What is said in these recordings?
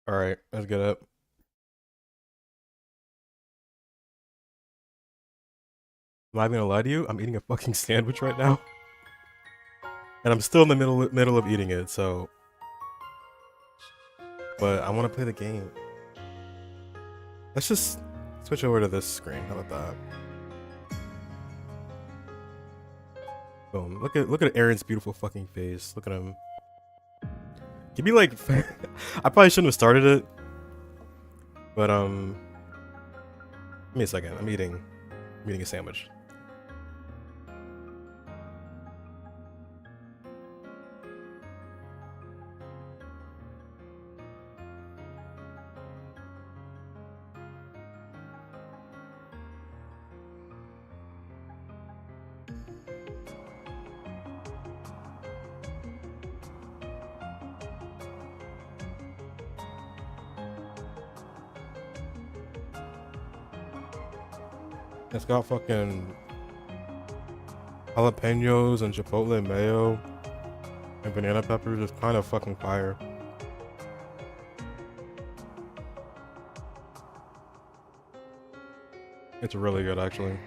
Alright, let's get up. Am I gonna lie to you? I'm eating a fucking sandwich right now. And I'm still in the middle of eating it, so. But I want to play the game. Let's just switch over to this screen. How about that? Boom. Look at Aaron's beautiful fucking face. Look at him. Give me like I probably shouldn't have started it. But give me a second. I'm eating a sandwich. It's got fucking jalapenos and chipotle mayo and banana peppers. It's kind of fucking fire. It's really good, actually.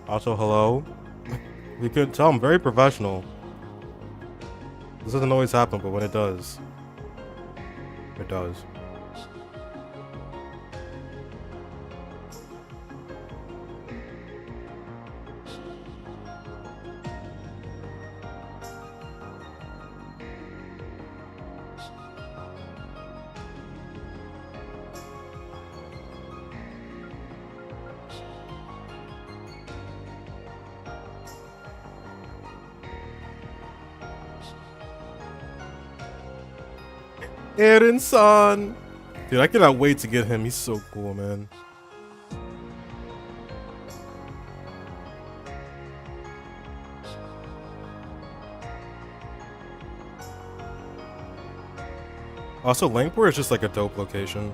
Also, hello. You could tell I'm very professional. This doesn't always happen, but when it does, it does. Aaron-san! Dude, I cannot wait to get him. He's so cool, man. Also, Langport is just like a dope location.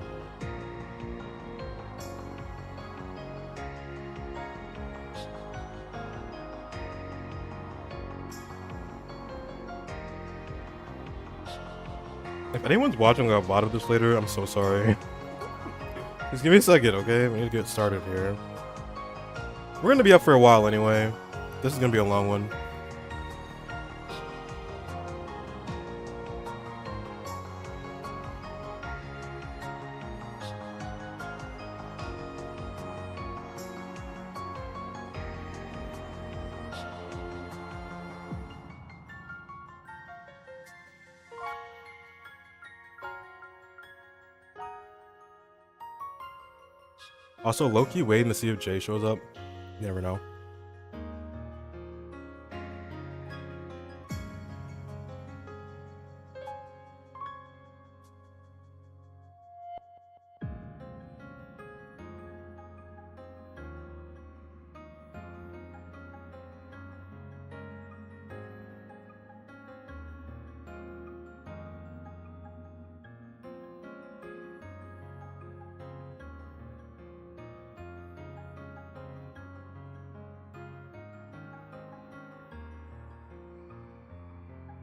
If anyone's watching a VOD of this later, I'm so sorry. Just give me a second, okay? We need to get started here. We're gonna be up for a while anyway. This is gonna be a long one. Also, low-key waiting to see if Jay shows up. You never know.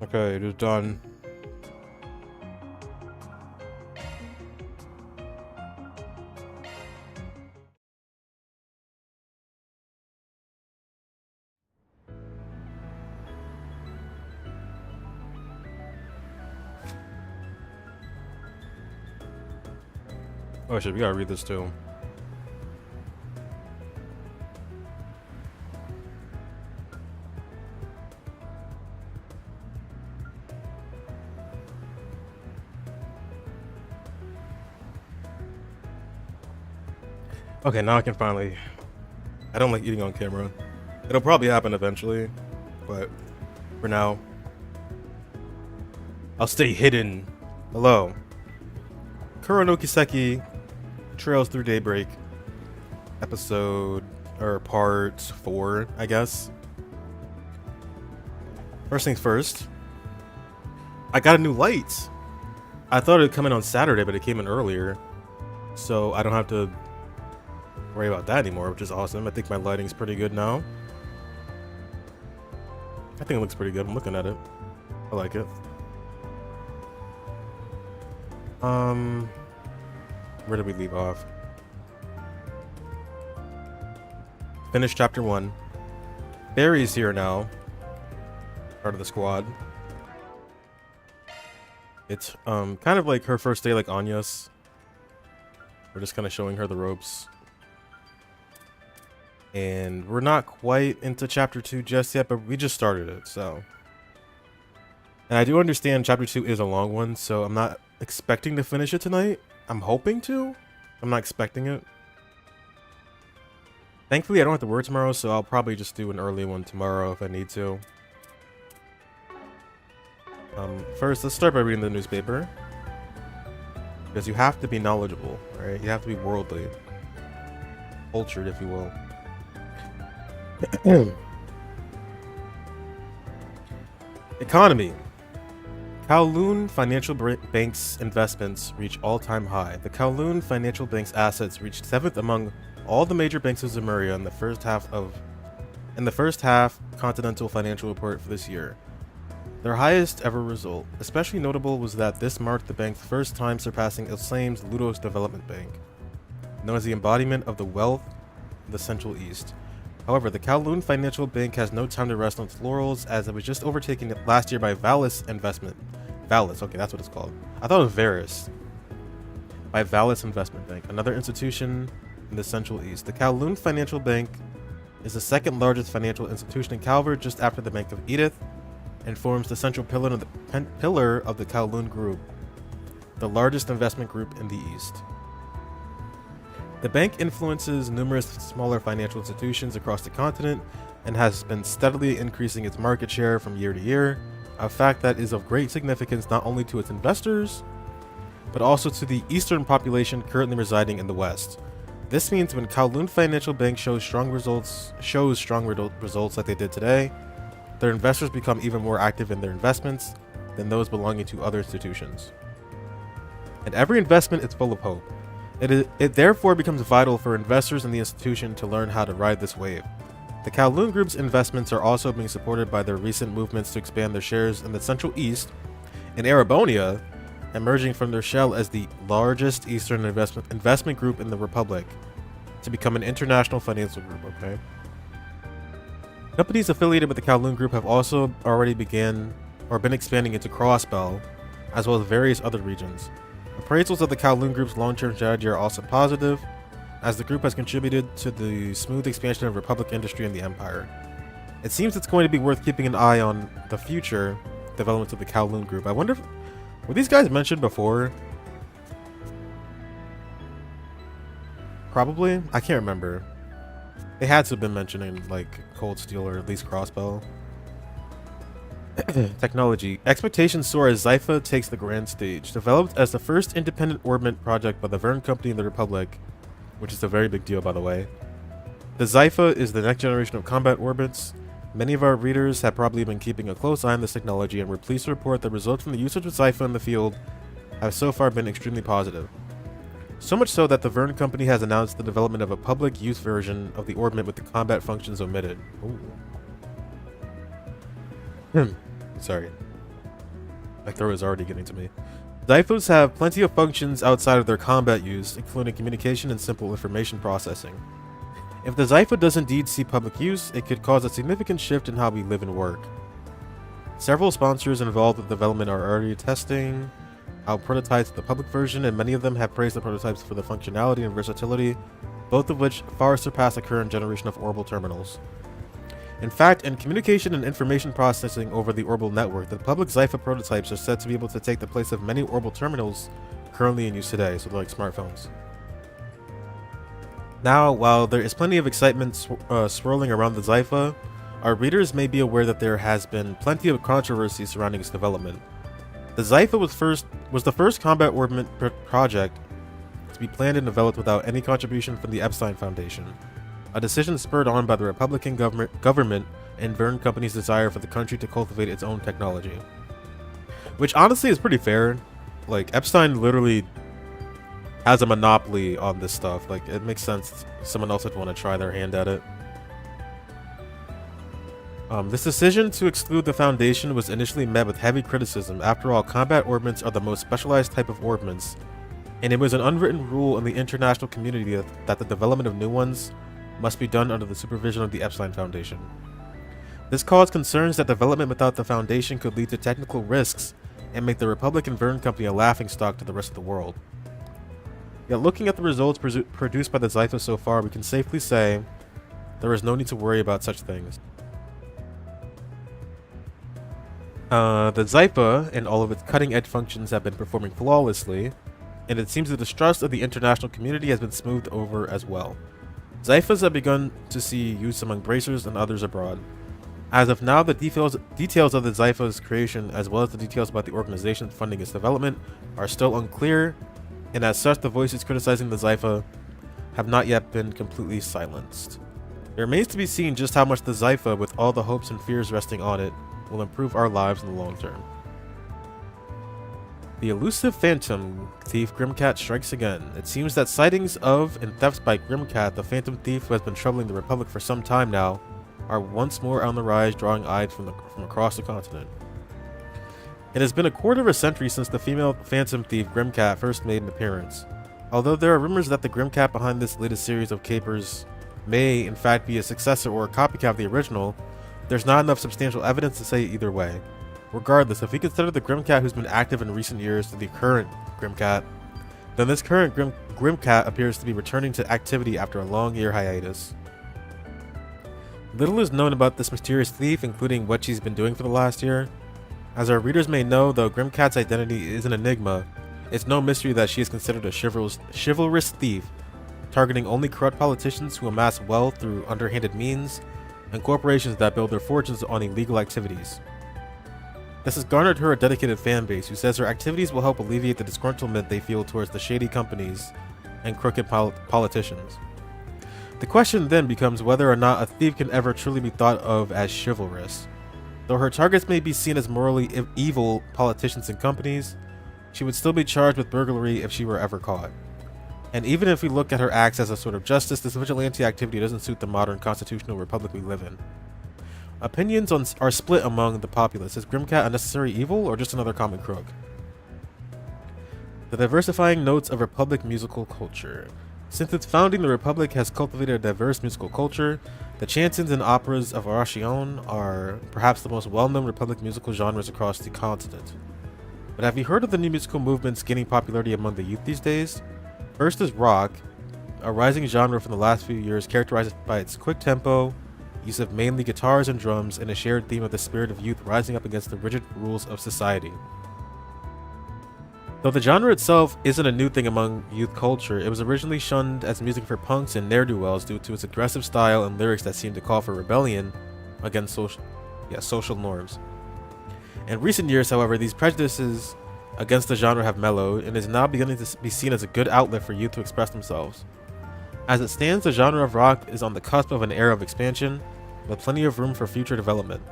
Okay, it is done. Oh shit, we gotta read this too. Okay, now I can finally... I don't like eating on camera. It'll probably happen eventually, but for now, I'll stay hidden. Hello. Kuro Kiseki Trails Through Daybreak. Episode, or part 4, I guess. First things first, I got a new light. I thought it would come in on Saturday, but it came in earlier. So I don't have to worry about that anymore, which is awesome. I think my lighting's pretty good now. I think it looks pretty good. I'm looking at it. I like it. Where did we leave off? Finished chapter 1. Barry's here now. Part of the squad. It's kind of like her first day like Anya's. We're just kind of showing her the ropes. And we're not quite into chapter 2 just yet, but we just started it, so. And I do understand chapter 2 is a long one, so I'm not expecting to finish it tonight. I'm hoping to. I'm not expecting it. Thankfully, I don't have to work tomorrow, so I'll probably just do an early one tomorrow if I need to. First, let's start by reading the newspaper. Because you have to be knowledgeable, right? You have to be worldly. Cultured, if you will. Economy. Kowloon Financial Bank's investments reach all-time high. The Kowloon Financial Bank's assets reached 7th among all the major banks of Zemuria in the first half Continental Financial Report for this year. Their highest ever result. Especially notable was that this marked the bank's first time surpassing Ilsame's Ludos Development Bank, known as the embodiment of the wealth of the Central East. However, the Kowloon Financial Bank has no time to rest on its laurels, as it was just overtaken last year by Valis Investment. Valis, okay, that's what it's called. I thought it was Varus. By Valis Investment Bank, another institution in the Central East. The Kowloon Financial Bank is the second largest financial institution in Calver, just after the Bank of Edith, and forms the central pillar of the Kowloon Group, the largest investment group in the East. The bank influences numerous smaller financial institutions across the continent and has been steadily increasing its market share from year to year, a fact that is of great significance not only to its investors, but also to the Eastern population currently residing in the West. This means when Kowloon Financial Bank shows strong results like they did today, their investors become even more active in their investments than those belonging to other institutions. And every investment is full of hope. It therefore becomes vital for investors in the institution to learn how to ride this wave. The Kowloon Group's investments are also being supported by their recent movements to expand their shares in the Central East and Arabonia, emerging from their shell as the largest Eastern investment group in the Republic to become an international financial group, okay? Companies affiliated with the Kowloon Group have also already been expanding into Crossbell, as well as various other regions. Appraisals of the Kowloon Group's long-term strategy are also positive, as the group has contributed to the smooth expansion of Republic industry in the Empire. It seems it's going to be worth keeping an eye on the future developments of the Kowloon Group. I wonder if... were these guys mentioned before? Probably? I can't remember. They had to have been mentioning, like, Cold Steel or at least Crossbow. Technology. Expectations soar as Zypha takes the grand stage. Developed as the first independent orbit project by the Verne Company in the Republic, which is a very big deal, by the way. The Zypha is the next generation of combat orbits. Many of our readers have probably been keeping a close eye on this technology, and we're pleased to report that results from the usage of Zypha in the field have so far been extremely positive. So much so that the Verne Company has announced the development of a public use version of the orbit with the combat functions omitted. Sorry. My throat is already getting to me. Zyphos have plenty of functions outside of their combat use, including communication and simple information processing. If the Zypha does indeed see public use, it could cause a significant shift in how we live and work. Several sponsors involved with development are already testing out prototypes of the public version, and many of them have praised the prototypes for the functionality and versatility, both of which far surpass the current generation of orbital terminals. In fact, in communication and information processing over the orbital network, the public Zypha prototypes are said to be able to take the place of many orbital terminals currently in use today, so they're like smartphones. Now, while there is plenty of excitement swirling around the Zypha, our readers may be aware that there has been plenty of controversy surrounding its development. The Zypha was the first combat orbit project to be planned and developed without any contribution from the Epstein Foundation, a decision spurred on by the Republican government and Verne Company's desire for the country to cultivate its own technology. Which honestly is pretty fair. Like, Epstein literally has a monopoly on this stuff. Like, it makes sense someone else would want to try their hand at it. This decision to exclude the Foundation was initially met with heavy criticism. After all, combat orbments are the most specialized type of orbments, and it was an unwritten rule in the international community that the development of new ones must be done under the supervision of the Epstein Foundation. This caused concerns that development without the Foundation could lead to technical risks and make the Republic and Verne Company a laughingstock to the rest of the world. Yet looking at the results produced by the Zypha so far, we can safely say there is no need to worry about such things. The Zypha and all of its cutting-edge functions have been performing flawlessly, and it seems the distrust of the international community has been smoothed over as well. Zyphas have begun to see use among bracers and others abroad. As of now, the details of the Zypha's creation, as well as the details about the organization funding its development, are still unclear, and as such, the voices criticizing the Zypha have not yet been completely silenced. It remains to be seen just how much the Zypha, with all the hopes and fears resting on it, will improve our lives in the long term. The elusive Phantom Thief Grimcat strikes again. It seems that sightings of and thefts by Grimcat, the Phantom Thief who has been troubling the Republic for some time now, are once more on the rise, drawing eyes from across the continent. It has been a quarter of a century since the female Phantom Thief Grimcat first made an appearance. Although there are rumors that the Grimcat behind this latest series of capers may in fact be a successor or a copycat of the original, there's not enough substantial evidence to say either way. Regardless, if we consider the Grimcat who's been active in recent years to the current Grimcat, then this current Grimcat appears to be returning to activity after a long year hiatus. Little is known about this mysterious thief, including what she's been doing for the last year. As our readers may know, though Grimcat's identity is an enigma, it's no mystery that she is considered a chivalrous thief, targeting only corrupt politicians who amass wealth through underhanded means, and corporations that build their fortunes on illegal activities. This has garnered her a dedicated fan base who says her activities will help alleviate the disgruntlement they feel towards the shady companies and crooked politicians. The question then becomes whether or not a thief can ever truly be thought of as chivalrous. Though her targets may be seen as morally evil politicians and companies, she would still be charged with burglary if she were ever caught. And even if we look at her acts as a sort of justice, this vigilante activity doesn't suit the modern constitutional republic we live in. Opinions are split among the populace. Is Grimcat a necessary evil or just another common crook? The diversifying notes of Republic musical culture. Since its founding, the Republic has cultivated a diverse musical culture. The chantons and operas of Arachion are perhaps the most well-known Republic musical genres across the continent. But have you heard of the new musical movements gaining popularity among the youth these days? First is rock, a rising genre from the last few years characterized by its quick tempo, use of mainly guitars and drums, and a shared theme of the spirit of youth rising up against the rigid rules of society. Though the genre itself isn't a new thing among youth culture, it was originally shunned as music for punks and ne'er-do-wells due to its aggressive style and lyrics that seemed to call for rebellion against social norms. In recent years, however, these prejudices against the genre have mellowed and is now beginning to be seen as a good outlet for youth to express themselves. As it stands, the genre of rock is on the cusp of an era of expansion, with plenty of room for future development.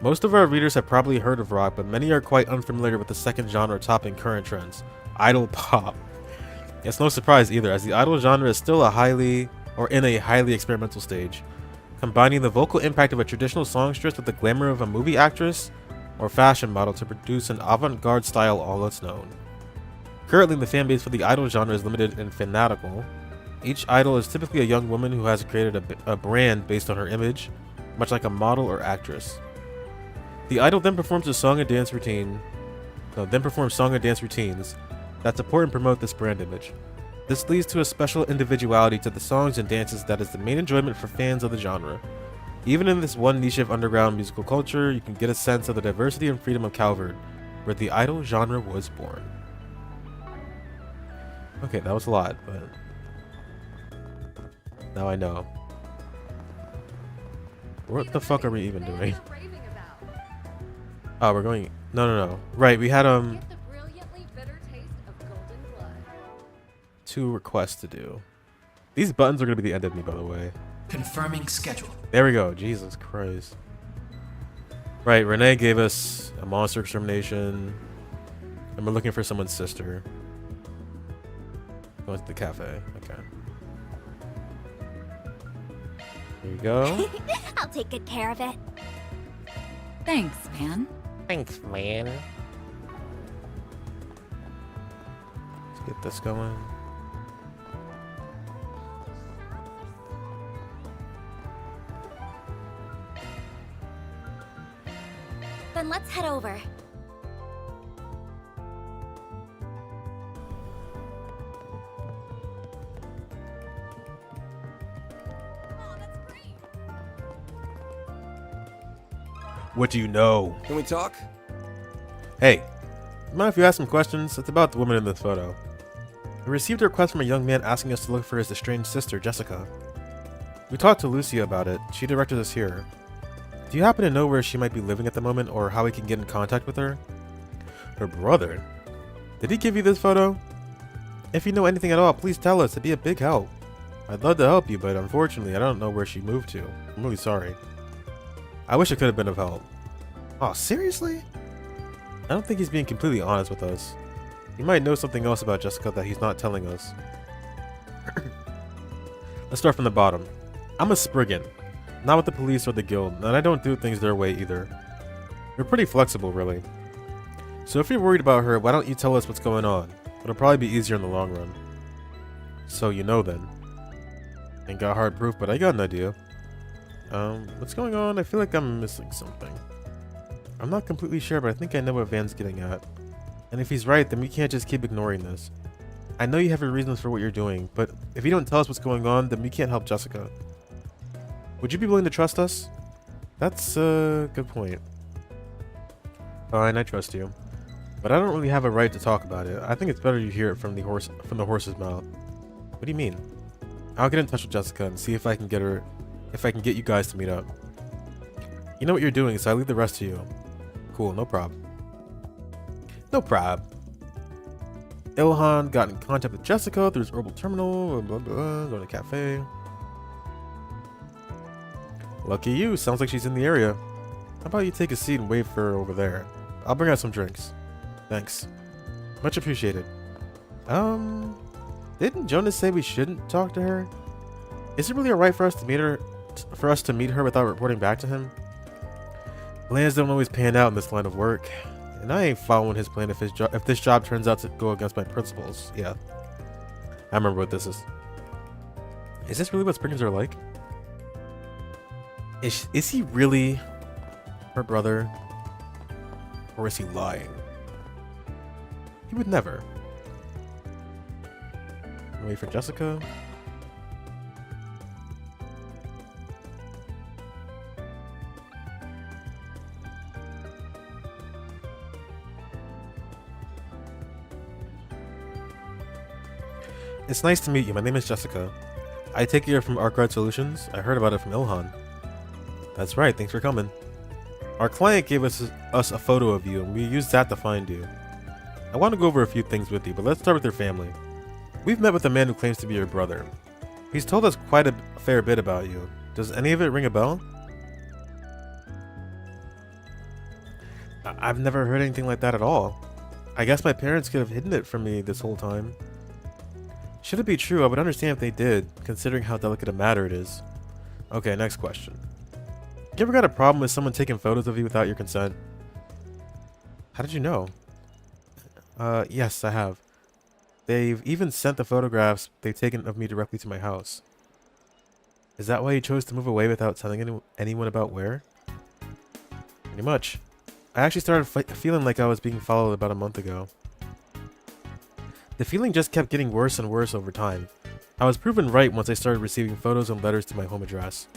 Most of our readers have probably heard of rock, but many are quite unfamiliar with the second genre topping current trends, idol pop. It's no surprise either, as the idol genre is still in a highly experimental stage, combining the vocal impact of a traditional songstress with the glamour of a movie actress or fashion model to produce an avant-garde style all that's known. Currently, the fanbase for the idol genre is limited and fanatical. Each idol is typically a young woman who has created a brand based on her image, much like a model or actress. The idol then performs song and dance routines that support and promote this brand image. This leads to a special individuality to the songs and dances that is the main enjoyment for fans of the genre. Even in this one niche of underground musical culture, you can get a sense of the diversity and freedom of Calvert, where the idol genre was born. Okay, that was a lot, but now I know. What the fuck are we even doing? Oh, we're going... No. Right, we had, 2 requests to do. These buttons are going to be the end of me, by the way. Confirming schedule. There we go. Jesus Christ. Right, Renee gave us a monster extermination. And we're looking for someone's sister. Going to the cafe. Okay. There you go. I'll take good care of it. Thanks, man. Thanks, man. Let's get this going. Then let's head over. What do you know? Can we talk? Hey, mind if you ask some questions? It's about the woman in this photo. We received a request from a young man asking us to look for his estranged sister, Jessica. We talked to Lucia about it. She directed us here. Do you happen to know where she might be living at the moment, or how we can get in contact with her? Her brother? Did he give you this photo? If you know anything at all, please tell us. It'd be a big help. I'd love to help you, but unfortunately, I don't know where she moved to. I'm really sorry. I wish I could have been of help. Oh, seriously? I don't think he's being completely honest with us. He might know something else about Jessica that he's not telling us. Let's start from the bottom. I'm a Spriggan. Not with the police or the guild, and I don't do things their way either. We're pretty flexible, really. So if you're worried about her, why don't you tell us what's going on? It'll probably be easier in the long run. So you know then. Ain't got hard proof, but I got an idea. What's going on? I feel like I'm missing something. I'm not completely sure, but I think I know what Van's getting at. And if he's right, then we can't just keep ignoring this. I know you have your reasons for what you're doing, but if you don't tell us what's going on, then we can't help Jessica. Would you be willing to trust us? That's a good point. Fine, I trust you. But I don't really have a right to talk about it. I think it's better you hear it from the horse's mouth. What do you mean? I'll get in touch with Jessica and see if I can get you guys to meet up. You know what you're doing, so I leave the rest to you. Cool, no prob. No prob. Ilhan got in contact with Jessica through his orbital terminal, blah, blah, blah, go to a cafe. Lucky you, sounds like she's in the area. How about you take a seat and wait for her over there? I'll bring out some drinks. Thanks. Much appreciated. Didn't Jonas say we shouldn't talk to her? Is it really alright for us to meet her without reporting back to him? Plans don't always pan out in this line of work, and I ain't following his plan if this job turns out to go against my principles. Yeah, I remember what this is. Is this really what Spriggans are like? Is he really her brother, or is he lying? He would never. Wait for Jessica. It's nice to meet you. My name is Jessica. I take it you're from ArcGuard Solutions. I heard about it from Ilhan. That's right. Thanks for coming. Our client gave us a photo of you, and we used that to find you. I want to go over a few things with you, but let's start with your family. We've met with a man who claims to be your brother. He's told us quite a fair bit about you. Does any of it ring a bell? I've never heard anything like that at all. I guess my parents could have hidden it from me this whole time. Should it be true, I would understand if they did, considering how delicate a matter it is. Okay, next question. You ever got a problem with someone taking photos of you without your consent? How did you know? Yes, I have. They've even sent the photographs they've taken of me directly to my house. Is that why you chose to move away without telling anyone about where? Pretty much. I actually started feeling like I was being followed about a month ago. The feeling just kept getting worse and worse over time. I was proven right once I started receiving photos and letters to my home address.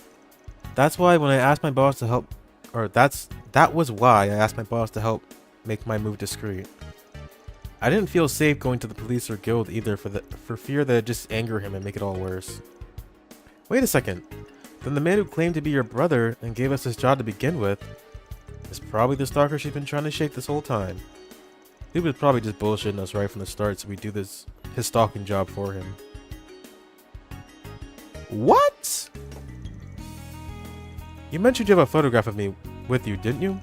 That's why when I asked my boss to help, that was why I asked my boss to help make my move discreet. I didn't feel safe going to the police or guild either for fear that it'd just anger him and make it all worse. Wait a second. Then the man who claimed to be your brother and gave us this job to begin with is probably the stalker she's been trying to shake this whole time. He was probably just bullshitting us right from the start, so we do his stalking job for him. What? You mentioned you have a photograph of me with you, didn't you?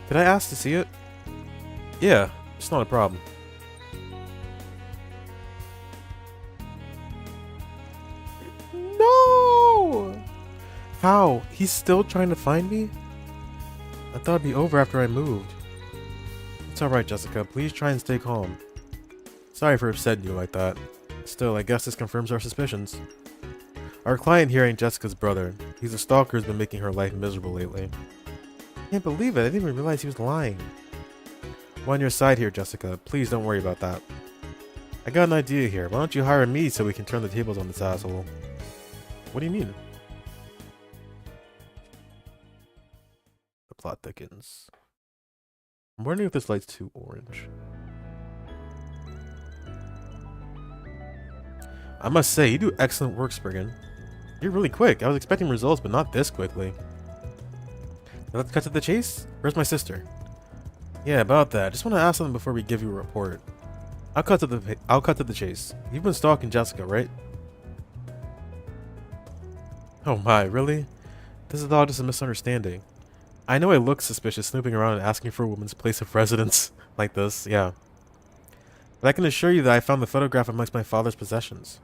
Did I ask to see it? Yeah, it's not a problem. No! How? He's still trying to find me? I thought it'd be over after I moved. It's alright, Jessica. Please try and stay calm. Sorry for upsetting you like that. Still, I guess this confirms our suspicions. Our client here ain't Jessica's brother. He's a stalker who's been making her life miserable lately. I can't believe it. I didn't even realize he was lying. I'm on your side here, Jessica. Please don't worry about that. I got an idea here. Why don't you hire me so we can turn the tables on this asshole? What do you mean? The plot thickens. I'm wondering if this light's too orange. I must say, you do excellent work, Spriggan. You're really quick. I was expecting results, but not this quickly. Now let's cut to the chase. Where's my sister? Yeah, about that. Just want to ask something before we give you a report. I'll cut to the chase. You've been stalking Jessica, right? Oh my, really? This is all just a misunderstanding. I know I look suspicious snooping around and asking for a woman's place of residence like this, yeah. But I can assure you that I found the photograph amongst my father's possessions.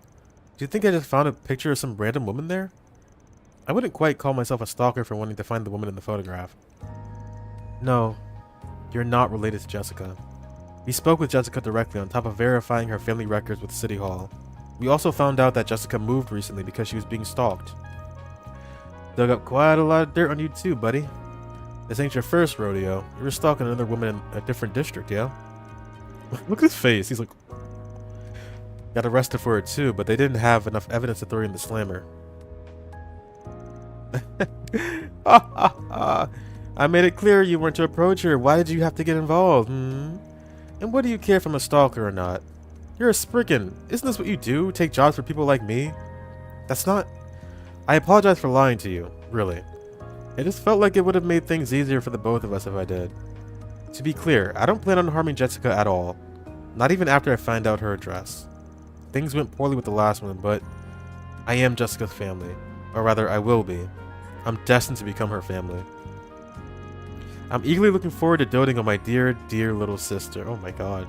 Do you think I just found a picture of some random woman there? I wouldn't quite call myself a stalker for wanting to find the woman in the photograph. No, you're not related to Jessica. We spoke with Jessica directly on top of verifying her family records with City Hall. We also found out that Jessica moved recently because she was being stalked. Dug up quite a lot of dirt on you too, buddy. This ain't your first rodeo. You were stalking another woman in a different district, yeah? Look at his face. He's like... Got arrested for it too, but they didn't have enough evidence to throw you in the slammer. I made it clear you weren't to approach her. Why did you have to get involved? And what do you care if I'm a stalker or not? You're a Spriggan. Isn't this what you do? Take jobs for people like me? That's not... I apologize for lying to you, really. It just felt like it would have made things easier for the both of us if I did. To be clear, I don't plan on harming Jessica at all. Not even after I find out her address. Things went poorly with the last one, but I am Jessica's family. Or rather, I will be. I'm destined to become her family. I'm eagerly looking forward to doting on my dear, dear little sister. Oh my god.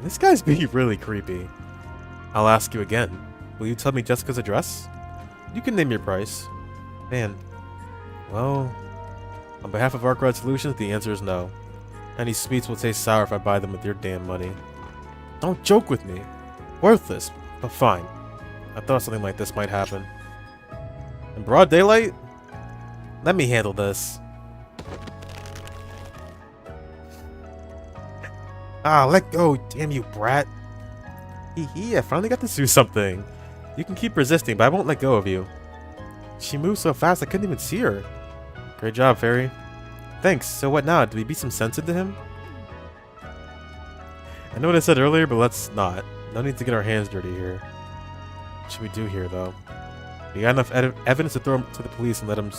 This guy's being really creepy. I'll ask you again. Will you tell me Jessica's address? You can name your price. Man. Well, on behalf of Arkrod Solutions, the answer is no. Any sweets will taste sour if I buy them with your damn money. Don't joke with me. Worthless, but fine. I thought something like this might happen. In broad daylight? Let me handle this. Ah, let go, damn you, brat. Hee, I finally got to do something. You can keep resisting, but I won't let go of you. She moved so fast I couldn't even see her. Great job, Fairy. Thanks, so what now? Do we be some sense into him? I know what I said earlier, but let's not. No need to get our hands dirty here. What should we do here, though? We got enough evidence to throw him to the police and let him...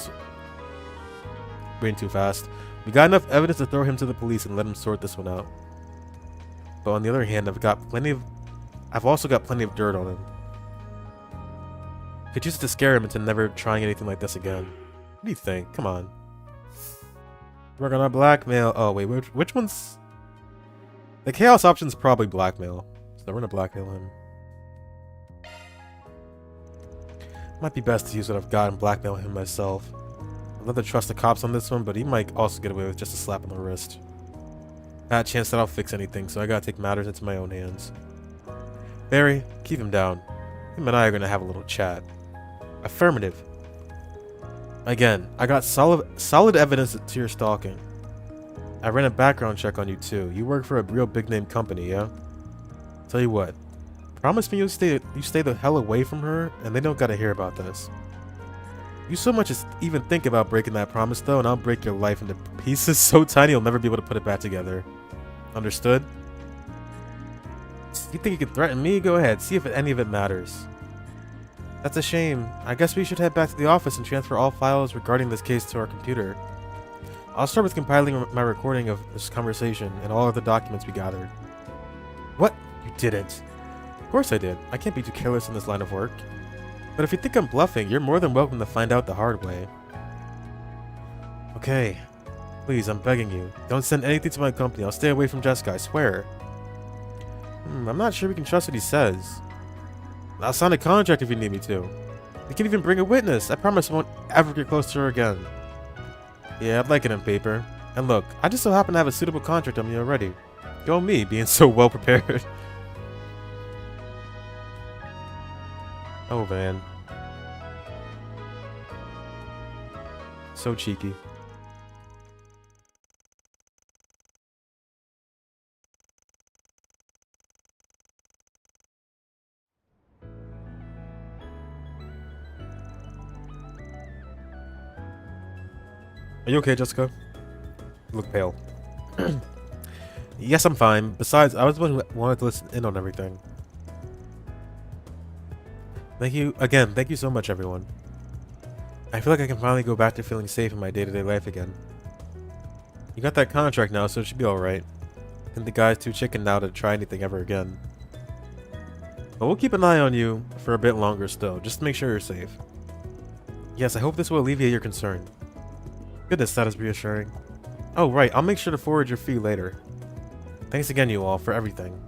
Reading too fast. We got enough evidence to throw him to the police and let him sort this one out. But on the other hand, I've also got plenty of dirt on him. Could use it to scare him into never trying anything like this again. What do you think? Come on. We're gonna blackmail... Oh, wait, which one's... The chaos option's probably blackmail. So we're gonna blackmail him. Might be best to use what I've got and blackmail him myself. I'd love to trust the cops on this one, but he might also get away with just a slap on the wrist. Bad chance that I'll fix anything, so I gotta take matters into my own hands. Barry, keep him down. Him and I are gonna have a little chat. Affirmative. Again, I got solid evidence to your stalking. I ran a background check on you too. You work for a real big name company, yeah? Tell you what. Promise me you stay the hell away from her, and they don't gotta hear about this. You so much as even think about breaking that promise though, and I'll break your life into pieces so tiny you'll never be able to put it back together. Understood? You think you can threaten me? Go ahead, see if any of it matters. That's a shame. I guess we should head back to the office and transfer all files regarding this case to our computer. I'll start with compiling my recording of this conversation and all of the documents we gathered. What? You didn't? Of course I did. I can't be too careless in this line of work. But if you think I'm bluffing, you're more than welcome to find out the hard way. Okay. Please, I'm begging you. Don't send anything to my company. I'll stay away from Jessica, I swear. I'm not sure we can trust what he says. I'll sign a contract if you need me to. You can even bring a witness. I promise I won't ever get close to her again. Yeah, I'd like it in paper. And look, I just so happen to have a suitable contract on me already. Go me, being so well prepared. Oh man. So cheeky. Are you okay, Jessica? You look pale. Yes, I'm fine. Besides, I was the one who wanted to listen in on everything. Thank you again. Thank you so much, everyone. I feel like I can finally go back to feeling safe in my day-to-day life again. You got that contract now, so it should be alright. I think the guy's too chicken now to try anything ever again. But we'll keep an eye on you for a bit longer still, just to make sure you're safe. Yes, I hope this will alleviate your concern. Goodness, that is reassuring. Oh, right, I'll make sure to forward your fee later. Thanks again, you all, for everything.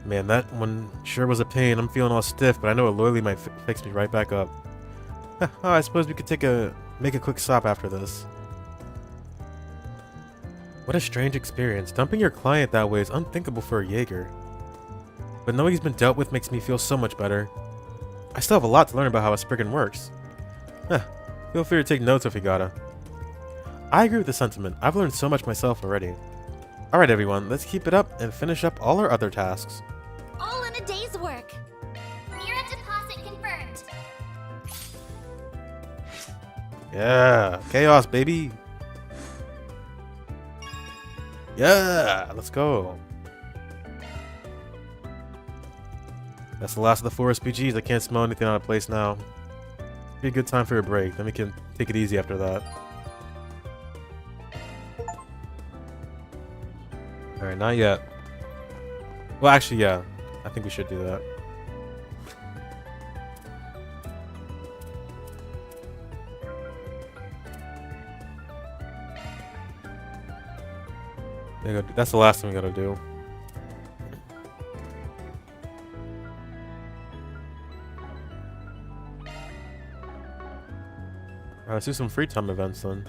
Man, that one sure was a pain. I'm feeling all stiff, but I know a loyally might fix me right back up. I suppose we could make a quick stop after this. What a strange experience. Dumping your client that way is unthinkable for a Jaeger. But knowing he's been dealt with makes me feel so much better. I still have a lot to learn about how a Spriggan works. Feel free to take notes if you gotta. I agree with the sentiment. I've learned so much myself already. Alright everyone, let's keep it up and finish up all our other tasks. All in a day's work. Mira deposit confirmed. Yeah, chaos baby. Yeah, let's go. That's the last of the 4 SPGs. I can't smell anything out of place now. Be a good time for a break. Then we can take it easy after that. Alright, not yet. Well, actually, yeah. I think we should do that. That's the last thing we gotta do. Alright, let's do some free time events then.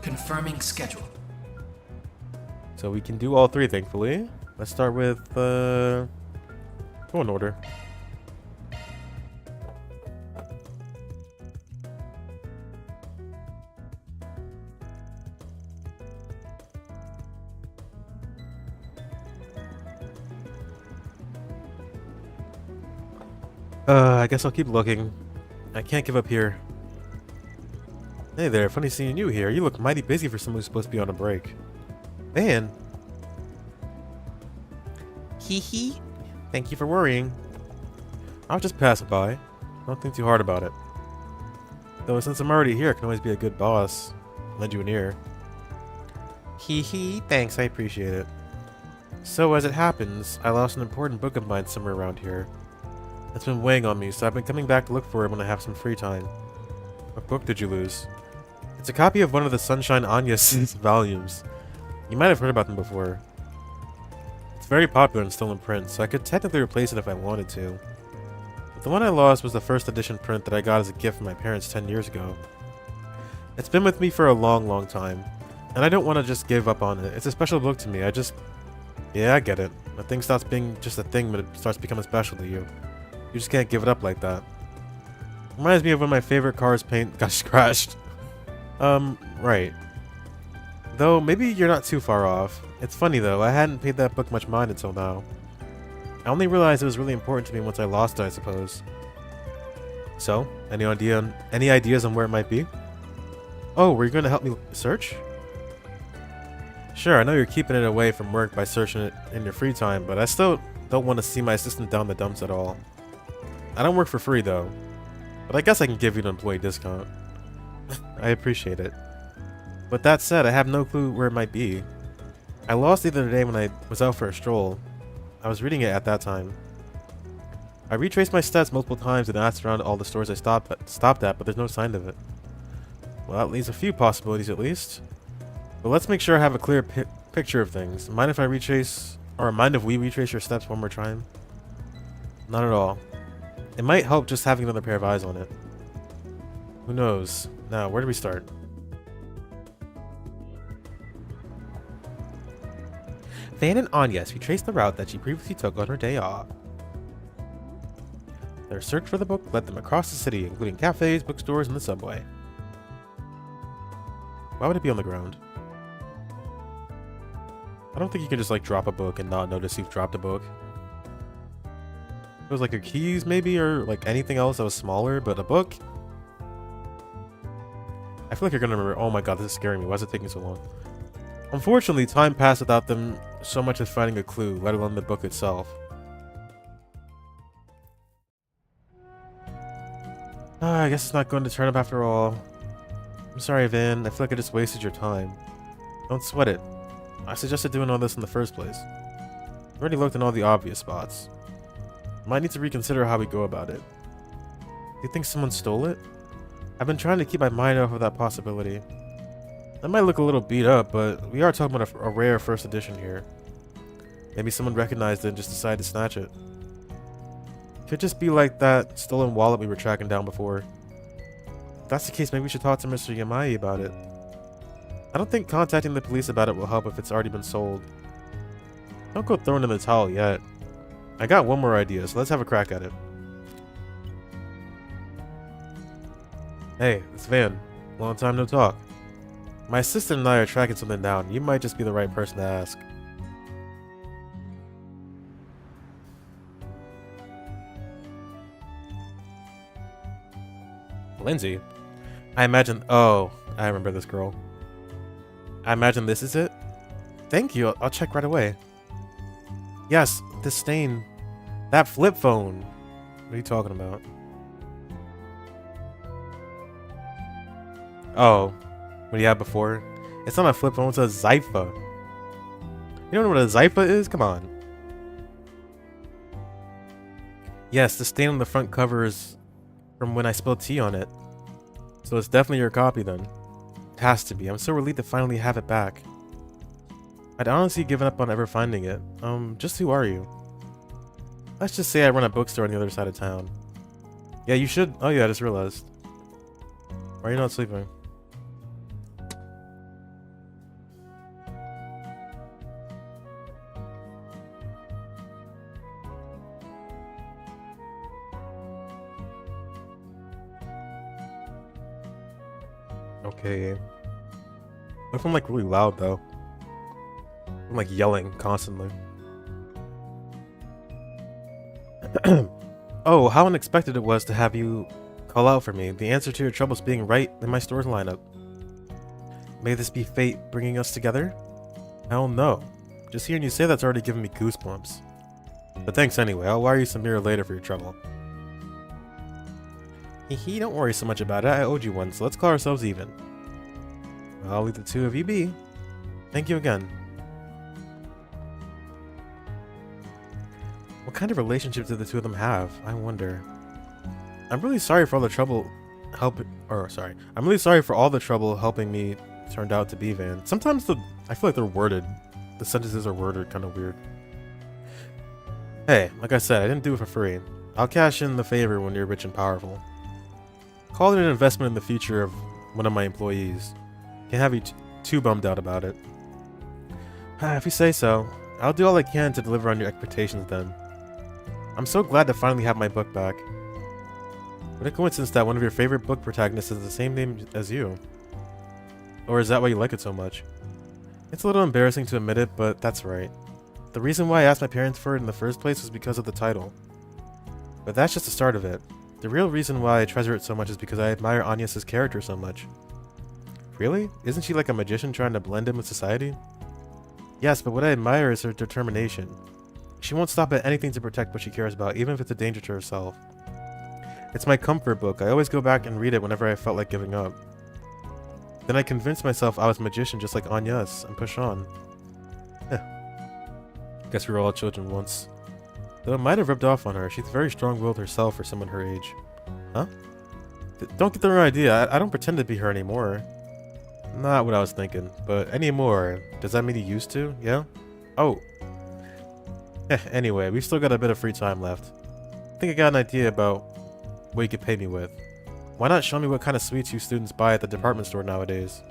Confirming schedule. So we can do all 3, thankfully. Let's start with, go in order. I guess I'll keep looking. I can't give up here. Hey there, funny seeing you here. You look mighty busy for someone who's supposed to be on a break. Man. Hee hee. Thank you for worrying. I'll just pass it by. Don't think too hard about it. Though since I'm already here, I can always be a good boss. Lend you an ear. Hee hee. Thanks, I appreciate it. So as it happens, I lost an important book of mine somewhere around here. It's been weighing on me, so I've been coming back to look for it when I have some free time. What book did you lose? It's a copy of one of the Sunshine Anya's volumes. You might have heard about them before. It's very popular and still in print, so I could technically replace it if I wanted to. But the one I lost was the first edition print that I got as a gift from my parents 10 years ago. It's been with me for a long, long time, and I don't want to just give up on it. It's a special book to me. Yeah, I get it. A thing stops being just a thing, but it starts becoming special to you. You just can't give it up like that. Reminds me of when my favorite car's paint got scratched. Right. Though, maybe you're not too far off. It's funny though, I hadn't paid that book much mind until now. I only realized it was really important to me once I lost it, I suppose. So, any ideas on where it might be? Oh, were you going to help me search? Sure, I know you're keeping it away from work by searching it in your free time, but I still don't want to see my assistant down the dumps at all. I don't work for free though, but I guess I can give you an employee discount. I appreciate it. But that said, I have no clue where it might be. I lost it the other day when I was out for a stroll. I was reading it at that time. I retraced my steps multiple times and asked around all the stores I stopped at, but there's no sign of it. Well, that leaves a few possibilities at least. But let's make sure I have a clear picture of things. Mind if we retrace your steps one more time? Not at all. It might help just having another pair of eyes on it. Who knows? Now, where do we start? Van and Agnes retraced the route that she previously took on her day off. Their search for the book led them across the city, including cafes, bookstores, and the subway. Why would it be on the ground? I don't think you can just like drop a book and not notice you've dropped a book. It was like your keys maybe, or like anything else that was smaller, but a book? I feel like you're gonna remember. Oh my god, this is scaring me. Why is it taking so long? Unfortunately, time passed without them so much as finding a clue, let alone the book itself. I guess it's not going to turn up after all. I'm sorry, Van. I feel like I just wasted your time. Don't sweat it. I suggested doing all this in the first place. I already looked in all the obvious spots. Might need to reconsider how we go about it. Do you think someone stole it? I've been trying to keep my mind off of that possibility. That might look a little beat up, but we are talking about a rare first edition here. Maybe someone recognized it and just decided to snatch it. Could just be like that stolen wallet we were tracking down before. If that's the case, maybe we should talk to Mr. Yamai about it. I don't think contacting the police about it will help if it's already been sold. Don't go throwing in the towel yet. I got one more idea, so let's have a crack at it. Hey, it's Van. Long time no talk. My assistant and I are tracking something down. You might just be the right person to ask. Lindsay? I imagine... Oh, I remember this girl. I imagine this is it? Thank you, I'll check right away. Yes, this stain. That flip phone. What are you talking about? Oh, what do you have before? It's not a flip phone, it's a Zypha. You don't know what a Zypha is? Come on. Yes, the stain on the front cover is from when I spilled tea on it. So it's definitely your copy then. It has to be. I'm so relieved to finally have it back. I'd honestly given up on ever finding it. Just who are you? Let's just say I run a bookstore on the other side of town. Yeah, you should. Oh yeah, I just realized. Why are you not sleeping? Okay. What if I'm like really loud though? I'm like yelling constantly. Oh, how unexpected it was to have you call out for me. The answer to your troubles being right in my store's lineup. May this be fate bringing us together? Hell no. Just hearing you say that's already giving me goosebumps. But thanks anyway. I'll wire you some mirror later for your trouble. Hee, don't worry so much about it. I owed you one, so let's call ourselves even. I'll leave the two of you be. Thank you again. What kind of relationship do the two of them have? I wonder. I'm really sorry for all the trouble I'm really sorry for all the trouble helping me turned out to be Van. Sometimes I feel like they're worded. The sentences are worded kind of weird. Hey, like I said, I didn't do it for free. I'll cash in the favor when you're rich and powerful. Call it an investment in the future of one of my employees. Can't have you too bummed out about it. If you say so. I'll do all I can to deliver on your expectations then. I'm so glad to finally have my book back. What a coincidence that one of your favorite book protagonists has the same name as you. Or is that why you like it so much? It's a little embarrassing to admit it, but that's right. The reason why I asked my parents for it in the first place was because of the title. But that's just the start of it. The real reason why I treasure it so much is because I admire Agnes's character so much. Really? Isn't she like a magician trying to blend in with society? Yes, but what I admire is her determination. She won't stop at anything to protect what she cares about, even if it's a danger to herself. It's my comfort book. I always go back and read it whenever I felt like giving up. Then I convinced myself I was a magician just like Agnes, and push on. Guess we were all children once. Though it might have rubbed off on her. She's very strong-willed herself for someone her age. Huh? Don't get the wrong idea. I don't pretend to be her anymore. Not what I was thinking, but anymore. Does that mean you used to? Yeah? Oh. Anyway, we've still got a bit of free time left. think I got an idea about what you could pay me with. Why not show me what kind of sweets you students buy at the department store nowadays?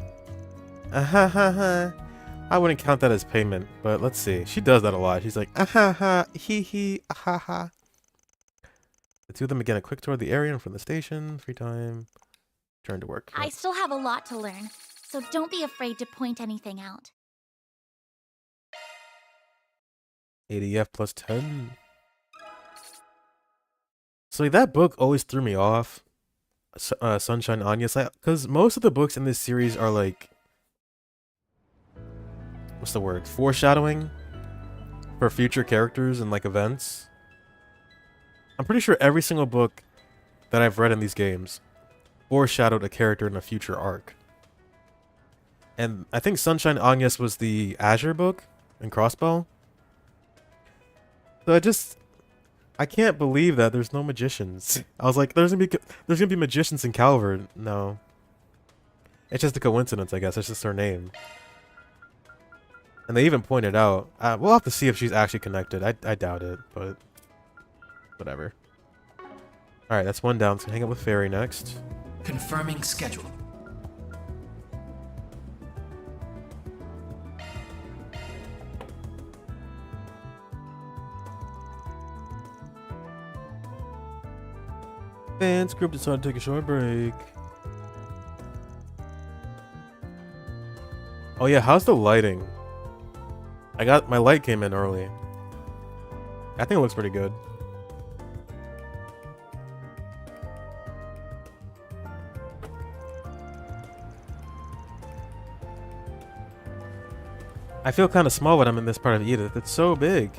I wouldn't count that as payment, but let's see. She does that a lot. She's like, hee hee, ha. The two of them begin a quick tour of the area and from the station. Free time. Turn to work. I still have a lot to learn, so don't be afraid to point anything out. 80F plus 10. So like, that book always threw me off. Sunshine Anya, because most of the books in this series are like, what's the word? Foreshadowing for future characters and like events. I'm pretty sure every single book that I've read in these games foreshadowed a character in a future arc. And I think Sunshine Agnes was the Azure book in Crossbow. So I can't believe that there's no magicians. I was like, there's gonna be magicians in Calvert. No. It's just a coincidence, I guess. It's just her name. And they even pointed out, we'll have to see if she's actually connected. I doubt it, but whatever. Alright, that's one down. Let's hang out with Fairy next. Confirming schedule. Fans group decided to take a short break. Oh yeah, how's the lighting? My light came in early. I think it looks pretty good. I feel kind of small when I'm in this part of Edith. It's so big.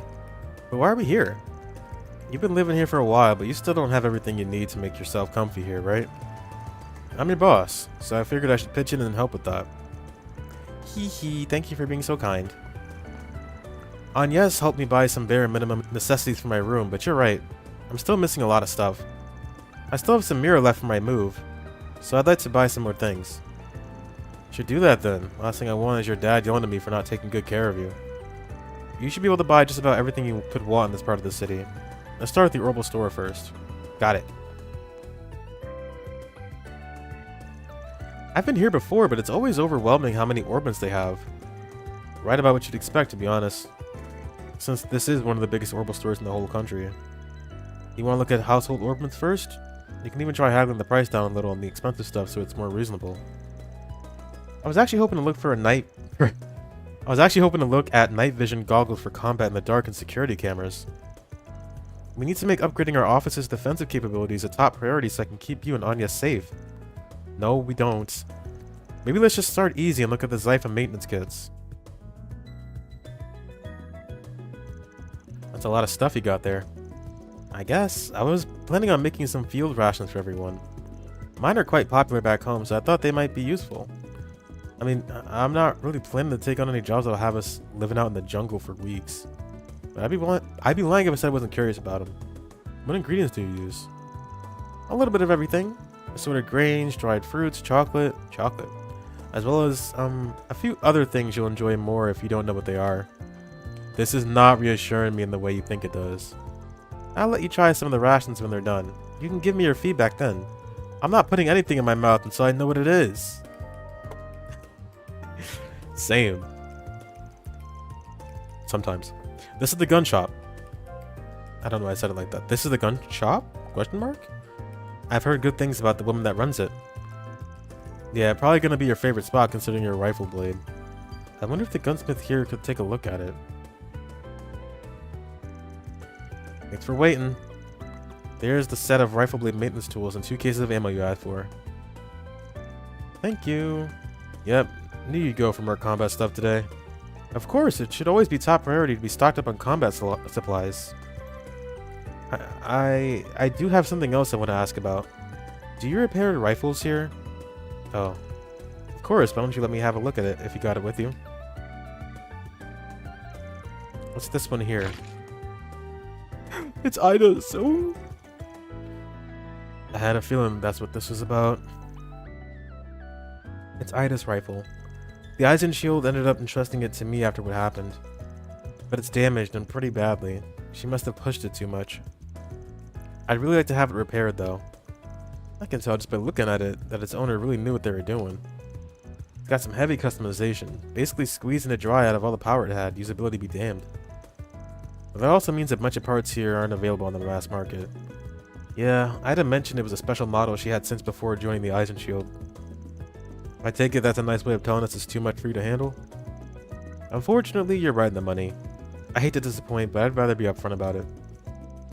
But why are we here? You've been living here for a while, but you still don't have everything you need to make yourself comfy here, right? I'm your boss, so I figured I should pitch in and help with that. Hee hee, thank you for being so kind. Agnes helped me buy some bare minimum necessities for my room, but you're right. I'm still missing a lot of stuff. I still have some mirror left for my move, so I'd like to buy some more things. Should do that then. Last thing I want is your dad yelling at me for not taking good care of you. You should be able to buy just about everything you could want in this part of the city. Let's start with the herbal store first. Got it. I've been here before, but it's always overwhelming how many orbments they have. Right about what you'd expect, to be honest. Since this is one of the biggest herbal stores in the whole country. You want to look at household orbments first? You can even try haggling the price down a little on the expensive stuff so it's more reasonable. I was actually hoping to look for a night... I was actually hoping to look at night vision goggles for combat in the dark and security cameras. We need to make upgrading our office's defensive capabilities a top priority so I can keep you and Anya safe. No, we don't. Maybe let's just start easy and look at the Zypha maintenance kits. That's a lot of stuff you got there. I guess. I was planning on making some field rations for everyone. Mine are quite popular back home, so I thought they might be useful. I mean, I'm not really planning to take on any jobs that'll have us living out in the jungle for weeks. But I'd be lying if I said I wasn't curious about them. What ingredients do you use? A little bit of everything. Assorted grains, dried fruits, chocolate, as well as a few other things you'll enjoy more if you don't know what they are. This is not reassuring me in the way you think it does. I'll let you try some of the rations when they're done. You can give me your feedback then. I'm not putting anything in my mouth until I know what it is. Same. Sometimes. This is the gun shop. I don't know why I said it like that. This is the gun shop? Question mark? I've heard good things about the woman that runs it. Yeah, probably gonna be your favorite spot considering your rifle blade. I wonder if the gunsmith here could take a look at it. Thanks for waiting. There's the set of rifle blade maintenance tools and 2 cases of ammo you asked for. Thank you. Yep, knew you'd go for more combat stuff today. Of course, it should always be top priority to be stocked up on combat supplies. I do have something else I want to ask about. Do you repair rifles here? Oh. Of course, why don't you let me have a look at it if you got it with you? What's this one here? It's Ida's. Oh. I had a feeling that's what this was about. It's Ida's rifle. The Eisen shield ended up entrusting it to me after what happened. But it's damaged and pretty badly. She must have pushed it too much. I'd really like to have it repaired, though. I can tell just by looking at it that its owner really knew what they were doing. It's got some heavy customization, basically squeezing it dry out of all the power it had, usability be damned. But that also means that a bunch of parts here aren't available on the mass market. Yeah, I had to mention it was a special model she had since before joining the Eisen Shield. I take it that's a nice way of telling us it's too much for you to handle? Unfortunately, you're right in the money. I hate to disappoint, but I'd rather be upfront about it.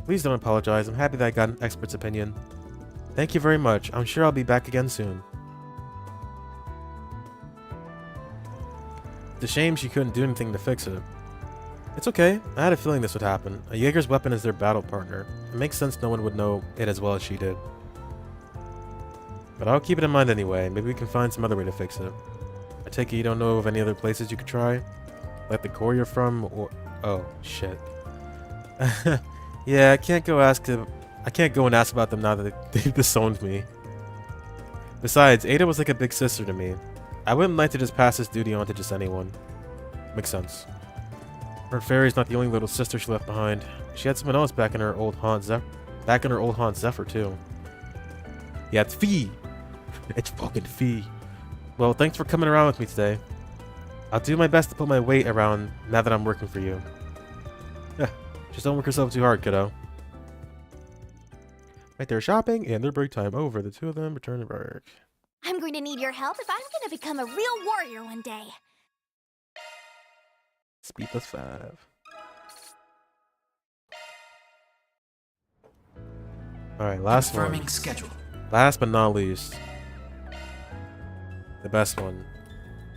Please don't apologize, I'm happy that I got an expert's opinion. Thank you very much, I'm sure I'll be back again soon. It's a shame she couldn't do anything to fix it. It's okay, I had a feeling this would happen. A Jaeger's weapon is their battle partner. It makes sense no one would know it as well as she did. But I'll keep it in mind anyway, maybe we can find some other way to fix it. I take it you don't know of any other places you could try? Like the core you're from, or... Oh, shit. Yeah, I can't go and ask about them now that they've disowned me. Besides, Ada was like a big sister to me. I wouldn't like to just pass this duty on to just anyone. Makes sense. Her fairy's not the only little sister she left behind. She had someone else back in her old haunt Zephyr too. Yeah, it's Fee. It's fucking Fee. Well, thanks for coming around with me today. I'll do my best to put my weight around now that I'm working for you. Yeah, just don't work yourself too hard, kiddo. Right there, shopping, and their break time over. The two of them return to work. I'm going to need your help if I'm going to become a real warrior one day. Speed +5. Alright, last Confirming one. schedule. Last but not least. The best one.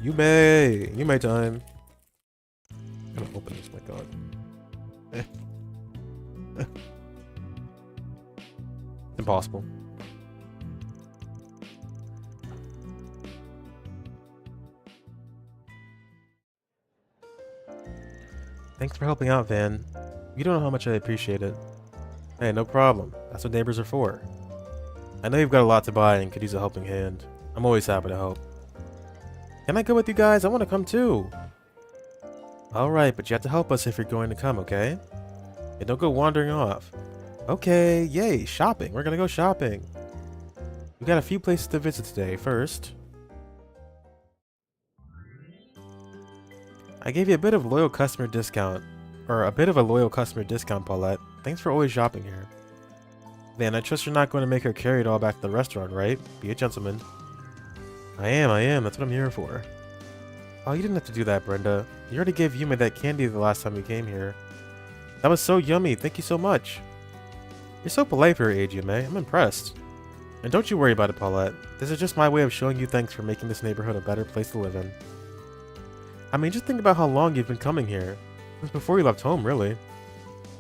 Yume time. I'm gonna open this, my god. It's impossible. Thanks for helping out, Van. You don't know how much I appreciate it. Hey, no problem. That's what neighbors are for. I know you've got a lot to buy and could use a helping hand. I'm always happy to help. Can I go with you guys? I want to come too. Alright, but you have to help us if you're going to come, okay? And don't go wandering off. Okay, yay, shopping. We're gonna go shopping. We got a few places to visit today. First, I gave you a bit of loyal customer discount. Or a bit of a loyal customer discount, Paulette. Thanks for always shopping here. Van, I trust you're not going to make her carry it all back to the restaurant, right? Be a gentleman. I am. That's what I'm here for. Oh, you didn't have to do that, Brenda. You already gave Yume that candy the last time we came here. That was so yummy. Thank you so much. You're so polite for your age, Yume. I'm impressed. And don't you worry about it, Paulette. This is just my way of showing you thanks for making this neighborhood a better place to live in. I mean, just think about how long you've been coming here. Since before you left home, really.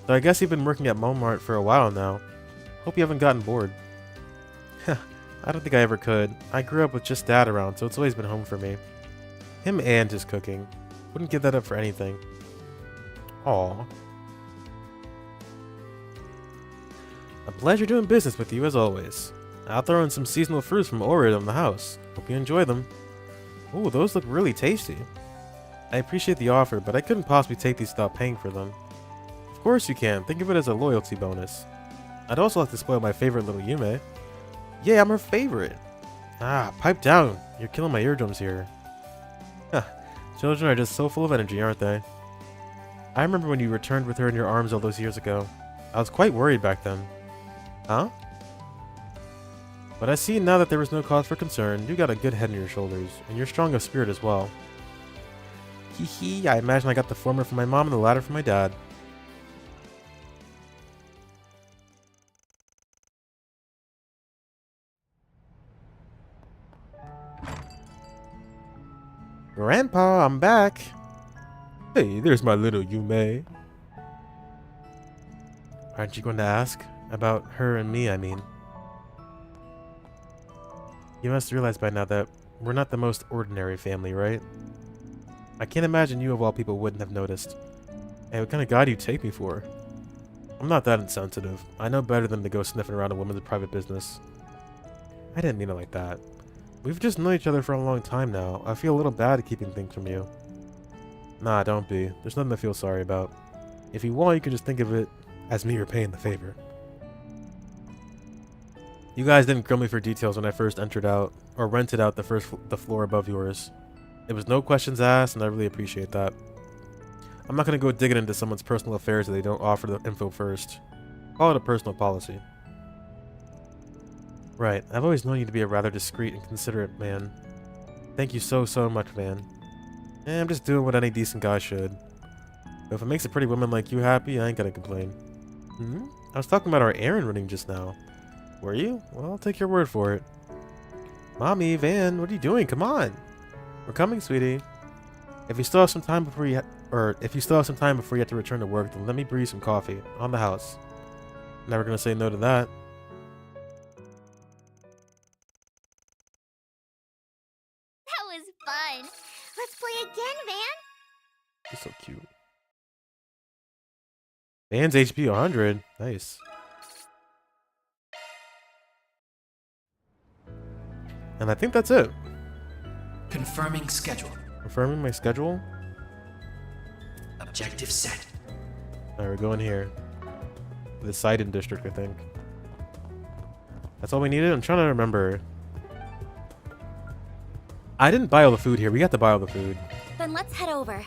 So I guess you've been working at Momart for a while now. Hope you haven't gotten bored. I don't think I ever could. I grew up with just Dad around, so it's always been home for me. Him and his cooking. Wouldn't give that up for anything. Aww. A pleasure doing business with you as always. I'll throw in some seasonal fruits from Orid on the house. Hope you enjoy them. Ooh, those look really tasty. I appreciate the offer, but I couldn't possibly take these without paying for them. Of course you can. Think of it as a loyalty bonus. I'd also like to spoil my favorite little Yume. Yeah, I'm her favorite. Ah, pipe down. You're killing my eardrums here. Huh. Children are just so full of energy, aren't they? I remember when you returned with her in your arms all those years ago. I was quite worried back then. Huh? But I see now that there was no cause for concern. You got a good head on your shoulders, and you're strong of spirit as well. Hee hee, I imagine I got the former from my mom and the latter from my dad. Grandpa, I'm back. Hey, there's my little Yume. Aren't you going to ask? About her and me, I mean. You must realize by now that we're not the most ordinary family, right? I can't imagine you of all people wouldn't have noticed. Hey, what kind of guy do you take me for? I'm not that insensitive. I know better than to go sniffing around a woman's private business. I didn't mean it like that. We've just known each other for a long time now. I feel a little bad keeping things from you. Nah, don't be. There's nothing to feel sorry about. If you want, you can just think of it as me repaying the favor. You guys didn't grill me for details when I first entered out, or rented out the floor above yours. It was no questions asked, and I really appreciate that. I'm not gonna go digging into someone's personal affairs if they don't offer the info first. Call it a personal policy. Right, I've always known you to be a rather discreet and considerate man. Thank you so much, man. I'm just doing what any decent guy should. But if it makes a pretty woman like you happy, I ain't gonna complain. I was talking about our errand running just now. Were you? Well, I'll take your word for it. Mommy, Van, what are you doing? Come on. We're coming, sweetie. If you still have some time before you have to return to work, then let me brew you some coffee on the house. Never gonna say no to that. That was fun. Let's play again, Van. He's so cute. Van's HP 100. Nice. And I think that's it. Confirming schedule. Confirming my schedule. Objective set. Alright, we're going here. The Sidon district, I think. That's all we needed? I'm trying to remember. I didn't buy all the food here. We got to buy all the food. Then let's head over.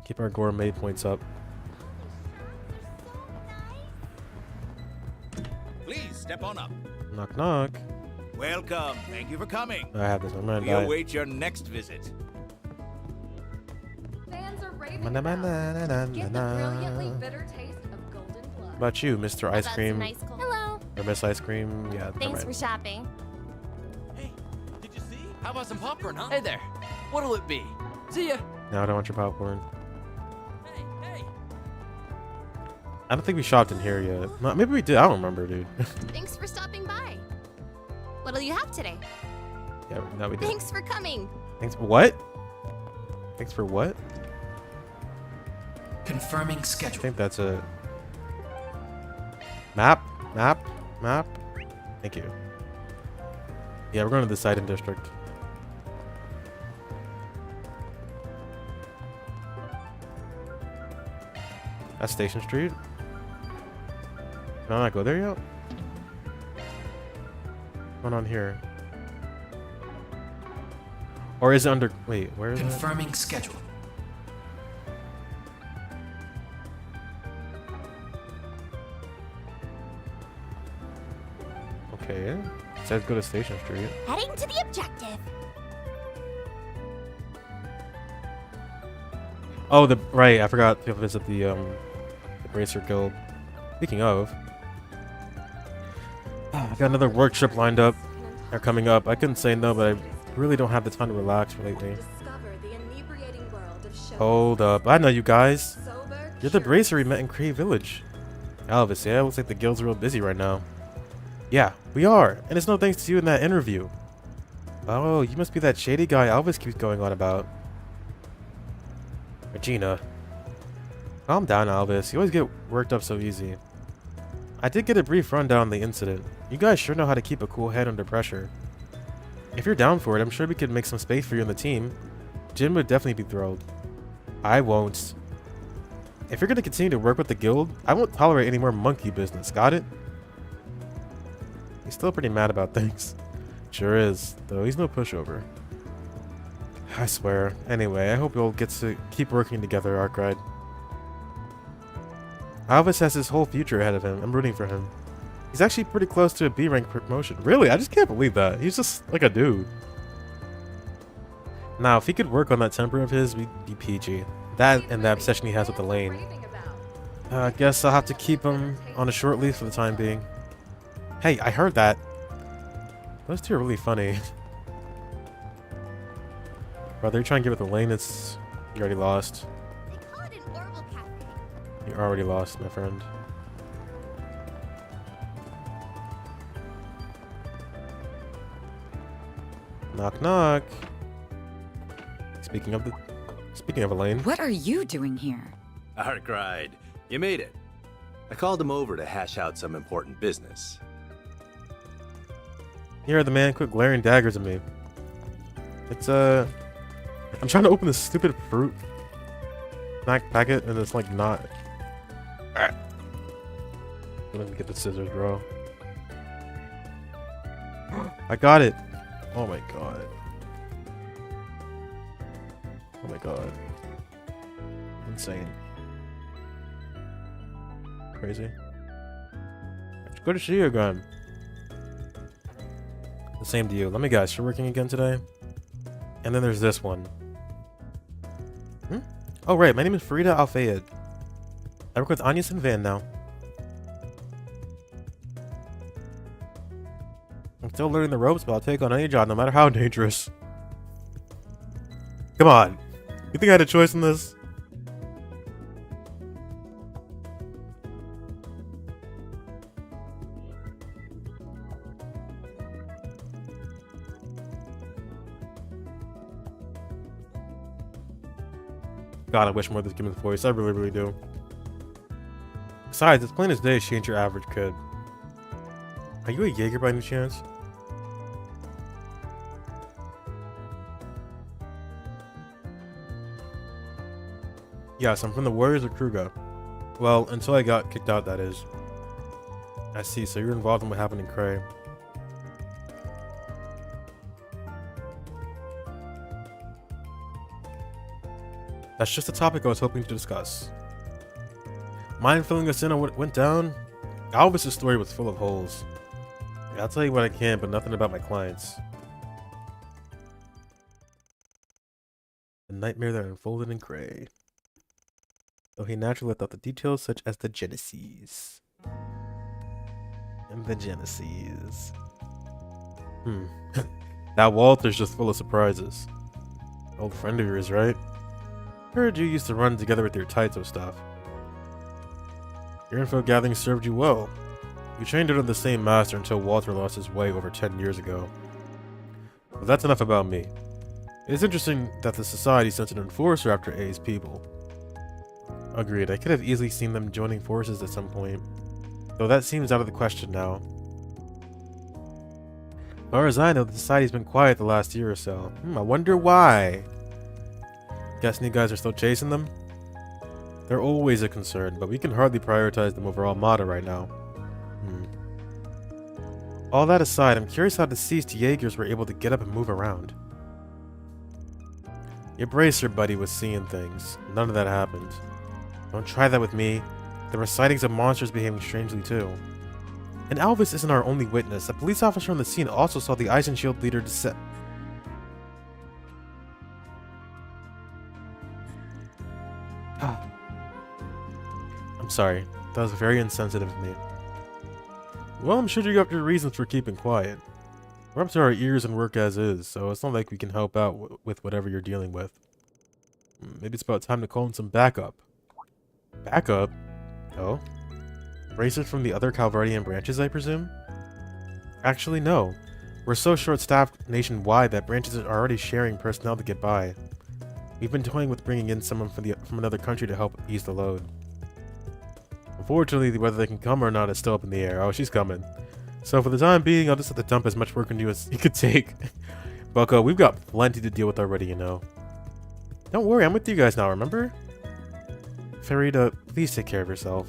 Keep our gourmet points up. Please step on up. Knock knock. Welcome. Thank you for coming. I have this. I'm gonna We die. await your next visit. Fans are raving about. Get the brilliantly bitter taste of golden blood. What about you, Mr. Ice Cream? Hello. Or Miss Ice Cream? Yeah, never Thanks for mind. shopping. Hey, did you see? How about some popcorn, huh? Hey there. What'll it be? See ya. No, I don't want your popcorn. Hey, hey. I don't think we shopped in here yet. No, maybe we did. I don't remember, dude. Thanks for stopping by. What'll you have today? Yeah, no, we did. Thanks for coming. Thanks for what? Thanks for what? Confirming I schedule. think that's it. Map. Thank you. Yeah, we're going to the Sidon district. That's Station Street. Can I not go there yet? What's going on here? Or is it under... Wait, where is it? Confirming schedule. Okay. It says go to Station Street. Heading to the objective. Oh, right. I forgot to visit the Bracer Guild. Speaking of, I got another work trip lined up. Or coming up. I couldn't say no, but I really don't have the time to relax lately. Hold up. I know you guys. You're the Bracer we met in Crave Village. Alvis, yeah, looks like the guild's real busy right now. Yeah, we are. And it's no thanks to you in that interview. Oh, you must be that shady guy Alvis keeps going on about. Regina. Calm down, Alvis. You always get worked up so easy. I did get a brief rundown on the incident. You guys sure know how to keep a cool head under pressure. If you're down for it, I'm sure we could make some space for you on the team. Jin would definitely be thrilled. I won't. If you're going to continue to work with the guild, I won't tolerate any more monkey business. Got it? He's still pretty mad about things. Sure is, though he's no pushover. I swear. Anyway, I hope you'll get to keep working together, Arkride. Alvis has his whole future ahead of him. I'm rooting for him. He's actually pretty close to a B rank promotion. Really? I just can't believe that. He's just like a dude. Now, if he could work on that temper of his, we'd be PG. That and the obsession he has with the lane. I guess I'll have to keep him on a short leash for the time being. Hey, I heard that. Those two are really funny. Brother, you're trying to get with the lane, you already lost. They call it an Orbital Cafe. You already lost, my friend. Knock knock. Speaking of Elaine. What are you doing here? Arkride, you made it. I called him over to hash out some important business. Here, the man quit glaring daggers at me. It's I'm trying to open this stupid fruit snack packet and it's like not. Let me get the scissors, bro. I got it. Oh my god. Oh my god. Insane. Crazy. It's good to see you again. The same to you. Let me guess, you're working again today? And then there's this one. Oh right, my name is Farida Al-Fayed. I work with Agnes and Van now. I'm still learning the ropes, but I'll take on any job, no matter how dangerous. Come on. You think I had a choice in this? God, I wish more of this given voice. I really, really do. Besides, it's plain as day she ain't your average kid. Are you a Jaeger by any chance? Yes, I'm from the Warriors of Kruga. Well, until I got kicked out, that is. I see, so you're involved in what happened in Cray. That's just the topic I was hoping to discuss. Mind filling us in on what went down? Alvis' story was full of holes. I'll tell you what I can, but nothing about my clients. The nightmare that unfolded in Cray. Though he naturally left out the details such as the Genesis. And the Genesis. That Walter's just full of surprises. Old friend of yours, right? Heard you used to run together with your Taito stuff. Your info gathering served you well. You trained under the same master until Walter lost his way over 10 years ago. But that's enough about me. It is interesting that the society sent an enforcer after A's people. Agreed, I could have easily seen them joining forces at some point. Though that seems out of the question now. As far as I know, the society's been quiet the last year or so. I wonder why. Guessing you guys are still chasing them? They're always a concern, but we can hardly prioritize them over Armada right now. All that aside, I'm curious how deceased Jaegers were able to get up and move around. Your bracer buddy was seeing things. None of that happened. Don't try that with me. There were sightings of monsters behaving strangely too. And Alvis isn't our only witness. A police officer on the scene also saw the Ice and Shield leader descend. I'm sorry. That was very insensitive of me. Well, I'm sure you got your reasons for keeping quiet. We're up to our ears and work as is, so it's not like we can help out with whatever you're dealing with. Maybe it's about time to call in some backup. Backup? Oh? Racers from the other Calvardian branches, I presume? Actually, no. We're so short-staffed nationwide that branches are already sharing personnel to get by. We've been toying with bringing in someone from another country to help ease the load. Unfortunately, whether they can come or not is still up in the air. Oh, she's coming. So for the time being, I'll just have to dump as much work on you as you could take. Bucko, we've got plenty to deal with already, you know. Don't worry, I'm with you guys now, remember? Farida, please take care of yourself.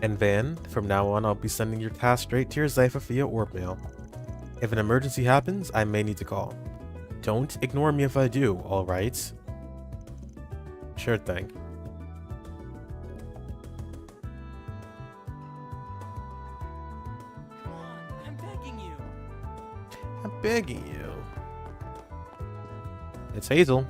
And Van, from now on, I'll be sending your task straight to your Zypha via orb mail. If an emergency happens, I may need to call. Don't ignore me if I do, alright? Sure thing. Come on, I'm begging you. I'm begging you. It's Hazel.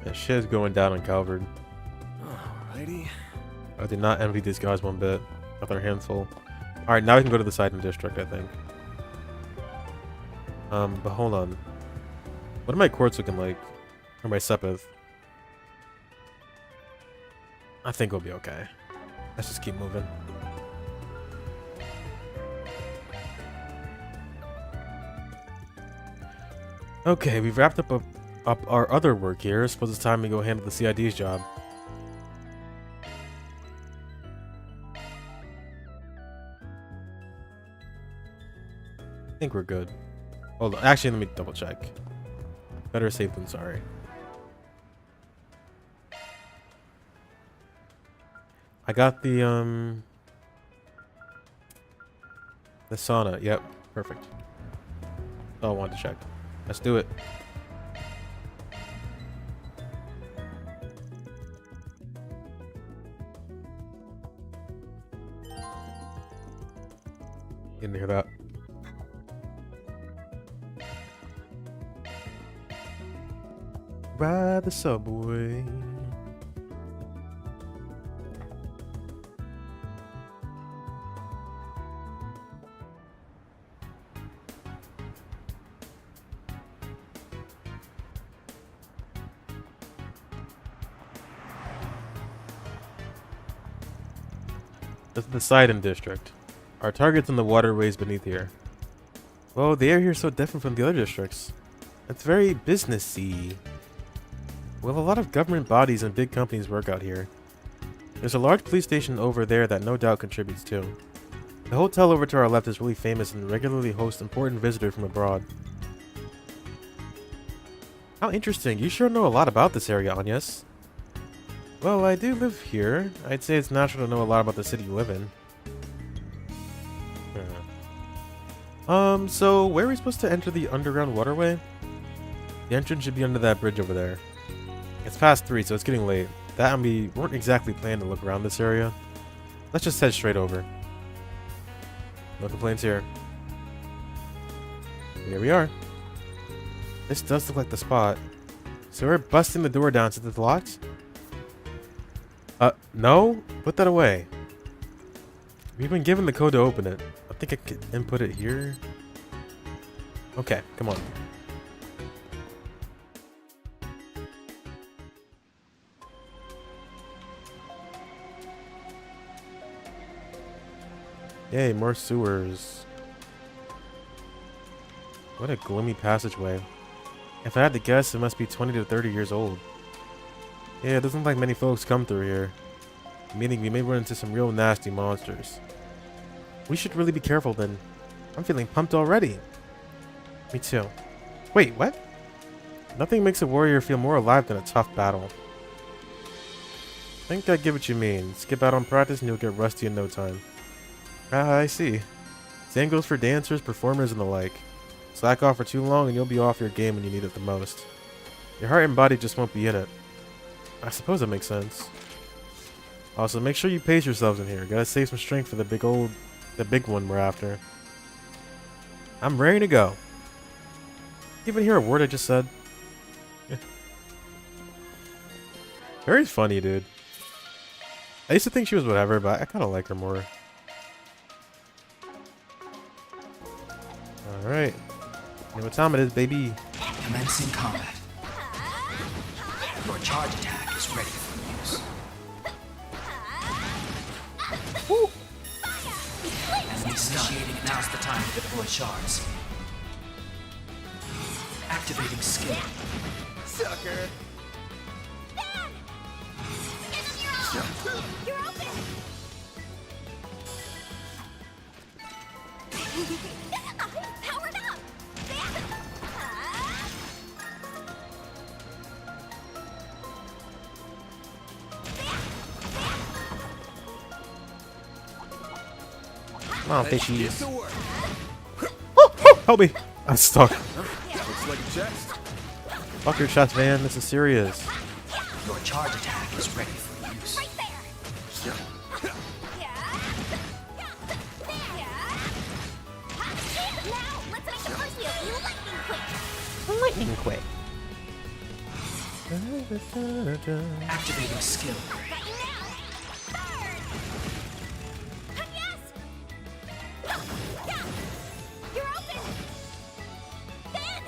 Yeah, shit's going down in Calvard. Alrighty. I do not envy these guys one bit. Got their hands full. Alright, now we can go to the side in the district, I think. But hold on. What are my quartz looking like? Or my Sepith? I think we'll be okay. Let's just keep moving. Okay, we've wrapped up our other work here. I suppose it's time to go handle the CID's job. I think we're good. Hold on. Actually, let me double check. Better safe than sorry. I got the sauna. Yep, perfect. That's all I wanted to check. Let's do it. Didn't hear that. Ride the subway. This is the Sidon district. Our target's in the waterways beneath here. Well, the air here is so different from the other districts. It's very businessy. Well, a lot of government bodies and big companies work out here. There's a large police station over there that no doubt contributes too. The hotel over to our left is really famous and regularly hosts important visitors from abroad. How interesting. You sure know a lot about this area, Agnes. Well, I do live here. I'd say it's natural to know a lot about the city you live in. So where are we supposed to enter the underground waterway? The entrance should be under that bridge over there. It's past 3, so it's getting late. That and we weren't exactly planning to look around this area. Let's just head straight over. No complaints here. Here we are. This does look like the spot. So we're busting the door down since it's locked? No? Put that away. We've been given the code to open it. I think I could input it here. Okay, come on. Yay, more sewers. What a gloomy passageway. If I had to guess, it must be 20 to 30 years old. Yeah, it doesn't look like many folks come through here. Meaning we may run into some real nasty monsters. We should really be careful then. I'm feeling pumped already. Me too. Wait, what? Nothing makes a warrior feel more alive than a tough battle. I think I get what you mean. Skip out on practice and you'll get rusty in no time. Ah, I see. Same goes for dancers, performers, and the like. Slack off for too long and you'll be off your game when you need it the most. Your heart and body just won't be in it. I suppose that makes sense. Also, make sure you pace yourselves in here. Gotta save some strength for the big one we're after. I'm ready to go. Even hear a word I just said? Carrie's funny, dude. I used to think she was whatever, but I kind of like her more. Alright. You know what time it is, baby. Commencing combat. Your charge attack is ready for use. Enemies initiating. Now's the time to deploy shards. Activating skill. Sucker. You're open! I'm powered up! Come on, fishies. To work. Help me! I'm stuck. Looks like a chest. Fuck your shots, man. This is serious. Your charge attack is ready for use. Right there! Now, let's make the first move lightning quick! Lightning quick. Activating skill. Got you now! Third! Yes! You're open! Ben!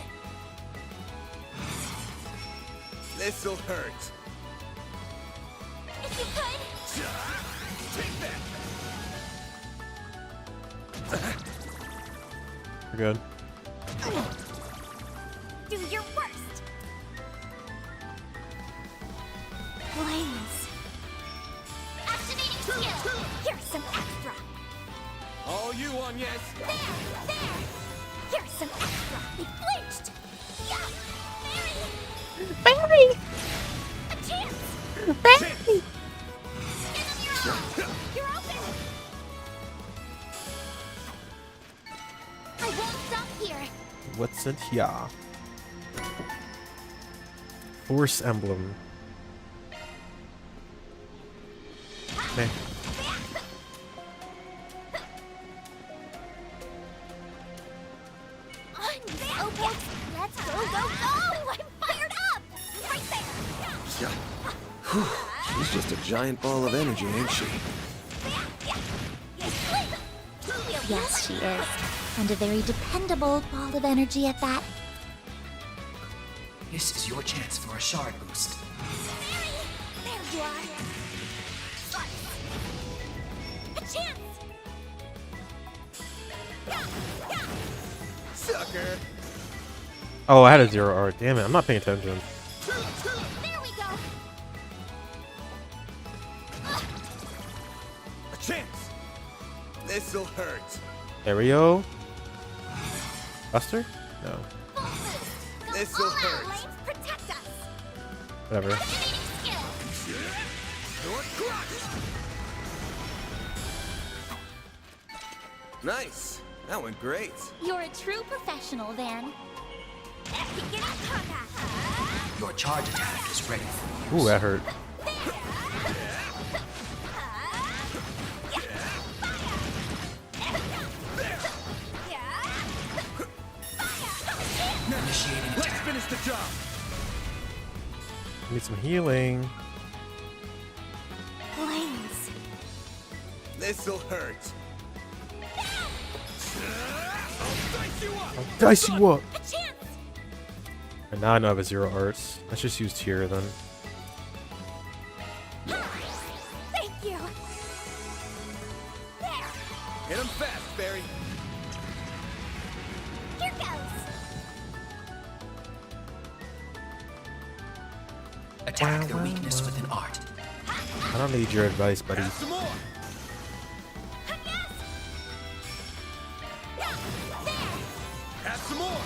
This'll hurt. If you could! Take that. We're good. Do your you on, yes? There! Here's some extra. They flinched! Yeah! Barry! A chance! Barry! You're open! I won't stop here. What's it here? Force emblem. Okay. Okay, let's go, go, go! I'm fired up! Right there! Yeah. She's just a giant ball of energy, ain't she? Yes, she is. And a very dependable ball of energy at that. This is your chance for a shard boost. There you are. A chance! Sucker! Oh, I had a 0 art. Damn it, I'm not paying attention. There we go! A chance! This'll hurt. Aereo? Buster? No. This'll hurt. Lanes protect us! Whatever. Activating skill! Sword crush! Nice. That went great. You're a true professional, then. Get up, combat! Your charge attack is ready for you. Ooh, that hurt. Initiating Let's attack. finish the job. Need some healing. Lanes. This'll hurt. I'll dice you up. Dice you up! A chance! And now I know I have a 0 arts. Let's just use tier then. Thank you! There! Hit him fast, Barry. Here goes! Attack their weakness with an art. I don't need your advice, buddy. Have some more. Yes! Yeah, there! Have some more.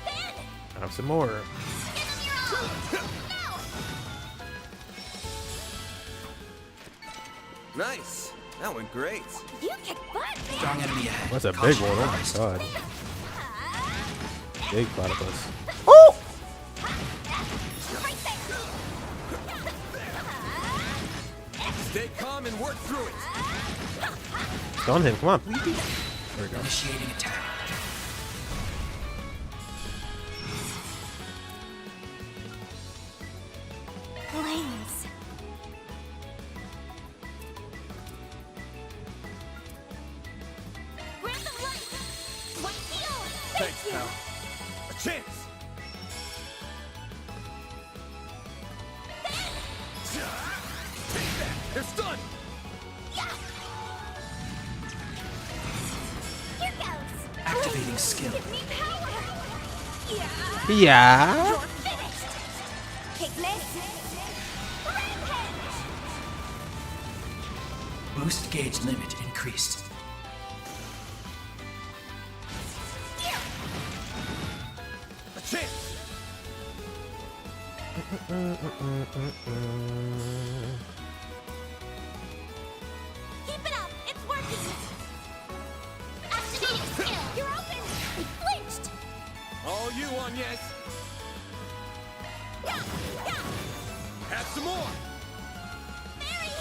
Ben! Have some more. Give him your all! Now! Nice. That went great. You kick butt, Ben! Strong enemy ahead. That's a big Caution one. Oh advised. my god. Big platypus. Right there! Stay calm and work through it. Stun him, come on. There we go. Initiating attack. Lanes. Random light! White heal! Thanks, you! pal. A chance. Take that. They're stunned. Yeah! Here goes! Activating skill. Give me power! Yeah! Yeah. You're finished! Take this! Rampage! Boost gauge limit increased. A chance. Keep it up! It's working! Activating skill! You're open! We flinched! All you on, yes. Yeah! Yeah! Have some more. Mary!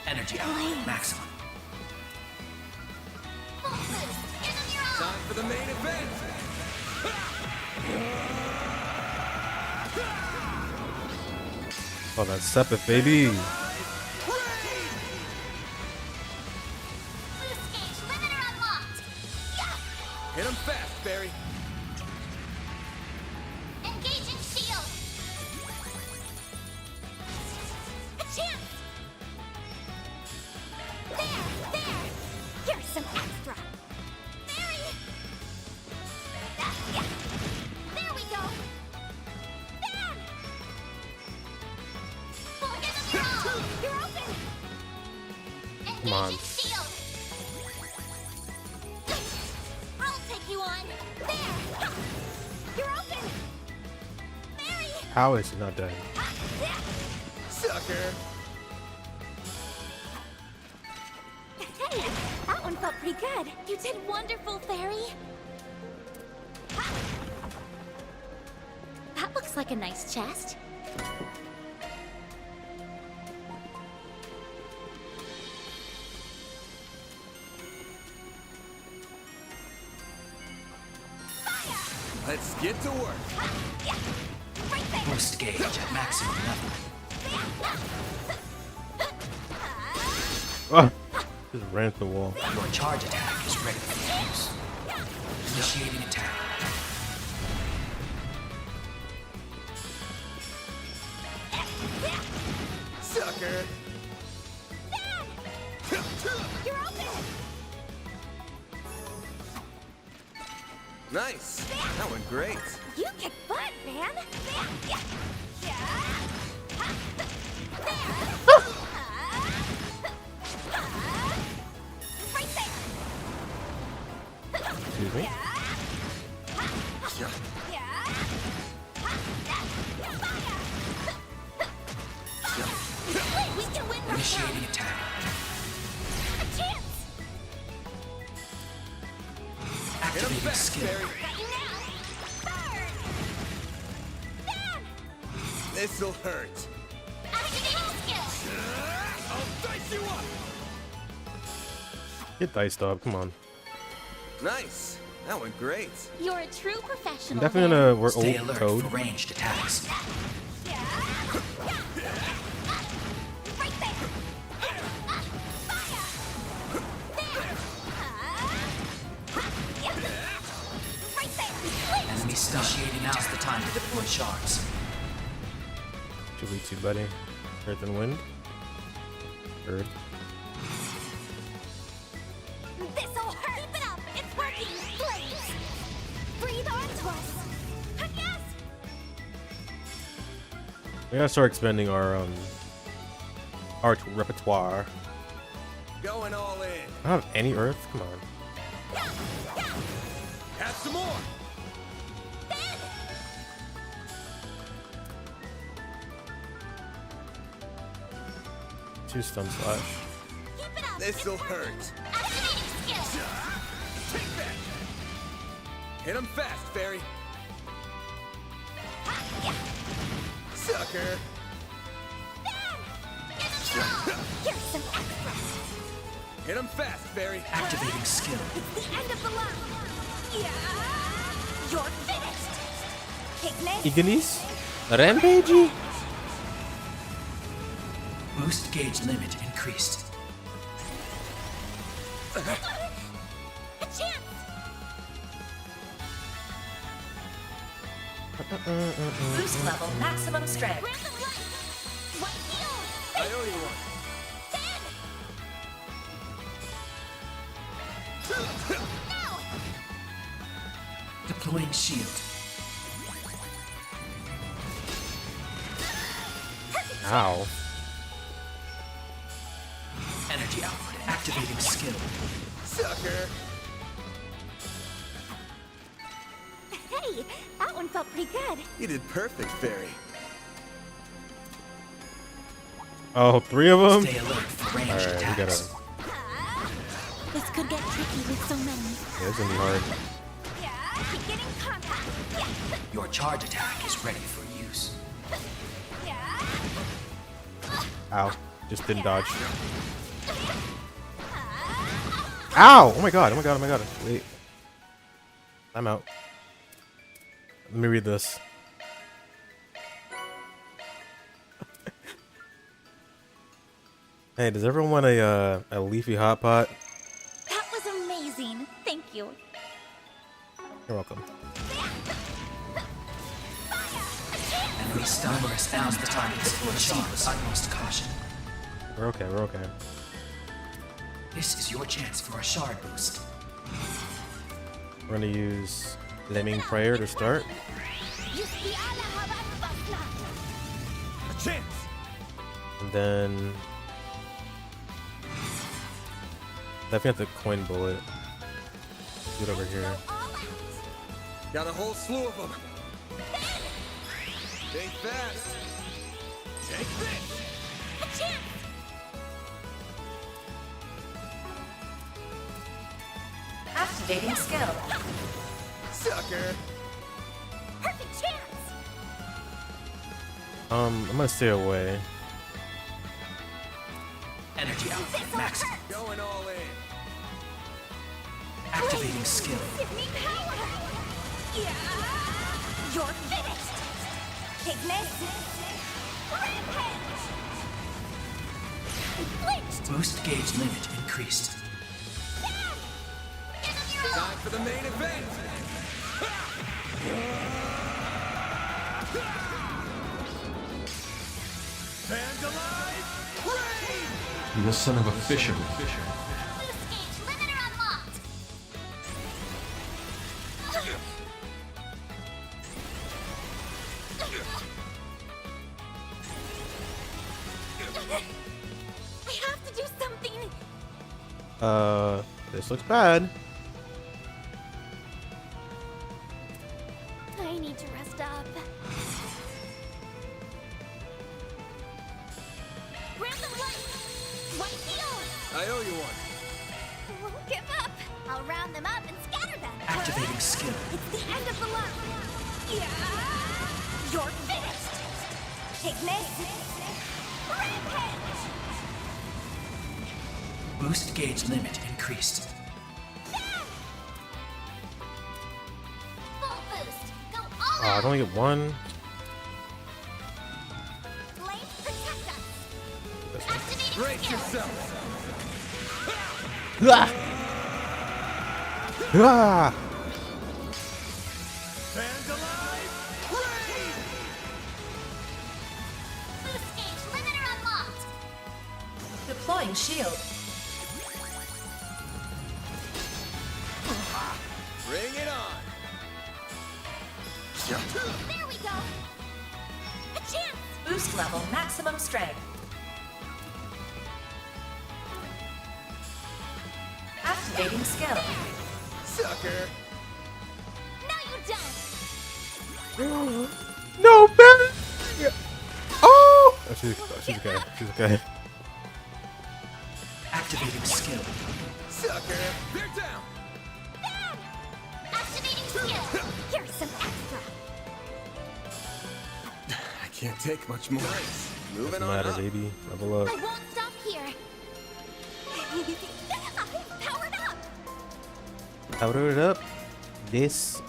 Energy output maximum. Full boost! Give them your all! Time for the main event. Oh, that's Sepith, baby. Boost gauge limiter unlocked! Yeah! Hit him fast, Barry. Engaging shield! A chance! There! There! Here's some extra! Mary! Yeah! There we go! Ben! Give them your all! You're open! Come on. Shield. I'll take you on. There. You're open. Mary. How is he not dead? Sucker! Hey, that one felt pretty good. You did wonderful, Fairy. That looks like a nice chest. Let's get to work. Boost gauge at maximum level. Ah, just ran at the wall. Your charge attack is ready for use. Initiating attack. Sucker! You're open. Nice! That went great. You kick butt, man. Right there. Excuse me. We can win right Initiating attack. now. A chance. Hit him Activating fast, skill. Barry. This'll hurt. I'll dice you up! Get diced up. Come on. Nice! That went great. You're a true I'm professional. definitely man. gonna wear Stay old alert code. for ranged attacks. Right there. Right there. Enemy stun. Now's the time to deploy shards. Should we too, buddy? Earth and wind. Earth. This'll hurt. Keep it up. It's working. Please. Breathe onto us. Yes. We gotta start expanding our art repertoire. Going all in. I don't have any earth. Come on. Have some more! Two stun slash. Keep it up. This'll hurt. Activating skill. Take that! Hit him fast, Fairy. Sucker! Here's some extras. Hit him fast, Fairy. Activating skill. It's the end of the line. Yeah. You're finished. Piglet. Ignis? Rampage? Boost gauge limit increased. A chance. Boost level maximum strength. Random light. One heal. I owe you one. Now. Deploying shield. Ow. Energy output. Activating skill. Sucker! Hey, that one felt pretty good. You did perfect, Fairy. Oh, three of them? Stay alert for ranged Alright, we gotta. attacks. This could get tricky with so many. Yeah, it's gonna be hard. Yeah. Beginning contact. Your charge attack is ready for use. Yeah. Ow. Just didn't dodge. Ow! Oh my god, oh my god, oh my god. Wait. I'm out. Let me read this. Hey, does everyone want a leafy hot pot? That was amazing. Thank you. You're welcome. Enemy stun. Now's the time to deploy shield with utmost caution. We're okay, we're okay. This is your chance for a shard boost. We're gonna use Lemming Prayer to start. A chance! And then Definitely have to coin bullet. Get over here. All out. Got a whole slew of them. Think fast. Take this. A chance. Activating skill. Sucker. Perfect chance. I'm gonna stay away. Energy output max. Going all in. Activating skill. Give me power. Yeah. You're finished. Ignis. Rampage. Flinched. Boost gauge limit increased. Time for the main event. Fans alive. Rain. You the son of a fisherman. Boost gauge limiter unlocked. I have to do something. This looks bad. I need to rest up. Random light. White field. I owe you one. Won't give up. I'll round them up and scatter them. Activating skill. It's the end of the line. Yeah. You're finished. Ignis. Rampage. Boost gauge limit increased. Full boost. Go all I out. can only get one. Flames protect us. This one. Activating Brace skill. yourself. Ah! Fans alive. Rain. Boost gauge limiter unlocked. Deploying shield. Bring it on. There we go. A chance. Boost level maximum strength. Activating skill. Sucker. No, you don't. No, Ben! Oh! She's okay. She's okay. Activating skill. Sucker. They're down. Bam! Activating skill. Here's some extra. I can't take much more. Moving Doesn't on matter, up. baby. Level up. I won't stop here. I'm powered up. Powder it up. This.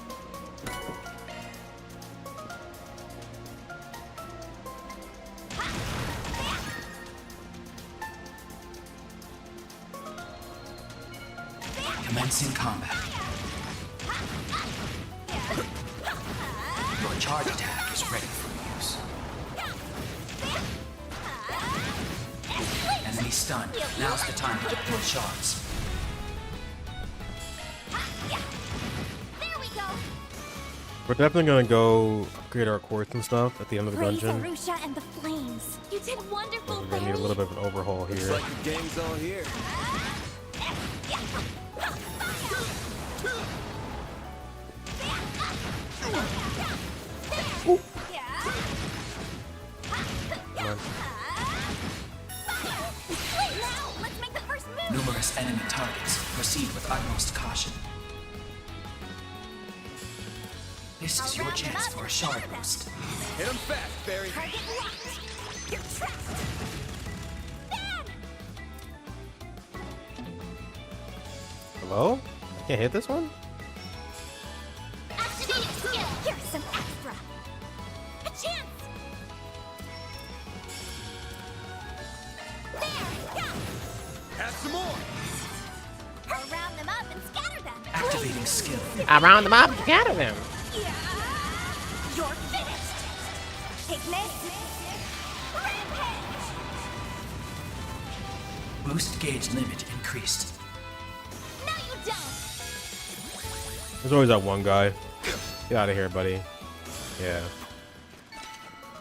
Commencing combat. Your charge attack is ready for use. Enemy stunned. Now's the time to deploy shards. There we go. We're definitely gonna go upgrade our quartz and stuff at the end of the Praise dungeon. Arusha and the flames. You did wonderful, We're gonna need a little bit of an overhaul Looks here. like the gang's all here. Come on. Now, let's make the first move. Numerous enemy targets. Proceed with utmost caution. This is your chance for a shard boost. Hit him fast, Barry. Target locked. You're trapped. Bam! Hello? I can't hit this one? Activating skill. Here's some extra. A chance. There. Go. Have some more. I'll round them up and scatter them. Activating skill. Around them up, scatter them. Yeah. You're finished. Ignis. Rampage. Boost gauge limit increased. No, you don't. There's always that one guy. Get out of here, buddy. Yeah.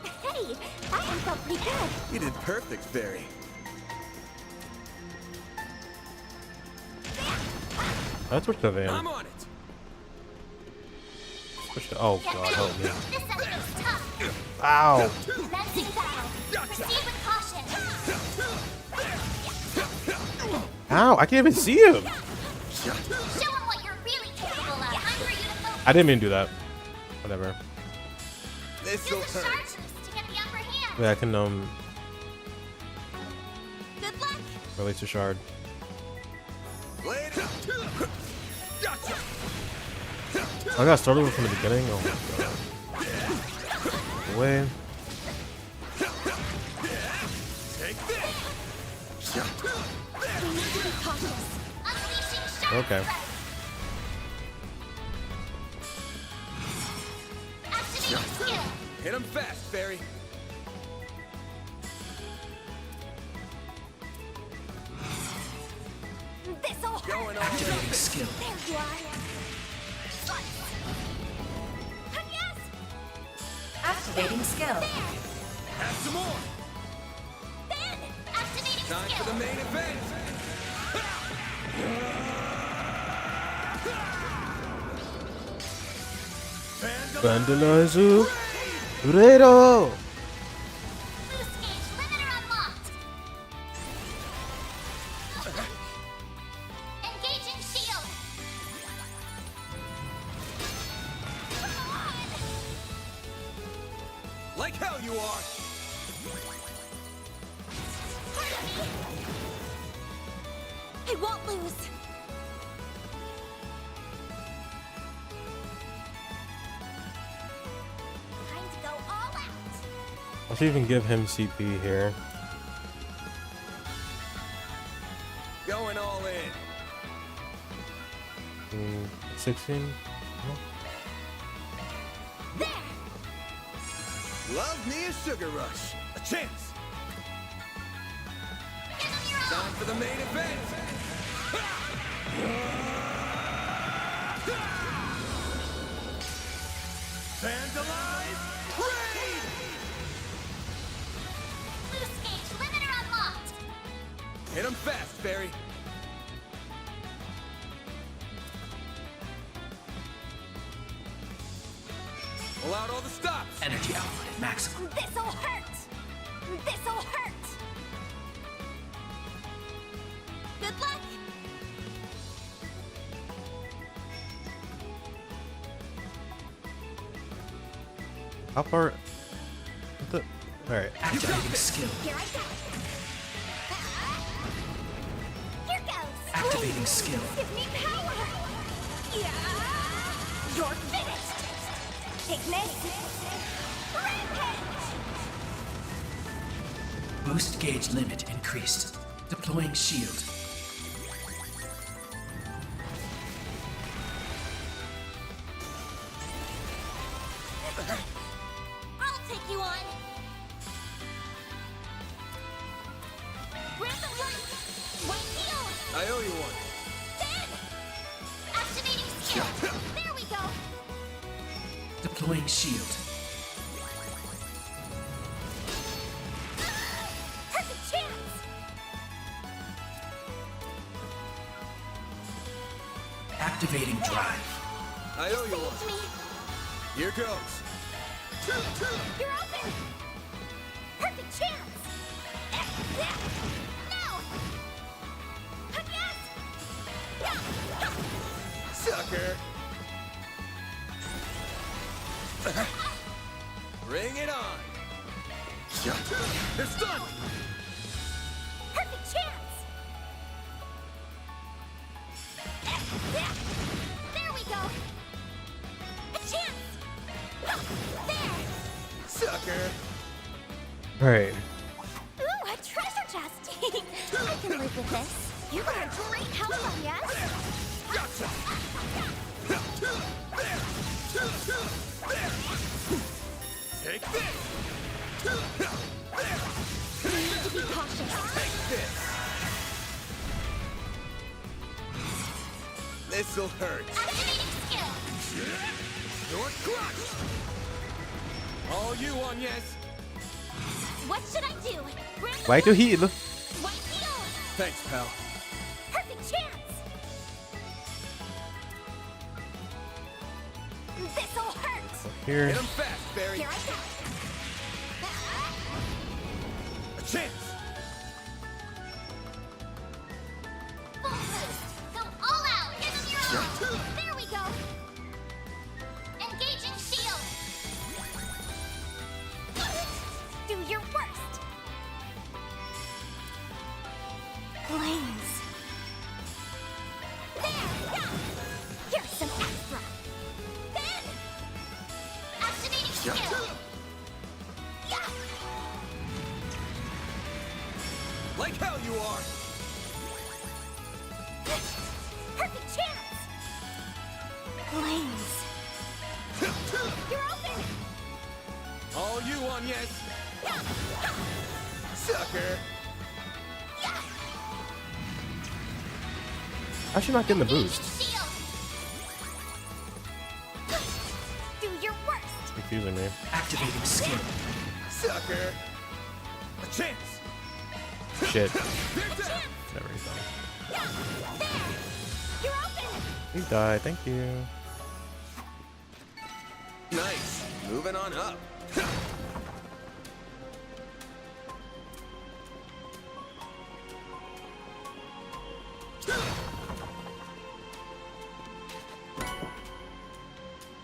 Hey, that one felt pretty good. You did perfect, Barry. Let's switch to Van. I'm on it. Switch to. Oh god, help me. This enemy's tough. Ow! Commencing battle. Proceed with caution. Ow! I can't even see him. Show them what you're really capable of. Time for you to focus. I didn't mean to do that. Whatever. This'll Use the shard hurt. boost to get the upper hand. Yeah, I can Good luck. release the shard. Later. Gotcha. I got started with from the beginning. Oh my god. Away. Take this. We need to be cautious. Unleashing shard Okay. strike. Activating skill. Hit him fast, Barry. This'll hurt. Going on. Activating skill. There you are. Yes. Activating skill. Have some more. Then activating Time skill. for the main event. Vandalizer. Redo. Boost gauge limiter unlocked. Engaging shield. Come on. Like hell you are. I won't lose. Time to go all out. Let's even give him CP here. Going all in. 16. There. Love me a sugar rush. A chance. Give them your Time all. for the main event. Vandalize. Raid. Boost gauge limiter unlocked. Hit him fast, Barry. Pull out all the stops. Energy output at maximum. This'll hurt. This'll hurt. Good luck. How far? What the? Alright. Activating skill. Here I go. Here goes. Activating skill. Give me power. Yeah. You're finished. Take this. Rampage. Boost gauge limit increased. Deploying shield. I'll take you on. Rampant light. White heal. I owe you one. Then. Activating skill. There we go. Deploying shield. Perfect chance. Activating drive. I owe you one. Save me. Here goes. You're open. Perfect chance. Now. Yes. Sucker. Bring it on. They're stunned. Perfect chance. There we go. A chance. There. Sucker. Alright. Ooh, a treasure chest. I can live with this. You got a great house on, yes? Gotcha. Take this. We need to be cautious. Take this. This'll hurt. Activating skill. You're crushed. All you on, yes. What should I do? Rampant Why to heal? White heal. Thanks, pal. Perfect chance. This'll hurt. Here. Hit him fast, Barry. Here I go. A chance. Full boost. Go all out. Give them your all. There we go. Engaging shield. Do your worst. Flames. There. Yeah. Here's some extra. Then. Activating shield. Yeah. Like hell you are. Perfect chance. Flames. You're open. All you on, yes. Sucker. How's she not getting the boost? Shield. Do your worst. Confusing me. Activating skill. Sucker. A chance. Shit. They're down. Never mind. Yeah. There. You're open. You died. Thank you. Nice. Moving on up.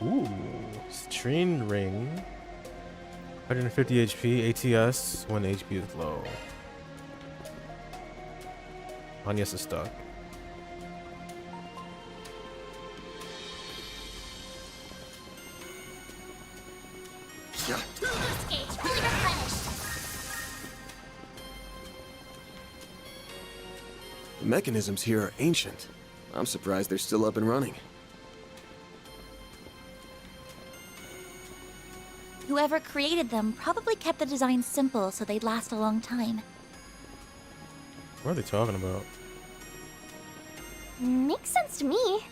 Ooh. Strain ring. 150 HP. ATS when HP is low. Agnes is stuck. Boost gauge fully replenished. The mechanisms here are ancient. I'm surprised they're still up and running. Whoever created them probably kept the design simple so they'd last a long time. What are they talking about? Makes sense to me.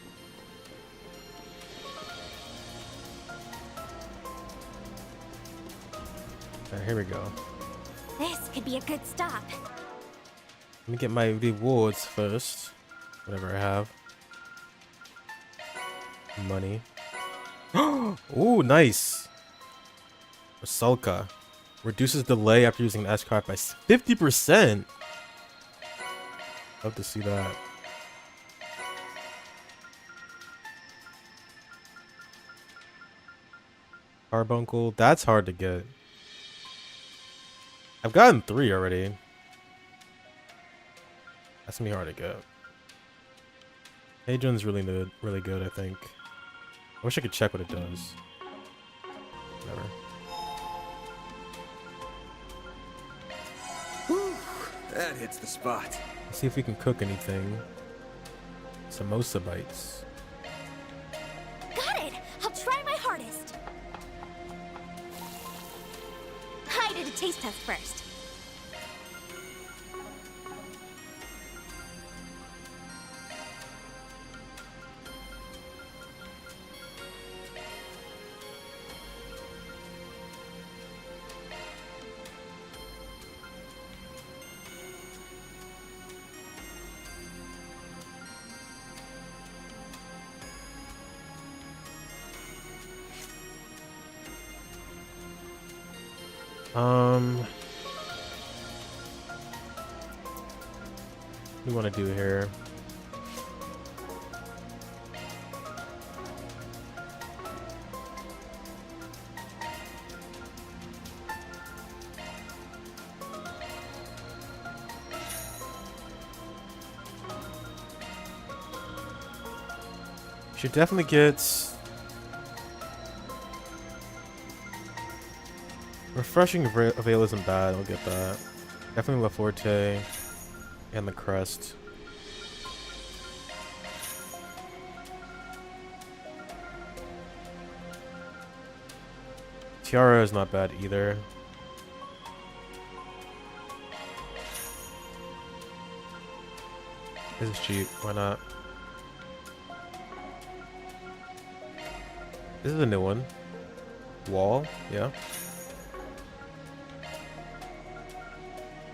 Alright, here we go. This could be a good stop. Let me get my rewards first. Whatever I have. Money. Ooh, nice. Salka. Reduces delay after using an S card by 50%. Love to see that. Carbuncle. That's hard to get. I've gotten 3 already. That's gonna be hard to get. Hadron's really good, I think. I wish I could check what it does. Whatever. That hits the spot. Let's see if we can cook anything. Samosa bites. Got it! I'll try my hardest. I did a taste test first. What do we want to do here? Should definitely get refreshing avail isn't bad. I'll get that. Definitely La Forte and the crest. Tiara is not bad either. This is cheap. Why not? This is a new one. Wall, yeah.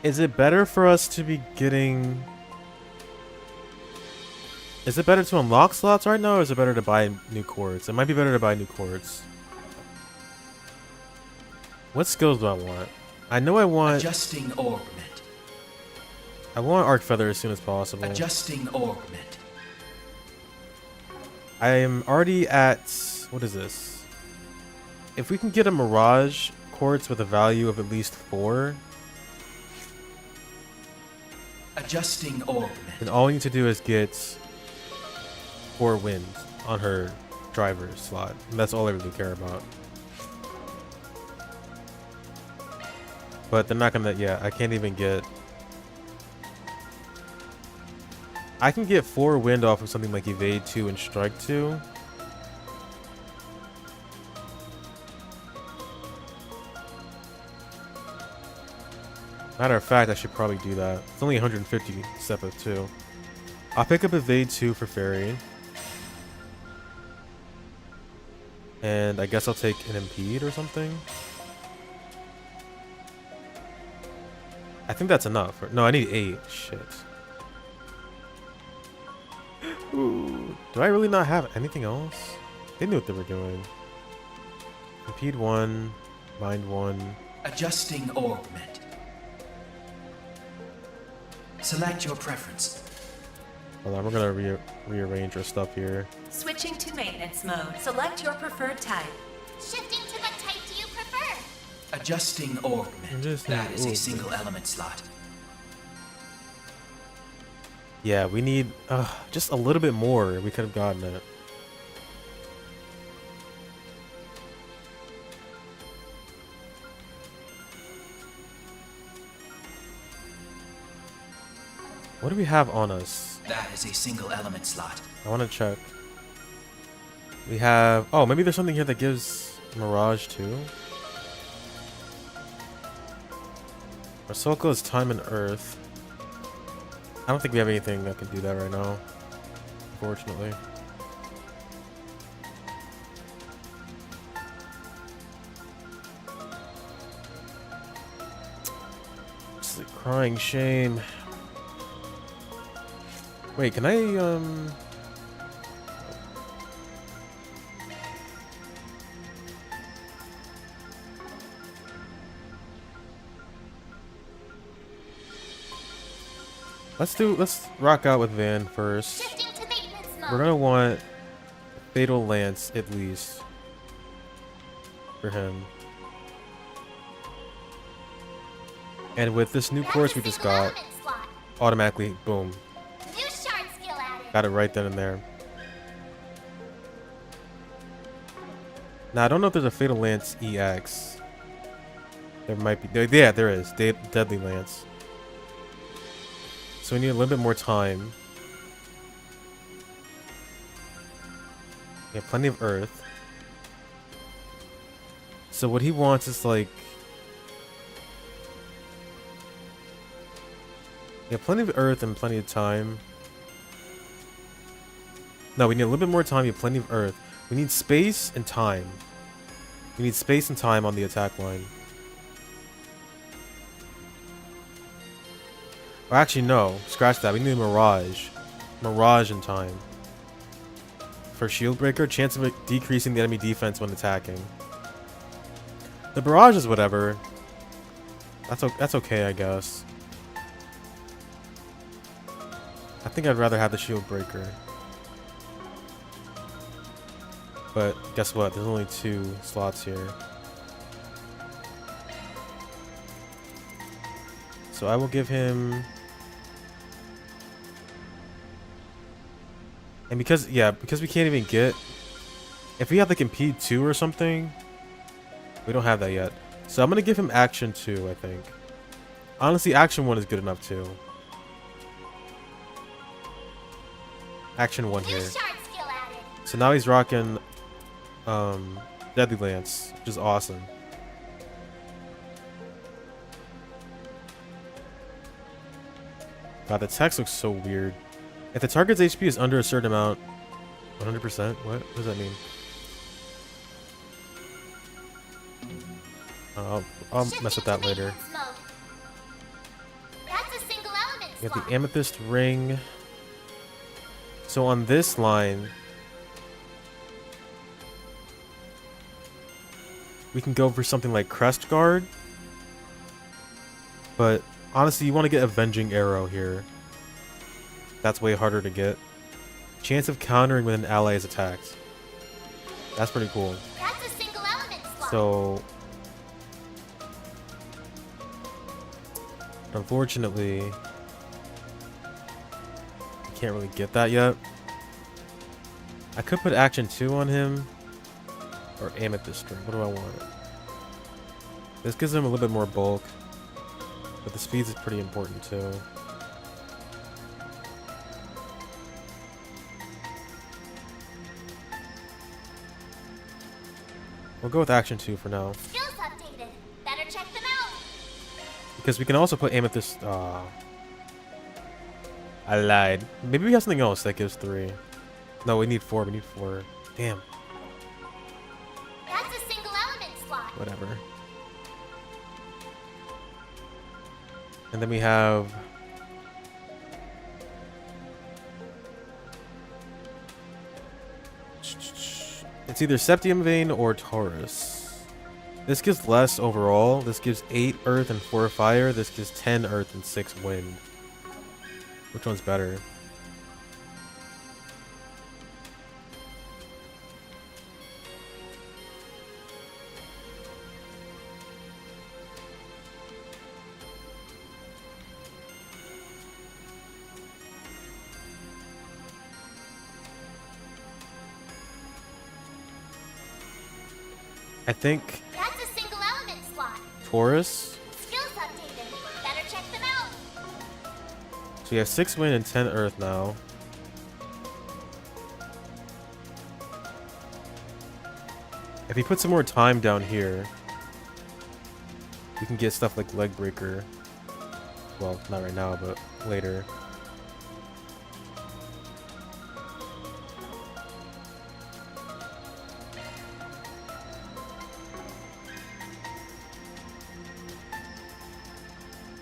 Is it better for us to be getting Is it better to unlock slots right now, or is it better to buy new cords? It might be better to buy new cords. What skills do I want? I know I want... Adjusting augment. I want Arc Feather as soon as possible. Adjusting augment. I am already at... What is this? If we can get a Mirage Quartz with a value of at least 4... Adjusting augment. then all we need to do is get 4 wind on her driver slot. And that's all I really care about. But they're not gonna... Yeah, I can't even get... I can get 4 wind off of something like Evade 2 and Strike 2. Matter of fact, I should probably do that. It's only 150 step up 2. I'll pick up Evade 2 for Fairy. And I guess I'll take an Impede or something. I think that's enough. No, I need 8. Shit. Ooh. Do I really not have anything else? They knew what they were doing. Impede 1. Bind 1. Adjusting augment. Select your preference. Hold on, we're gonna rearrange our stuff here. Switching to maintenance mode. Select your preferred type. Shifting to what type do you prefer? Adjusting augment. That is a single augment. element slot. Yeah, we need just a little bit more. We could have gotten it. What do we have on us? That is a single element slot. I want to check. We have... Oh, maybe there's something here that gives Mirage too. Ahsoka is Time and Earth. I don't think we have anything that can do that right now, unfortunately. It's a crying shame. Wait, can I, let's rock out with Van first. Shifting to maintenance mode. We're gonna want Fatal Lance at least for him. And with this new course we just got, automatically, boom. New shard skill added. Got it right then and there. Now, I don't know if there's a Fatal Lance EX. There might be. Yeah, there is. Deadly Lance. So we need a little bit more time. We have plenty of Earth. So what he wants is like... We have plenty of Earth and plenty of time. No, we need a little bit more time. We have plenty of Earth. We need space and time. We need space and time on the attack line. Or actually, no. Scratch that. We need Mirage. Mirage and time. For Shield Breaker, chance of decreasing the enemy defense when attacking. The Barrage is whatever. That's okay, I guess. I think I'd rather have the Shield Breaker. But guess what? There's only 2 slots here. So I will give him... And because we can't even get... If we have like Impede 2 or something, we don't have that yet. So I'm going to give him Action 2, I think. Honestly, Action 1 is good enough too. Action 1 here. So now he's rocking Deadly Lance, which is awesome. God, the text looks so weird. If the target's HP is under a certain amount, 100%? What does that mean? I'll mess with that later. We have the Amethyst Ring. So on this line, we can go for something like Crest Guard. But honestly, you want to get Avenging Arrow here. That's way harder to get. Chance of countering when an ally is attacked. That's pretty cool. That's a single element slot. So, unfortunately, I can't really get that yet. I could put Action 2 on him. Or Amethyst String. What do I want? This gives him a little bit more bulk. But the speed is pretty important too. We'll go with Action 2 for now. Skills updated. Better check them out. Because we can also put Amethyst... I lied. Maybe we have something else that gives 3. No, we need 4. We need 4. Damn. That's a single element slot. Whatever. And then we have... It's either Septium Vein or Taurus. This gives less overall. This gives 8 Earth and 4 Fire. This gives 10 Earth and 6 Wind. Which one's better? I think That's a single element slot. Taurus. Skills updated. Better check them out. So you have 6 Wind and 10 Earth now. If you put some more time down here, you can get stuff like Leg Breaker. Well, not right now, but later.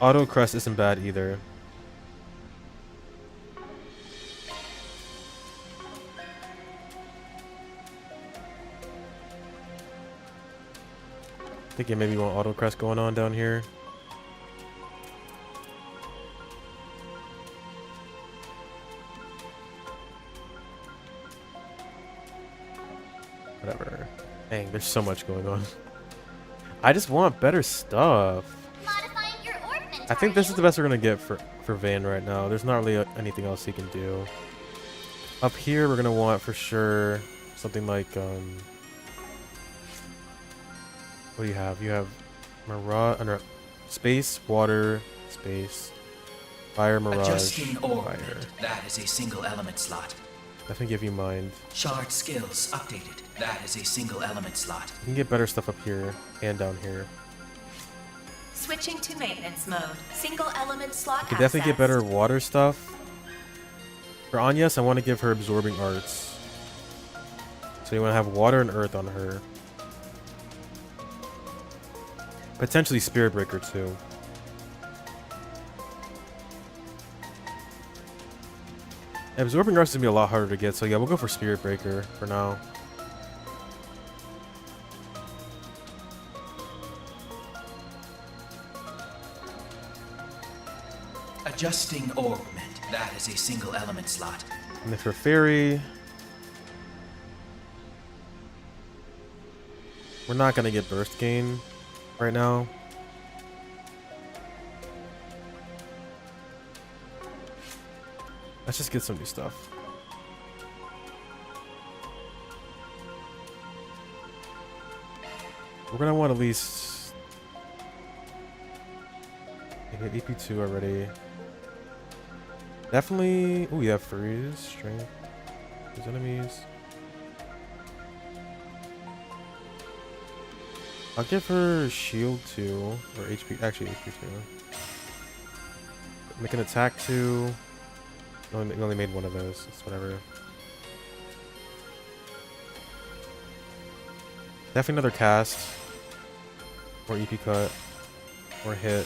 Auto Crest isn't bad either. I think you maybe want Auto Crest going on down here. Whatever. Dang, there's so much going on. I just want better stuff. Modifying your ornament. I think this is the best we're gonna get for Van right now. There's not really anything else he can do. Up here, we're gonna want for sure something like what do you have? You have Mirage, no, Space, Water, Space, Fire, Mirage, Adjusting Fire. orbit. That is a single element slot. Definitely give you Mind. Shard skills updated. That is a single element slot. You can get better stuff up here and down here. Switching to maintenance mode. Single element slot. You can definitely get accessed. better water stuff. For Anyas, I want to give her Absorbing Arts. So you want to have Water and Earth on her. Potentially Spirit Breaker too. Absorbing Arts is going to be a lot harder to get, so yeah, we'll go for Spirit Breaker for now. Adjusting orbit. That is a single element slot. And then for Fairy, we're not going to get Burst Gain right now. Let's just get some new stuff. We're going to want at least... We have EP2 already. Definitely... Oh, we have Freeze, Strength. These enemies. I'll give her Shield 2. Or HP... Actually, HP 2. Make an attack 2. We only made one of those. It's whatever. Definitely another cast. Or EP cut. Or hit.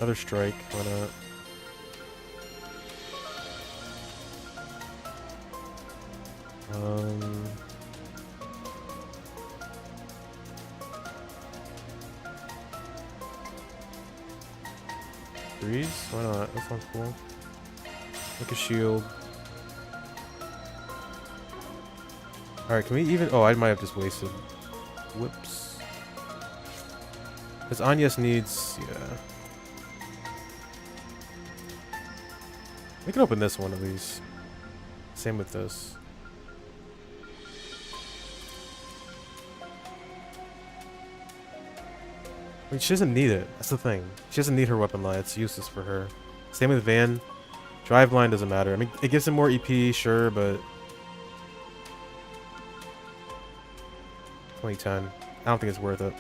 Another strike. Why not? Threes? Why not? That sounds cool. Like a shield. Alright, can we even... Oh, I might have just wasted. Whoops. Because Agnes needs... Yeah. We can open this one at least. Same with this. I mean, she doesn't need it. That's the thing. She doesn't need her weapon line. It's useless for her. Same with Van. Drive line doesn't matter. I mean, it gives him more EP, sure, but... 2010. I don't think it's worth it.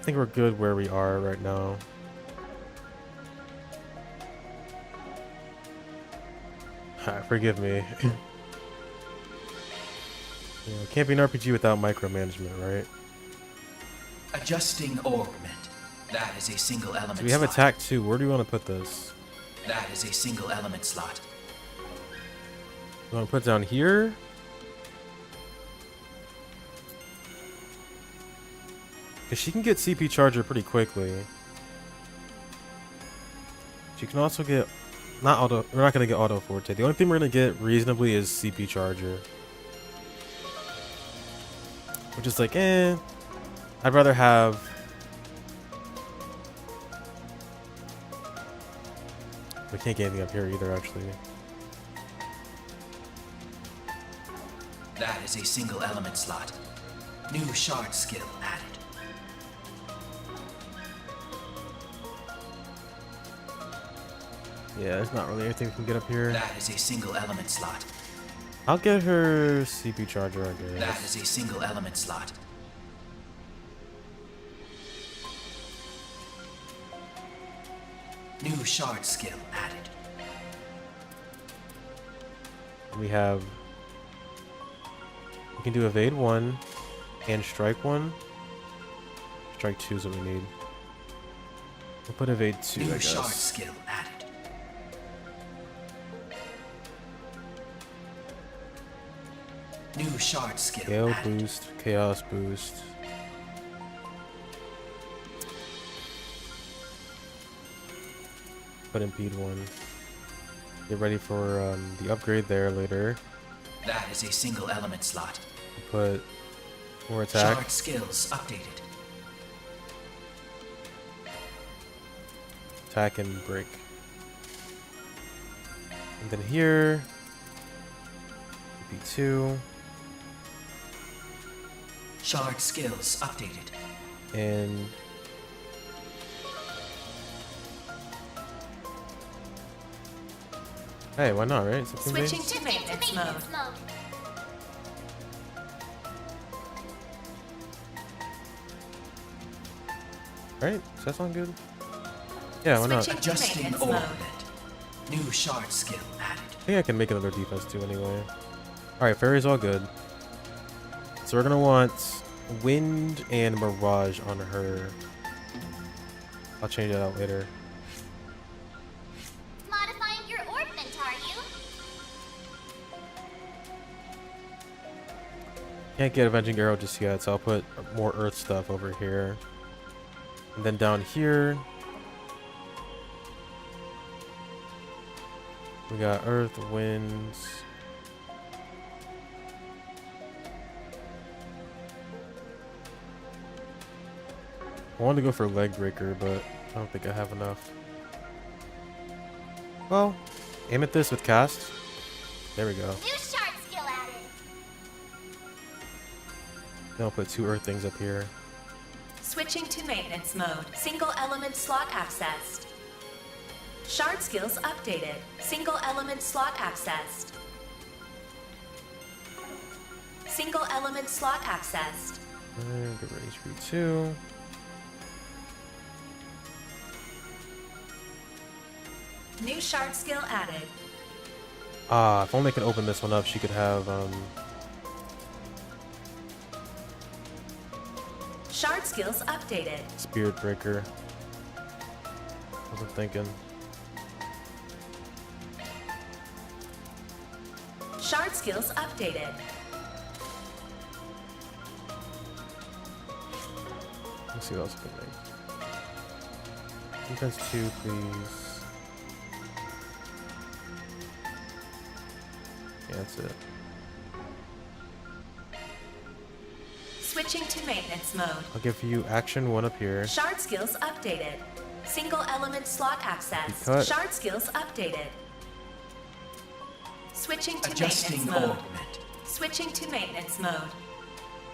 I think we're good where we are right now. Forgive me. Yeah, can't be an RPG without micromanagement, right? Adjusting orbment. That is a single element So we have slot. attack 2. Where do we want to put this? That is a single element slot. We want to put it down here? Because she can get CP charger pretty quickly. She can also get... Not auto... We're not going to get auto forte. The only thing we're going to get reasonably is CP charger. Which is like, eh... I'd rather have... We can't get anything up here either, actually. That is a single element slot. New shard skill added. Yeah, there's not really anything we can get up here. That is a single element slot. I'll get her CP charger, I guess. That is a single element slot. New shard skill added. We have... We can do evade 1 and strike 1. Strike 2 is what we need. We'll put evade 2, I New guess. shard skill added. New shard skill Gale added. boost, chaos boost. Put impede 1. Get ready for the upgrade there later. That is a single element slot. Put more attack. Shard skills updated. Attack and break. And then here, B2, Shard skills updated. and hey, why not, right? Something Switching base? to maintenance mode. Right? Does that sound good? Yeah, why not? Switching to Adjusting maintenance mode. orbit. New shard skill added. I think I can make another defense too anyway. Alright, fairy's all good. So we're gonna want wind and mirage on her. I'll change that out later. Modifying your orbment, are you? Can't get Avenging Arrow just yet, so I'll put more earth stuff over here. And then down here, we got earth, winds. I wanted to go for leg breaker, but I don't think I have enough. Well, aim at this with cast. There we go. New shard skill added. Then I'll put 2 earth things up here. Switching to maintenance mode. Single element slot accessed. Shard skills updated. Single element slot accessed. Single element slot accessed. And get rid of HP2. New shard skill added. Ah, if only I could open this one up, she could have Shard skills updated. Spirit Breaker. I'm thinking. Shard skills updated. Let's see what else we can make. Defense 2, please. Yeah, that's it. Switching to maintenance mode. I'll give you action 1 up here. Shard skills updated. Single element slot access. Cut. Shard skills updated. Switching to Adjusting maintenance mode. augment. Switching to maintenance mode.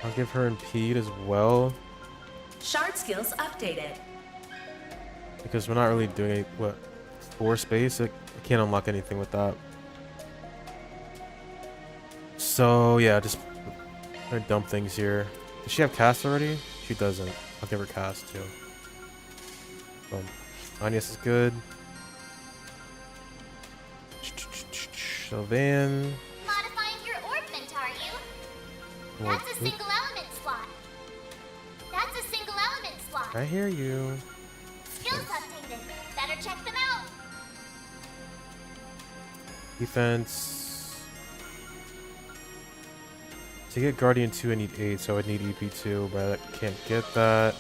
I'll give her impede as well, Shard skills updated. because we're not really doing any, what, 4 space? I can't unlock anything with that. So yeah, just gonna dump things here. Does she have cast already? She doesn't. I'll give her cast too. Boom. Agnes is good. Sylvan. Modifying your orbment, are you? Well, That's a single element slot. That's a single element slot. I hear you. Skills updated. Better check them out. Defense. To get Guardian 2, I need 8, so I would need EP2, but I can't get that.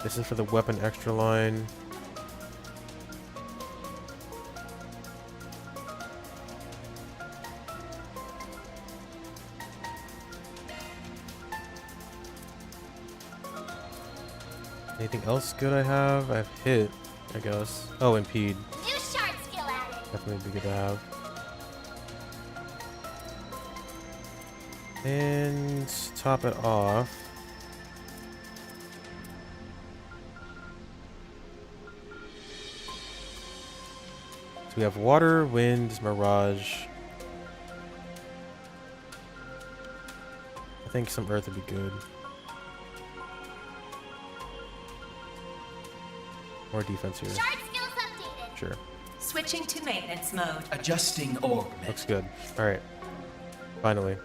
This is for the weapon extra line. Anything else good I have? I have hit, I guess. Oh, impede. New shard skill added. Definitely be good to have. And top it off. So we have water, wind, mirage. I think some earth would be good. More defense here. Shard skills updated. Sure. Switching to maintenance mode. Adjusting augment. Looks good. Alright. Finally.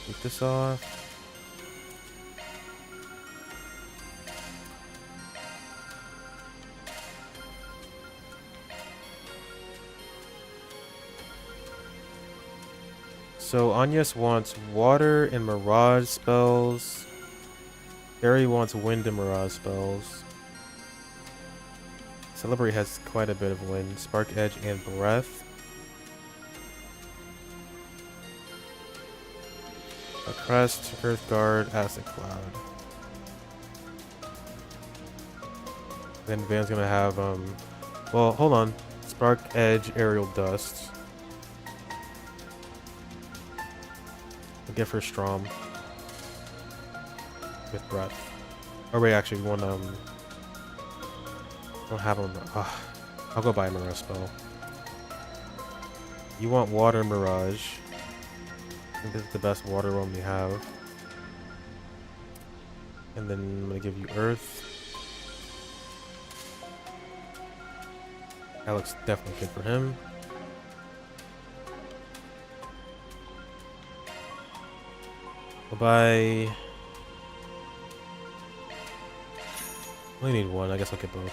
Take this off. So Agnes wants water and mirage spells. Barry wants wind and mirage spells. Celebrate has quite a bit of wind, spark edge, and breath. A crest, earth guard, acid cloud. Then Van's gonna have well, hold on. Spark edge, aerial dust. I'll give her Strom with breath. Oh wait, actually one I don't have one. I'll go buy a mirage spell. You want water mirage. I think this is the best water one we have. And then I'm gonna give you earth. That looks definitely good for him. I'll buy... only need one, I guess I'll get both.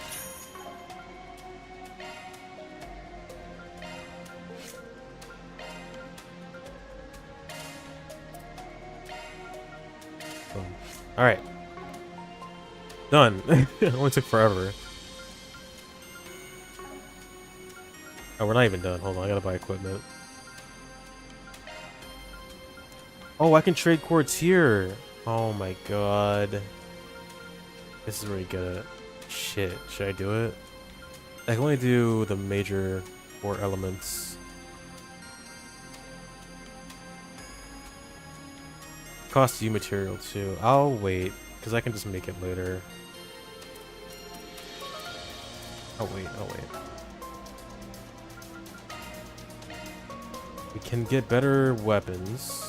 Boom. Alright. Done. It only took forever. Oh, we're not even done. Hold on, I gotta buy equipment. Oh, I can trade quartz here. Oh my god. This is really good. Shit, should I do it? I can only do the major 4 elements. Costs you material too. I'll wait, because I can just make it later. Oh wait, oh wait. We can get better weapons.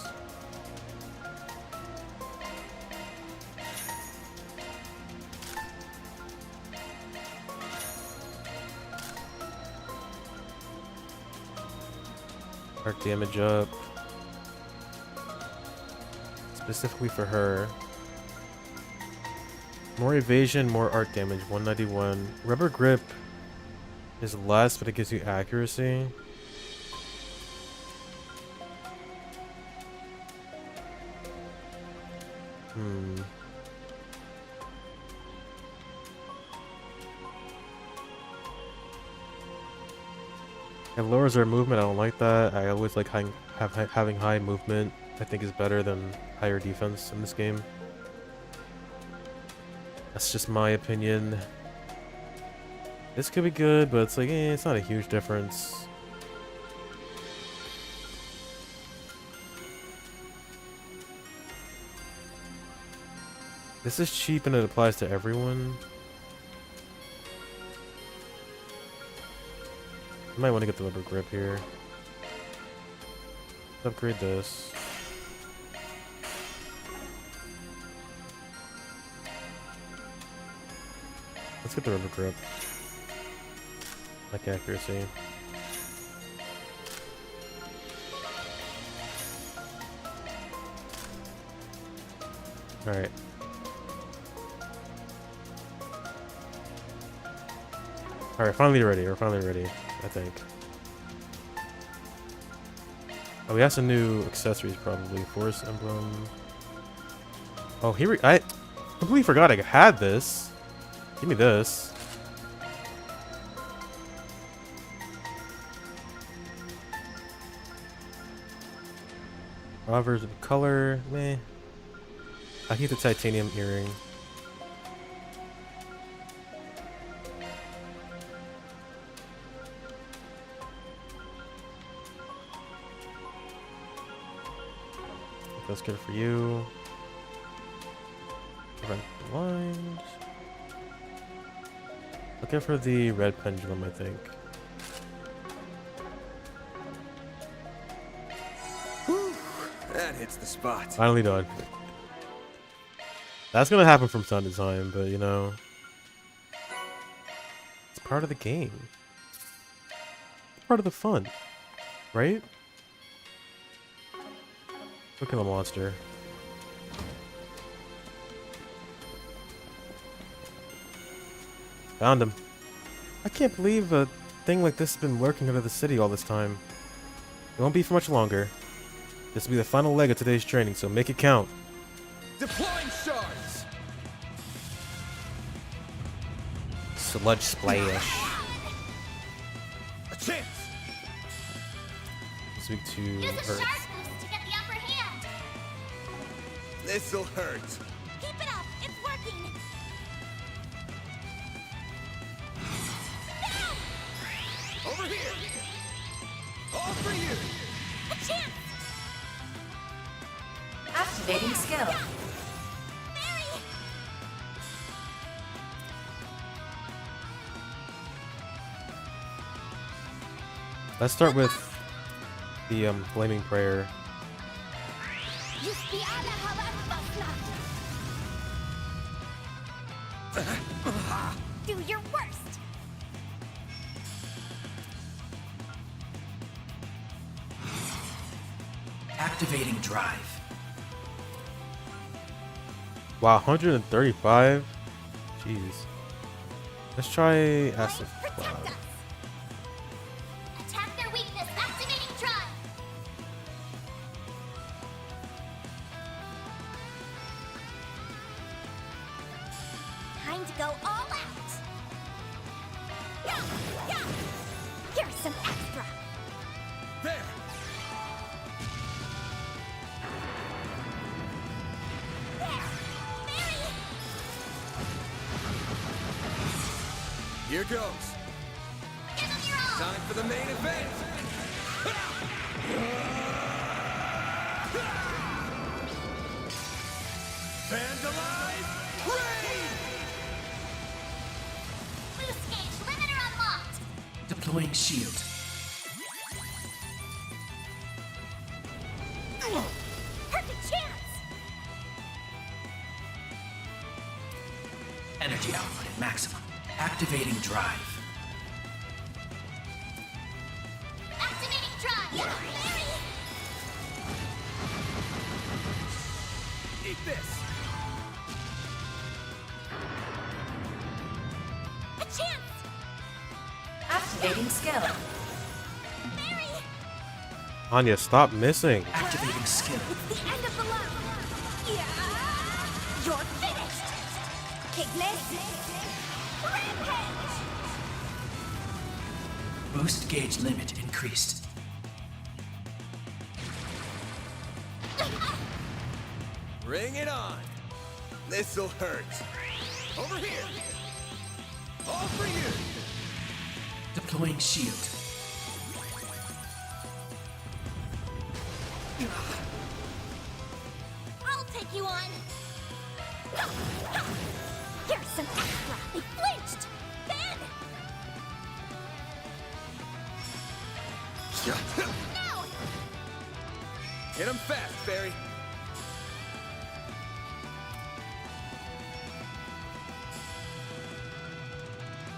Arc damage up. specifically for her. More evasion, more arc damage, 191. Rubber grip is less, but it gives you accuracy. It lowers our movement. I don't like that. I always like having high movement. I think is better than higher defense in this game. That's just my opinion. This could be good, but it's like, it's not a huge difference. This is cheap and it applies to everyone. I might want to get the rubber grip here. Let's upgrade this. Let's get the rubber grip. Like accuracy. Alright. Alright, finally ready. We're finally ready, I think. Oh, we have some new accessories probably. Force emblem. Oh, I completely forgot I had this. Give me this. Offers of color, meh. I keep the titanium earring. That's good for you. Prevent the lines. Looking for the red pendulum, I think. Whew, that hits the spot. Finally done. That's gonna happen from time to time, but you know, it's part of the game. It's part of the fun, right? Look at the monster. Found him. I can't believe a thing like this has been lurking under the city all this time. It won't be for much longer. This will be the final leg of today's training, so make it count. Deploying shards. Sludge splash. A chance. Speak to Use a Earth. sharp boost to get the upper hand. This'll hurt. Keep it up. It's working. Over here. All for you. A chance. Activating skill. Mary. Let's start with the flaming prayer. Use the other Do your worst. Activating drive. Wow, 135. Jeez. Let's try acid Protect cloud. us. Attack their weakness. Activating drive. Time to go all out. Yeah, yeah. Here's some extra. There. There. Mary. Here goes. Give them your all. Time for the main event. Vandalize Raid! Boost gauge limiter unlocked. Deploying shield. Perfect chance. Energy output at maximum. Activating drive. Activating drive. Mary. Eat this! A chance! Activating skill. Barry! Anya, stop missing. Activating skill. It's the end of the line! Yeah! You're finished! Kickness! Redheads! Boost gauge limit increased. Bring it on! This'll hurt. Over here! All for you! Deploying shield. I'll take you on! Here's some extra! They flinched! Then! No! Hit him fast, Barry.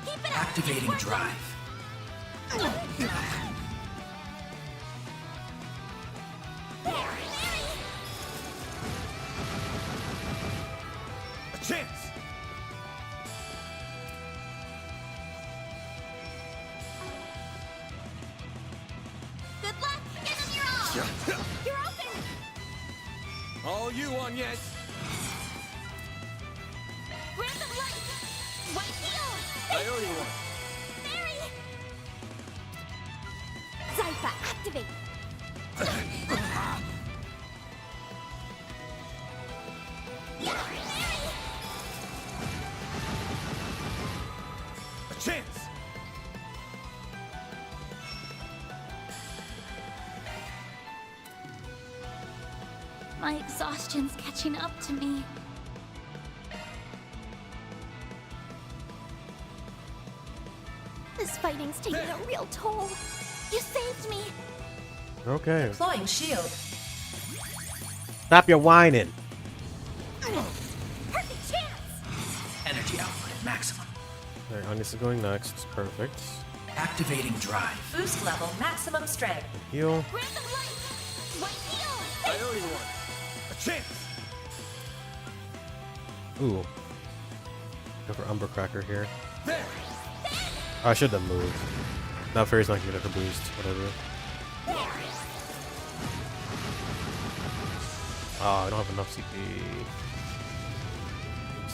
Keep it up! Activating drive. A chance! Good luck! Give them your all! You're open! All you on, yes? Grant of light! White heel! I owe you one. Barry! Zypha, activate! A chance! My exhaustion's catching up to me. This fighting's taking a real toll. You saved me. Okay. Deploying shield. Stop your whining. Perfect chance! Energy output at maximum. Alright, Anya's going next. Perfect. Activating drive. Boost level maximum strength. Heal. Grant of light! White heel! I owe you one. A chance! Ooh. Go for Umber Cracker here. There! Oh, I should have moved. Now Fairy's not gonna get her boost. Whatever. Oh, I don't have enough CP.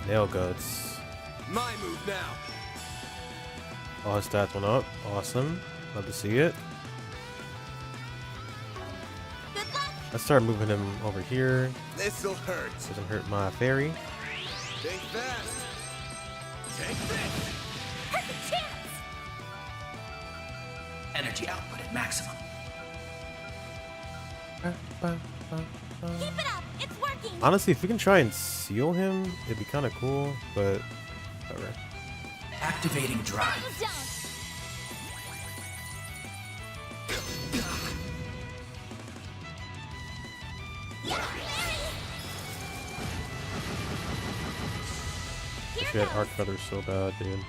Snail Guts. My move now. All his stats went up. Awesome. Love to see it. Good luck! Let's start moving him over here. This'll hurt. Doesn't hurt my Fairy. Think fast. Take this. Perfect chance! Energy output at maximum. Keep it up! It's working! Honestly, if we can try and seal him, it'd be kind of cool, but whatever. Activating You drive. don't! Wish we had Arc Feathers so bad, dude.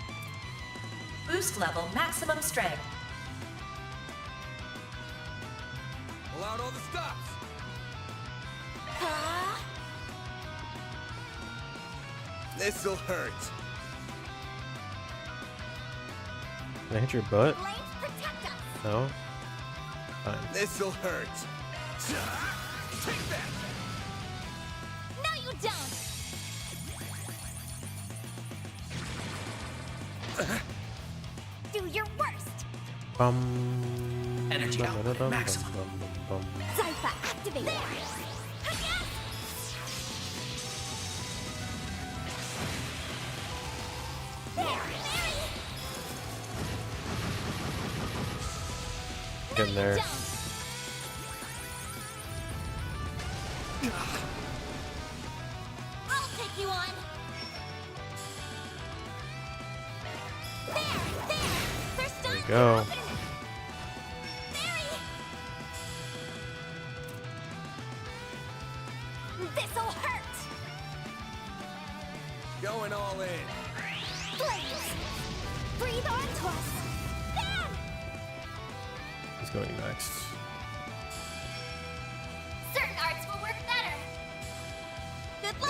Boost level maximum strength. Pull out all the stops. This'll hurt. Can I hit your butt? Flames protect us! No? Fine. This'll hurt. Take that. No, you don't! Do your worst! Bum. Energy output at maximum. bum. Zypha, activate! There! Get in there. I'll take you on! There! They're starting Go. to open! Barry! This'll hurt! Going all in. Flames! Breathe onto us! Bam! He's going next. Certain arts will work better!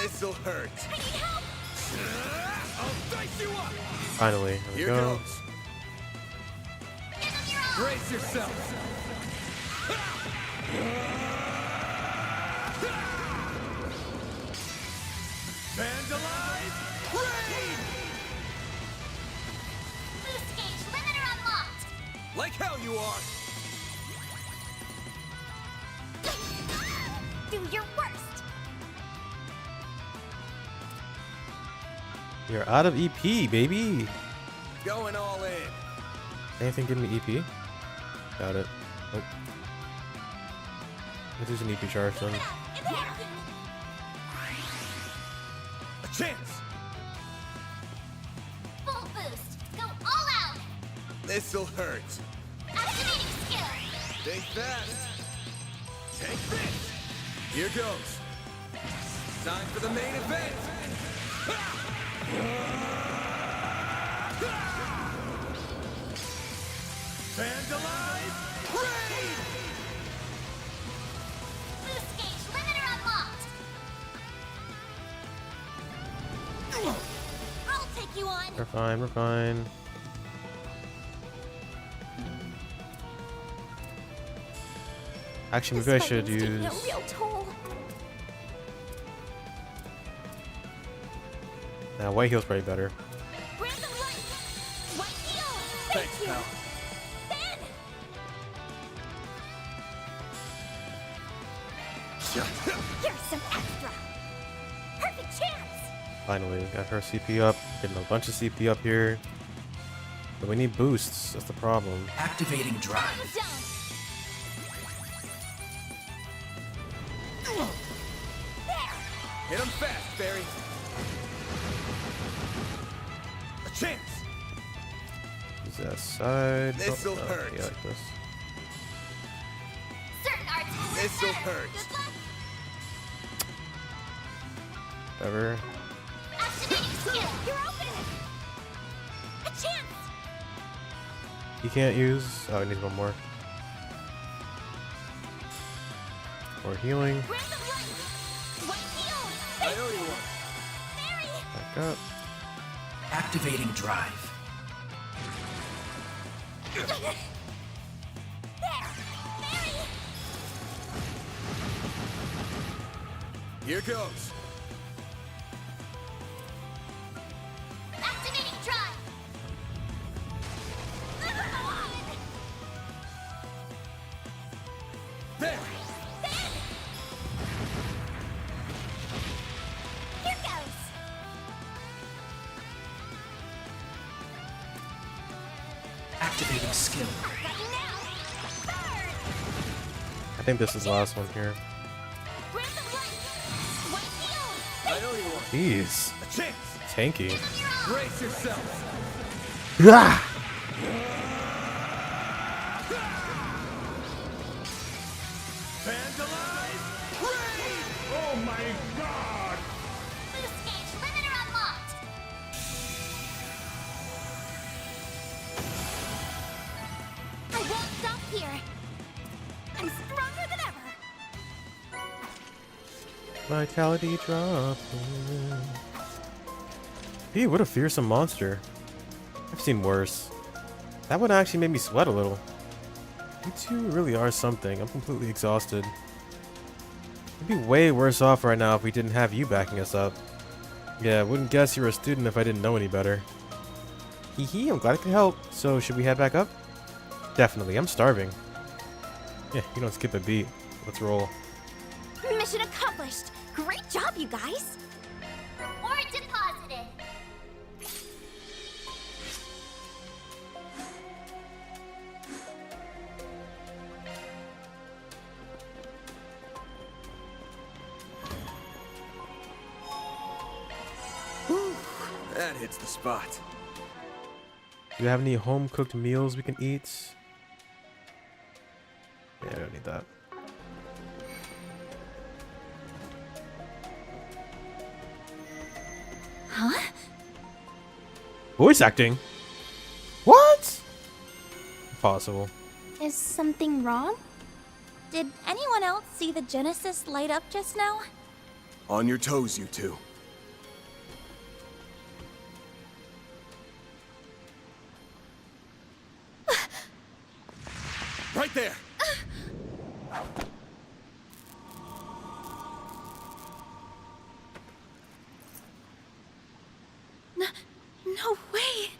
This'll hurt. I need help! I'll dice you up. Finally, here we Here go. goes. Give them your all! Brace yourself. Vandalize! Raid! Boost gauge limiter unlocked! Like hell you are. Do your worst! You're out of EP, baby. Going all in. Anything give me EP? Got it. Nope. This is an EP charge then. In there! A chance. Full boost! Go all out! This'll hurt. Activating skill! Think fast. Take this. Here goes. Time for the main event. Vandalize! Raid! Boost gauge limiter unlocked! I'll take you on! We're fine, we're fine. Actually, maybe I should This fighting's use... taking a real toll. Nah, white heal's probably better. Random light! White heal! Thanks, pal. Ben! Here's some extra! Perfect chance! Finally, got her CP up. Getting a bunch of CP up here. But we need boosts. That's the problem. Activating drive. I'm done! There! Hit him fast, Barry. A chance. Use that side. This'll no, hurt. Yeah, like this. Certain arts will work This'll better. hurt. Good luck! Whatever. Activating skill! You're open! A chance! You can't use... Oh, I need one more. More healing. Random light! White heal! I owe you one. Barry! Back up. Activating drive. There! Barry! Here goes. Activating drive! There. Ben! Here goes! Activating skill. I've got you now! Burn! I think this is the last one here. Random light! White heal! I owe you one. Jeez. A chance. Tanky. Give them your all! Brace yourself. Ah! Vandalize! Raid! Oh my god! Boost gauge limiter unlocked! I won't stop here! I'm stronger than ever! Vitality drop. Hey, what a fearsome monster. I've seen worse. That one actually made me sweat a little. You two really are something. I'm completely exhausted. I'd be way worse off right now if we didn't have you backing us up. Yeah, I wouldn't guess you were a student if I didn't know any better. Hee hee, I'm glad I could help. So, should we head back up? Definitely, I'm starving. Yeah, you don't skip a beat. Let's roll. Mission accomplished! Great job, you guys! Or deposited! That hits the spot. Do you have any home-cooked meals we can eat? Yeah, I don't need that. Huh? Voice acting? What? Impossible. Is something wrong? Did anyone else see the Genesis light up just now? On your toes, you two. Right there! No way!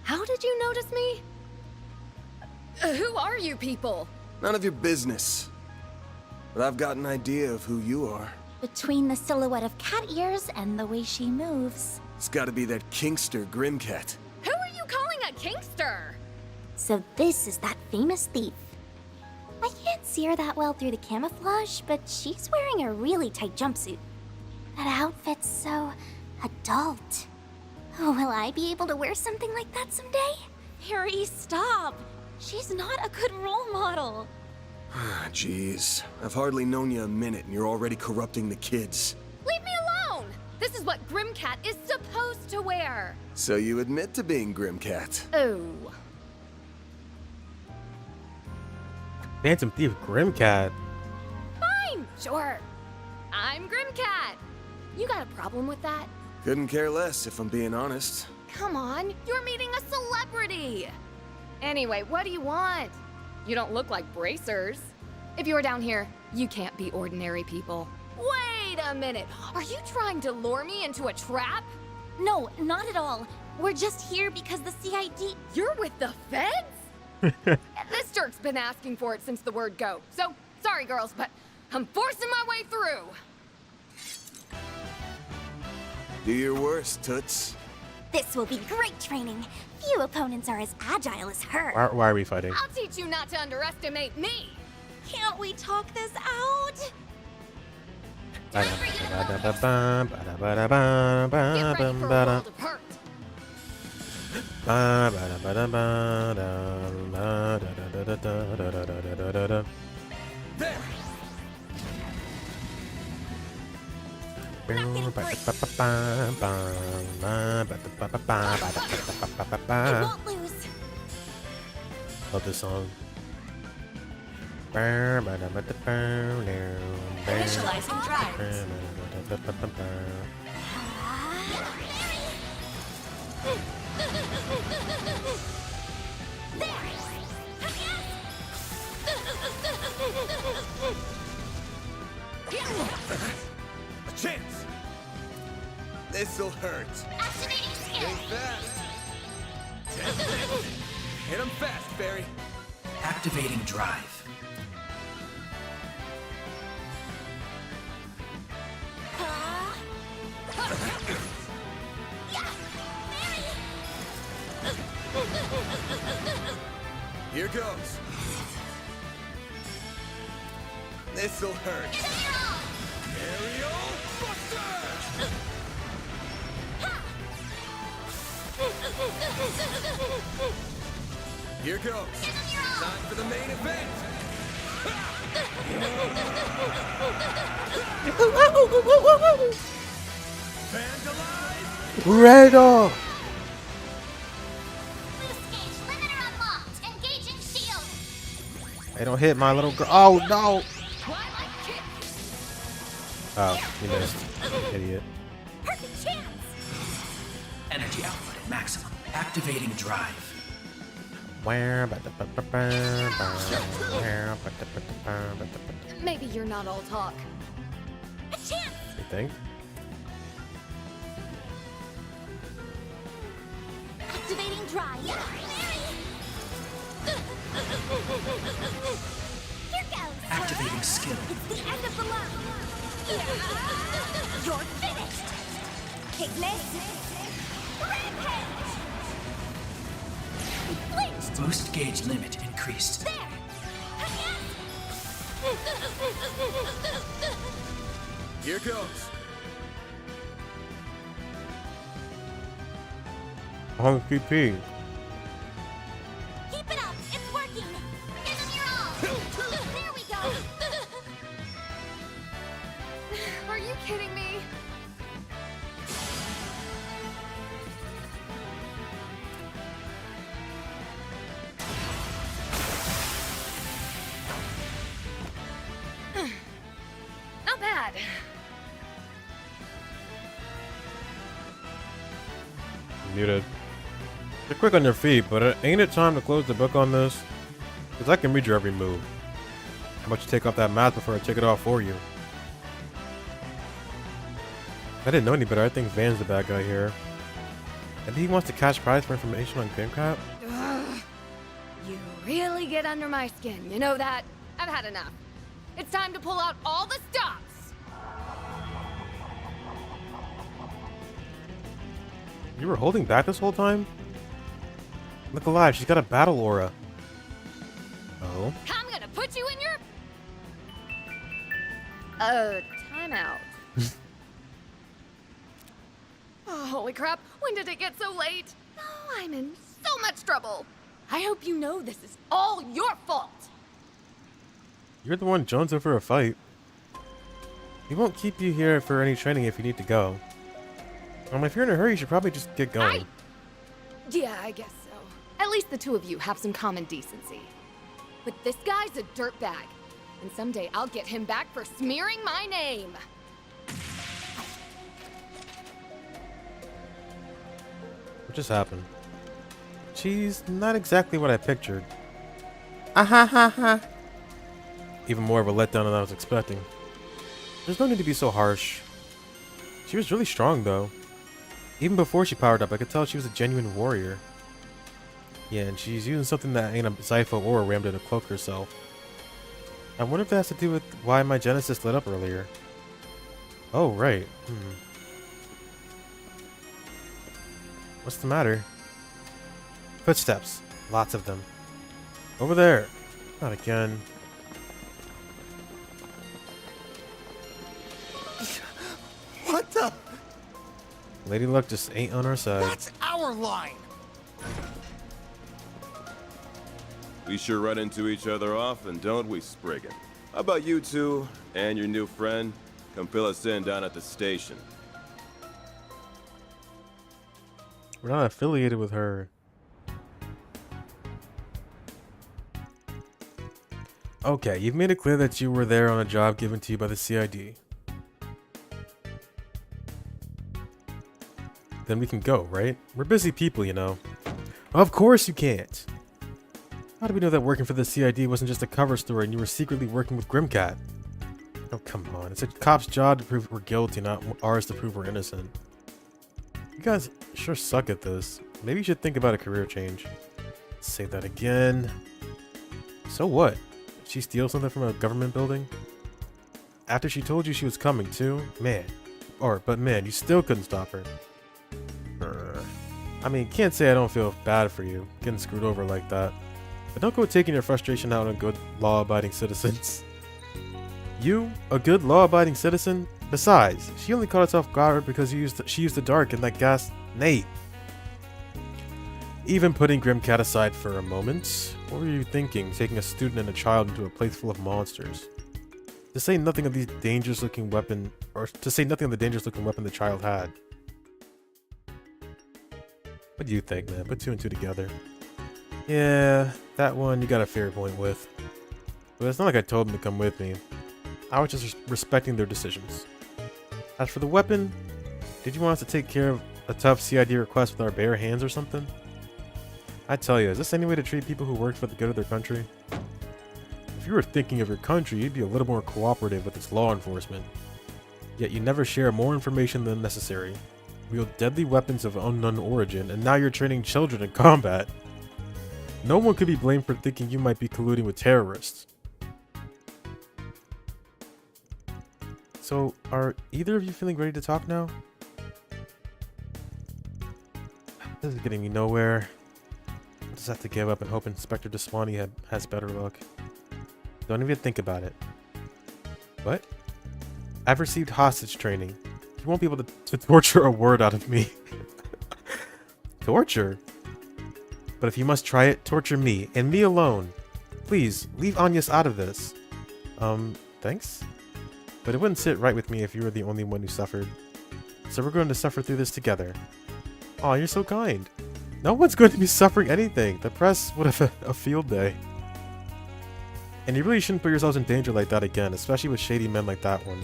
How did you notice me? Who are you people? None of your business. But I've got an idea of who you are. Between the silhouette of cat ears and the way she moves. It's gotta be that Kingster Grimcat. Who are you calling a kinkster? So this is that famous thief. I can't see her that well through the camouflage, but she's wearing a really tight jumpsuit. That outfit's so adult. Oh, will I be able to wear something like that someday? Harry, stop! She's not a good role model. Jeez, I've hardly known you a minute and you're already corrupting the kids. Leave me alone! This is what Grimcat is supposed to wear. So you admit to being Grimcat. Oh. Phantom Thief Grimcat. Fine, sure. I'm Grimcat. You got a problem with that? Couldn't care less, if I'm being honest. Come on, you're meeting a celebrity. Anyway, what do you want? You don't look like bracers. If you're down here, you can't be ordinary people. Wait a minute. Are you trying to lure me into a trap? No, not at all. We're just here because the CID... You're with the feds? This jerk's been asking for it since the word go. So, sorry girls, but I'm forcing my way through. Do your worst, Toots. This will be great training. Few opponents are as agile as her. Why are we fighting? I'll teach you not to underestimate me. Can't we talk this out? Get ready for a world of hurt. There! You won't lose. Love this song. Initializing drives. A chance! This'll hurt. Activating skill. Think fast. 10 minutes. Hit 'em fast, Barry. Activating drive. Here goes. This'll hurt. Aerial Buster! Here goes. Time for the main event. Vandalize! Radar! Loose gauge limiter unlocked. Engaging shield. Hey, don't hit my little girl. Oh no! Twilight kick. Oh, you missed. Idiot. Perfect chance. Energy output at maximum. Activating drive. Maybe you're not all talk. A chance. You think? Activating drive. Here goes. Activating skill. It's the end of the line. You're finished. Piglet. Redheads. Flinched. Boost gauge limit increased. There. Here goes. Honky P. Keep it up. It's working. Give them your all. There we go. Are you kidding me? Muted. You're quick on your feet, but ain't it time to close the book on this? Because I can read your every move. How about you take off that mask before I take it off for you? I didn't know any better. I think Van's the bad guy here. Maybe he wants to cash prize for information on Grimcat? Ugh. You really get under my skin, you know that? I've had enough. It's time to pull out all the stops! You were holding back this whole time? Look alive, she's got a battle aura. Oh? I'm gonna put you in your... timeout. Oh, holy crap, when did it get so late? Oh, I'm in so much trouble. I hope you know this is all your fault. You're the one jonesing for a fight. He won't keep you here for any training if you need to go. If you're in a hurry, you should probably just get going. Yeah, I guess so. At least the two of you have some common decency. But this guy's a dirtbag. And someday I'll get him back for smearing my name. What just happened? She's not exactly what I pictured. Ha. Even more of a letdown than I was expecting. There's no need to be so harsh. She was really strong, though. Even before she powered up, I could tell she was a genuine warrior. Yeah, and she's using something that ain't a Zypho or a Rammed to cloak herself. I wonder if that has to do with why my Genesis lit up earlier. Oh, right. What's the matter? Footsteps. Lots of them. Over there. Not again. What the? Lady Luck just ain't on our side. That's our line. We sure run into each other often, don't we, Spriggan? How about you two and your new friend come fill us in down at the station? We're not affiliated with her. Okay, you've made it clear that you were there on a job given to you by the CID. Then we can go, right? We're busy people, you know. Of course you can't! How do we know that working for the CID wasn't just a cover story and you were secretly working with Grimcat? Oh, come on. It's a cop's job to prove we're guilty, not ours to prove we're innocent. You guys sure suck at this. Maybe you should think about a career change. Say that again. So what? Did she steal something from a government building? After she told you she was coming too? Man. But man, you still couldn't stop her. I mean, can't say I don't feel bad for you, getting screwed over like that. But don't go taking your frustration out on good, law-abiding citizens. You? A good, law-abiding citizen? Besides, she only caught us off guard because she used the dark and that gas... Nate! Even putting Grimcat aside for a moment, what were you thinking, taking a student and a child into a place full of monsters? To say nothing of the dangerous-looking weapon the child had. What do you think, man? Put two and two together. Yeah, that one you got a fair point with. But it's not like I told them to come with me. I was just respecting their decisions. As for the weapon, did you want us to take care of a tough CID request with our bare hands or something? I tell you, is this any way to treat people who work for the good of their country? If you were thinking of your country, you'd be a little more cooperative with its law enforcement. Yet you never share more information than necessary. Wield deadly weapons of unknown origin, and now you're training children in combat. No one could be blamed for thinking you might be colluding with terrorists. So, are either of you feeling ready to talk now? This is getting me nowhere. I just have to give up and hope Inspector Deswani has better luck. Don't even think about it. What? I've received hostage training. You won't be able to torture a word out of me. Torture? But if you must try it, torture me, and me alone. Please, leave Agnes out of this. Thanks? But it wouldn't sit right with me if you were the only one who suffered. So we're going to suffer through this together. Aw, you're so kind. No one's going to be suffering anything. The press would have a field day. And you really shouldn't put yourselves in danger like that again, especially with shady men like that one.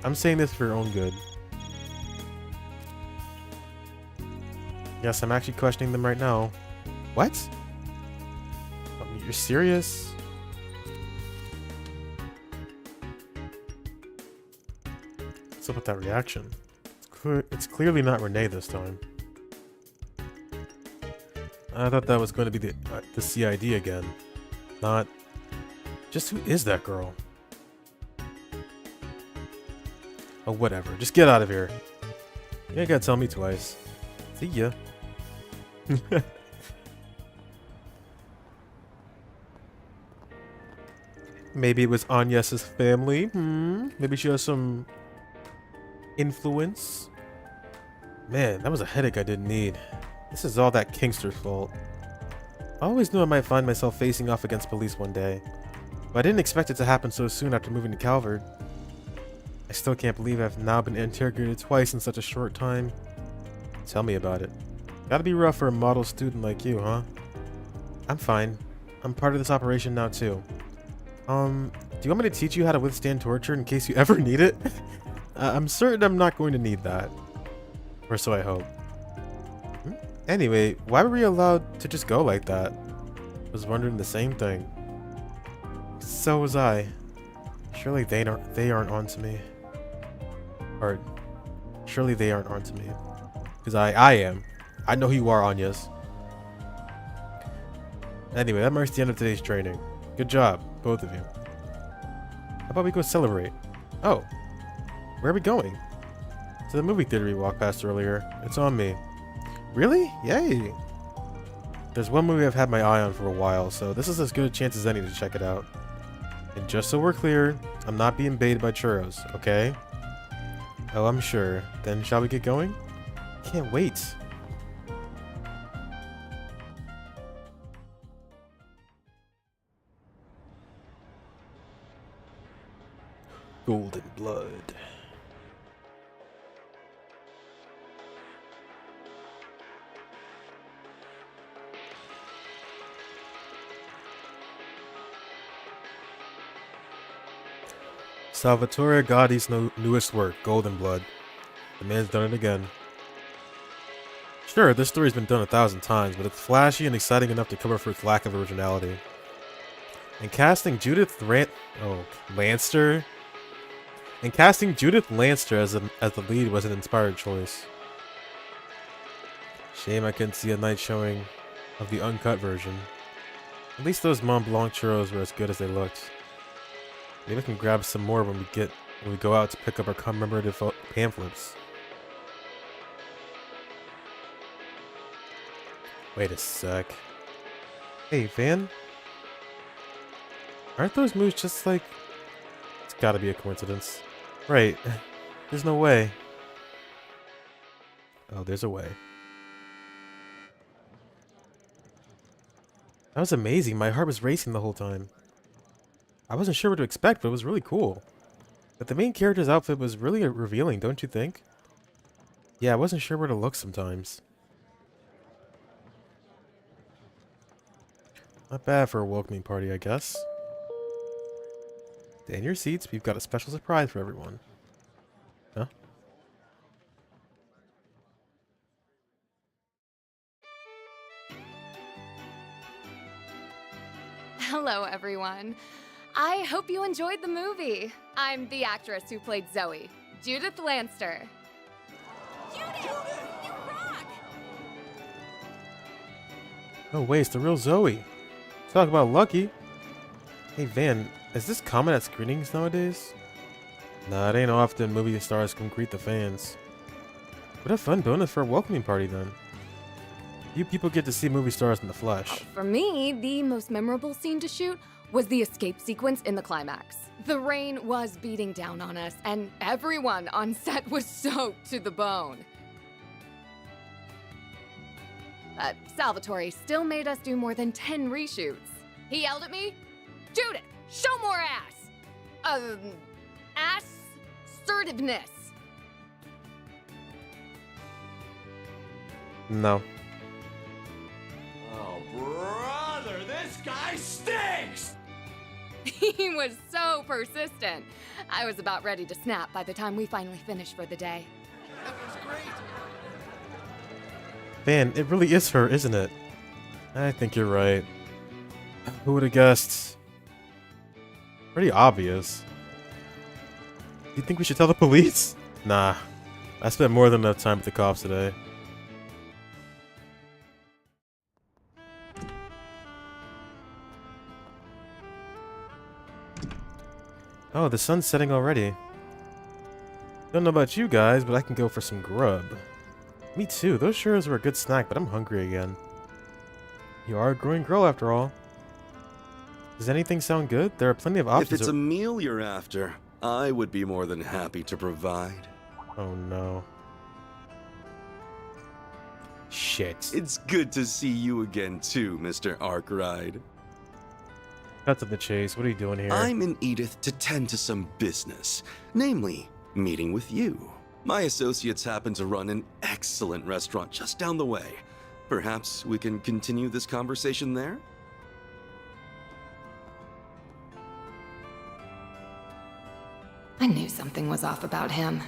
I'm saying this for your own good. Yes, I'm actually questioning them right now. What? You're serious? What's up with that reaction? It's clearly not Renee this time. I thought that was going to be the CID again. Not... Just who is that girl? Oh, whatever. Just get out of here. You ain't gotta tell me twice. See ya. Maybe it was Agnes's family. Maybe she has some influence. Man, that was a headache I didn't need. This is all that Kingster's fault. I always knew I might find myself facing off against police one day, but I didn't expect it to happen so soon after moving to Calvard. I still can't believe I've now been interrogated twice in such a short time. Tell me about it. Gotta be rough for a model student like you, huh? I'm fine. I'm part of this operation now too. Do you want me to teach you how to withstand torture in case you ever need it? I'm certain I'm not going to need that. Or so I hope. Anyway, why were we allowed to just go like that? I was wondering the same thing. So was I. Surely they aren't onto me. Or, surely they aren't onto me. Because I am. I know who you are, Agnes. Anyway, that marks the end of today's training. Good job, both of you. How about we go celebrate? Oh, where are we going? To the movie theater we walked past earlier. It's on me. Really? Yay! There's one movie I've had my eye on for a while, so this is as good a chance as any to check it out. And just so we're clear, I'm not being baited by churros, okay? Oh, I'm sure. Then shall we get going? Can't wait. Golden blood. Salvatore Gotti's newest work, Golden Blood. The man's done it again. Sure, this story's been done 1,000 times, but it's flashy and exciting enough to cover for its lack of originality. And casting Judith Lanster as the lead was an inspired choice. Shame I couldn't see a night showing of the uncut version. At least those Mont Blanc churros were as good as they looked. Maybe I can grab some more when we go out to pick up our commemorative pamphlets. Wait a sec. Hey, Van? Aren't those moves just like... It's gotta be a coincidence. Right. There's no way. Oh, there's a way. That was amazing. My heart was racing the whole time. I wasn't sure what to expect, but it was really cool. But the main character's outfit was really revealing, don't you think? Yeah, I wasn't sure where to look sometimes. Not bad for a welcoming party, I guess. Stay in your seats, we've got a special surprise for everyone. Huh? Hello, everyone. I hope you enjoyed the movie. I'm the actress who played Zoe, Judith Lanster. Judith! You rock! No way, it's the real Zoe. Talk about lucky. Hey Van, is this common at screenings nowadays? Nah, it ain't often movie stars can greet the fans. What a fun bonus for a welcoming party then. You people get to see movie stars in the flesh. For me, the most memorable scene to shoot was the escape sequence in the climax. The rain was beating down on us, and everyone on set was soaked to the bone. But Salvatore still made us do more than 10 reshoots. He yelled at me, "Judith, show more ass! Assertiveness." No. Oh, brother, this guy stinks! He was so persistent. I was about ready to snap by the time we finally finished for the day. Man, it really is her, isn't it? I think you're right. Who would have guessed? Pretty obvious. Do you think we should tell the police? Nah. I spent more than enough time with the cops today. Oh, the sun's setting already. Don't know about you guys, but I can go for some grub. Me too. Those churros were a good snack, but I'm hungry again. You are a growing girl after all. Does anything sound good? There are plenty of options. If it's a meal you're after, I would be more than happy to provide. Oh no. Shit. It's good to see you again too, Mr. Arkwright. Cut to the chase. What are you doing here? I'm in Edith to tend to some business, namely, meeting with you. My associates happen to run an excellent restaurant just down the way. Perhaps we can continue this conversation there? I knew something was off about him.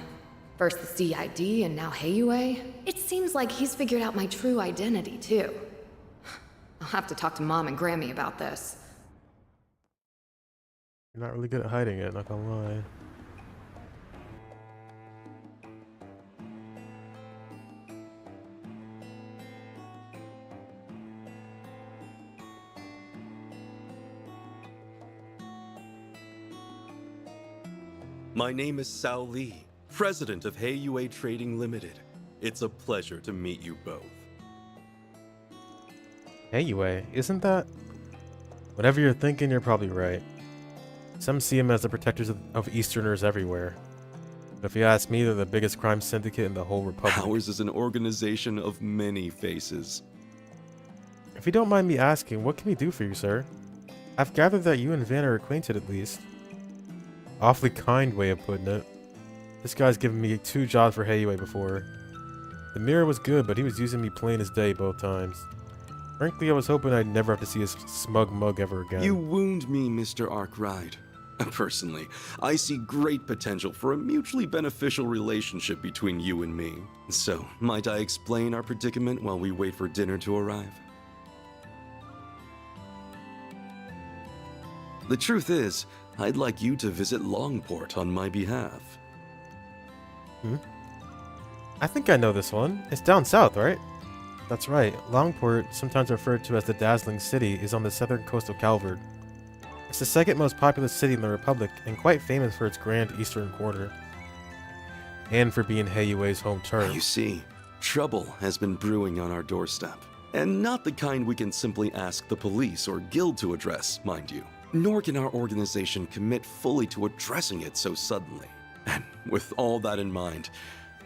First the CID and now Heiyue. It seems like he's figured out my true identity, too. I'll have to talk to Mom and Grammy about this. You're not really good at hiding it, not gonna lie. My name is Sao Lee, president of Heiyue Trading Limited. It's a pleasure to meet you both. Heiyue, isn't that? Whatever you're thinking, you're probably right. Some see him as the protectors of Easterners everywhere. But if you ask me, they're the biggest crime syndicate in the whole Republic. Ours is an organization of many faces. If you don't mind me asking, what can we do for you, sir? I've gathered that you and Van are acquainted at least. Awfully kind way of putting it. This guy's given me 2 jobs for Heiyue before. The mirror was good, but he was using me plain as day both times. Frankly, I was hoping I'd never have to see his smug mug ever again. You wound me, Mr. Arkwright. Personally, I see great potential for a mutually beneficial relationship between you and me. So, might I explain our predicament while we wait for dinner to arrive? The truth is, I'd like you to visit Longport on my behalf. I think I know this one. It's down south, right? That's right. Longport, sometimes referred to as the Dazzling City, is on the southern coast of Calvard. It's the second most populous city in the Republic, and quite famous for its grand eastern quarter. And for being Heiyue's home turf. You see, trouble has been brewing on our doorstep. And not the kind we can simply ask the police or guild to address, mind you. Nor can our organization commit fully to addressing it so suddenly. And with all that in mind,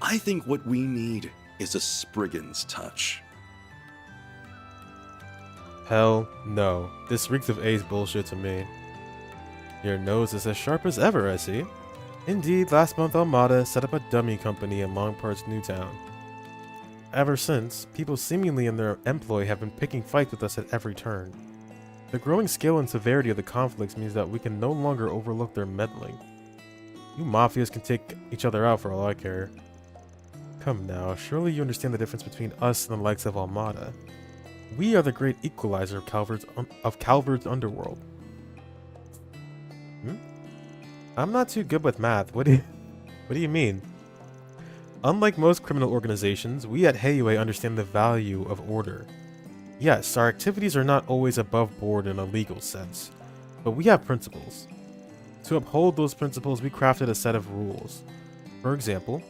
I think what we need is a Spriggan's touch. Hell no. This reeks of A's bullshit to me. Your nose is as sharp as ever, I see. Indeed, last month Almada set up a dummy company in Longport's new town. Ever since, people seemingly in their employ have been picking fights with us at every turn. The growing scale and severity of the conflicts means that we can no longer overlook their meddling. You mafias can take each other out for all I care. Come now, surely you understand the difference between us and the likes of Almada. We are the great equalizer of Calvard's underworld. I'm not too good with math. What do you mean? Unlike most criminal organizations, we at Heiyue understand the value of order. Yes, our activities are not always above board in a legal sense, but we have principles. To uphold those principles, we crafted a set of rules. For example,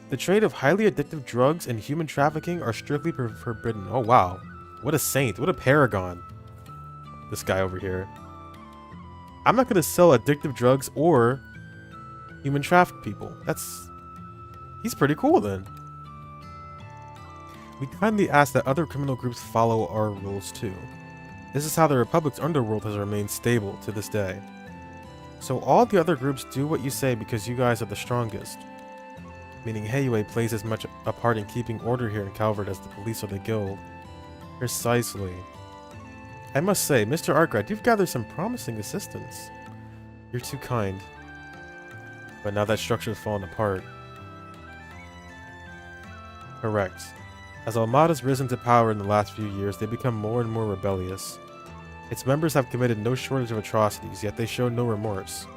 the trade of highly addictive drugs and human trafficking are strictly forbidden. Oh wow, what a saint, what a paragon. This guy over here. I'm not going to sell addictive drugs or human traffic people. He's pretty cool then. We kindly ask that other criminal groups follow our rules too. This is how the Republic's underworld has remained stable to this day. So all the other groups do what you say because you guys are the strongest. Meaning Heiyue plays as much a part in keeping order here in Calvard as the police or the guild. Precisely. I must say, Mr. Arkwright, you've gathered some promising assistants. You're too kind. But now that structure's fallen apart. Correct. As Almada's risen to power in the last few years, they become more and more rebellious. Its members have committed no shortage of atrocities, yet they show no remorse.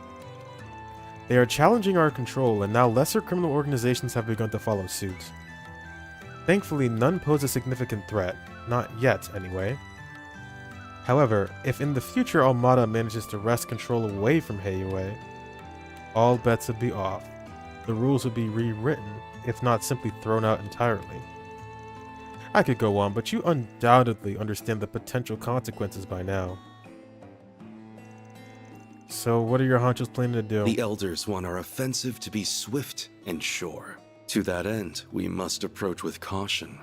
They are challenging our control, and now lesser criminal organizations have begun to follow suit. Thankfully, none pose a significant threat. Not yet, anyway. However, if in the future Almada manages to wrest control away from Heiyue, all bets would be off. The rules would be rewritten, if not simply thrown out entirely. I could go on, but you undoubtedly understand the potential consequences by now. So what are your honchos planning to do? The elders want our offensive to be swift and sure. To that end, we must approach with caution.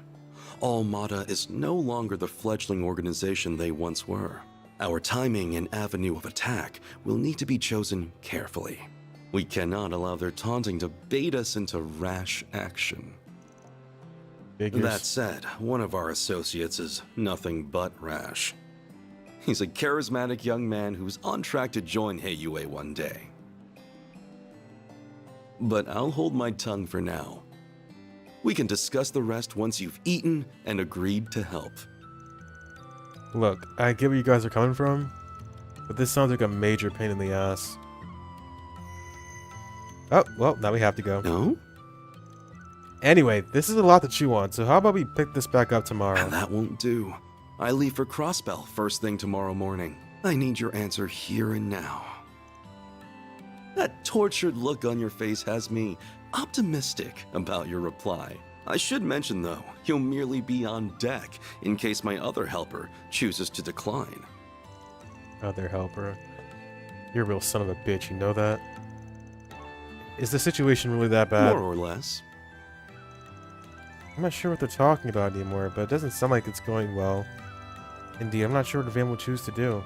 Almada is no longer the fledgling organization they once were. Our timing and avenue of attack will need to be chosen carefully. We cannot allow their taunting to bait us into rash action. Figures. That said, one of our associates is nothing but rash. He's a charismatic young man who's on track to join Heiyue one day. But I'll hold my tongue for now. We can discuss the rest once you've eaten and agreed to help. Look, I get where you guys are coming from, but this sounds like a major pain in the ass. Oh, well, now we have to go. No? Anyway, this is a lot to chew on, so how about we pick this back up tomorrow? That won't do. I leave for Crossbell first thing tomorrow morning. I need your answer here and now. That tortured look on your face has me optimistic about your reply. I should mention, though, you'll merely be on deck in case my other helper chooses to decline. Other helper. You're a real son of a bitch, you know that? Is the situation really that bad? More or less. I'm not sure what they're talking about anymore, but it doesn't sound like it's going well. Indeed, I'm not sure what Van will choose to do.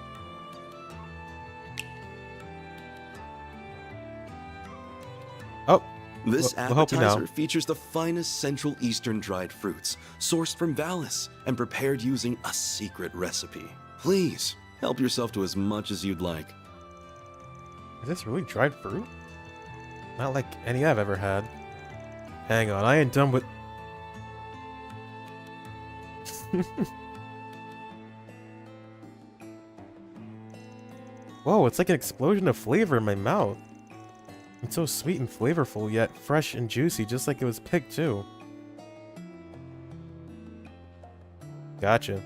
Oh, This we'll help you now. appetizer features the finest Central Eastern dried fruits, sourced from Valis, and prepared using a secret recipe. Please, help yourself to as much as you'd like. Is this really dried fruit? Not like any I've ever had. Hang on, I ain't done with... Whoa, it's like an explosion of flavor in my mouth. It's so sweet and flavorful, yet fresh and juicy, just like it was picked too. Gotcha.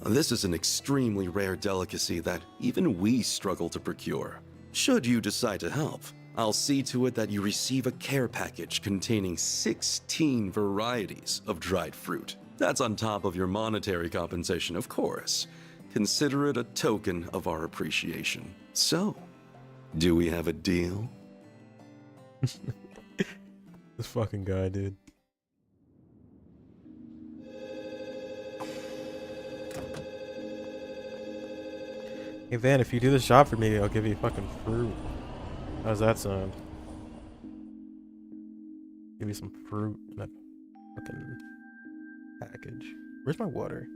This is an extremely rare delicacy that even we struggle to procure. Should you decide to help, I'll see to it that you receive a care package containing 16 varieties of dried fruit. That's on top of your monetary compensation, of course. Consider it a token of our appreciation. So, do we have a deal? This fucking guy, dude. Hey Van, if you do this job for me, I'll give you fucking fruit. How's that sound? Give you some fruit in that fucking package. Where's my water?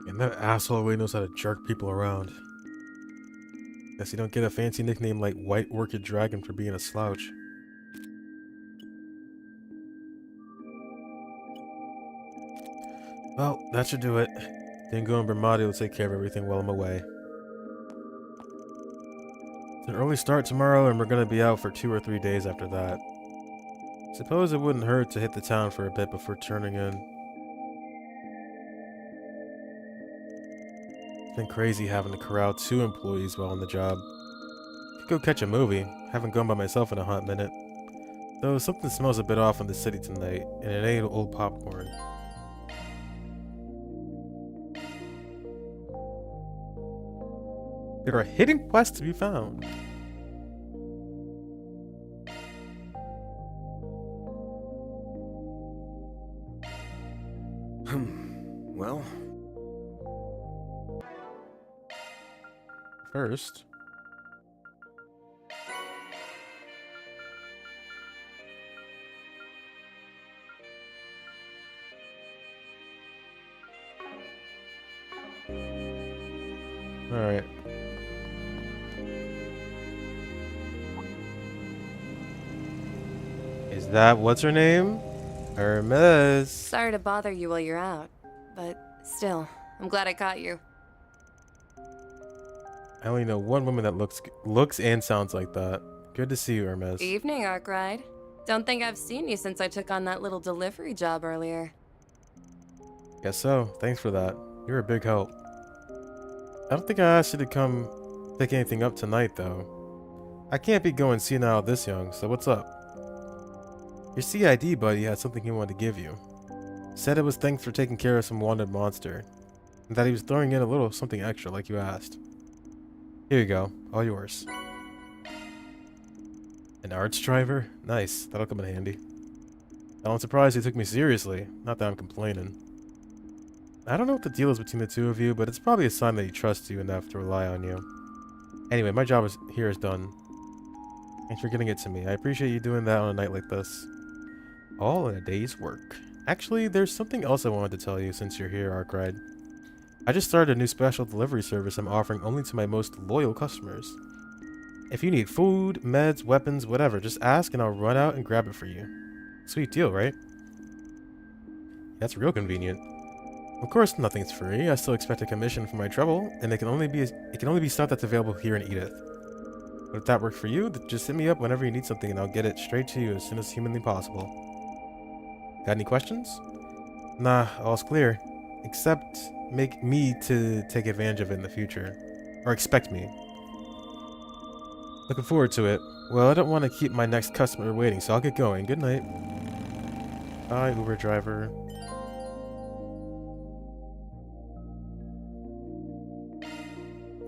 And that asshole really knows how to jerk people around. Guess you don't get a fancy nickname like White Orchid Dragon for being a slouch. Well, that should do it. Dingo and Bramati will take care of everything while I'm away. It's an early start tomorrow, and we're gonna be out for 2 or 3 days after that. Suppose it wouldn't hurt to hit the town for a bit before turning in. It's been crazy having to corral 2 employees while on the job. Could go catch a movie. Haven't gone by myself in a hot minute. Though something smells a bit off in the city tonight, and it ain't old popcorn. There are hidden quests to be found. Well, First, Alright. Is that what's her name? Hermes. Sorry to bother you while you're out, but still, I'm glad I caught you. I only know one woman that looks and sounds like that. Good to see you, Hermes. Evening, Arkwright. Don't think I've seen you since I took on that little delivery job earlier. Guess so. Thanks for that. You're a big help. I don't think I asked you to come pick anything up tonight, though. I can't be going senile this young, so what's up? Your CID buddy had something he wanted to give you. Said it was thanks for taking care of some wanted monster, and that he was throwing in a little something extra like you asked. Here you go. All yours. An arts driver? Nice. That'll come in handy. I'm surprised he took me seriously. Not that I'm complaining. I don't know what the deal is between the two of you, but it's probably a sign that he trusts you enough to rely on you. Anyway, my job here is done. Thanks for getting it to me. I appreciate you doing that on a night like this. All in a day's work. Actually, there's something else I wanted to tell you since you're here, Arkwright. I just started a new special delivery service I'm offering only to my most loyal customers. If you need food, meds, weapons, whatever, just ask and I'll run out and grab it for you. Sweet deal, right? That's real convenient. Of course, nothing's free. I still expect a commission for my trouble, and it can only be stuff that's available here in Edith. But if that works for you, then just hit me up whenever you need something and I'll get it straight to you as soon as humanly possible. Got any questions? Nah, all's clear. Except make me to take advantage of it in the future. Or expect me. Looking forward to it. Well, I don't want to keep my next customer waiting, so I'll get going. Good night. Bye, Uber driver.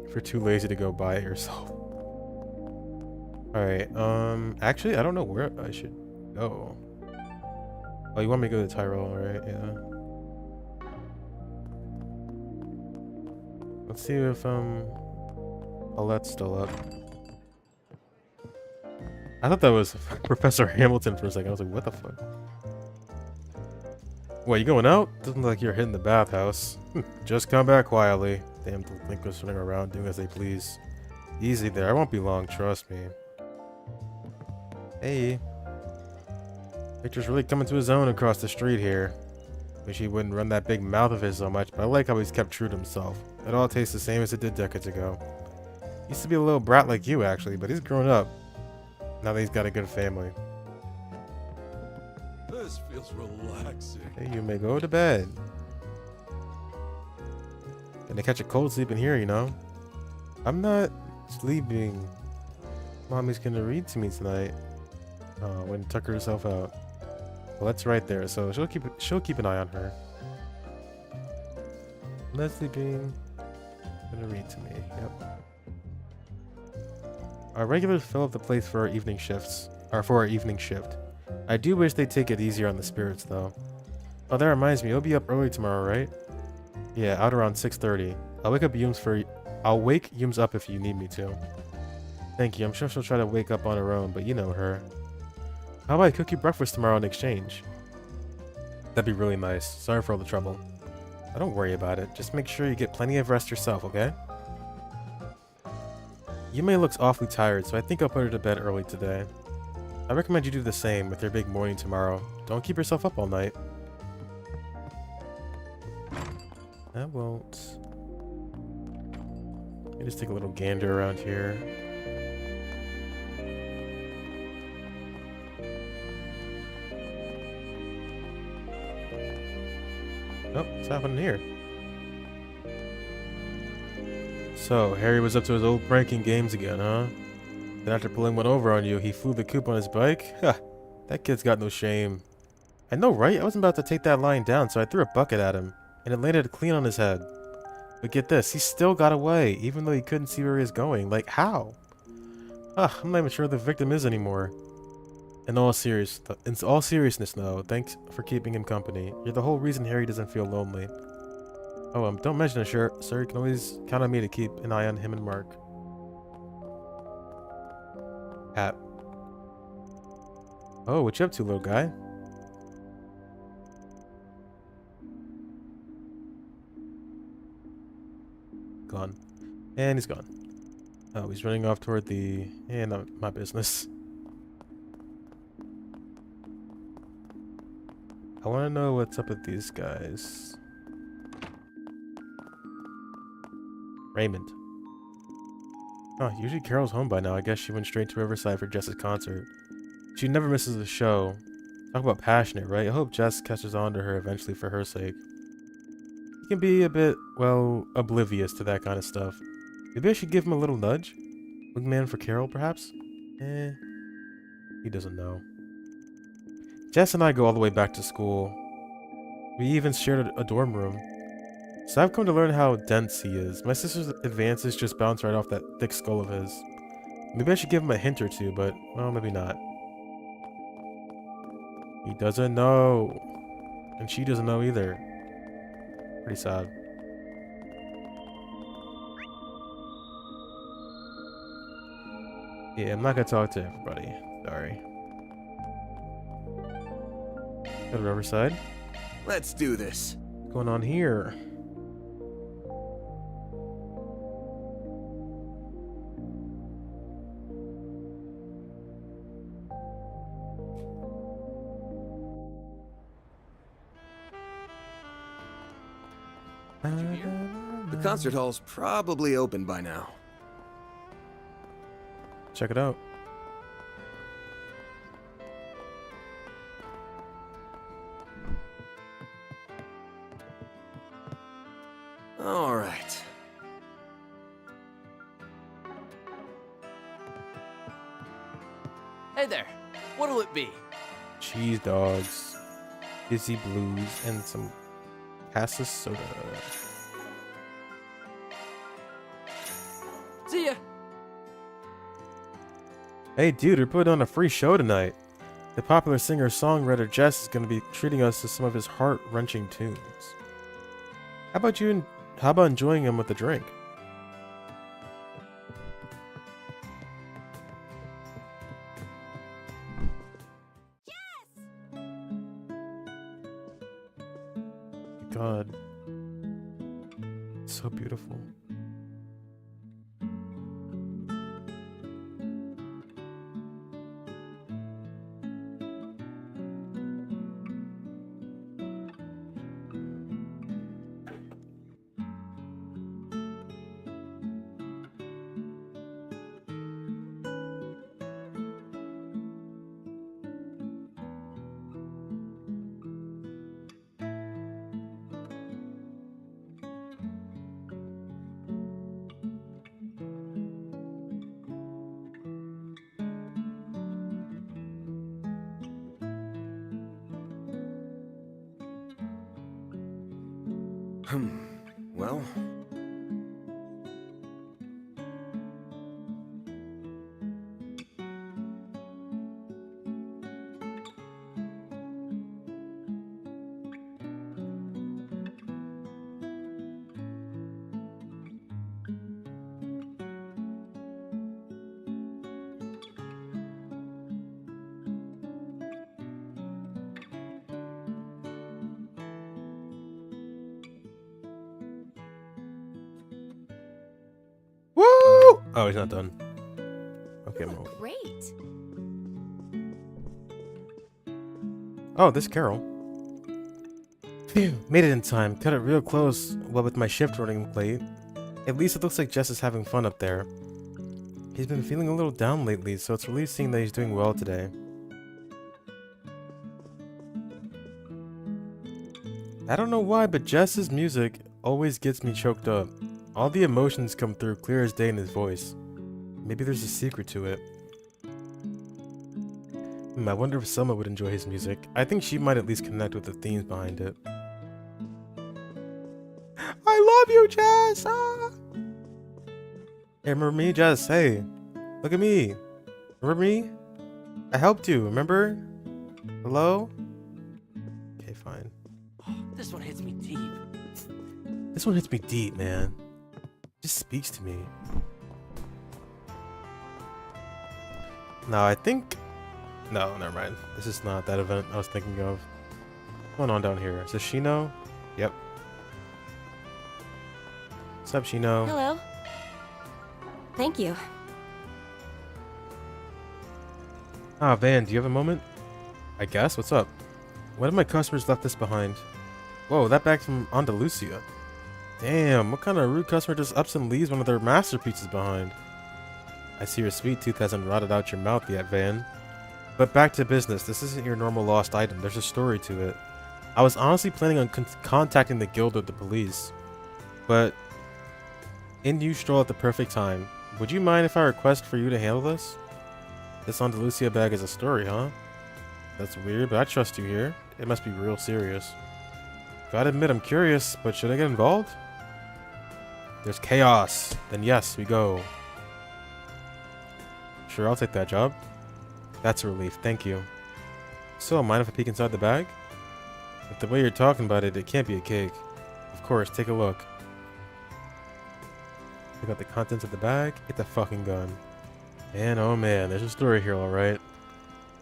If you're too lazy to go buy it yourself. Alright, actually, I don't know where I should go. Oh, you want me to go to Tyrell, right? Yeah. Let's see if, Paulette's still up. I thought that was Professor Hamilton for a second. I was like, what the fuck? What, you going out? Doesn't look like you're hitting the bathhouse. Just come back quietly. Damn delinquents running around doing as they please. Easy there, I won't be long, trust me. Hey. Victor's really coming to his own across the street here. Wish he wouldn't run that big mouth of his so much, but I like how he's kept true to himself. It all tastes the same as it did decades ago. Used to be a little brat like you, actually, but he's grown up. Now that he's got a good family. This feels relaxing. Hey, you may go to bed. Gonna catch a cold sleeping here, you know. I'm not sleeping. Mommy's gonna read to me tonight. Oh, when tucker herself out. Well, that's right there, so she'll keep an eye on her. Not sleeping. Gonna read to me. Yep. Our regulars fill up the place for our evening shifts. Or for our evening shift. I do wish they'd take it easier on the spirits, though. Oh, that reminds me. You'll be up early tomorrow, right? Yeah, out around 6:30. I'll wake Yums up if you need me to. Thank you. I'm sure she'll try to wake up on her own, but you know her. How about I cook you breakfast tomorrow in exchange? That'd be really nice. Sorry for all the trouble. Don't worry about it. Just make sure you get plenty of rest yourself, okay? Yume looks awfully tired, so I think I'll put her to bed early today. I recommend you do the same with your big morning tomorrow. Don't keep yourself up all night. I won't. Let me just take a little gander around here. Oh, what's happening here? So, Harry was up to his old pranking games again, huh? Then after pulling one over on you, he flew the coop on his bike? Ha! That kid's got no shame. I know, right? I wasn't about to take that lying down, so I threw a bucket at him, and it landed clean on his head. But get this, he still got away, even though he couldn't see where he was going. Like, how? I'm not even sure who the victim is anymore. In all seriousness, though, thanks for keeping him company. You're the whole reason Harry doesn't feel lonely. Oh, don't mention it, sir. You can always count on me to keep an eye on him and Mark. Pat. Oh, what you up to, little guy? Gone. And he's gone. Oh, he's running off toward the... not my business. I want to know what's up with these guys. Raymond. Oh, usually Carol's home by now. I guess she went straight to Riverside for Jess's concert. She never misses a show. Talk about passionate, right? I hope Jess catches on to her eventually for her sake. He can be a bit, well, oblivious to that kind of stuff. Maybe I should give him a little nudge? Wingman for Carol, perhaps? He doesn't know. Jess and I go all the way back to school. We even shared a dorm room. So I've come to learn how dense he is. My sister's advances just bounce right off that thick skull of his. Maybe I should give him a hint or two, but, well, maybe not. He doesn't know. And she doesn't know either. Pretty sad. Yeah, I'm not gonna talk to everybody. Sorry. Go to Riverside. Let's do this. What's going on here? The concert hall's probably open by now. Check it out. All right. Hey there. What'll it be? Cheese dogs, Dizzy Blues, and some Cassis soda. See ya. Hey dude, we're putting on a free show tonight. The popular singer-songwriter Jess is going to be treating us to some of his heart-wrenching tunes. How about enjoying him with a drink? God. It's so beautiful. Well... Oh, he's not done. Okay, I'm over. Great. Oh, this is Carol. Phew, made it in time. Cut it real close, what with my shift running late. At least it looks like Jess is having fun up there. He's been feeling a little down lately, so it's relief seeing that he's doing well today. I don't know why, but Jess's music always gets me choked up. All the emotions come through clear as day in his voice. Maybe there's a secret to it. I wonder if Selma would enjoy his music. I think she might at least connect with the themes behind it. I love you, Jess! Ah! Hey, remember me, Jess? Hey, look at me. Remember me? I helped you, remember? Hello? Okay, fine. This one hits me deep. This one hits me deep, man. Just speaks to me. No, I think... No, never mind. This is not that event I was thinking of. What's going on down here? Is this Shino? Yep. What's up, Shino? Hello. Thank you. Ah, Van, do you have a moment? I guess. What's up? One of my customers left this behind. Whoa, that bag's from Andalusia. Damn, what kind of rude customer just ups and leaves one of their masterpieces behind? I see your sweet tooth hasn't rotted out your mouth yet, Van. But back to business. This isn't your normal lost item. There's a story to it. I was honestly planning on contacting the guild or the police. But in you stroll at the perfect time. Would you mind if I request for you to handle this? This Andalusia bag is a story, huh? That's weird, but I trust you here. It must be real serious. Gotta admit, I'm curious, but should I get involved? There's chaos. Then yes, we go. Sure, I'll take that job. That's a relief, thank you. So, mind if I peek inside the bag? With the way you're talking about it, it can't be a cake. Of course, take a look. Check out the contents of the bag. Get the fucking gun. And oh man, there's a story here, alright.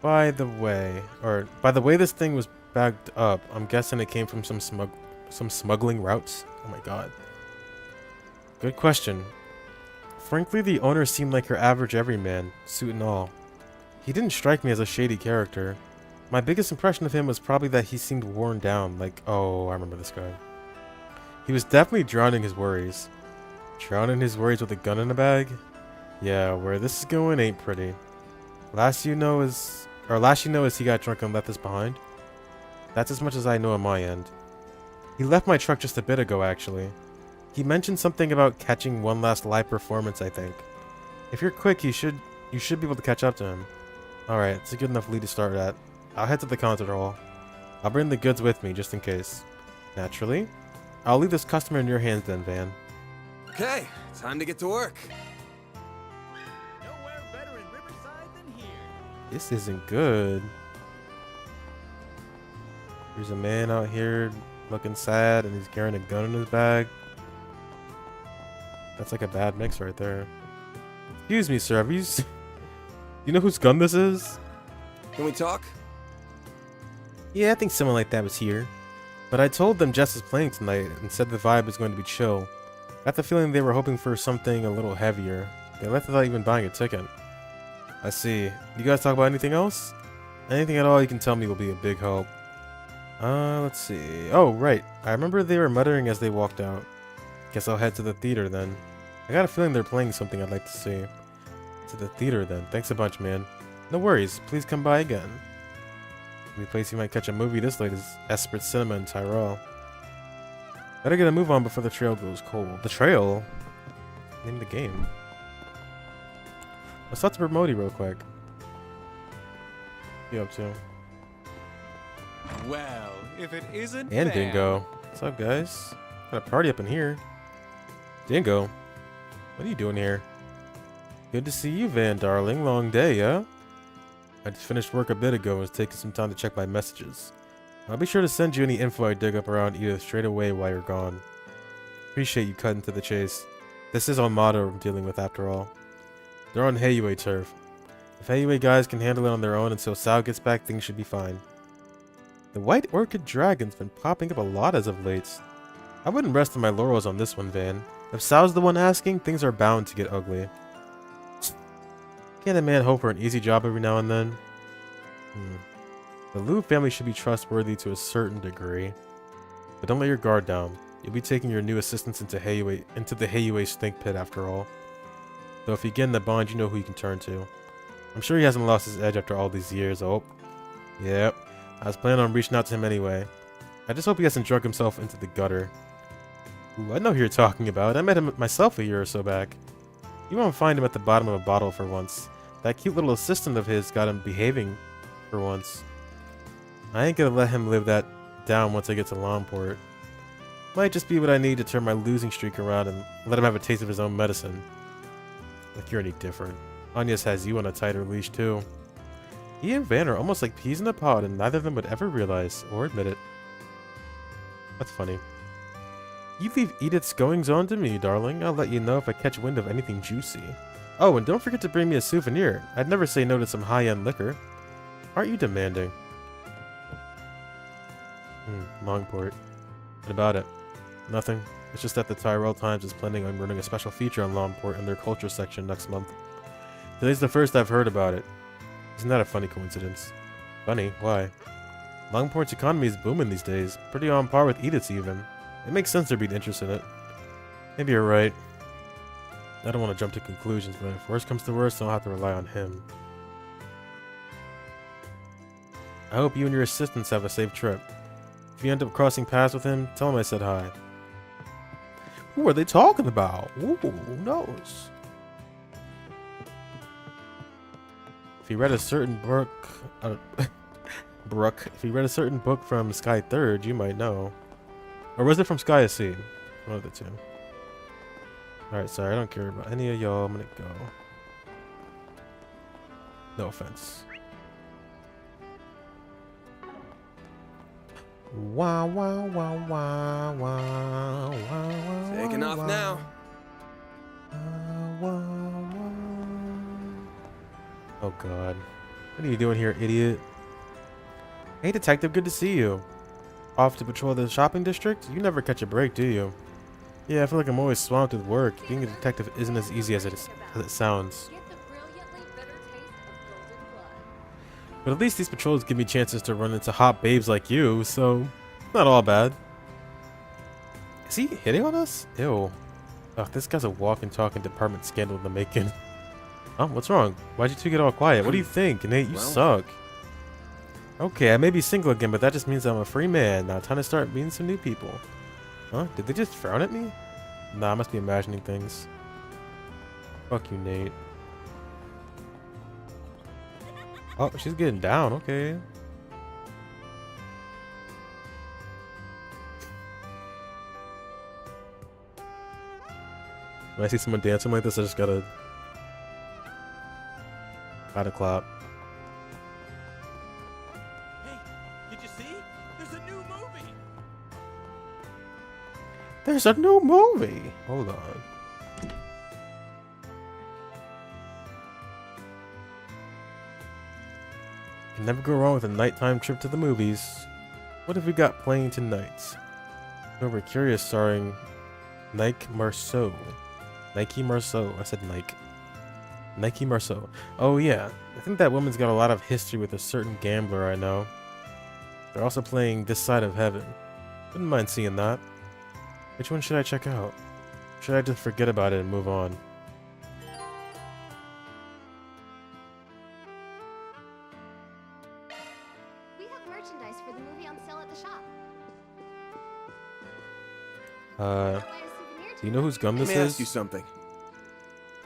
By the way this thing was bagged up, I'm guessing it came from some smuggling routes. Oh my god. Good question. Frankly, the owner seemed like your average everyman, suit and all. He didn't strike me as a shady character. My biggest impression of him was probably that he seemed worn down, like, oh, I remember this guy. He was definitely drowning his worries. Drowning his worries with a gun in a bag? Yeah, where this is going ain't pretty. Last you know is he got drunk and left us behind. That's as much as I know on my end. He left my truck just a bit ago, actually. He mentioned something about catching one last live performance, I think. If you're quick, you should be able to catch up to him. Alright, it's a good enough lead to start at. I'll head to the concert hall. I'll bring the goods with me, just in case. Naturally. I'll leave this customer in your hands then, Van. Okay, time to get to work. This isn't good. There's a man out here looking sad and he's carrying a gun in his bag. That's like a bad mix right there. Excuse me, sir. You know whose gun this is? Can we talk? Yeah, I think someone like that was here. But I told them Jess is playing tonight and said the vibe was going to be chill. Got the feeling they were hoping for something a little heavier. They left without even buying a ticket. I see. You guys talk about anything else? Anything at all you can tell me will be a big help. Let's see. Oh, right. I remember they were muttering as they walked out. Guess I'll head to the theater then. I got a feeling they're playing something I'd like to see. To the theater then. Thanks a bunch, man. No worries. Please come by again. The only place you might catch a movie this late is Esprit Cinema in Tyrell. Better get a move on before the trail goes cold. The trail? Name the game. Let's talk to Bermody real quick. What you up to? Well, if it isn't And Van. Dingo. What's up, guys? Got a party up in here. Dingo, what are you doing here? Good to see you, Van, darling. Long day, yeah? I just finished work a bit ago and was taking some time to check my messages. I'll be sure to send you any info I dig up around Edith straight away while you're gone. Appreciate you cutting to the chase. This is Armada I'm dealing with after all. They're on Heiyue turf. If Heiyue guys can handle it on their own until Sao gets back, things should be fine. The White Orchid Dragon's been popping up a lot as of late. I wouldn't rest on my laurels on this one, Van. If Sao's the one asking, things are bound to get ugly. Can't a man hope for an easy job every now and then? The Liu family should be trustworthy to a certain degree. But don't let your guard down. You'll be taking your new assistants into the Heiyue stink pit after all. Though if you get in the bond, you know who you can turn to. I'm sure he hasn't lost his edge after all these years. Oh, yep. I was planning on reaching out to him anyway. I just hope he hasn't drunk himself into the gutter. Ooh, I know who you're talking about. I met him myself a year or so back. You won't find him at the bottom of a bottle for once. That cute little assistant of his got him behaving for once. I ain't gonna let him live that down once I get to Longport. Might just be what I need to turn my losing streak around and let him have a taste of his own medicine. Like you're any different. Agnes has you on a tighter leash too. He and Van are almost like peas in a pod and neither of them would ever realize or admit it. That's funny. You leave Edith's goings on to me, darling. I'll let you know if I catch wind of anything juicy. Oh, and don't forget to bring me a souvenir. I'd never say no to some high-end liquor. Aren't you demanding? Longport. What about it? Nothing. It's just that the Tyrell Times is planning on running a special feature on Longport in their culture section next month. Today's the first I've heard about it. Isn't that a funny coincidence? Funny? Why? Longport's economy is booming these days. Pretty on par with Edith's even. It makes sense there'd be interest in it. Maybe you're right. I don't want to jump to conclusions, but if worst comes to worst, I'll have to rely on him. I hope you and your assistants have a safe trip. If you end up crossing paths with him, tell him I said hi. Who are they talking about? Ooh, who knows? If you read a certain book, if you read a certain book from Sky Third, you might know. Or was it from Sky Sea? One of the two. Alright, sorry, I don't care about any of y'all. I'm gonna go. No offense. Wow, wow, wow, wow, wow, wow. Taking off now. Oh god. What are you doing here, idiot? Hey detective, good to see you. Off to patrol the shopping district? You never catch a break, do you? Yeah, I feel like I'm always swamped with work. Being a detective isn't as easy as it sounds. But at least these patrols give me chances to run into hot babes like you, so not all bad. Is he hitting on us? Ew. Ugh, this guy's a walking, talking department scandal in the making. Oh, what's wrong? Why'd you two get all quiet? What do you think? Nate, you suck. Okay, I may be single again, but that just means I'm a free man. Now time to start meeting some new people. Huh? Did they just frown at me? Nah, I must be imagining things. Fuck you, Nate. Oh, she's getting down. Okay. When I see someone dancing like this, I just gotta clap. Hey, did you see? There's a new movie. There's a new movie. Hold on. Can never go wrong with a nighttime trip to the movies. What have we got playing tonight? Over Curious starring Nike Marceau. Nike Marceau. I said Nike. Nike Marceau. Oh yeah. I think that woman's got a lot of history with a certain gambler I know. They're also playing This Side of Heaven. Wouldn't mind seeing that. Which one should I check out? Should I just forget about it and move on? We have merchandise for the movie on sale at the shop. Do you know whose gum this Let me is? ask you something.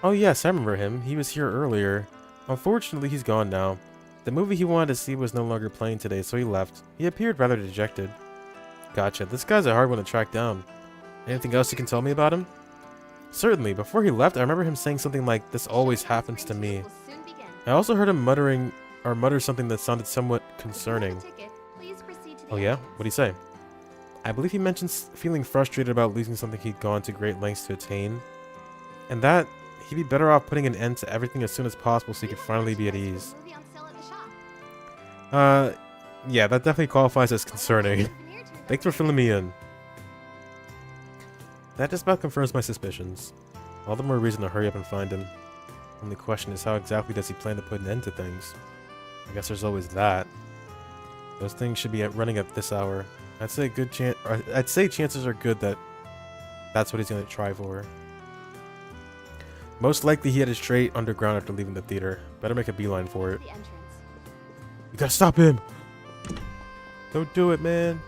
Oh yes, I remember him. He was here earlier. Unfortunately, he's gone now. The movie he wanted to see was no longer playing today, so he left. He appeared rather dejected. Gotcha. This guy's a hard one to track down. Anything else you can tell me about him? Certainly. Before he left, I remember him saying something like, "This always happens to me." I also heard him mutter something that sounded somewhat concerning. Oh yeah? What'd he say? I believe he mentioned feeling frustrated about losing something he'd gone to great lengths to attain. And that he'd be better off putting an end to everything as soon as possible so he could finally be at ease. Yeah, that definitely qualifies as concerning. Thanks for filling me in. That just about confirms my suspicions. All the more reason to hurry up and find him. Only question is, how exactly does he plan to put an end to things? I guess there's always that. Those things should be running at this hour. I'd say chances are good that that's what he's gonna try for. Most likely he headed straight underground after leaving the theater. Better make a beeline for it. You gotta stop him! Don't do it, man!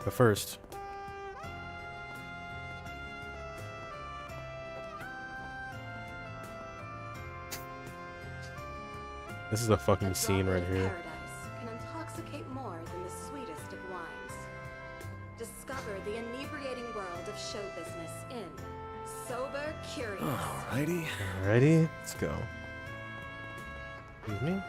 But first... This is a fucking scene right here. Can intoxicate more than the sweetest of wines. Discover the inebriating world of show business in Sober Curious. Alrighty. Alrighty, let's go. Excuse me?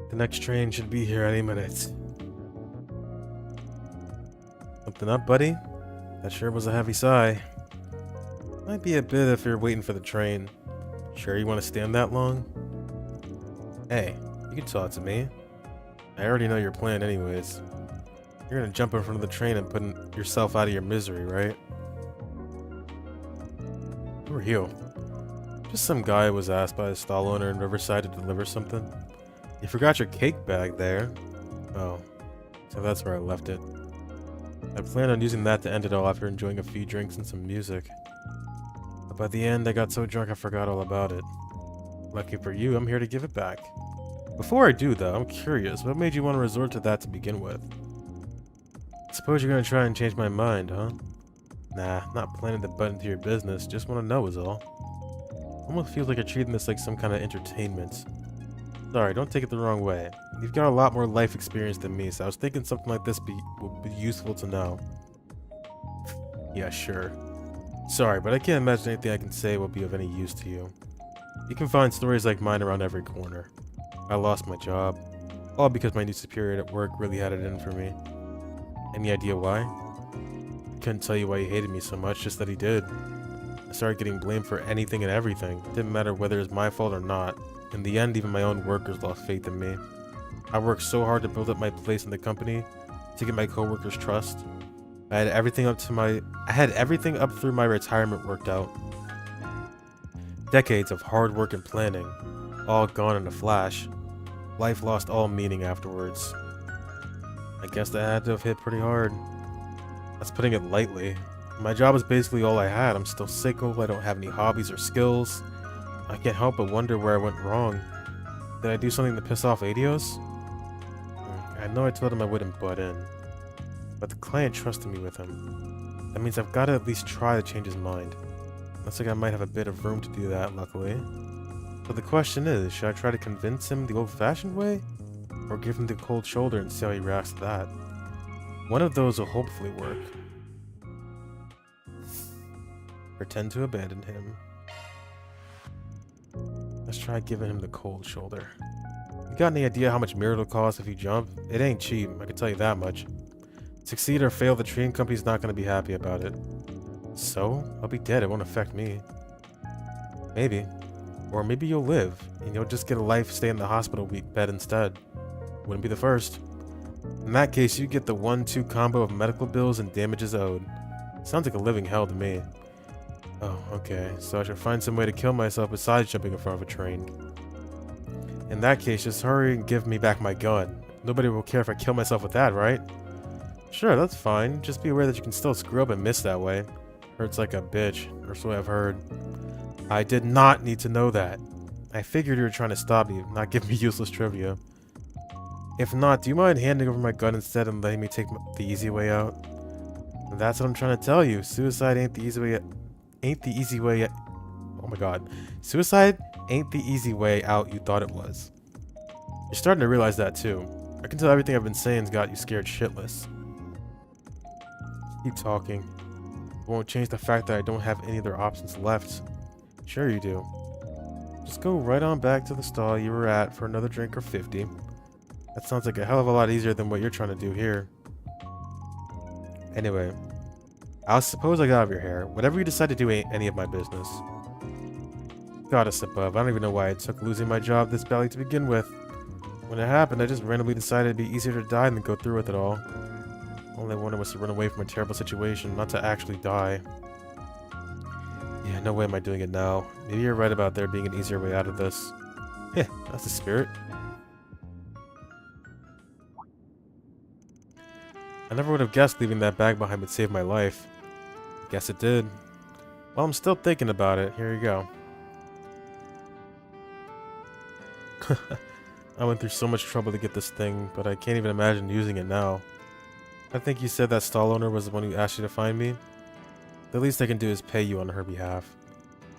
The next train should be here any minute. Something up, buddy? That sure was a heavy sigh. Might be a bit if you're waiting for the train. Sure you want to stand that long? Hey, you can talk to me. I already know your plan anyways. You're gonna jump in front of the train and put yourself out of your misery, right? Who are you? Just some guy who was asked by a stall owner in Riverside to deliver something. You forgot your cake bag there. Oh, so that's where I left it. I planned on using that to end it all after enjoying a few drinks and some music. But by the end, I got so drunk I forgot all about it. Lucky for you, I'm here to give it back. Before I do, though, I'm curious, what made you want to resort to that to begin with? Suppose you're gonna try and change my mind, huh? Nah, not planning to butt into your business, just want to know is all. Almost feels like you're treating this like some kind of entertainment. Sorry, don't take it the wrong way. You've got a lot more life experience than me, so I was thinking something like this would be useful to know. Yeah, sure. Sorry, but I can't imagine anything I can say will be of any use to you. You can find stories like mine around every corner. I lost my job, all because my new superior at work really had it in for me. Any idea why? I couldn't tell you why he hated me so much, just that he did. I started getting blamed for anything and everything. Didn't matter whether it was my fault or not. In the end, even my own workers lost faith in me. I worked so hard to build up my place in the company, to get my coworkers' trust. I had everything up through my retirement worked out. Decades of hard work and planning, all gone in a flash. Life lost all meaning afterwards. I guess that had to have hit pretty hard. That's putting it lightly. My job is basically all I had. I'm still single, I don't have any hobbies or skills. I can't help but wonder where I went wrong. Did I do something to piss off Adios? I know I told him I wouldn't butt in, but the client trusted me with him. That means I've got to at least try to change his mind. Looks like I might have a bit of room to do that, luckily. So the question is, should I try to convince him the old-fashioned way? Or give him the cold shoulder and see how he reacts to that? One of those will hopefully work. Pretend to abandon him. Let's try giving him the cold shoulder. You got any idea how much Mirror will cost if you jump? It ain't cheap, I can tell you that much. Succeed or fail, the train company's not going to be happy about it. So, I'll be dead, it won't affect me. Maybe. Or maybe you'll live, and you'll just get a life stay in the hospital bed instead. Wouldn't be the first. In that case, you get the 1-2 combo of medical bills and damages owed. Sounds like a living hell to me. Oh, okay, so I should find some way to kill myself besides jumping in front of a train. In that case, just hurry and give me back my gun. Nobody will care if I kill myself with that, right? Sure, that's fine. Just be aware that you can still screw up and miss that way. Hurts like a bitch, or so I've heard. I did not need to know that. I figured you were trying to stop me, not give me useless trivia. If not, do you mind handing over my gun instead and letting me take the easy way out? That's what I'm trying to tell you. Suicide ain't the easy way. Oh my god. Suicide ain't the easy way out you thought it was. You're starting to realize that too. I can tell everything I've been saying's got you scared shitless. Keep talking. It won't change the fact that I don't have any other options left. Sure you do. Just go right on back to the stall you were at for another drink or 50. That sounds like a hell of a lot easier than what you're trying to do here. Anyway, I suppose I got out of your hair. Whatever you decide to do ain't any of my business. Goddess above, I don't even know why I took losing my job this badly to begin with. When it happened, I just randomly decided it'd be easier to die than go through with it all. All I wanted was to run away from a terrible situation, not to actually die. Yeah, no way am I doing it now. Maybe you're right about there being an easier way out of this. Heh, that's the spirit. I never would have guessed leaving that bag behind would save my life. Guess it did. Well, I'm still thinking about it. Here you go. I went through so much trouble to get this thing, but I can't even imagine using it now. I think you said that stall owner was the one who asked you to find me. The least I can do is pay you on her behalf.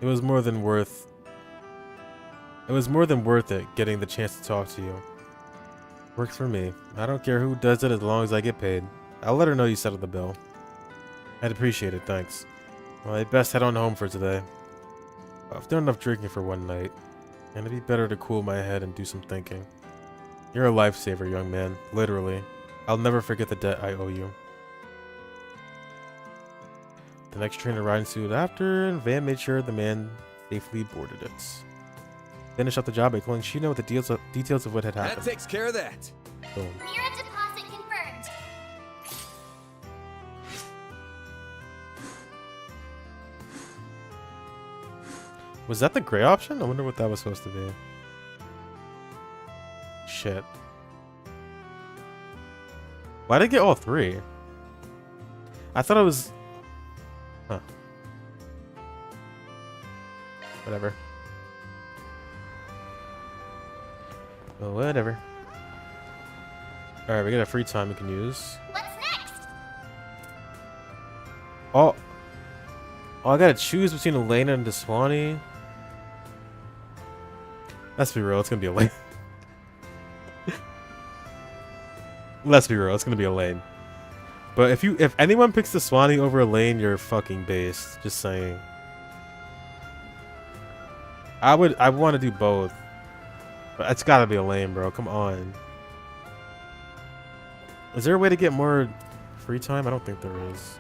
It was more than worth it getting the chance to talk to you. Works for me. I don't care who does it as long as I get paid. I'll let her know you settled the bill. I'd appreciate it, thanks. Well, I'd best head on home for today. I've done enough drinking for one night, and it'd be better to cool my head and do some thinking. You're a lifesaver, young man. Literally. I'll never forget the debt I owe you. The next train to ride ensued after, and Van made sure the man safely boarded it. Finished up the job by calling Shino with the details of what had happened. That takes care of that. Boom. Mirror deposit confirmed. Was that the gray option? I wonder what that was supposed to be. Shit. Why did I get all three? I thought it was... Huh. Whatever. Well, whatever. Alright, we got a free time we can use. What's next? Oh, I gotta choose between Elena and Deswani. Let's be real, it's gonna be Elaine. Let's be real, it's gonna be Elaine. But if anyone picks Deswani over Elaine, you're fucking based. Just saying. I want to do both. But it's gotta be Elaine, bro. Come on. Is there a way to get more free time? I don't think there is.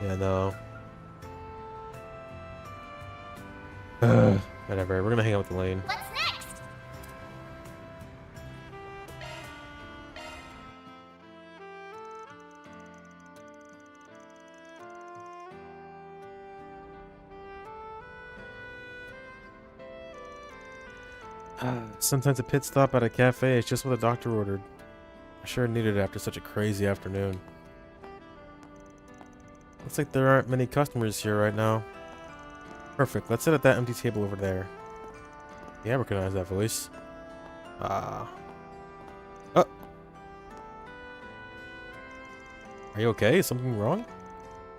Yeah, no. Whatever. We're gonna hang out with Elaine. What's next? Sometimes a pit stop at a cafe is just what the doctor ordered. I sure needed it after such a crazy afternoon. Looks like there aren't many customers here right now. Perfect. Let's sit at that empty table over there. Yeah, I recognize that voice. Oh. Are you okay? Is something wrong?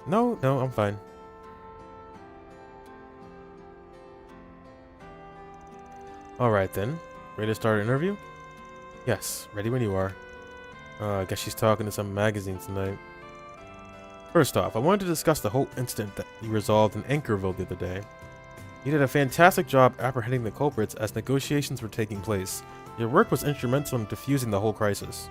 No, I'm fine. Alright then. Ready to start an interview? Yes, ready when you are. I guess she's talking to some magazine tonight. First off, I wanted to discuss the whole incident that you resolved in Anchorville the other day. You did a fantastic job apprehending the culprits as negotiations were taking place. Your work was instrumental in diffusing the whole crisis.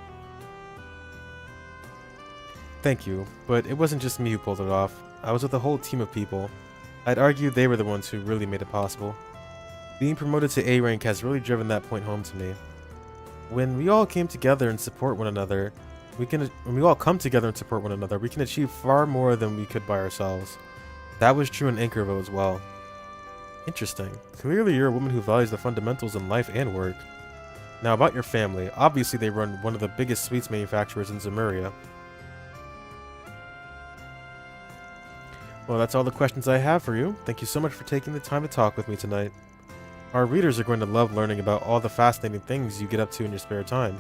Thank you, but it wasn't just me who pulled it off. I was with a whole team of people. I'd argue they were the ones who really made it possible. Being promoted to A rank has really driven that point home to me. When we all came together and support one another, we can achieve far more than we could by ourselves. That was true in Anchorville as well. Interesting. Clearly you're a woman who values the fundamentals in life and work. Now about your family. Obviously they run one of the biggest sweets manufacturers in Zemuria. Well, that's all the questions I have for you. Thank you so much for taking the time to talk with me tonight. Our readers are going to love learning about all the fascinating things you get up to in your spare time.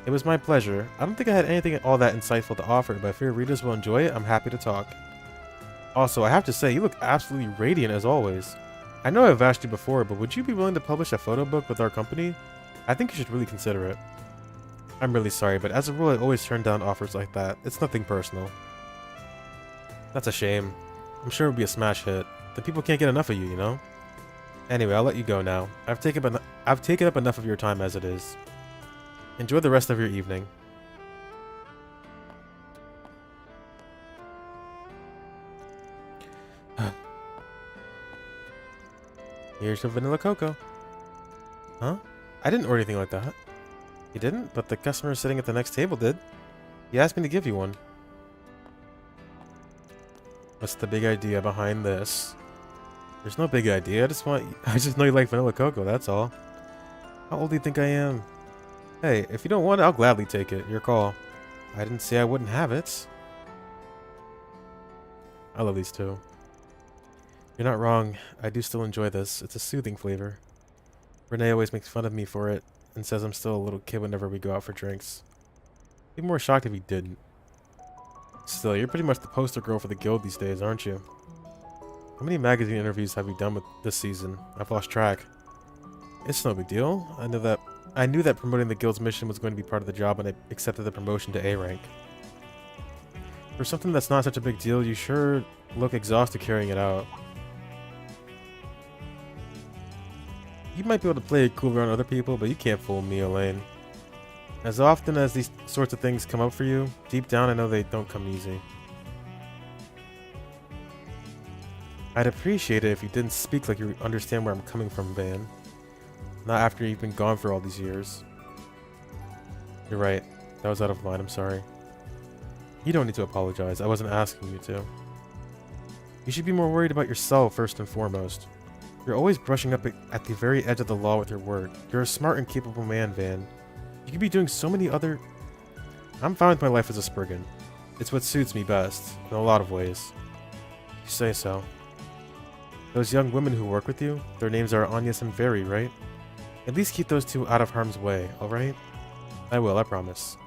It was my pleasure. I don't think I had anything all that insightful to offer, but if your readers will enjoy it, I'm happy to talk. Also, I have to say, you look absolutely radiant as always. I know I've asked you before, but would you be willing to publish a photo book with our company? I think you should really consider it. I'm really sorry, but as a rule I always turn down offers like that. It's nothing personal. That's a shame. I'm sure it would be a smash hit. The people can't get enough of you, you know? Anyway, I'll let you go now. I've taken up enough of your time as it is. Enjoy the rest of your evening. Here's your vanilla cocoa. Huh? I didn't order anything like that. You didn't? But the customer sitting at the next table did. He asked me to give you one. What's the big idea behind this? There's no big idea. I just know you like vanilla cocoa, that's all. How old do you think I am? Hey, if you don't want it, I'll gladly take it. Your call. I didn't say I wouldn't have it. I love these two. You're not wrong. I do still enjoy this. It's a soothing flavor. Renee always makes fun of me for it and says I'm still a little kid whenever we go out for drinks. I'd be more shocked if he didn't. Still, you're pretty much the poster girl for the guild these days, aren't you? How many magazine interviews have you done with this season? I've lost track. It's no big deal. I knew that promoting the guild's mission was going to be part of the job when I accepted the promotion to A rank. For something that's not such a big deal, you sure look exhausted carrying it out. You might be able to play it cool around other people, but you can't fool me, Elaine. As often as these sorts of things come up for you, deep down I know they don't come easy. I'd appreciate it if you didn't speak like you understand where I'm coming from, Van. Not after you've been gone for all these years. You're right. That was out of line, I'm sorry. You don't need to apologize. I wasn't asking you to. You should be more worried about yourself first and foremost. You're always brushing up at the very edge of the law with your work. You're a smart and capable man, Van. You could be doing so many other... I'm fine with my life as a Spriggan. It's what suits me best, in a lot of ways. You say so. Those young women who work with you, their names are Agnes and Veri, right? At least keep those two out of harm's way, alright? I will, I promise.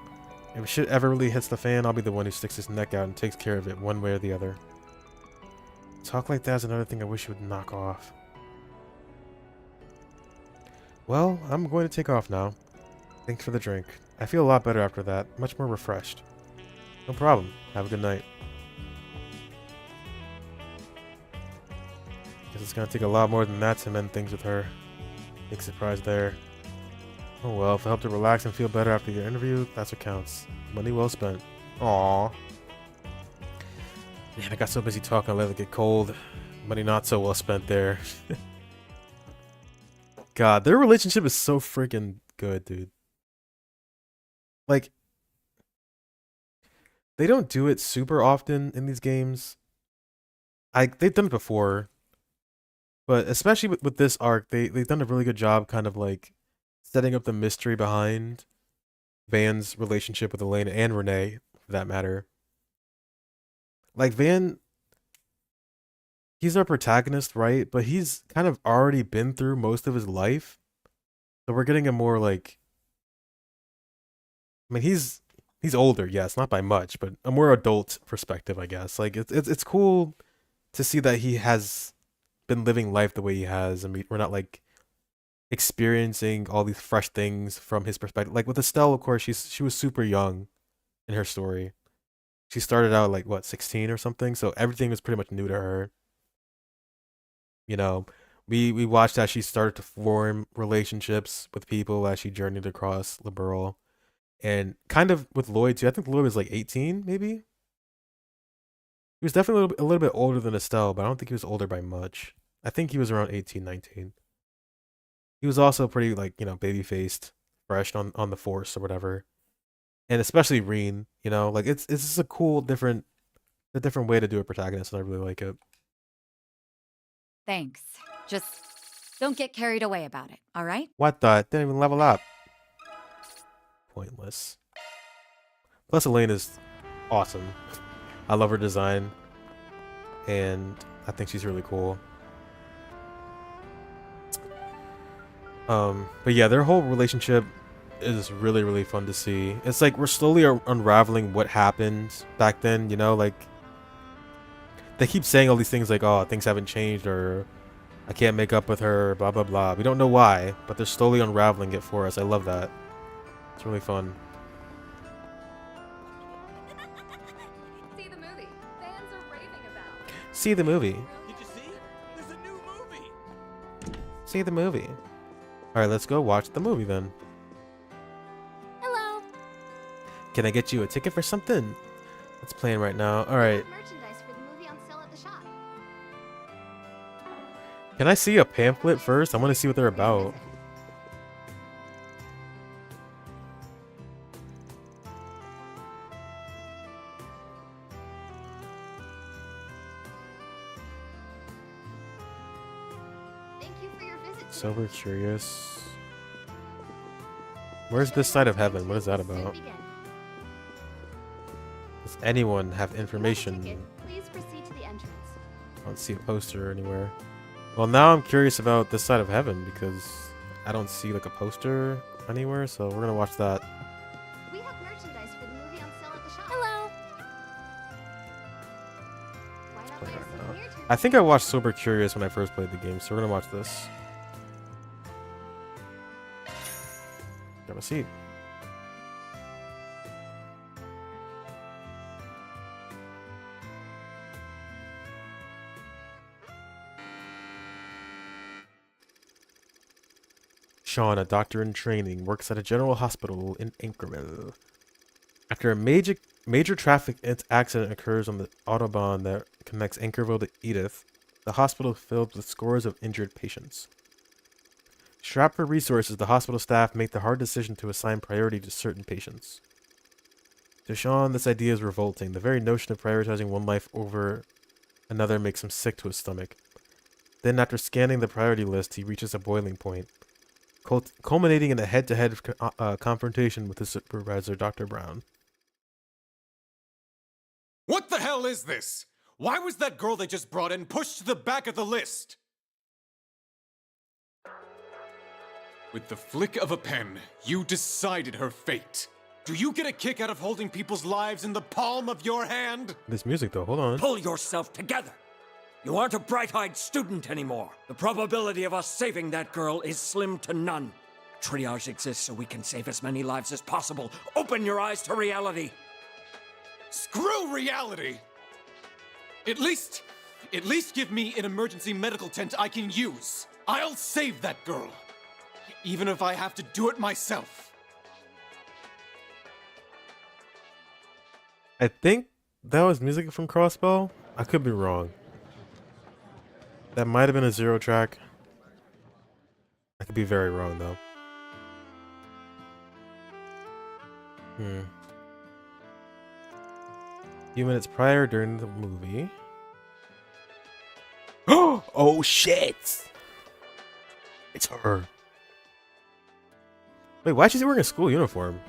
If shit ever really hits the fan, I'll be the one who sticks his neck out and takes care of it one way or the other. Talk like that's another thing I wish you would knock off. Well, I'm going to take off now. Thanks for the drink. I feel a lot better after that, much more refreshed. No problem. Have a good night. Guess it's gonna take a lot more than that to mend things with her. Big surprise there. Oh well, if it helped her relax and feel better after your interview, that's what counts. Money well spent. Aww. Man, I got so busy talking I let it get cold. Money not so well spent there. God, their relationship is so freaking good, dude. Like, they don't do it super often in these games. They've done it before. But especially with this arc, they've done a really good job kind of like setting up the mystery behind Van's relationship with Elena and Renee, for that matter. Like, Van, he's our protagonist, right? But he's kind of already been through most of his life. So we're getting a more like... I mean, he's older, yes, not by much, but a more adult perspective, I guess. Like, it's cool to see that he has been living life the way he has, and we're not like experiencing all these fresh things from his perspective. Like with Estelle, of course, she was super young in her story. She started out like what, 16 or something, so everything was pretty much new to her. You know, we watched as she started to form relationships with people as she journeyed across Liberal, and kind of with Lloyd too. I think Lloyd was like 18, maybe. He was definitely a little bit older than Estelle, but I don't think he was older by much. I think he was around 18, 19. He was also pretty, like, you know, baby-faced, fresh on the Force or whatever. And especially Reen, you know, like, it's just a cool, different way to do a protagonist, and I really like it. Thanks. Just don't get carried away about it, all right? What the? It didn't even level up. Pointless. Plus, Elena's awesome. I love her design, and I think she's really cool. But yeah, their whole relationship is really, really fun to see. It's like we're slowly unraveling what happened back then, you know, like they keep saying all these things like, oh, things haven't changed, or I can't make up with her, blah, blah, blah. We don't know why, but they're slowly unraveling it for us. I love that. It's really fun. See the movie. Fans are raving about. See the movie. Did you see? There's a new movie. See the movie. All right, let's go watch the movie then. Hello. Can I get you a ticket for something? It's playing right now. All right. Merchandise for the movie on sale at the shop. Can I see a pamphlet first? I want to see what they're about. Thank you for your visit. Sober Curious. Where's this side of heaven? What is that about? Does anyone have information? Please proceed to the entrance. I don't see a poster anywhere. Well, now I'm curious about this side of heaven because I don't see like a poster anywhere, so we're gonna watch that. We have merchandise for the movie on sale at the shop. Hello. Why not buy a souvenir to I think I watched Sober Curious when I first played the game, so we're gonna watch this. Grab a seat. Deshawn, a doctor in training, works at a general hospital in Anchorville. After a major traffic accident occurs on the autobahn that connects Anchorville to Edith, the hospital is filled with scores of injured patients. Strapped for resources, the hospital staff make the hard decision to assign priority to certain patients. To Sean, this idea is revolting. The very notion of prioritizing one life over another makes him sick to his stomach. Then, after scanning the priority list, he reaches a boiling point, culminating in a head-to-head confrontation with his supervisor, Dr. Brown. What the hell is this? Why was that girl they just brought in pushed to the back of the list? With the flick of a pen, you decided her fate. Do you get a kick out of holding people's lives in the palm of your hand? This music, though, hold on. Pull yourself together. You aren't a bright-eyed student anymore. The probability of us saving that girl is slim to none. Triage exists so we can save as many lives as possible. Open your eyes to reality. Screw reality! At least give me an emergency medical tent I can use. I'll save that girl. Even if I have to do it myself. I think that was music from Crossbow. I could be wrong. That might have been a Zero track. I could be very wrong, though. A few minutes prior during the movie. Oh shit! It's her. Wait, why is she wearing a school uniform?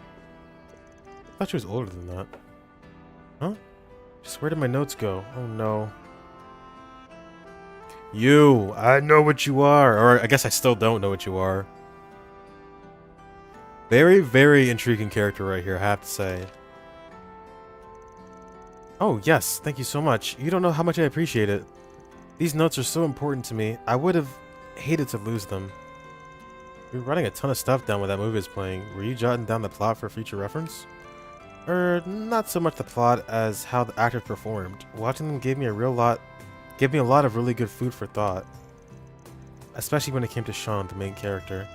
I thought she was older than that. Huh? Just where did my notes go? Oh no. You! I know what you are! Or I guess I still don't know what you are. Very, very intriguing character right here, I have to say. Oh, yes, thank you so much. You don't know how much I appreciate it. These notes are so important to me. I would have hated to lose them. You're writing a ton of stuff down when that movie is playing. Were you jotting down the plot for future reference? Or not so much the plot as how the actors performed. Watching them gave me a lot of really good food for thought. Especially when it came to Sean, the main character.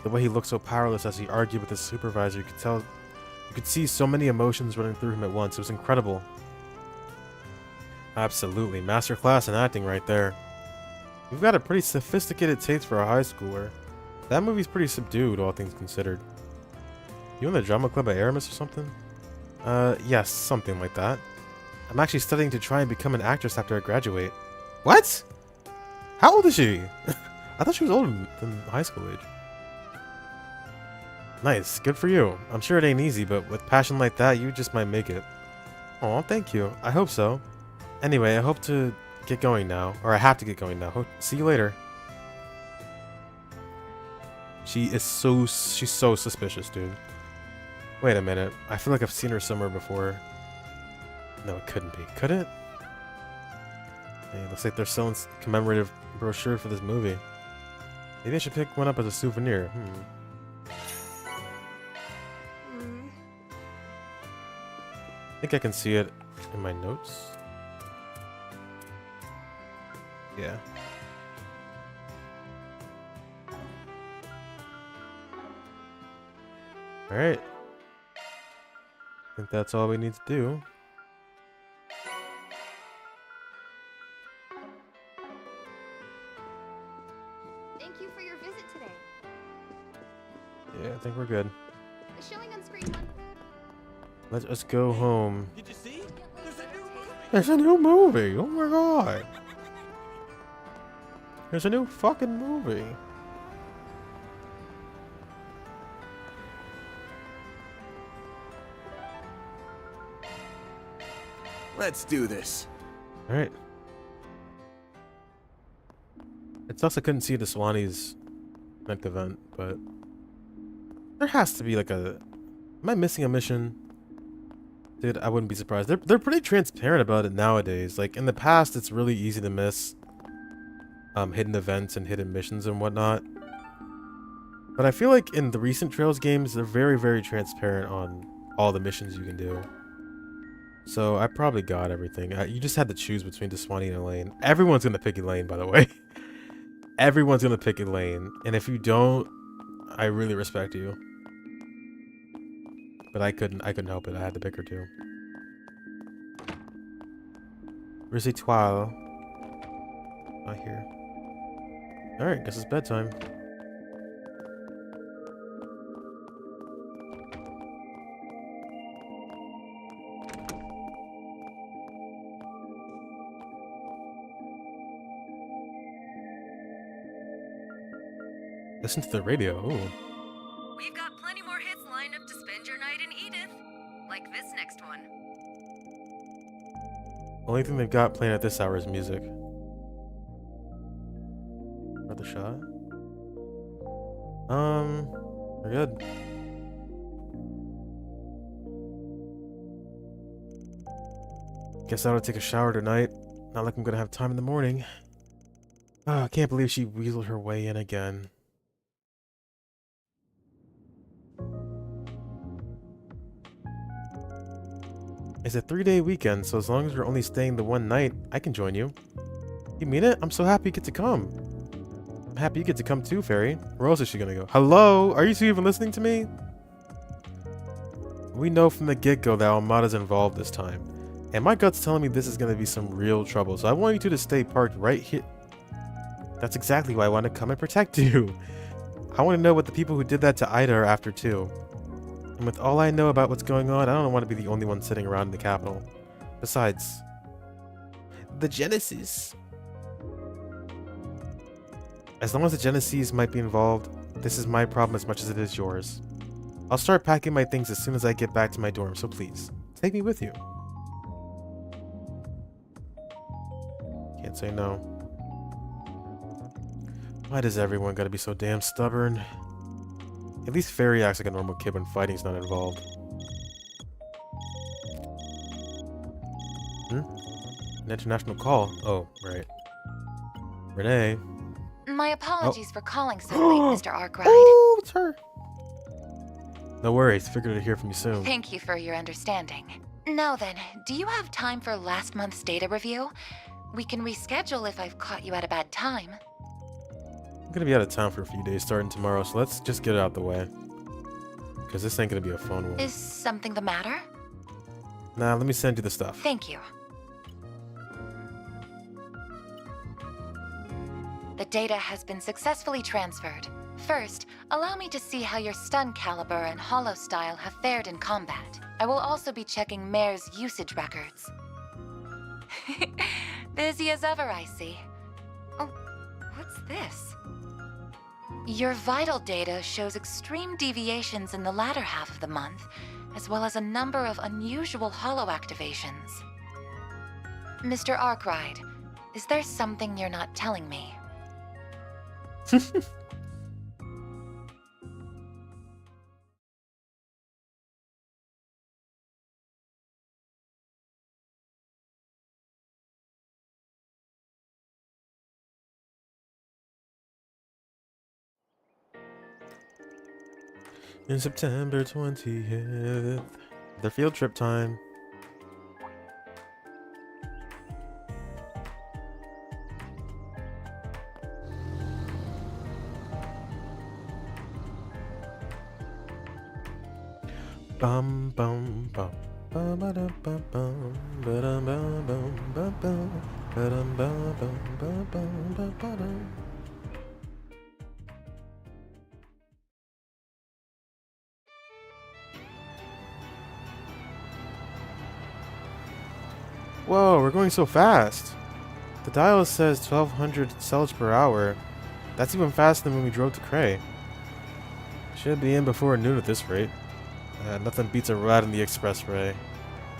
The way he looked so powerless as he argued with his supervisor, you could see so many emotions running through him at once. It was incredible. Absolutely, masterclass in acting right there. You've got a pretty sophisticated taste for a high schooler. That movie's pretty subdued, all things considered. You in the drama club at Aramis or something? Yes, something like that. I'm actually studying to try and become an actress after I graduate. What? How old is she? I thought she was older than high school age. Nice, good for you. I'm sure it ain't easy, but with passion like that, you just might make it. Aw, thank you. I hope so. Anyway, I hope to get going now. Or I have to get going now. See you later. She's so suspicious, dude. Wait a minute. I feel like I've seen her somewhere before. No, it couldn't be. Could it? Hey, looks like they're selling commemorative brochure for this movie. Maybe I should pick one up as a souvenir. I think I can see it in my notes. Yeah. Alright. I think that's all we need to do. Thank you for your visit today. Yeah, I think we're good. The showing on screen one. Let us go home. Did you see? There's a new movie. Oh my god. There's a new fucking movie. Let's do this. Alright. It sucks I couldn't see the Swannies next event, but there has to be like a... Am I missing a mission? Dude, I wouldn't be surprised. They're pretty transparent about it nowadays. Like, in the past, it's really easy to miss hidden events and hidden missions and whatnot. But I feel like in the recent Trails games, they're very, very transparent on all the missions you can do. So I probably got everything. You just had to choose between Deswani and Elaine. Everyone's gonna pick Elaine, by the way. Everyone's gonna pick Elaine. And if you don't, I really respect you. But I couldn't help it. I had to pick her too. Where's Etoile? Not here. Alright, guess it's bedtime. Listen to the radio. Ooh. We've got plenty more hits lined up to spend your night in Edith. Like this next one. Only thing they've got playing at this hour is music. Another shot. We're good. Guess I ought to take a shower tonight. Not like I'm gonna have time in the morning. Ah, I can't believe she weaseled her way in again. It's a 3-day weekend, so as long as we're only staying the one night, I can join you. You mean it? I'm so happy you get to come. I'm happy you get to come too, Fairy. Where else is she gonna go? Hello? Are you two even listening to me? We know from the get-go that Almada's involved this time. And my gut's telling me this is gonna be some real trouble, so I want you two to stay parked right here. That's exactly why I want to come and protect you. I want to know what the people who did that to Ida are after too. And with all I know about what's going on, I don't want to be the only one sitting around in the capital. Besides, the Genesis. As long as the Genesis might be involved, this is my problem as much as it is yours. I'll start packing my things as soon as I get back to my dorm, so please, take me with you. Can't say no. Why does everyone gotta be so damn stubborn? At least Fairy acts like a normal kid when fighting's not involved. An international call? Oh, right. Renee. My apologies for calling so late, Mr. Arkwright. Oh, it's her. No worries, figured to hear from you soon. Thank you for your understanding. Now then, do you have time for last month's data review? We can reschedule if I've caught you at a bad time. I'm gonna be out of town for a few days starting tomorrow, so let's just get it out the way. Because this ain't gonna be a phone one. Is something the matter? Nah, let me send you the stuff. Thank you. The data has been successfully transferred. First, allow me to see how your stun caliber and hollow style have fared in combat. I will also be checking Mare's usage records. Busy as ever, I see. Oh, what's this? Your vital data shows extreme deviations in the latter half of the month, as well as a number of unusual hollow activations. Mr. Arkwright, is there something you're not telling me? In September 20th, their field trip time. Bum bum bum bum ba dum bum bum ba dum bum bum bum bum ba dum bum bum bum bum ba dum. Whoa, we're going so fast. The dial says 1200 cells per hour. That's even faster than when we drove to Cray. Should be in before noon at this rate. Nothing beats a ride in the expressway.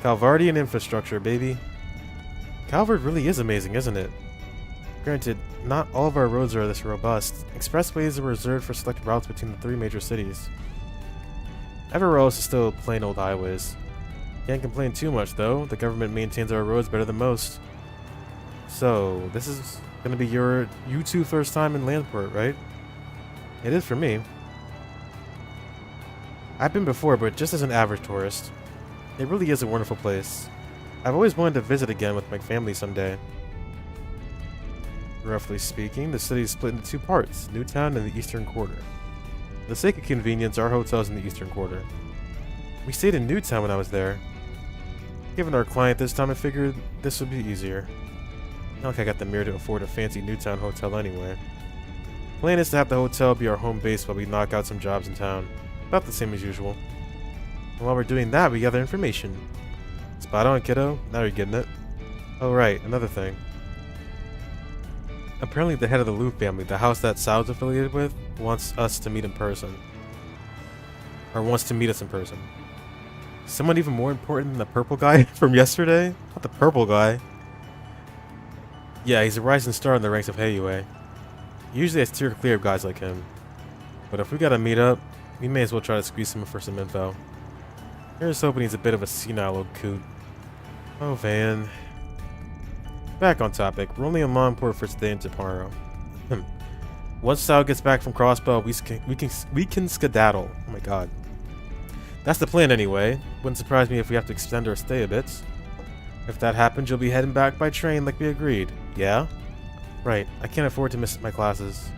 Calvardian infrastructure, baby. Calvard really is amazing, isn't it? Granted, not all of our roads are this robust. Expressways are reserved for select routes between the 3 major cities. Everywhere else is still plain old highways. Can't complain too much, though. The government maintains our roads better than most. So, this is gonna be you two first time in Landport, right? It is for me. I've been before, but just as an average tourist. It really is a wonderful place. I've always wanted to visit again with my family someday. Roughly speaking, the city is split into 2 parts, Newtown and the Eastern Quarter. For the sake of convenience, our hotel's in the eastern quarter. We stayed in Newtown when I was there. Given our client this time, I figured this would be easier. Not like I got the mirror to afford a fancy Newtown hotel anyway. Plan is to have the hotel be our home base while we knock out some jobs in town. About the same as usual. And while we're doing that, we gather information. Spot on, kiddo. Now you're getting it. Oh right, another thing. Apparently the head of the Liu family, the house that Sal's affiliated with, wants us to meet in person. Or wants to meet us in person. Someone even more important than the purple guy from yesterday? Not the purple guy. Yeah, he's a rising star in the ranks of Heiyue. Usually I steer clear of guys like him. But if we gotta meet up, we may as well try to squeeze him for some info. Here's hoping he's a bit of a senile old coot. Oh, Van. Back on topic. We're only in Longport for today and tomorrow. Once Sal gets back from Crossbow, we can skedaddle. Oh my god. That's the plan anyway. Wouldn't surprise me if we have to extend our stay a bit. If that happens, you'll be heading back by train like we agreed. Yeah? Right. I can't afford to miss my classes.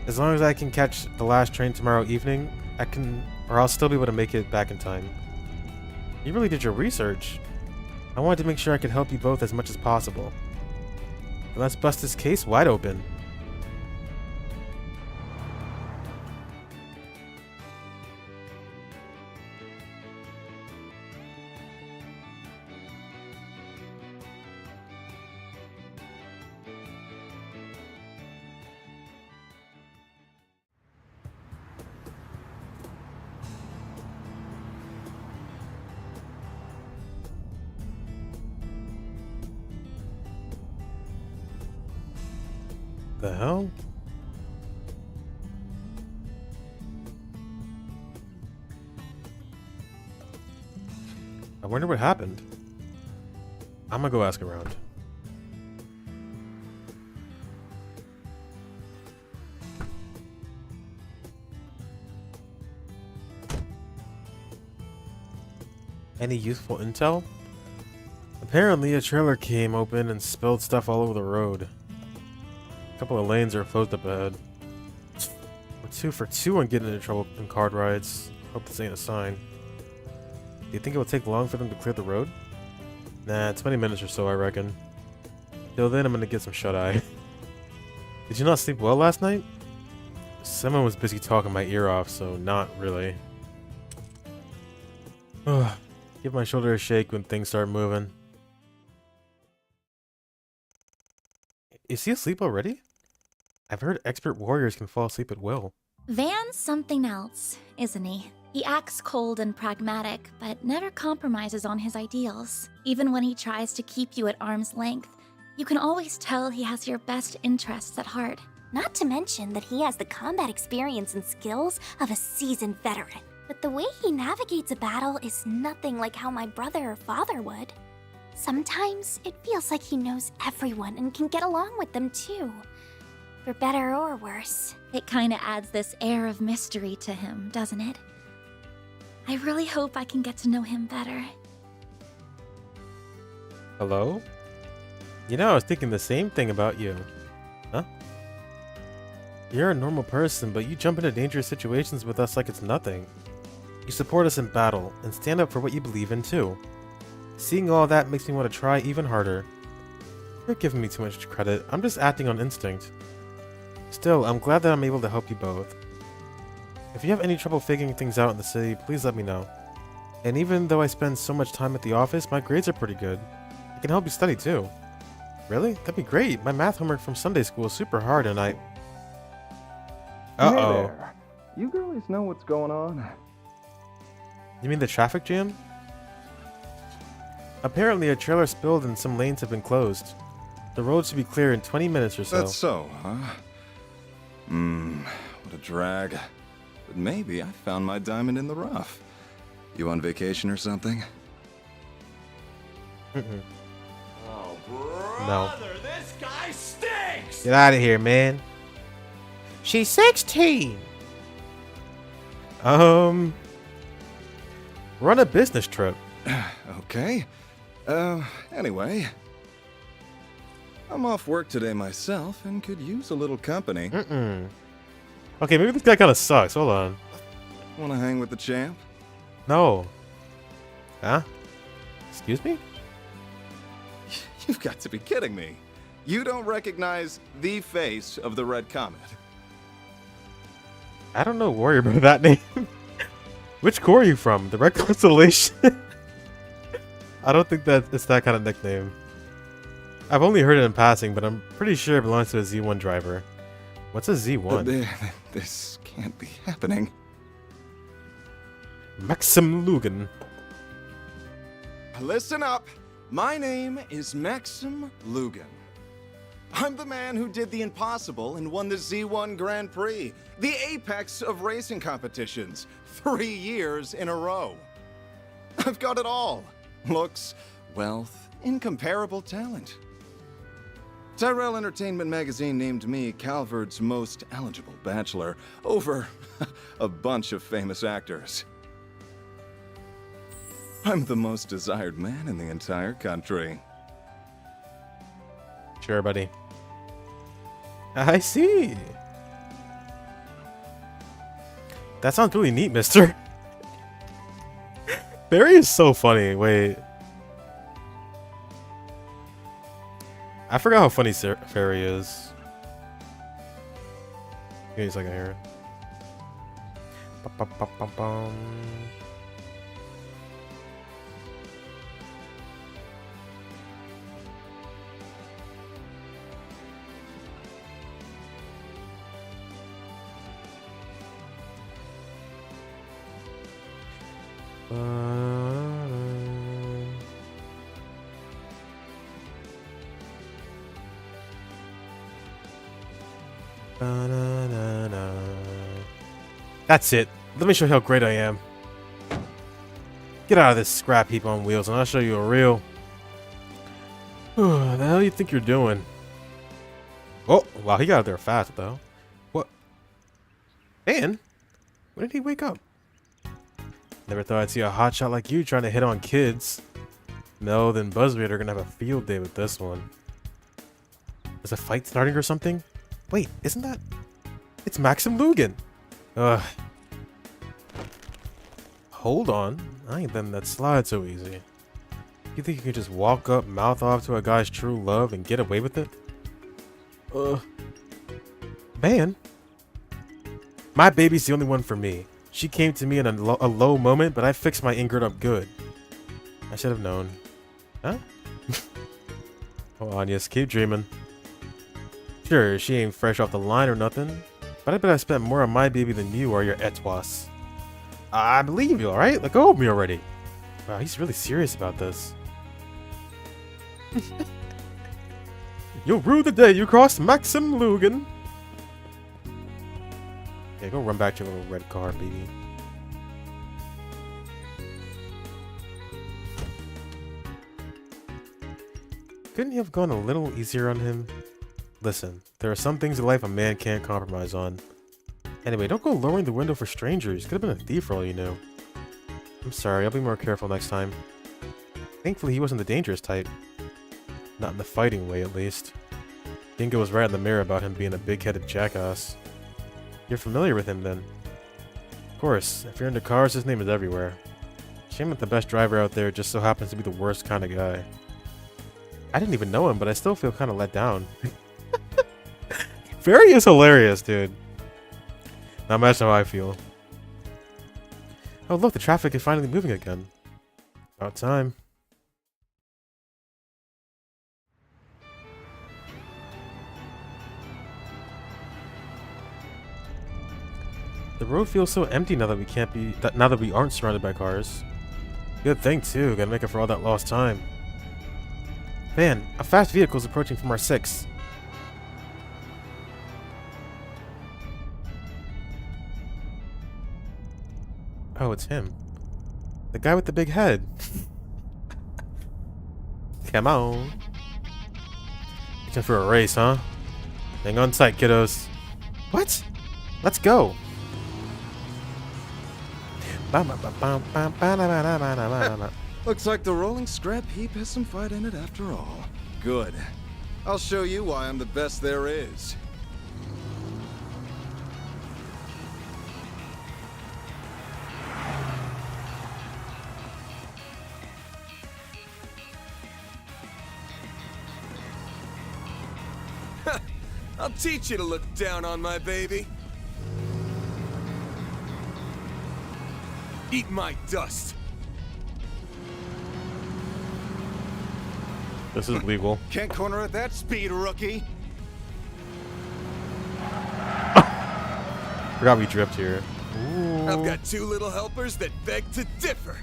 As long as I can catch the last train tomorrow evening, I'll still be able to make it back in time. You really did your research. I wanted to make sure I could help you both as much as possible. But let's bust this case wide open. The hell? I wonder what happened. I'm gonna go ask around. Any useful intel? Apparently a trailer came open and spilled stuff all over the road. A couple of lanes are closed up ahead. We're 2 for 2 on getting into trouble in card rides. Hope this ain't a sign. Do you think it will take long for them to clear the road? Nah, 20 minutes or so, I reckon. Till then, I'm gonna get some shut-eye. Did you not sleep well last night? Someone was busy talking my ear off, so not really. Give my shoulder a shake when things start moving. Is he asleep already? I've heard expert warriors can fall asleep at will. Van's something else, isn't he? He acts cold and pragmatic, but never compromises on his ideals. Even when he tries to keep you at arm's length, you can always tell he has your best interests at heart. Not to mention that he has the combat experience and skills of a seasoned veteran. But the way he navigates a battle is nothing like how my brother or father would. Sometimes it feels like he knows everyone and can get along with them too. For better or worse. It kinda adds this air of mystery to him, doesn't it? I really hope I can get to know him better. Hello? You know, I was thinking the same thing about you. Huh? You're a normal person, but you jump into dangerous situations with us like it's nothing. You support us in battle, and stand up for what you believe in too. Seeing all that makes me want to try even harder. You're giving me too much credit, I'm just acting on instinct. Still, I'm glad that I'm able to help you both. If you have any trouble figuring things out in the city, please let me know. And even though I spend so much time at the office, my grades are pretty good. I can help you study too. Really? That'd be great. My math homework from Sunday school is super hard and I... Uh-oh. Hey there. You girlies know what's going on? You mean the traffic jam? Apparently a trailer spilled and some lanes have been closed. The road should be clear in 20 minutes or so. That's so, huh? What a drag. But maybe I found my diamond in the rough. You on vacation or something? Oh, brother, No. this guy stinks! Get out of here, man. She's 16! We're on a business trip. Okay. Anyway. I'm off work today myself and could use a little company. Hold Okay, maybe this guy kind of sucks. Hold on. Wanna hang with the champ? No. Huh? Excuse me? You've got to be kidding me. You don't recognize the face of the Red Comet. I don't know warrior by that name. Which core are you from? The Red Constellation? I don't think that it's that kind of nickname. I've only heard it in passing, but I'm pretty sure it belongs to a Z1 driver. What's a Z1? This can't be happening. Maxim Lugan. Listen up. My name is Maxim Lugan. I'm the man who did the impossible and won the Z1 Grand Prix, the apex of racing competitions, 3 years in a row. I've got it all. Looks, wealth, incomparable talent. Tyrell Entertainment Magazine named me Calvard's most eligible bachelor over a bunch of famous actors. I'm the most desired man in the entire country. Sure, buddy. I see. That sounds really neat, mister. Barry is so funny. Wait. I forgot how funny Fairy is. Give me a second here. Ba-ba-ba-ba-bum. That's it. Let me show you how great I am. Get out of this scrap heap on wheels and I'll show you a real... the hell you think you're doing? Oh, wow, he got out there fast though. What? Man, when did he wake up? Never thought I'd see a hotshot like you trying to hit on kids. No, then Buzzweed are gonna have a field day with this one. Is a fight starting or something? Wait, isn't that... It's Maxim Lugan. Ugh. Hold on. I ain't letting that slide so easy. You think you can just walk up, mouth off to a guy's true love and get away with it? Man. My baby's the only one for me. She came to me in a low moment, but I fixed my Ingrid up good. I should have known. Huh? Hold on, yes, keep dreaming. Sure, she ain't fresh off the line or nothing, but I bet I spent more on my baby than you or your etwas. I believe you, alright? Let go of me already. Wow, he's really serious about this. You'll rue the day you crossed Maxim Lugan. Yeah, go run back to your little red car, baby. Couldn't you have gone a little easier on him? Listen, there are some things in life a man can't compromise on. Anyway, don't go lowering the window for strangers. Could have been a thief for all you know. I'm sorry, I'll be more careful next time. Thankfully, he wasn't the dangerous type. Not in the fighting way, at least. Dingo was right in the mirror about him being a big-headed jackass. You're familiar with him, then? Of course, if you're into cars, his name is everywhere. Shame that the best driver out there just so happens to be the worst kind of guy. I didn't even know him, but I still feel kind of let down. Fairy is hilarious, dude. Now imagine how I feel. Oh look, the traffic is finally moving again. About time. The road feels so empty now that we can't be now that we aren't surrounded by cars. Good thing too, gotta make up for all that lost time. Man, a fast vehicle is approaching from our 6. Oh, it's him. The guy with the big head. Come on. Looking for a race, huh? Hang on tight, kiddos. What? Let's go. Looks like the rolling scrap heap has some fight in it after all. Good. I'll show you why I'm the best there is. I'll teach you to look down on my baby. Eat my dust. This is legal. Can't corner at that speed, rookie. Forgot we drift here. Ooh. I've got two little helpers that beg to differ.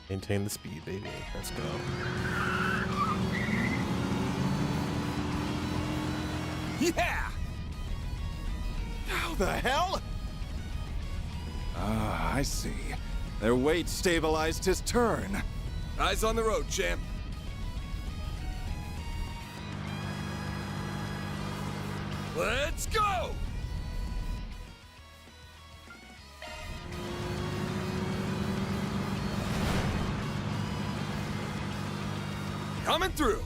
Maintain the speed, baby. Let's go. Yeah! How the hell? Ah, I see. Their weight stabilized his turn. Eyes on the road, champ. Let's go! Coming through.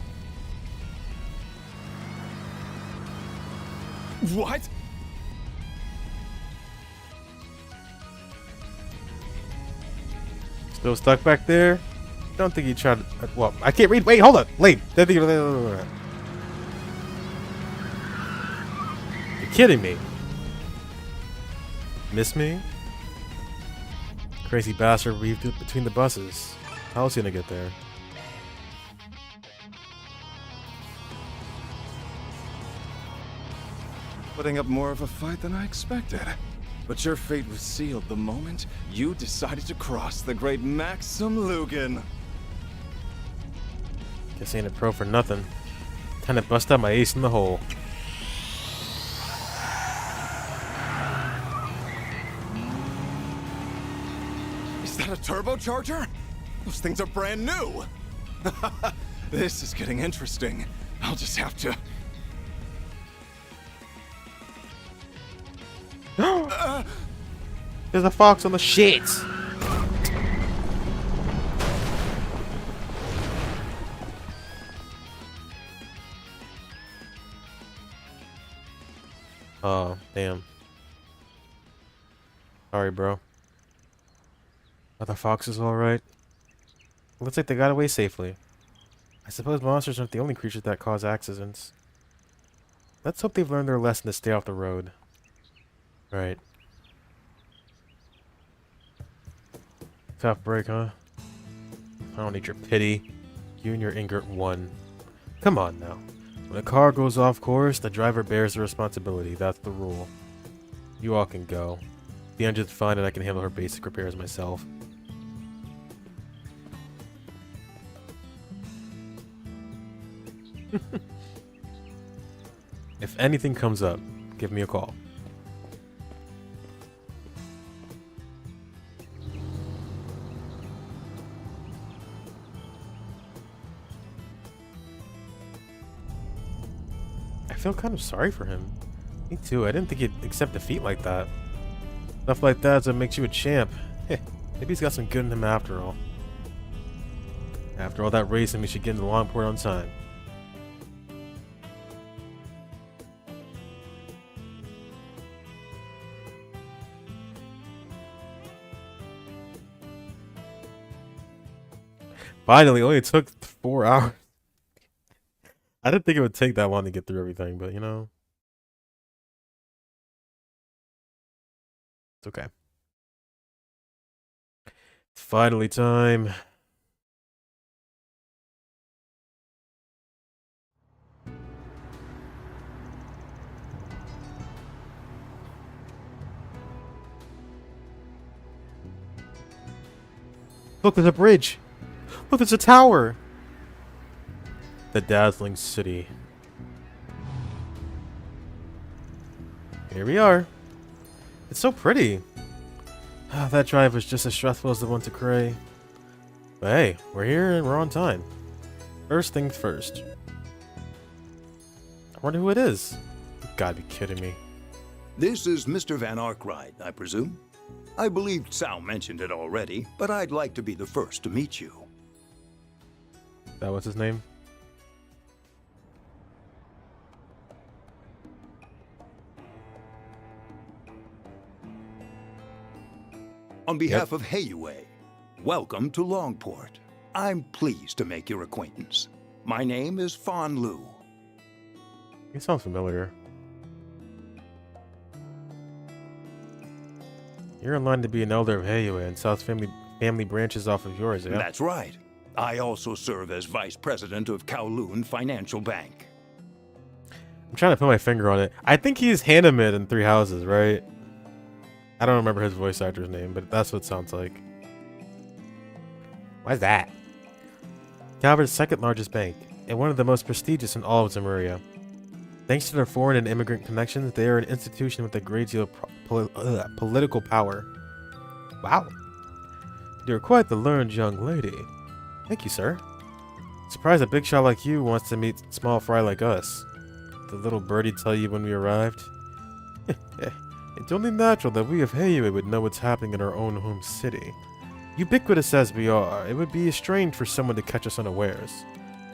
What? Still stuck back there? Don't think he tried to. Well, I can't read. Wait, hold on. Late. You're kidding me. Miss me? Crazy bastard weaved it between the buses. How was he gonna get there? Putting up more of a fight than I expected. But your fate was sealed the moment you decided to cross the great Maxim Lugan. Guess I ain't a pro for nothing. Time to bust out my ace in the hole. Is that a turbocharger? Those things are brand new. This is getting interesting. I'll just have to... There's a fox on the shit. Oh, damn. Sorry, bro. Are the foxes alright? Looks like they got away safely. I suppose monsters aren't the only creatures that cause accidents. Let's hope they've learned their lesson to stay off the road. Right. Tough break, huh? I don't need your pity. You and your ingrate one. Come on now. When a car goes off course, the driver bears the responsibility. That's the rule. You all can go. The engine's fine and I can handle her basic repairs myself. If anything comes up, give me a call. I feel kind of sorry for him. Me too. I didn't think he'd accept defeat like that. Stuff like that's what makes you a champ. Maybe he's got some good in him after all. After all that racing, we should get into the long port on time. Finally, it only took 4 hours. I didn't think it would take that long to get through everything, but you know. It's okay. It's finally time. Look, there's a bridge. Look, there's a tower. The dazzling city. Here we are. It's so pretty. That drive was just as stressful as the one to Cray. But hey, we're here and we're on time. First things first. I wonder who it is. You gotta be kidding me. This is Mr. Van Arkwright, I presume? I believe Sal mentioned it already, but I'd like to be the first to meet you. That was his name? On behalf of Hayue, welcome to Longport. I'm pleased to make your acquaintance. My name is Fan Lu. He sounds familiar. You're in line to be an elder of Heiyue, and South's family branches off of yours, yeah? That's right. I also serve as vice president of Kowloon Financial Bank. I'm trying to put my finger on it. I think he's Hanamid in Three Houses, right? I don't remember his voice actor's name, but that's what it sounds like. What's that? Calvert's second largest bank, and one of the most prestigious in all of Zemuria. Thanks to their foreign and immigrant connections, they are an institution with a great deal of political power. Wow. You're quite the learned young lady. Thank you, sir. Surprised a big shot like you wants to meet small fry like us. Did the little birdie tell you when we arrived? It's only natural that we of Heiyue would know what's happening in our own home city. Ubiquitous as we are, it would be strange for someone to catch us unawares.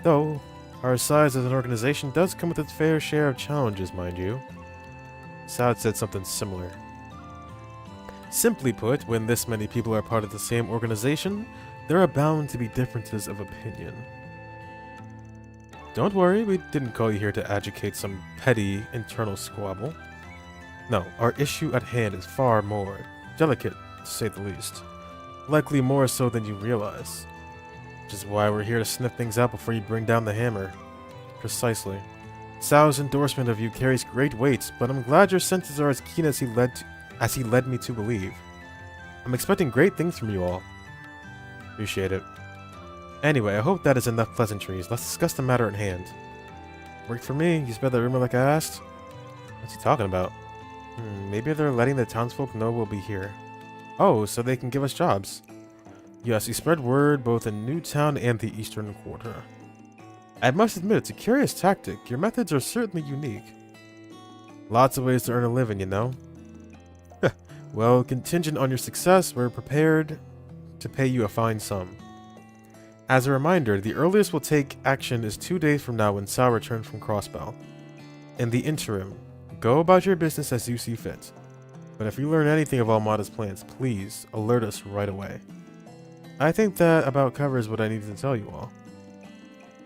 Though, our size as an organization does come with its fair share of challenges, mind you. Sad said something similar. Simply put, when this many people are part of the same organization, there are bound to be differences of opinion. Don't worry, we didn't call you here to educate some petty internal squabble. No, our issue at hand is far more delicate, to say the least. Likely more so than you realize. Which is why we're here to sniff things out before you bring down the hammer. Precisely. Sao's endorsement of you carries great weight, but I'm glad your senses are as keen as he led me to believe. I'm expecting great things from you all. Appreciate it. Anyway, I hope that is enough pleasantries. Let's discuss the matter at hand. Worked for me. You spread the rumor like I asked? What's he talking about? Maybe they're letting the townsfolk know we'll be here. Oh, so they can give us jobs. Yes, he spread word both in Newtown and the Eastern Quarter. I must admit, it's a curious tactic. Your methods are certainly unique. Lots of ways to earn a living, you know. Well, contingent on your success, we're prepared to pay you a fine sum. As a reminder, the earliest we'll take action is 2 days from now when Sao returns from Crossbell. In the interim, go about your business as you see fit. But if you learn anything of Almada's plans, please alert us right away. I think that about covers what I needed to tell you all.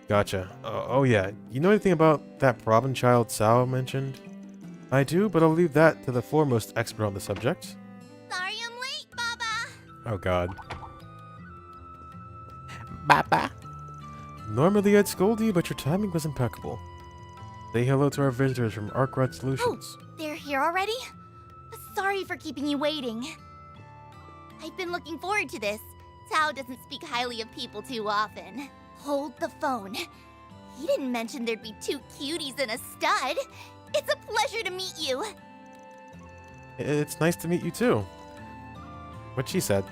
Gotcha. Oh yeah, you know anything about that problem child Sao mentioned? I do, but I'll leave that to the foremost expert on the subject. Sorry I'm late, Baba. Oh god. Baba. Normally I'd scold you, but your timing was impeccable. Say hello to our visitors from Arkwright Solutions. Oh, they're here already? Sorry for keeping you waiting. I've been looking forward to this. Tao doesn't speak highly of people too often. Hold the phone. He didn't mention there'd be 2 cuties and a stud. It's a pleasure to meet you. It's nice to meet you too. What she said.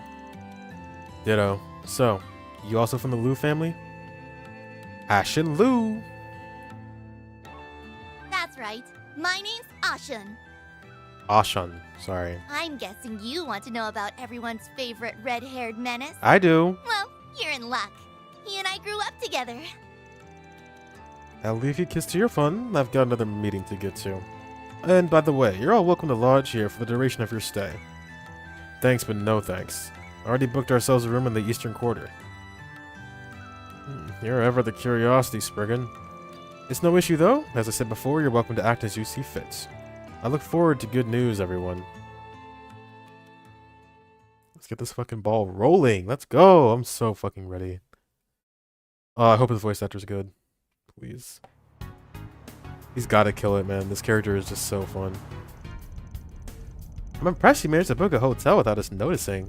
Ditto. So, you also from the Liu family? Ashen Liu. That's right. My name's Ashen. Ashan, sorry. I'm guessing you want to know about everyone's favorite red-haired menace. I do. Well, you're in luck. He and I grew up together. I'll leave you kiss to your fun. I've got another meeting to get to. And by the way, you're all welcome to lodge here for the duration of your stay. Thanks, but no thanks. Already booked ourselves a room in the Eastern Quarter. You're ever the curiosity, Spriggan. It's no issue though. As I said before, you're welcome to act as you see fit. I look forward to good news, everyone. Let's get this fucking ball rolling. Let's go. I'm so fucking ready. I hope his voice actor's good. Please. He's gotta kill it, man. This character is just so fun. I'm impressed he managed to book a hotel without us noticing.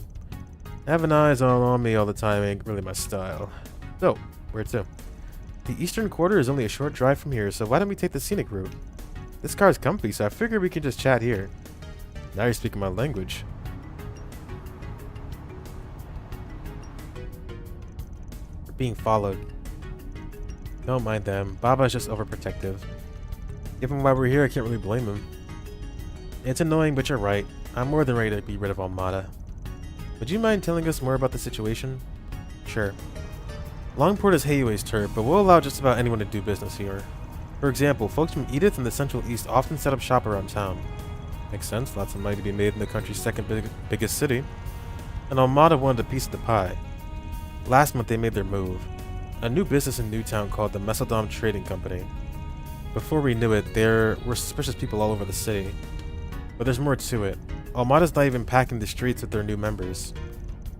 Having eyes all on me all the time ain't really my style. So, where to? The Eastern Quarter is only a short drive from here, so why don't we take the scenic route? This car's comfy, so I figured we could just chat here. Now you're speaking my language. We're being followed. Don't mind them. Baba's just overprotective. Given why we're here, I can't really blame him. It's annoying, but you're right. I'm more than ready to be rid of Almada. Would you mind telling us more about the situation? Sure. Longport is Heiyue's turf, but we'll allow just about anyone to do business here. For example, folks from Edith and the Central East often set up shop around town. Makes sense, lots of money to be made in the country's second biggest city. And Almada wanted a piece of the pie. Last month they made their move. A new business in Newtown called the Mesodom Trading Company. Before we knew it, there were suspicious people all over the city. But there's more to it. Almada's not even packing the streets with their new members.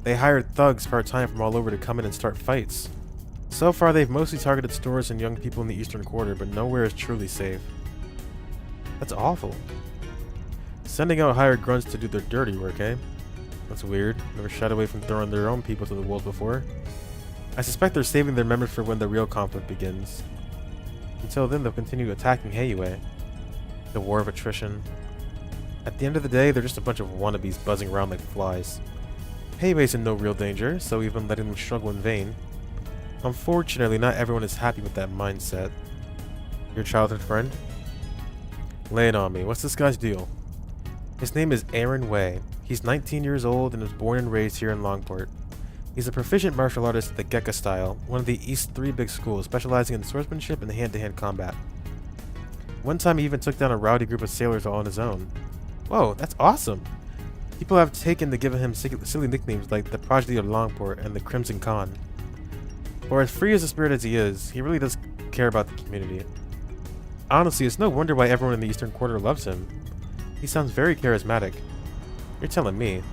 They hired thugs part-time from all over to come in and start fights. So far, they've mostly targeted stores and young people in the Eastern Quarter, but nowhere is truly safe. That's awful. Sending out hired grunts to do their dirty work, eh? That's weird. Never shied away from throwing their own people to the wolves before. I suspect they're saving their members for when the real conflict begins. Until then, they'll continue attacking Heiue. The war of attrition. At the end of the day, they're just a bunch of wannabes buzzing around like flies. Heiue's in no real danger, so we've been letting them struggle in vain. Unfortunately, not everyone is happy with that mindset. Your childhood friend? Lay it on me. What's this guy's deal? His name is Aaron Wei. He's 19 years old and was born and raised here in Longport. He's a proficient martial artist at the Gekka style, one of the East's 3 big schools, specializing in swordsmanship and hand-to-hand combat. One time he even took down a rowdy group of sailors all on his own. Whoa, that's awesome! People have taken to giving him silly nicknames like the Prodigy of Longport and the Crimson Khan. For as free as a spirit as he is, he really does care about the community. Honestly, it's no wonder why everyone in the Eastern Quarter loves him. He sounds very charismatic. You're telling me.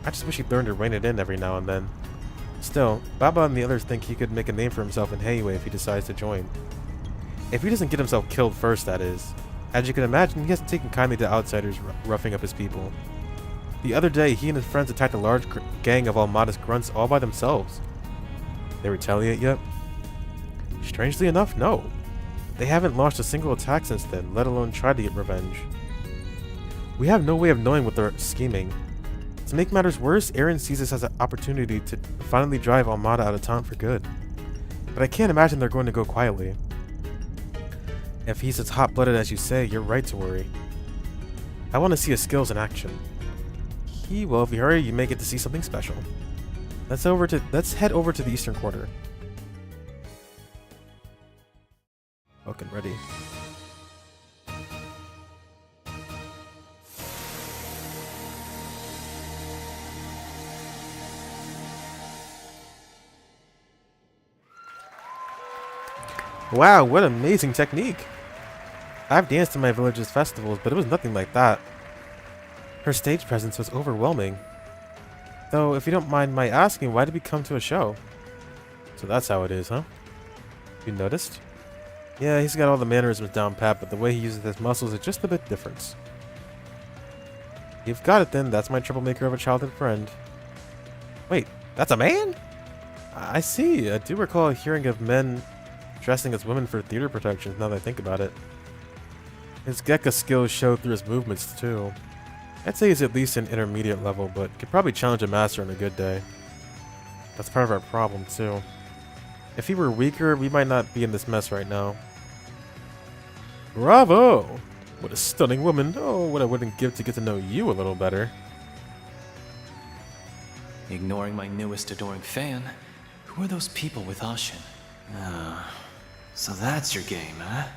I just wish he'd learn to rein it in every now and then. Still, Baba and the others think he could make a name for himself in Heiue if he decides to join. If he doesn't get himself killed first, that is. As you can imagine, he hasn't taken kindly to outsiders roughing up his people. The other day, he and his friends attacked a large gang of Almada's grunts all by themselves. They retaliate yet? Strangely enough, no. They haven't launched a single attack since then, let alone tried to get revenge. We have no way of knowing what they're scheming. To make matters worse, Aaron sees this as an opportunity to finally drive Almada out of town for good. But I can't imagine they're going to go quietly. If he's as hot-blooded as you say, you're right to worry. I want to see his skills in action. Well, if you hurry, you may get to see something special. Let's head over to the Eastern Quarter. Fucking ready. Wow, what amazing technique! I've danced in my village's festivals, but it was nothing like that. Her stage presence was overwhelming. Though, if you don't mind my asking, why did we come to a show? So that's how it is, huh? You noticed? Yeah, he's got all the mannerisms down pat, but the way he uses his muscles is just a bit different. You've got it then, that's my troublemaker of a childhood friend. Wait, that's a man? I see, I do recall hearing of men dressing as women for theater productions now that I think about it. His Gekka skills show through his movements too. I'd say he's at least an intermediate level, but could probably challenge a master on a good day. That's part of our problem too. If he were weaker, we might not be in this mess right now. Bravo! What a stunning woman. Oh, what I wouldn't give to get to know you a little better. Ignoring my newest adoring fan? Who are those people with Ashin? So that's your game, huh?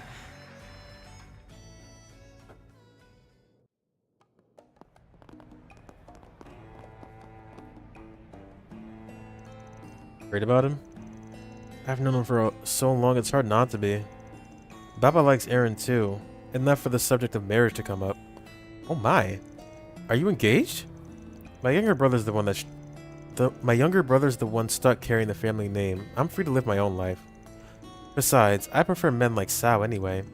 Great about him? I've known him for so long it's hard not to be. Baba likes Aaron too, and left for the subject of marriage to come up. Oh my. Are you engaged? My younger brother's the one my younger brother's the one stuck carrying the family name. I'm free to live my own life. Besides, I prefer men like Sao anyway.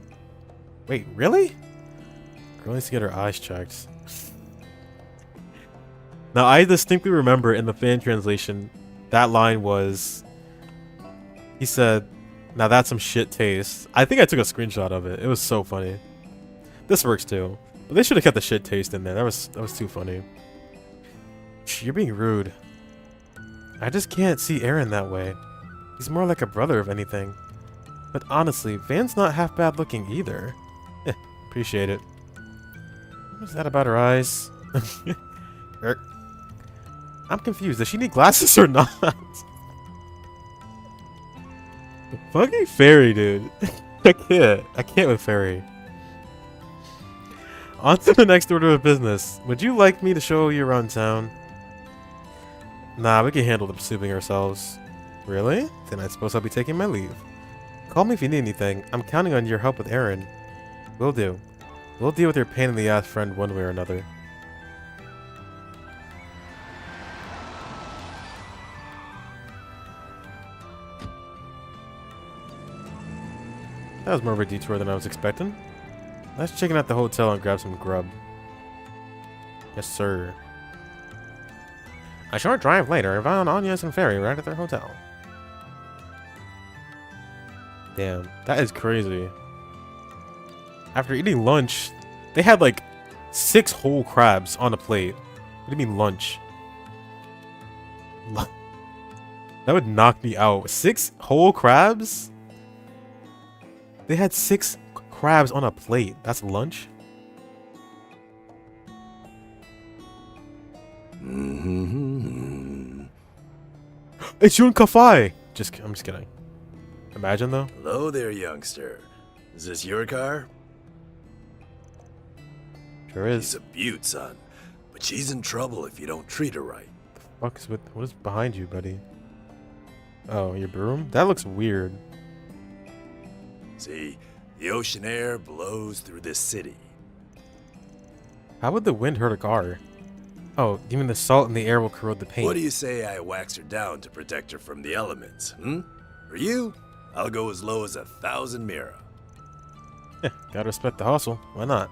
Wait, really? Girl needs to get her eyes checked. Now, I distinctly remember in the fan translation, that line was... He said, now that's some shit taste. I think I took a screenshot of it. It was so funny. This works too. But they should have kept the shit taste in there. That was too funny. You're being rude. I just can't see Aaron that way. He's more like a brother if anything. But honestly, Van's not half bad looking either. Appreciate it. What's that about her eyes? I'm confused. Does she need glasses or not? Fucking Fairy, dude. I can't with Fairy. On to the next order of business. Would you like me to show you around town? Nah, we can handle the pursuing ourselves. Really? Then I suppose I'll be taking my leave. Call me if you need anything. I'm counting on your help with Aaron. Will do. We'll deal with your pain in the ass friend one way or another. That was more of a detour than I was expecting. Let's check out the hotel and grab some grub. Yes, sir. A short drive later, Von, Anya's, and Fairy arrived at their hotel. Damn, that is crazy. After eating lunch, they had like 6 whole crabs on a plate. What do you mean lunch? That would knock me out. 6 whole crabs? They had 6 crabs on a plate. That's lunch? It's Yun Kafai! I'm just kidding. Imagine though. Hello there, youngster. Is this your car? Sure is. She's a beaut, son. But she's in trouble if you don't treat her right. What is behind you, buddy? Oh, your broom? That looks weird. See, the ocean air blows through this city. How would the wind hurt a car? Oh, you mean the salt in the air will corrode the paint? What do you say I wax her down to protect her from the elements, For you, I'll go as low as 1,000 mira. Yeah, gotta respect the hustle. Why not?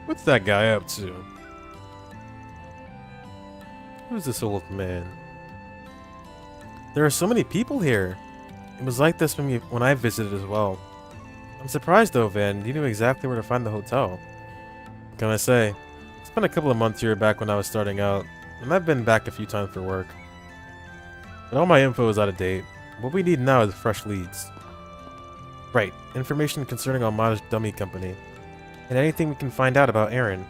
What's that guy up to? Who's this old man? There are so many people here. It was like this when I visited as well. I'm surprised though, Van. You knew exactly where to find the hotel. What can I say? I spent a couple of months here back when I was starting out, and I've been back a few times for work. But all my info is out of date. What we need now is fresh leads. Right, information concerning Homage Dummy Company, and anything we can find out about Aaron.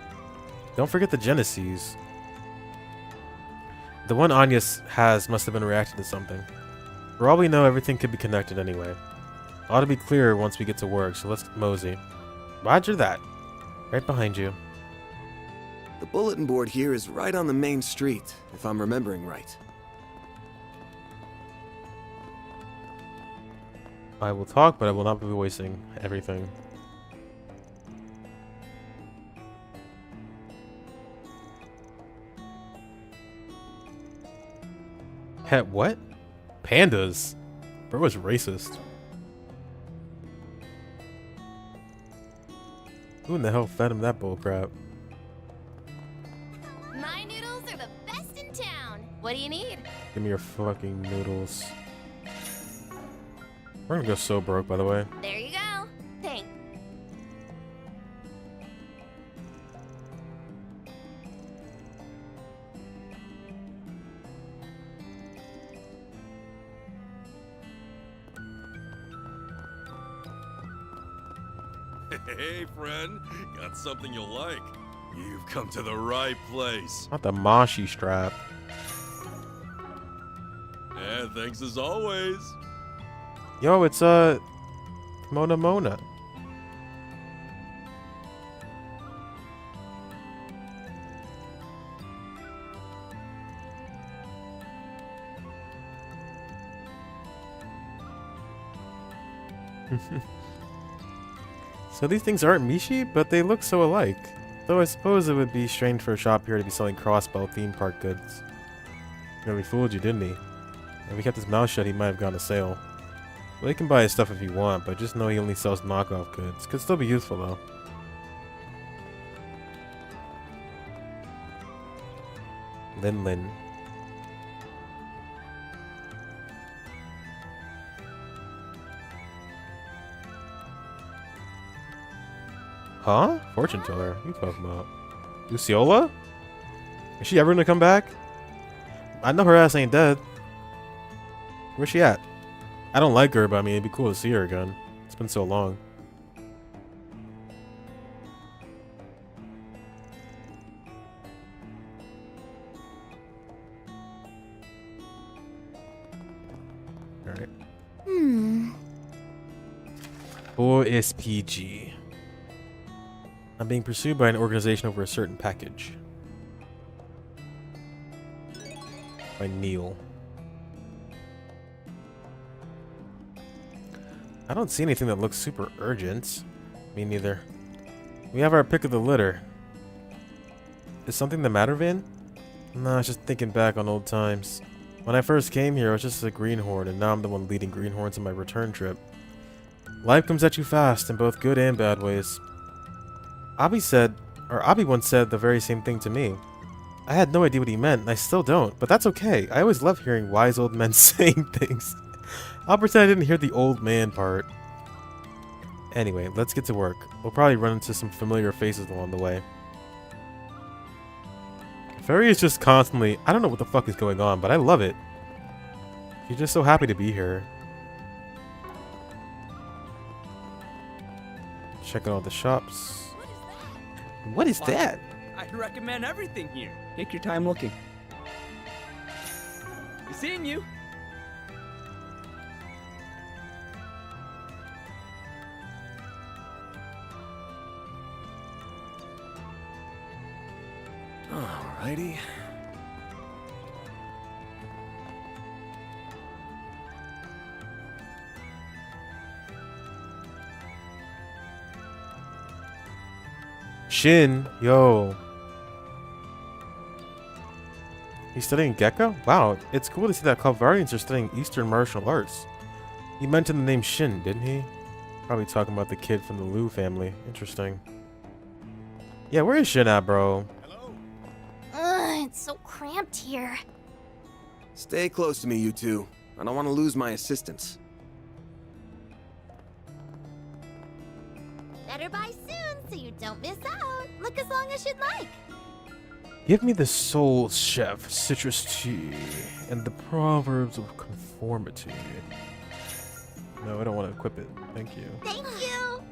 Don't forget the Genesis. The one Anya has must have been reacting to something. For all we know, everything could be connected anyway. Ought to be clearer once we get to work, so let's mosey. Roger that. Right behind you. The bulletin board here is right on the main street, if I'm remembering right. I will talk, but I will not be voicing everything. Pet what? Pandas? Bro was racist. Who in the hell fed him that bullcrap? My noodles are the best in town. What do you need? Give me your fucking noodles. We're gonna go so broke, by the way. There you go. Thanks. Hey, friend. Got something you'll like. You've come to the right place. Not the Moshi strap. And thanks as always. Yo, it's Mona Mona. So these things aren't Mishi, but they look so alike. Though I suppose it would be strange for a shop here to be selling crossbow theme park goods. Really fooled you, didn't he? If he kept his mouth shut, he might have gone to sale. Well, you can buy his stuff if you want, but just know he only sells knockoff goods. Could still be useful, though. Lin Lin. Huh? Fortune teller? What are you talking about? Luciola? Is she ever gonna come back? I know her ass ain't dead. Where's she at? I don't like her, but I mean, it'd be cool to see her again. It's been so long. Alright. For SPG. I'm being pursued by an organization over a certain package. By Neil. I don't see anything that looks super urgent. Me neither. We have our pick of the litter. Is something the matter, Van? No, I was just thinking back on old times. When I first came here, I was just a greenhorn, and now I'm the one leading greenhorns on my return trip. Life comes at you fast, in both good and bad ways. Abi once said the very same thing to me. I had no idea what he meant, and I still don't, but that's okay. I always love hearing wise old men saying things. I'll pretend I didn't hear the old man part. Anyway, let's get to work. We'll probably run into some familiar faces along the way. Fairy is just constantly, I don't know what the fuck is going on, but I love it. She's just so happy to be here. Checking out the shops. What is that? I recommend everything here. Take your time looking. Be seeing you. Alrighty. Shin, yo. He's studying Gecko? Wow, it's cool to see that Calvarians are studying Eastern martial arts. He mentioned the name Shin, didn't he? Probably talking about the kid from the Liu family. Interesting. Yeah, where is Shin at, bro? It's so cramped here. Stay close to me, you two. I don't want to lose my assistance. Better buy soon so you don't miss out. Look as long as you'd like. Give me the Soul Chef citrus tea and the Proverbs of Conformity. No, I don't want to equip it. Thank you. Thank you.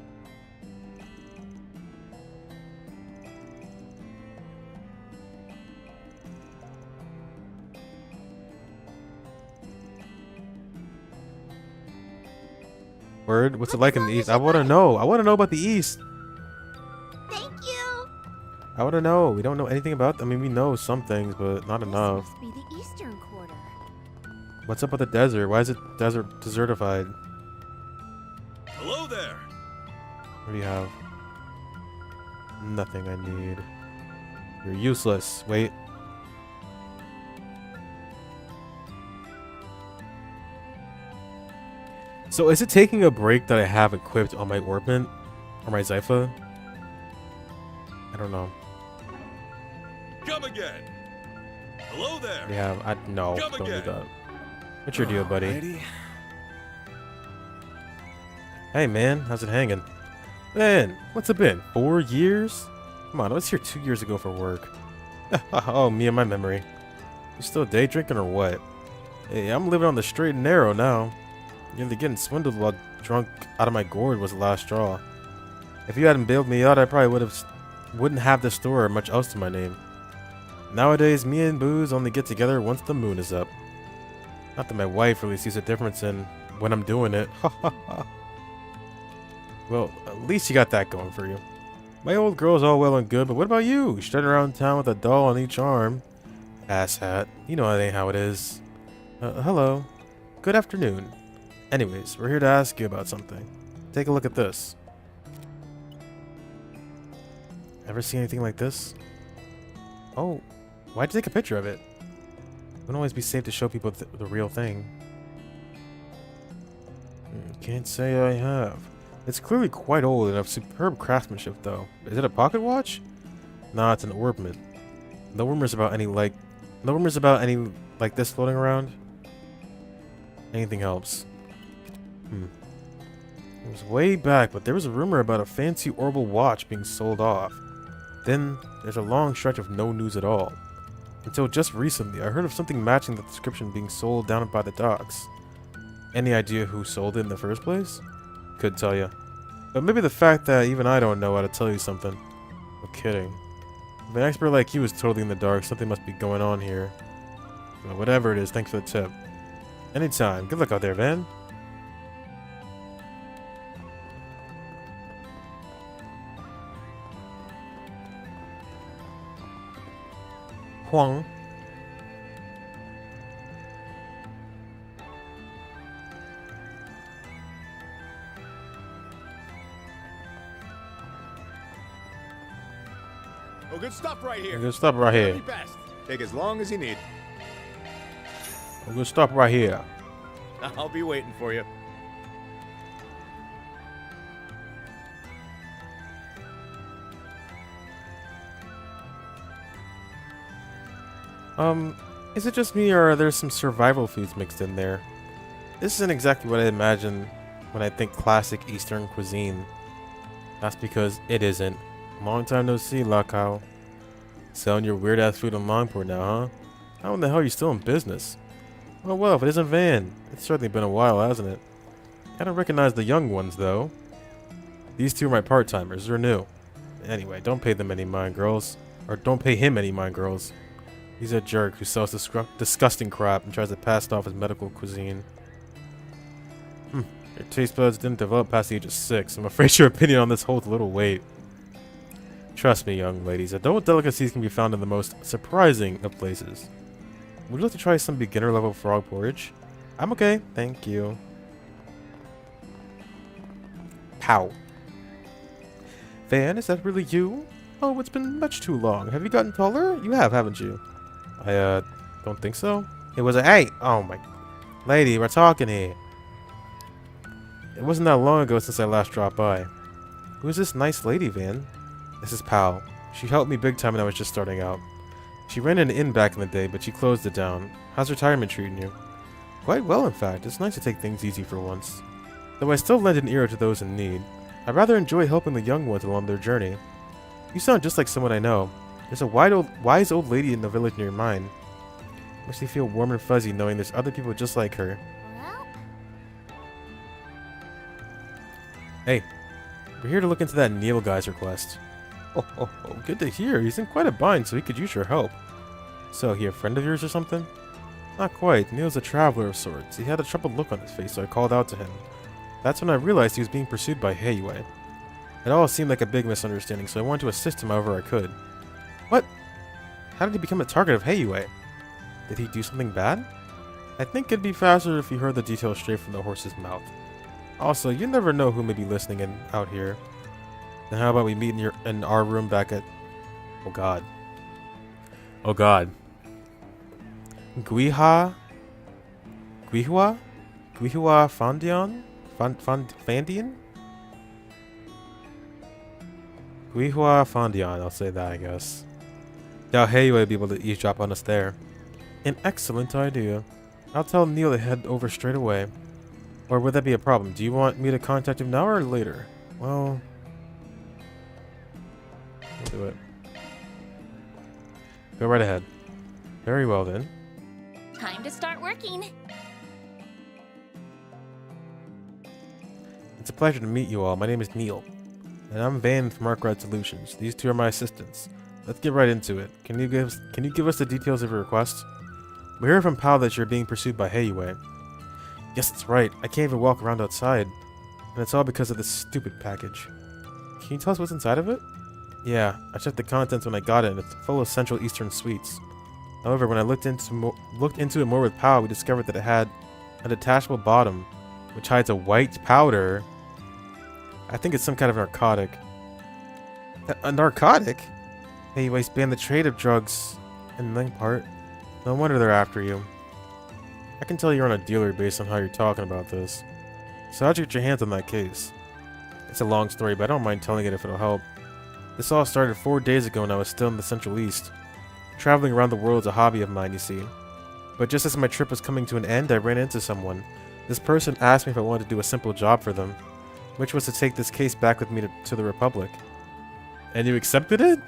Word? What's it like in the East? I want to know. I want to know about the East. Thank you. I want to know. We don't know anything about them. I mean, we know some things, but not enough. Must be the eastern quarter. What's up with the desert? Why is it desertified? Hello there. What do you have? Nothing I need. You're useless. Wait. So is it taking a break that I have equipped on my Orbment? Or my Zypha? I don't know. Come again. Hello there. Yeah, no, Come don't again. do that. What's your deal, buddy? Alrighty. Hey man, how's it hanging? Man, what's it been? 4 years? Come on, I was here 2 years ago for work. Oh, me and my memory. You still day drinking or what? Hey, I'm living on the straight and narrow now. Nearly getting swindled while drunk out of my gourd was the last straw. If you hadn't bailed me out, I probably wouldn't have the store or much else to my name. Nowadays, me and booze only get together once the moon is up. Not that my wife really sees a difference in when I'm doing it. Well, at least you got that going for you. My old girl's all well and good, but what about you? Strutting around town with a doll on each arm. Asshat. You know that ain't how it is. Hello. Good afternoon. Anyways, we're here to ask you about something. Take a look at this. Ever see anything like this? Oh, why'd you take a picture of it? It wouldn't always be safe to show people the real thing. Can't say I have. It's clearly quite old and of superb craftsmanship, though. Is it a pocket watch? Nah, it's an Orbment. No rumors about any like this floating around. Anything helps. It was way back, but there was a rumor about a fancy orbital watch being sold off. Then there's a long stretch of no news at all. Until just recently, I heard of something matching the description being sold down by the docks. Any idea who sold it in the first place? Could tell you. But maybe the fact that even I don't know how to tell you something. No kidding. If an expert like you is totally in the dark, something must be going on here. But whatever it is, thanks for the tip. Anytime. Good luck out there, Van. Huang. Oh, good stuff right here. Good stuff right here. Very best. Take as long as you need. Good stuff right here. I'll be waiting for you. Is it just me or are there some survival foods mixed in there? This isn't exactly what I imagine when I think classic Eastern cuisine. That's because it isn't. Long time no see, Lakao. Selling your weird ass food in Longport now, huh? How in the hell are you still in business? Oh well, if it isn't Van. It's certainly been a while, hasn't it? I don't recognize the young ones, though. These two are my part-timers. They're new. Anyway, don't pay them any mind, girls. Or don't pay him any mind, girls. He's a jerk who sells disgusting crap and tries to pass it off as medical cuisine. Your taste buds didn't develop past the age of 6. I'm afraid your opinion on this holds little weight. Trust me, young ladies, adult delicacies can be found in the most surprising of places. Would you like to try some beginner-level frog porridge? I'm okay, thank you. Pow. Van, is that really you? Oh, it's been much too long. Have you gotten taller? You have, haven't you? I, don't think so. It was a- Hey! Oh my... Lady, we're talking here. It wasn't that long ago since I last dropped by. Who's this nice lady, Van? This is Pal. She helped me big time when I was just starting out. She ran an inn back in the day, but she closed it down. How's retirement treating you? Quite well, in fact. It's nice to take things easy for once. Though I still lend an ear to those in need. I rather enjoy helping the young ones along their journey. You sound just like someone I know. There's a wise old lady in the village near mine. Makes me feel warm and fuzzy knowing there's other people just like her. Hey, we're here to look into that Neil guy's request. Oh, good to hear. He's in quite a bind, so he could use your help. So, he a friend of yours or something? Not quite. Neil's a traveler of sorts. He had a troubled look on his face, so I called out to him. That's when I realized he was being pursued by Heiyue. It all seemed like a big misunderstanding, so I wanted to assist him however I could. What? How did he become a target of Heiyue? Did he do something bad? I think it'd be faster if you heard the details straight from the horse's mouth. Also, you never know who may be listening in out here. Then how about we meet in our room back at... Oh god. Oh god. Guihua Fandian? Fandian? Guihua Fandian, I'll say that, I guess. Doubt Heiyue would be able to eavesdrop on us there. An excellent idea. I'll tell Neil to head over straight away. Or would that be a problem? Do you want me to contact him now or later? Well... We'll do it. Go right ahead. Very well then. Time to start working. It's a pleasure to meet you all. My name is Neil. And I'm Van from Arkwright Solutions. These two are my assistants. Let's get right into it. Can you give us the details of your request? We heard from Pal that you're being pursued by Heiyue. Yes, that's right. I can't even walk around outside. And it's all because of this stupid package. Can you tell us what's inside of it? Yeah, I checked the contents when I got it and it's full of Central Eastern sweets. However, when I looked into it more with Pal, we discovered that it had a detachable bottom, which hides a white powder. I think it's some kind of narcotic. A narcotic? Anyways, banned the trade of drugs in Lingpart. No wonder they're after you. I can tell you're on a dealer based on how you're talking about this. So how'd you get your hands on that case? It's a long story, but I don't mind telling it if it'll help. This all started 4 days ago when I was still in the Central East. Traveling around the world is a hobby of mine, you see. But just as my trip was coming to an end, I ran into someone. This person asked me if I wanted to do a simple job for them, which was to take this case back with me to the Republic. And you accepted it?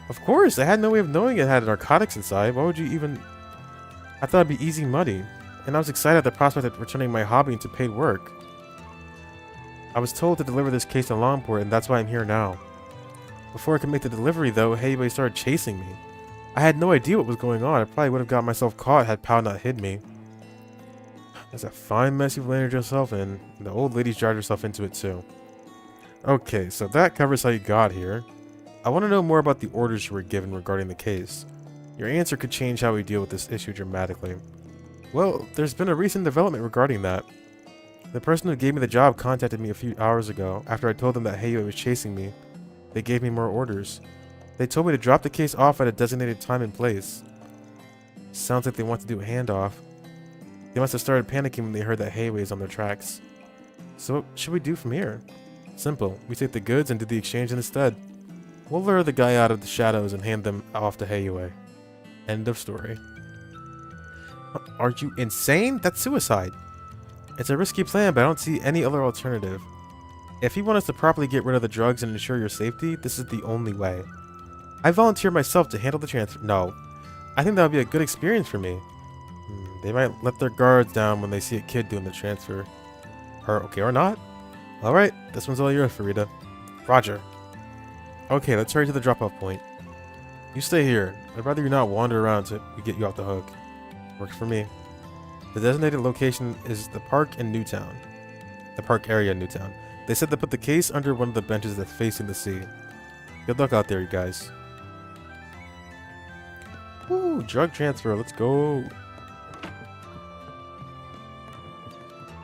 Of course, I had no way of knowing it had narcotics inside. Why would you even... I thought it'd be easy money, and I was excited at the prospect of returning my hobby into paid work. I was told to deliver this case to Longport, and that's why I'm here now. Before I could make the delivery, though, Heiyue started chasing me. I had no idea what was going on. I probably would have got myself caught had Pal not hid me. That's a fine mess you've landed yourself in. The old lady's dragged herself into it, too. Okay, so that covers how you got here. I want to know more about the orders you were given regarding the case. Your answer could change how we deal with this issue dramatically. Well, there's been a recent development regarding that. The person who gave me the job contacted me a few hours ago after I told them that Heiyue was chasing me. They gave me more orders. They told me to drop the case off at a designated time and place. Sounds like they want to do a handoff. They must have started panicking when they heard that Heiyue is on their tracks. So what should we do from here? Simple. We take the goods and do the exchange instead. We'll lure the guy out of the shadows and hand them off to Heiyue. End of story. Are you insane? That's suicide. It's a risky plan, but I don't see any other alternative. If you want us to properly get rid of the drugs and ensure your safety, this is the only way. I volunteer myself to handle the transfer. No. I think that would be a good experience for me. They might let their guards down when they see a kid doing the transfer. Or not. Alright, this one's all yours, Farida. Roger. Okay, let's hurry to the drop-off point. You stay here. I'd rather you not wander around till we get you off the hook. Works for me. The designated location is the park in Newtown. The park area in Newtown. They said to put the case under one of the benches that's facing the sea. Good luck out there, you guys. Ooh, drug transfer. Let's go.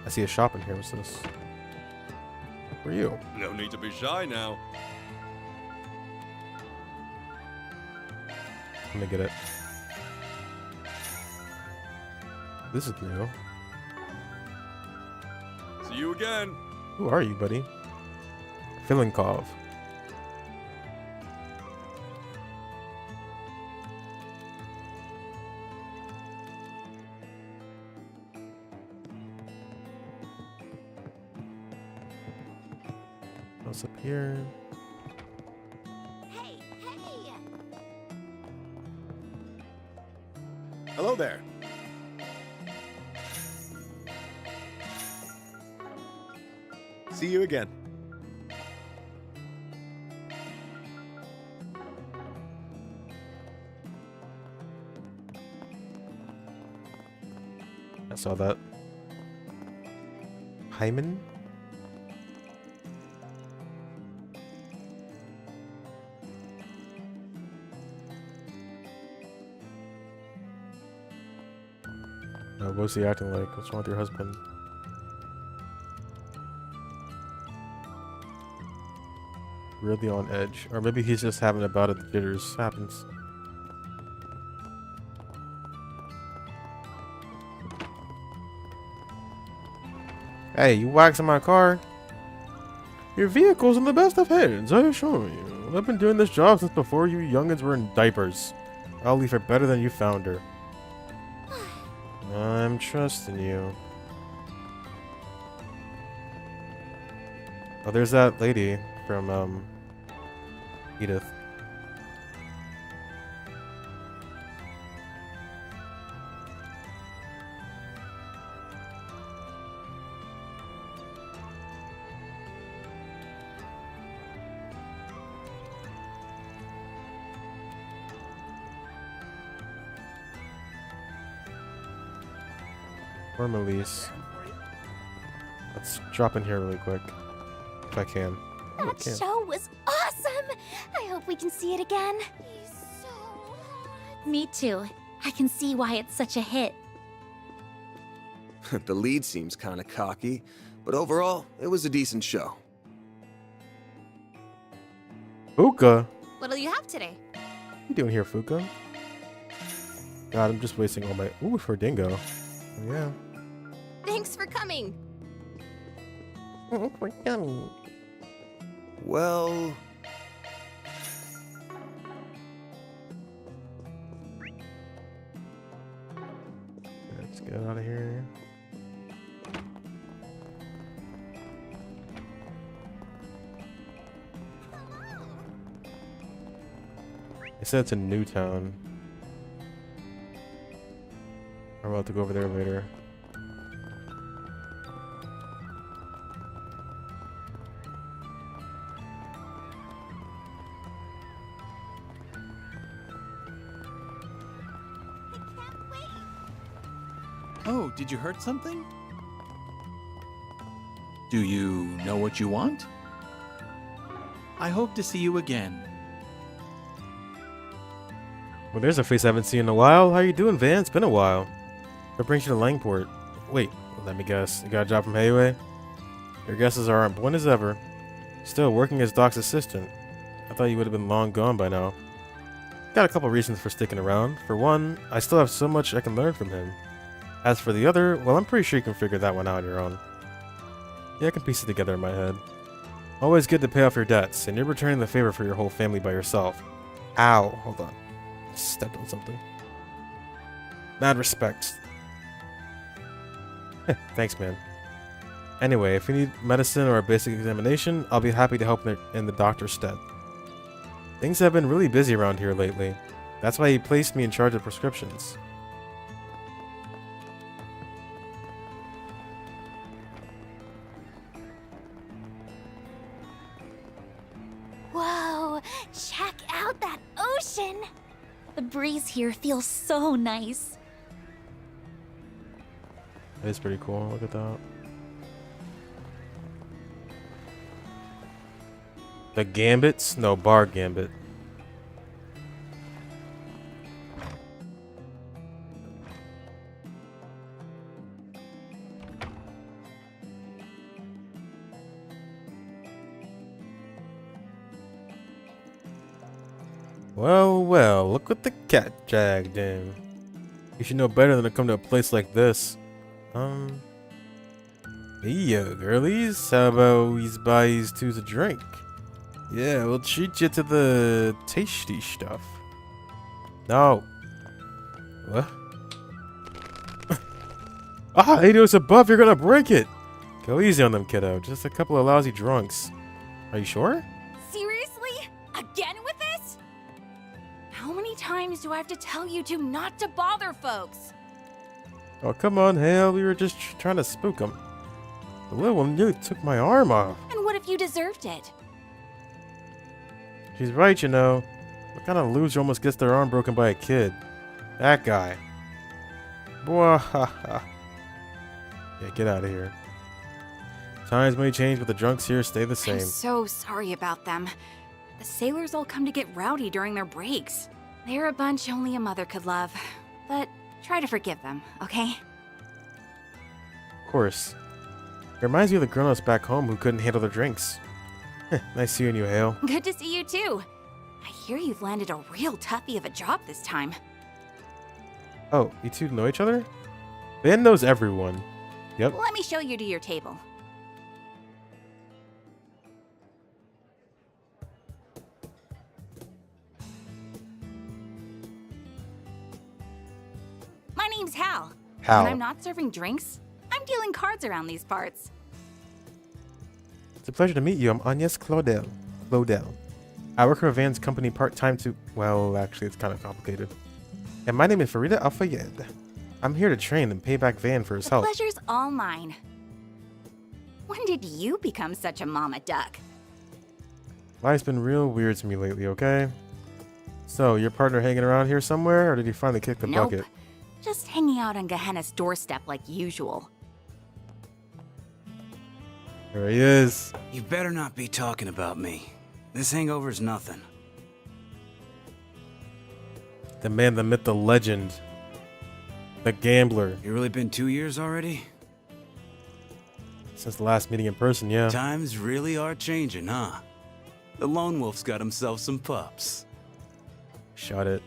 I see a shop in here. What's this? Who are you? No need to be shy now. Let me get it. This is new. See you again. Who are you, buddy? Filinkov. What's up here? Hey, hey! Hello there. See you again. I saw that. Hyman? What's he acting like? What's wrong with your husband? Really on edge. Or maybe he's just having a bout of the jitters. Happens. Hey, you waxing my car? Your vehicle's in the best of hands, I assure you. I've been doing this job since before you youngins were in diapers. I'll leave her better than you found her. I'm trusting you. Oh, there's that lady from, Edith. Or Melise. Let's drop in here really quick. If I can. Oh, I That can. show was awesome! I hope we can see it again. He's so hot. Me too. I can see why it's such a hit. The lead seems kind of cocky, but overall, it was a decent show. Fuka? What'll you have today? What you doing here, Fuka? God, I'm just wasting all my... Ooh, for dingo. Oh, yeah. Thanks for coming. Well... Let's get out of here. It said it's in Newtown. I'm about to go over there later. Oh, did you hurt something? Do you know what you want? I hope to see you again. Well, there's a face I haven't seen in a while. How you doing, Van? It's been a while. What brings you to Langport? Wait, let me guess. You got a job from Hayway? Your guesses are on point as ever. Still working as Doc's assistant. I thought you would have been long gone by now. Got a couple reasons for sticking around. For one, I still have so much I can learn from him. As for the other, well, I'm pretty sure you can figure that one out on your own. Yeah, I can piece it together in my head. Always good to pay off your debts, and you're returning the favor for your whole family by yourself. Ow, hold on. Stepped on something. Mad respect. Thanks, man. Anyway, if you need medicine or a basic examination, I'll be happy to help in the doctor's stead. Things have been really busy around here lately. That's why he placed me in charge of prescriptions. Whoa, check out that ocean! The breeze here feels so nice. It's pretty cool. Look at that. The Gambits? No, Bar Gambit. Well, well, look what the cat jagged in. You should know better than to come to a place like this. Hey yo, girlies, how about we buy these twos a drink? Yeah, we'll treat you to the tasty stuff. No. What? Ah, Ado's above, you're gonna break it! Go easy on them, kiddo. Just a couple of lousy drunks. Are you sure? Seriously? Again with this? How many times do I have to tell you two not to bother folks? Oh, come on, Hale. We were just trying to spook him. The little one nearly took my arm off. And what if you deserved it? She's right, you know. What kind of loser almost gets their arm broken by a kid? That guy. Boy, ha ha. Yeah, get out of here. Times may change, but the drunks here stay the same. I'm so sorry about them. The sailors all come to get rowdy during their breaks. They're a bunch only a mother could love. But try to forgive them, okay? Of course. It reminds me of the grown-ups back home who couldn't handle their drinks. Nice seeing you, Hale. Good to see you too. I hear you've landed a real toughie of a job this time. Oh, you two know each other? Van knows everyone. Yep. Let me show you to your table. My name's Hal. Hal. When I'm not serving drinks, I'm dealing cards around these parts. It's a pleasure to meet you. I'm Agnes Claudel. I work for Van's company part-time to... Well, actually, it's kind of complicated. And my name is Farida Al-Fayed. I'm here to train and pay back Van for his help. The pleasure's all mine. When did you become such a mama duck? Life's been real weird to me lately, okay? So, your partner hanging around here somewhere, or did he finally kick the Nope. bucket? Just hanging out on Gehenna's doorstep like usual. There he is. You better not be talking about me. This hangover's nothing. The man, the myth, the legend. The gambler. You really been 2 years already? Since the last meeting in person, yeah. Times really are changing, huh? The lone wolf's got himself some pups. Shut it.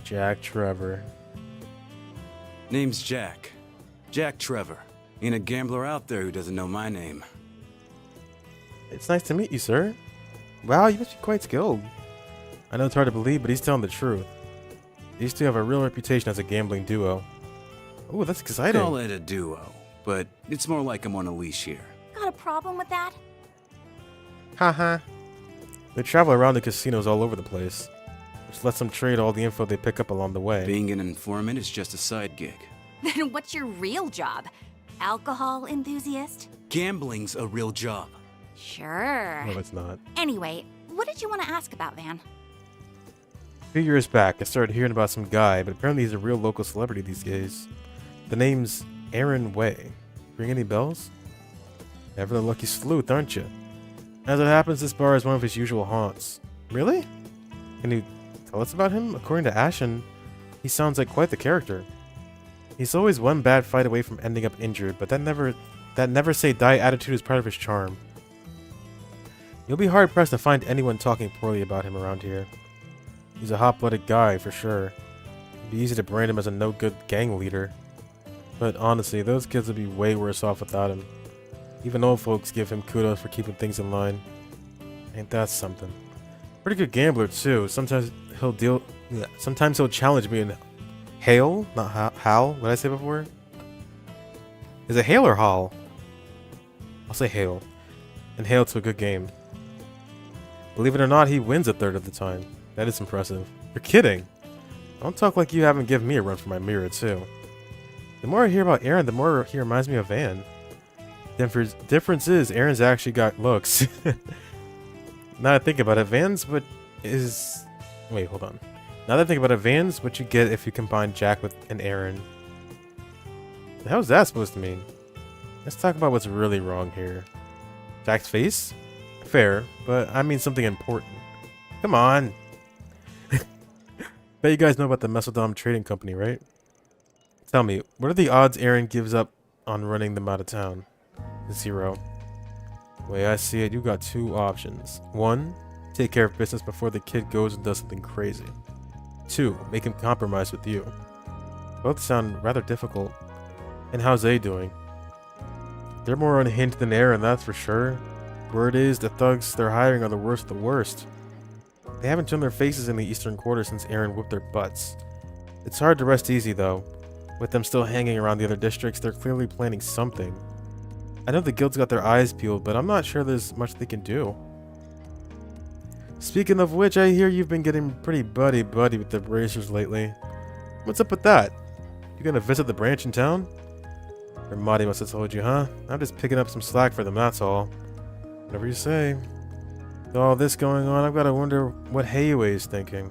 Jack Trevor. Name's Jack. Jack Trevor. Ain't a gambler out there who doesn't know my name. It's nice to meet you, sir. Wow, you must be quite skilled. I know it's hard to believe, but he's telling the truth. These two have a real reputation as a gambling duo. Oh, that's exciting. Call it a duo, but it's more like I'm on a leash here. Got a problem with that? Haha. They travel around the casinos all over the place, which lets them trade all the info they pick up along the way. Being an informant is just a side gig. Then what's your real job? Alcohol enthusiast? Gambling's a real job. Sure. No, it's not. Anyway, what did you want to ask about, Van? A few years back, I started hearing about some guy, but apparently he's a real local celebrity these days. The name's Aaron Way. Ring any bells? Never the lucky sleuth, aren't you? As it happens, this bar is one of his usual haunts. Really? Can you Tell us about him? According to Ashen, he sounds like quite the character. He's always one bad fight away from ending up injured, but that never say die attitude is part of his charm. You'll be hard-pressed to find anyone talking poorly about him around here. He's a hot-blooded guy, for sure. It'd be easy to brand him as a no-good gang leader. But honestly, those kids would be way worse off without him. Even old folks give him kudos for keeping things in line. Ain't that something? Pretty good gambler, too. Sometimes he'll challenge me in hail, not howl. What did I say before? Is it hail or howl? I'll say hail. And hail to a good game. Believe it or not, he wins a third of the time. That is impressive. You're kidding. Don't talk like you haven't given me a run for my mirror, too. The more I hear about Aaron, the more he reminds me of Van. Difference is, Aaron's actually got looks. Now that I think about it, Van's what is... Wait, hold on. Now that I think about it, Van's what you get if you combine Jack with an Aaron. The hell is that supposed to mean? Let's talk about what's really wrong here. Jack's face? Fair, but I mean something important. Come on! Bet you guys know about the Mesodom Trading Company, right? Tell me, what are the odds Aaron gives up on running them out of town? 0. The way I see it, you got 2 options. 1, take care of business before the kid goes and does something crazy. 2, make him compromise with you. Both sound rather difficult. And how's they doing? They're more unhinged than Aaron, that's for sure. Word is, the thugs they're hiring are the worst of the worst. They haven't turned their faces in the Eastern Quarter since Aaron whipped their butts. It's hard to rest easy, though. With them still hanging around the other districts, they're clearly planning something. I know the guild's got their eyes peeled, but I'm not sure there's much they can do. Speaking of which, I hear you've been getting pretty buddy-buddy with the Bracers lately. What's up with that? You gonna visit the branch in town? Your Marty must have told you, huh? I'm just picking up some slack for them, that's all. Whatever you say. With all this going on, I've gotta wonder what Heiwei is thinking.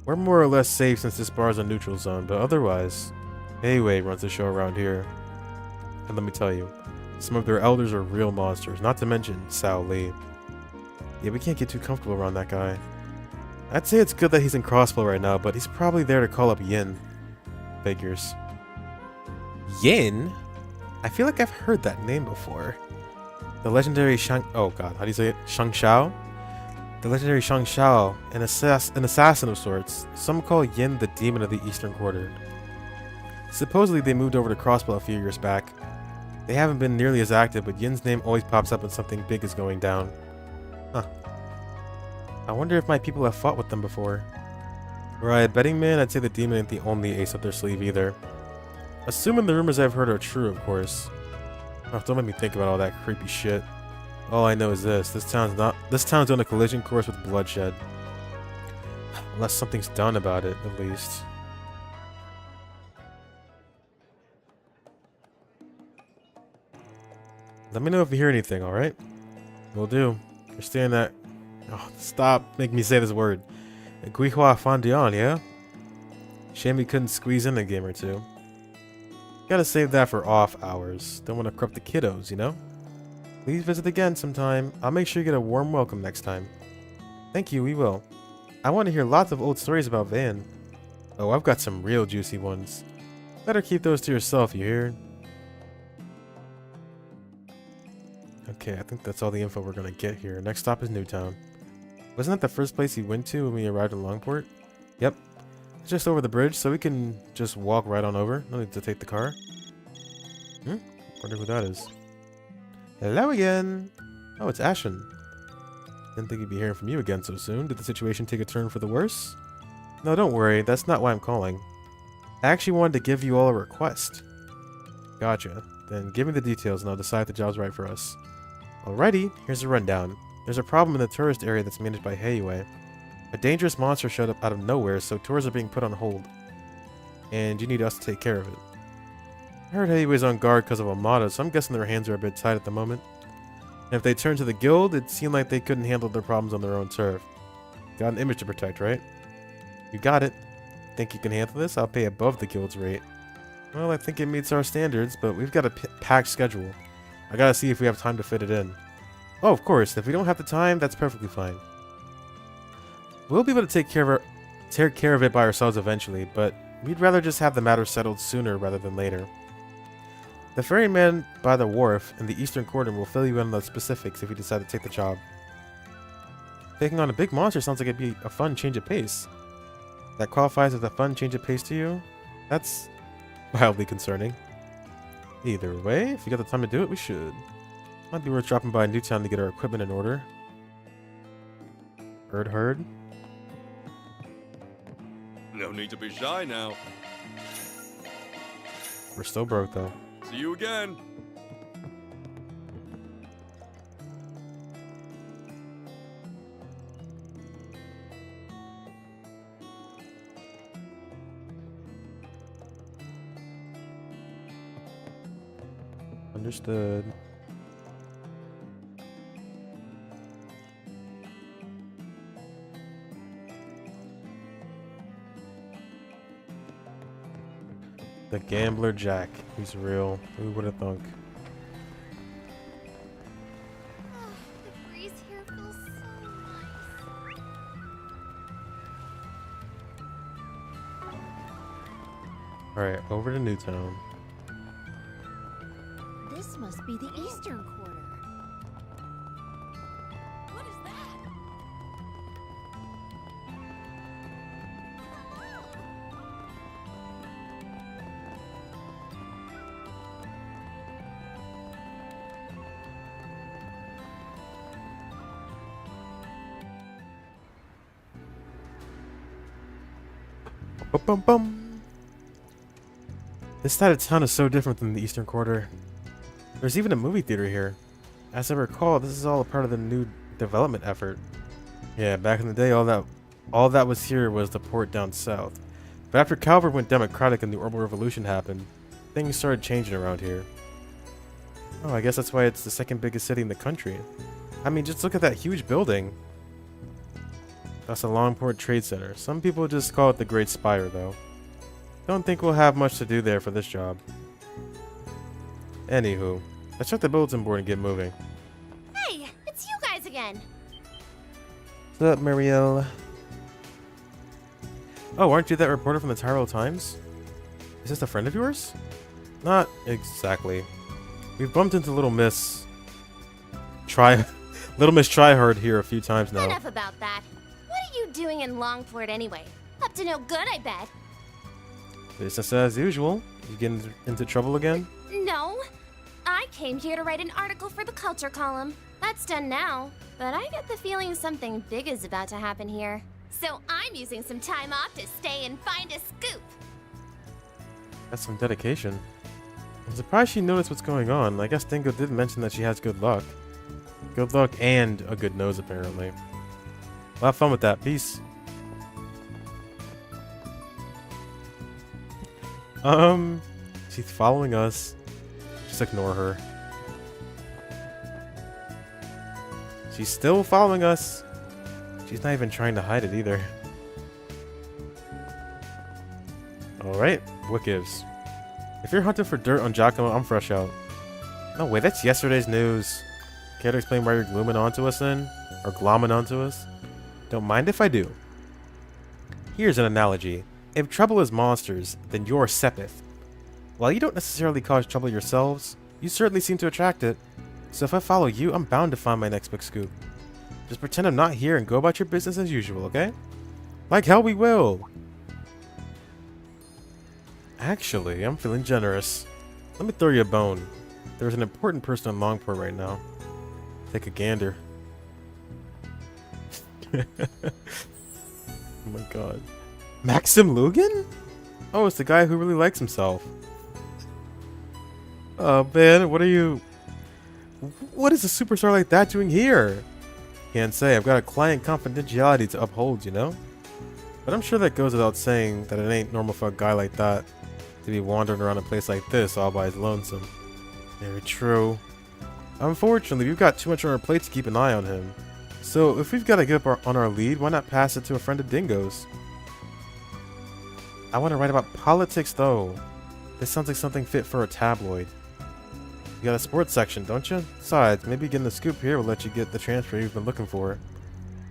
We're more or less safe since this bar's a neutral zone, but otherwise, Heiwei runs the show around here. And let me tell you, some of their elders are real monsters, not to mention Sao Li. Yeah, we can't get too comfortable around that guy. I'd say it's good that he's in crossbow right now, but he's probably there to call up Yin. Figures. Yin? I feel like I've heard that name before. The legendary oh god, how do you say it? Shang Shao? The legendary Shang Shao, an assassin of sorts. Some call Yin the demon of the Eastern Quarter. Supposedly they moved over to Crossbow a few years back. They haven't been nearly as active, but Yin's name always pops up when something big is going down. Huh. I wonder if my people have fought with them before. Were I a betting man, I'd say the demon ain't the only ace up their sleeve either. Assuming the rumors I've heard are true, of course. Oh, don't make me think about all that creepy shit. All I know is this town's on a collision course with bloodshed. Unless something's done about it, at least. Let me know if you hear anything, alright? Will do. You're staying at... Oh, stop making me say this word. Guihua Fondion, yeah? Shame we couldn't squeeze in a game or two. Gotta save that for off hours. Don't want to corrupt the kiddos, you know? Please visit again sometime. I'll make sure you get a warm welcome next time. Thank you, we will. I want to hear lots of old stories about Van. Oh, I've got some real juicy ones. Better keep those to yourself, you hear? Okay, I think that's all the info we're gonna get here. Next stop is Newtown. Wasn't that the first place we went to when we arrived in Longport? Yep. It's just over the bridge, so we can just walk right on over. No need to take the car. Wonder who that is. Hello again! Oh, it's Ashen. Didn't think you'd be hearing from you again so soon. Did the situation take a turn for the worse? No, don't worry. That's not why I'm calling. I actually wanted to give you all a request. Gotcha. Then give me the details and I'll decide if the job's right for us. Alrighty, here's a rundown. There's a problem in the tourist area that's managed by Heiwei. A dangerous monster showed up out of nowhere, so tours are being put on hold. And you need us to take care of it. I heard Heiwei's on guard because of Amada, so I'm guessing their hands are a bit tight at the moment. And if they turned to the guild, it seemed like they couldn't handle their problems on their own turf. Got an image to protect, right? You got it. Think you can handle this? I'll pay above the guild's rate. Well, I think it meets our standards, but we've got a packed schedule. I gotta see if we have time to fit it in. Oh, of course. If we don't have the time, that's perfectly fine. We'll be able to take care take care of it by ourselves eventually, but we'd rather just have the matter settled sooner rather than later. The ferryman by the wharf in the eastern corner will fill you in on the specifics if you decide to take the job. Taking on a big monster sounds like it'd be a fun change of pace. That qualifies as a fun change of pace to you? That's mildly concerning. Either way, if we got the time to do it, we should. Might be worth dropping by Newtown to get our equipment in order. Heard? No need to be shy now. We're still broke though. See you again. Understood. The Gambler Jack. He's real. Who would have thunk? The breeze here feels so nice. Alright, over to Newtown. This must be the eastern quarter. What is that? Bum, bum, bum. This side of town is so different than the eastern quarter. There's even a movie theater here. As I recall, this is all a part of the new development effort. Yeah, back in the day, all that was here was the port down south. But after Calvert went democratic and the Orbital Revolution happened, things started changing around here. Oh, I guess that's why it's the second biggest city in the country. I mean, just look at that huge building. That's the Longport Trade Center. Some people just call it the Great Spire, though. Don't think we'll have much to do there for this job. Anywho, let's check the bulletin board and get moving. Hey, it's you guys again. What's up, Marielle? Oh, aren't you that reporter from the Tyrell Times? Is this a friend of yours? Not exactly. We've bumped into Little Miss Tryhard here a few times now. Enough about that. What are you doing in Longport anyway? Up to no good, I bet. Business as usual. You getting into trouble again? No. I came here to write an article for the culture column. That's done now, but I get the feeling something big is about to happen here. So I'm using some time off to stay and find a scoop. That's some dedication. I'm surprised she noticed what's going on. I guess Dingo did mention that she has good luck. Good luck and a good nose, apparently. Well, have fun with that. Peace. She's following us. Just ignore her. She's still following us. She's not even trying to hide it either. Alright, what gives? If you're hunting for dirt on Giacomo, I'm fresh out. No way, that's yesterday's news. Care to explain why you're glooming onto us then? Or glomming onto us? Don't mind if I do. Here's an analogy. If trouble is monsters, then you're Sepith. While you don't necessarily cause trouble yourselves, you certainly seem to attract it. So if I follow you, I'm bound to find my next big scoop. Just pretend I'm not here and go about your business as usual, okay? Like hell we will! Actually, I'm feeling generous. Let me throw you a bone. There's an important person in Longport right now. Take a gander. Oh my god. Maxim Lugan? Oh, it's the guy who really likes himself. Oh man, what is a superstar like that doing here? Can't say, I've got a client confidentiality to uphold, you know? But I'm sure that goes without saying that it ain't normal for a guy like that to be wandering around a place like this all by his lonesome. Very true. Unfortunately, we've got too much on our plate to keep an eye on him. So if we've got to get up on our lead, why not pass it to a friend of Dingo's? I want to write about politics though. This sounds like something fit for a tabloid. You got a sports section, don't you? Besides, maybe getting the scoop here will let you get the transfer you've been looking for.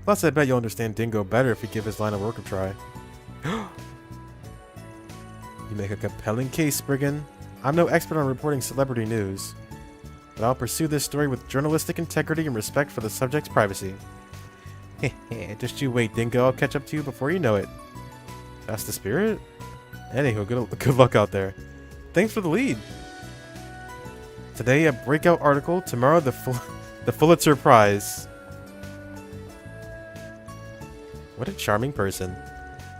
Plus, I bet you'll understand Dingo better if you give his line of work a try. You make a compelling case, Spriggan. I'm no expert on reporting celebrity news, but I'll pursue this story with journalistic integrity and respect for the subject's privacy. Just you wait, Dingo. I'll catch up to you before you know it. That's the spirit? Anywho, good luck out there. Thanks for the lead. Today, a breakout article. Tomorrow, the Pulitzer Prize. What a charming person.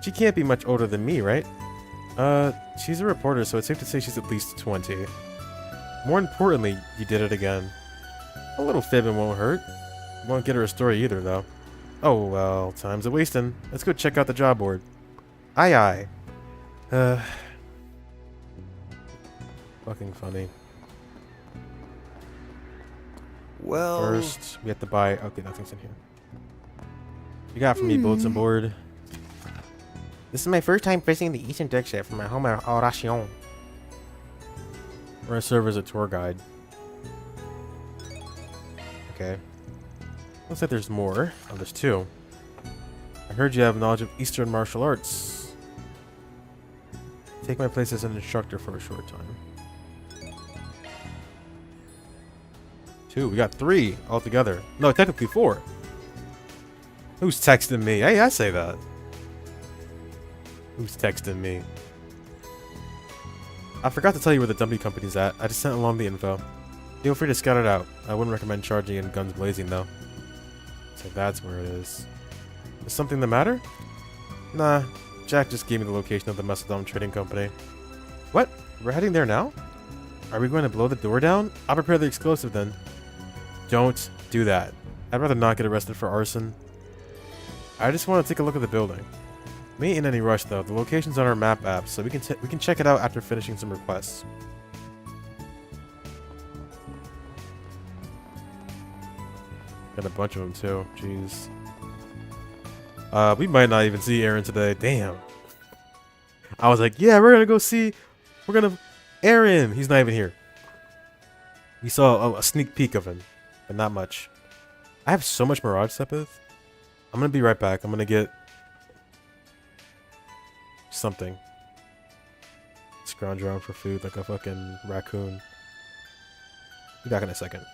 She can't be much older than me, right? She's a reporter, so it's safe to say she's at least 20. More importantly, you did it again. A little fibbing won't hurt. Won't get her a story either, though. Oh, well, time's a-wasting. Let's go check out the job board. Aye, aye. Fucking funny. Well... First, we have to buy... Okay, nothing's in here. You got from me, bulletin board. This is my first time visiting the Eastern Deck Shift from my home at Oracion. Where I serve as a tour guide. Okay. Looks like there's more. Oh, there's two. I heard you have knowledge of Eastern martial arts. Take my place as an instructor for a short time. 2. We got 3 altogether. No, technically 4. Who's texting me? Hey, I say that. Who's texting me? I forgot to tell you where the dumpy company's at. I just sent along the info. Feel free to scout it out. I wouldn't recommend charging in guns blazing, though. So that's where it is. Is something the matter? Nah. Jack just gave me the location of the Macedon Trading Company. What? We're heading there now? Are we going to blow the door down? I'll prepare the explosive then. Don't do that. I'd rather not get arrested for arson. I just want to take a look at the building. We ain't in any rush though. The location's on our map app, so we can check it out after finishing some requests. Got a bunch of them too. Jeez. We might not even see Aaron today. Damn. I was like, yeah, we're gonna go see. We're gonna Aaron. He's not even here. We saw a sneak peek of him, but not much. I have so much Mirage Sepith. I'm gonna be right back. I'm gonna get something. Scrounge around for food like a fucking raccoon. Be back in a second.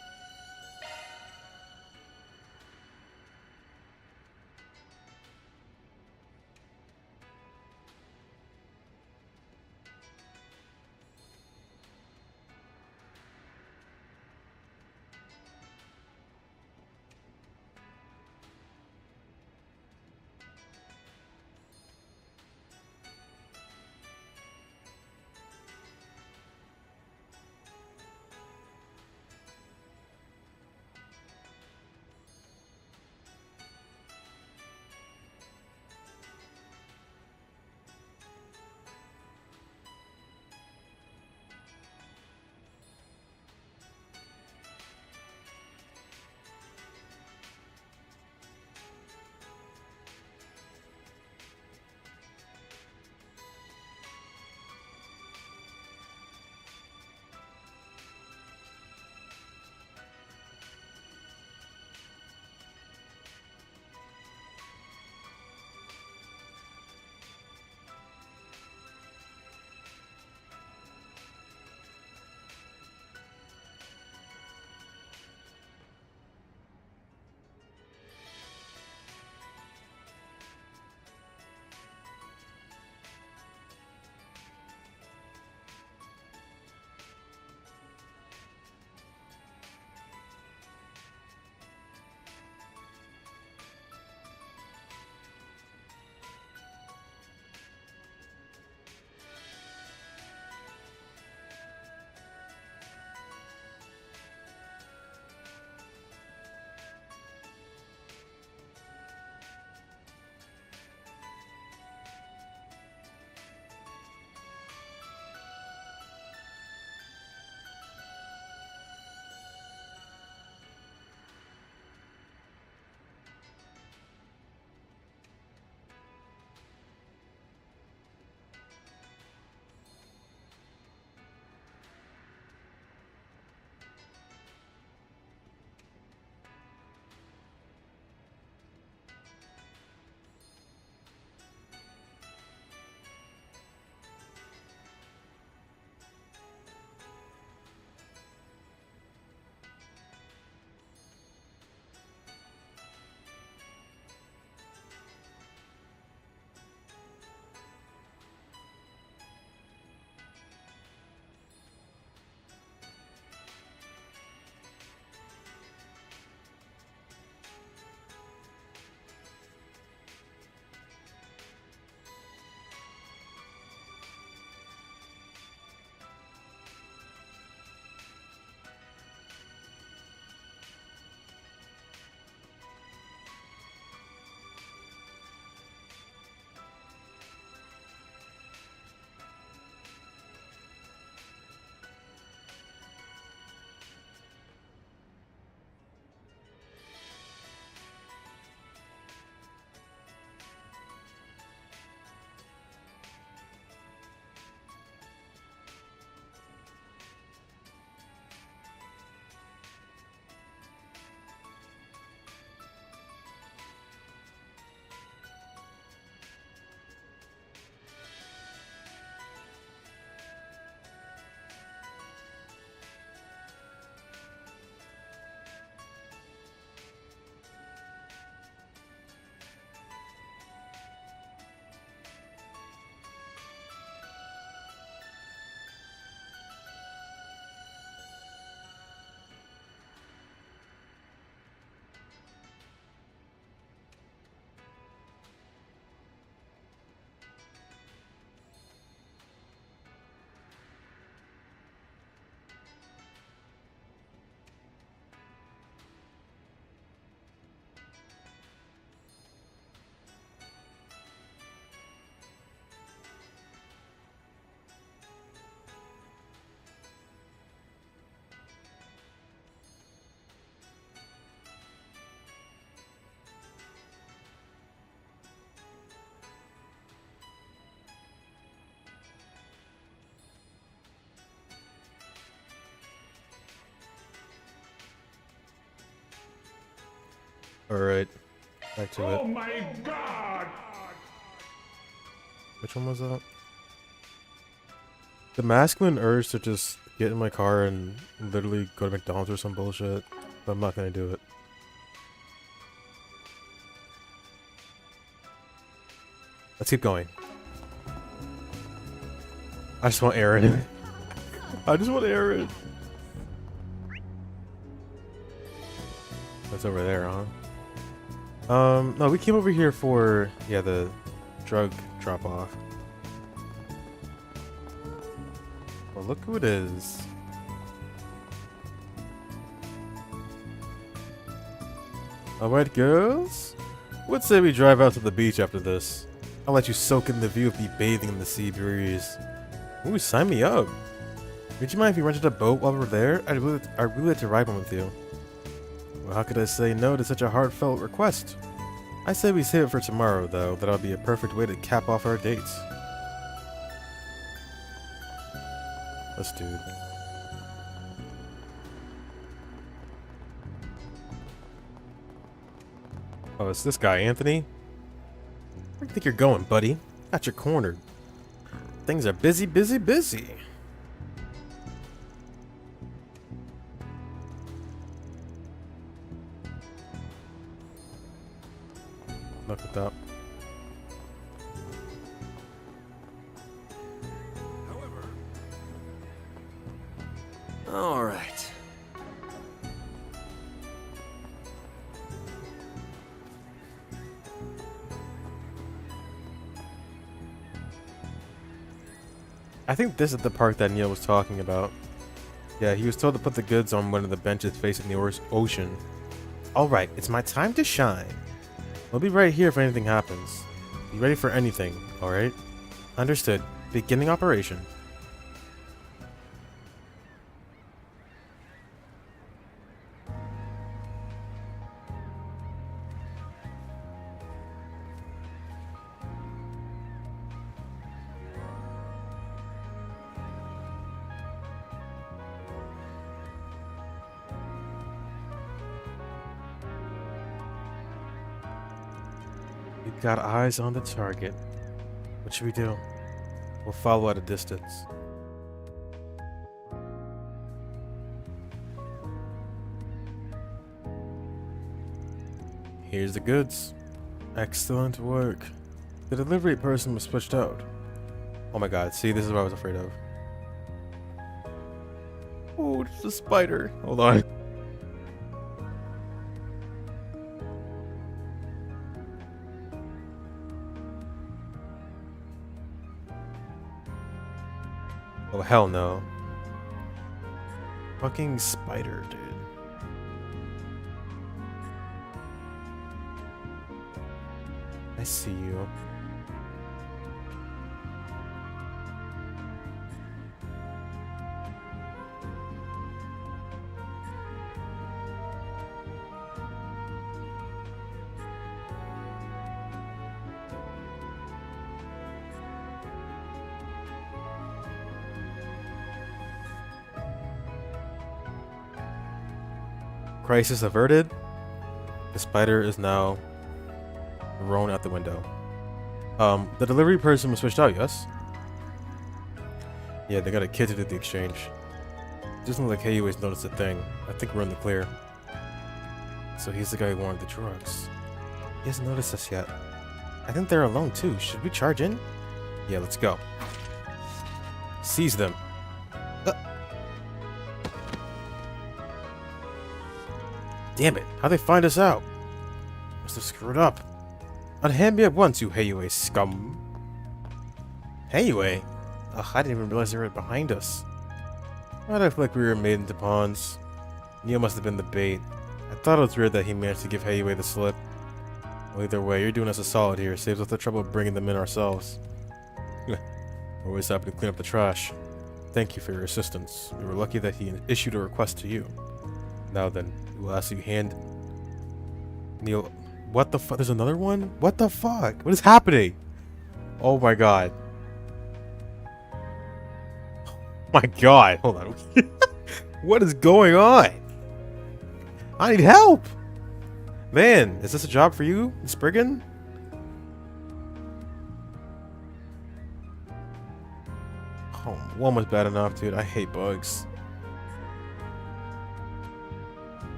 Alright. Back to it. Oh my god! Which one was that? The masculine urge to just get in my car and literally go to McDonald's or some bullshit. But I'm not gonna do it. Let's keep going. I just want Aaron. I just want Aaron. That's over there, huh? No, we came over here for, yeah, the drug drop-off. Well, look who it is. Alright, girls. Let's say we drive out to the beach after this. I'll let you soak in the view of me bathing in the sea breeze. Ooh, sign me up. Would you mind if we rented a boat while we're there? I'd really like to ride one with you. Well, how could I say no to such a heartfelt request? I say we save it for tomorrow, though. That'll be a perfect way to cap off our dates. Let's do it. Oh, it's this guy, Anthony. Where do you think you're going, buddy? Got you cornered. Things are busy, busy, busy. Look at that. All right. I think this is the part that Neil was talking about. Yeah, he was told to put the goods on one of the benches facing the ocean. Alright, it's my time to shine. We'll be right here if anything happens. Be ready for anything, alright? Understood. Beginning operation. We've got eyes on the target. What should we do? We'll follow at a distance. Here's the goods. Excellent work. The delivery person was switched out. Oh my god, see, this is what I was afraid of. Oh, it's a spider. Hold on. Oh, hell no. Fucking spider, dude. I see you. Crisis averted. The spider is now thrown out the window. The delivery person was switched out, yes? Yeah, they got a kid to do the exchange. Doesn't look like Hayue's noticed a thing. I think we're in the clear. So he's the guy who wanted the drugs. He hasn't noticed us yet. I think they're alone too. Should we charge in? Yeah, let's go. Seize them. Damn it, how'd they find us out? Must have screwed up. Unhand me at once, you Hayue scum. Hayue? Ugh, I didn't even realize they were behind us. Why'd I feel like we were made into pawns? Neil must have been the bait. I thought it was weird that he managed to give Hayue the slip. Well, either way, you're doing us a solid here. Saves us the trouble of bringing them in ourselves. Always happy to clean up the trash. Thank you for your assistance. We were lucky that he issued a request to you. Now then, we will ask you hand... Neil... What the fuck? There's another one? What the fuck? What is happening? Oh my god. Oh my god. Hold on. What is going on? I need help. Man, is this a job for you, Spriggan? Oh, one was bad enough, dude. I hate bugs.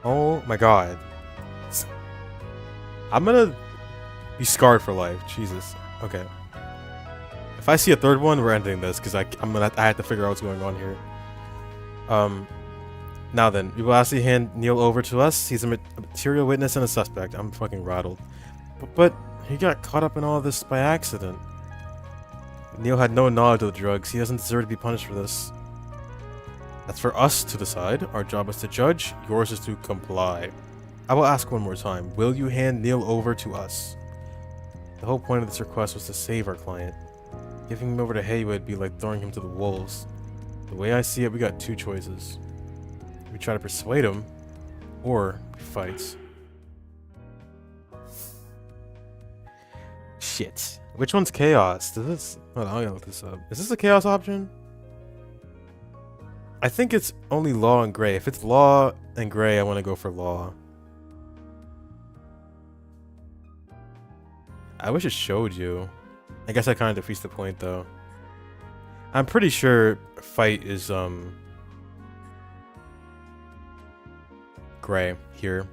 Oh my god. I'm gonna be scarred for life. Jesus. Okay. If I see a third one, we're ending this because I have to figure out what's going on here. Now then, we will actually hand Neil over to us. He's a material witness and a suspect. I'm fucking rattled. But he got caught up in all of this by accident. Neil had no knowledge of the drugs. He doesn't deserve to be punished for this. That's for us to decide. Our job is to judge. Yours is to comply. I will ask one more time. Will you hand Neil over to us? The whole point of this request was to save our client. Giving him over to Hay would be like throwing him to the wolves. The way I see it, we got two choices. We try to persuade him, or we fight. Shit. Which one's chaos? Does this... Hold on, I gotta look this up. Is this a chaos option? I think it's only law and gray. If it's law and gray, I want to go for law. I wish it showed you. I guess that kind of defeats the point, though. I'm pretty sure fight is, gray here.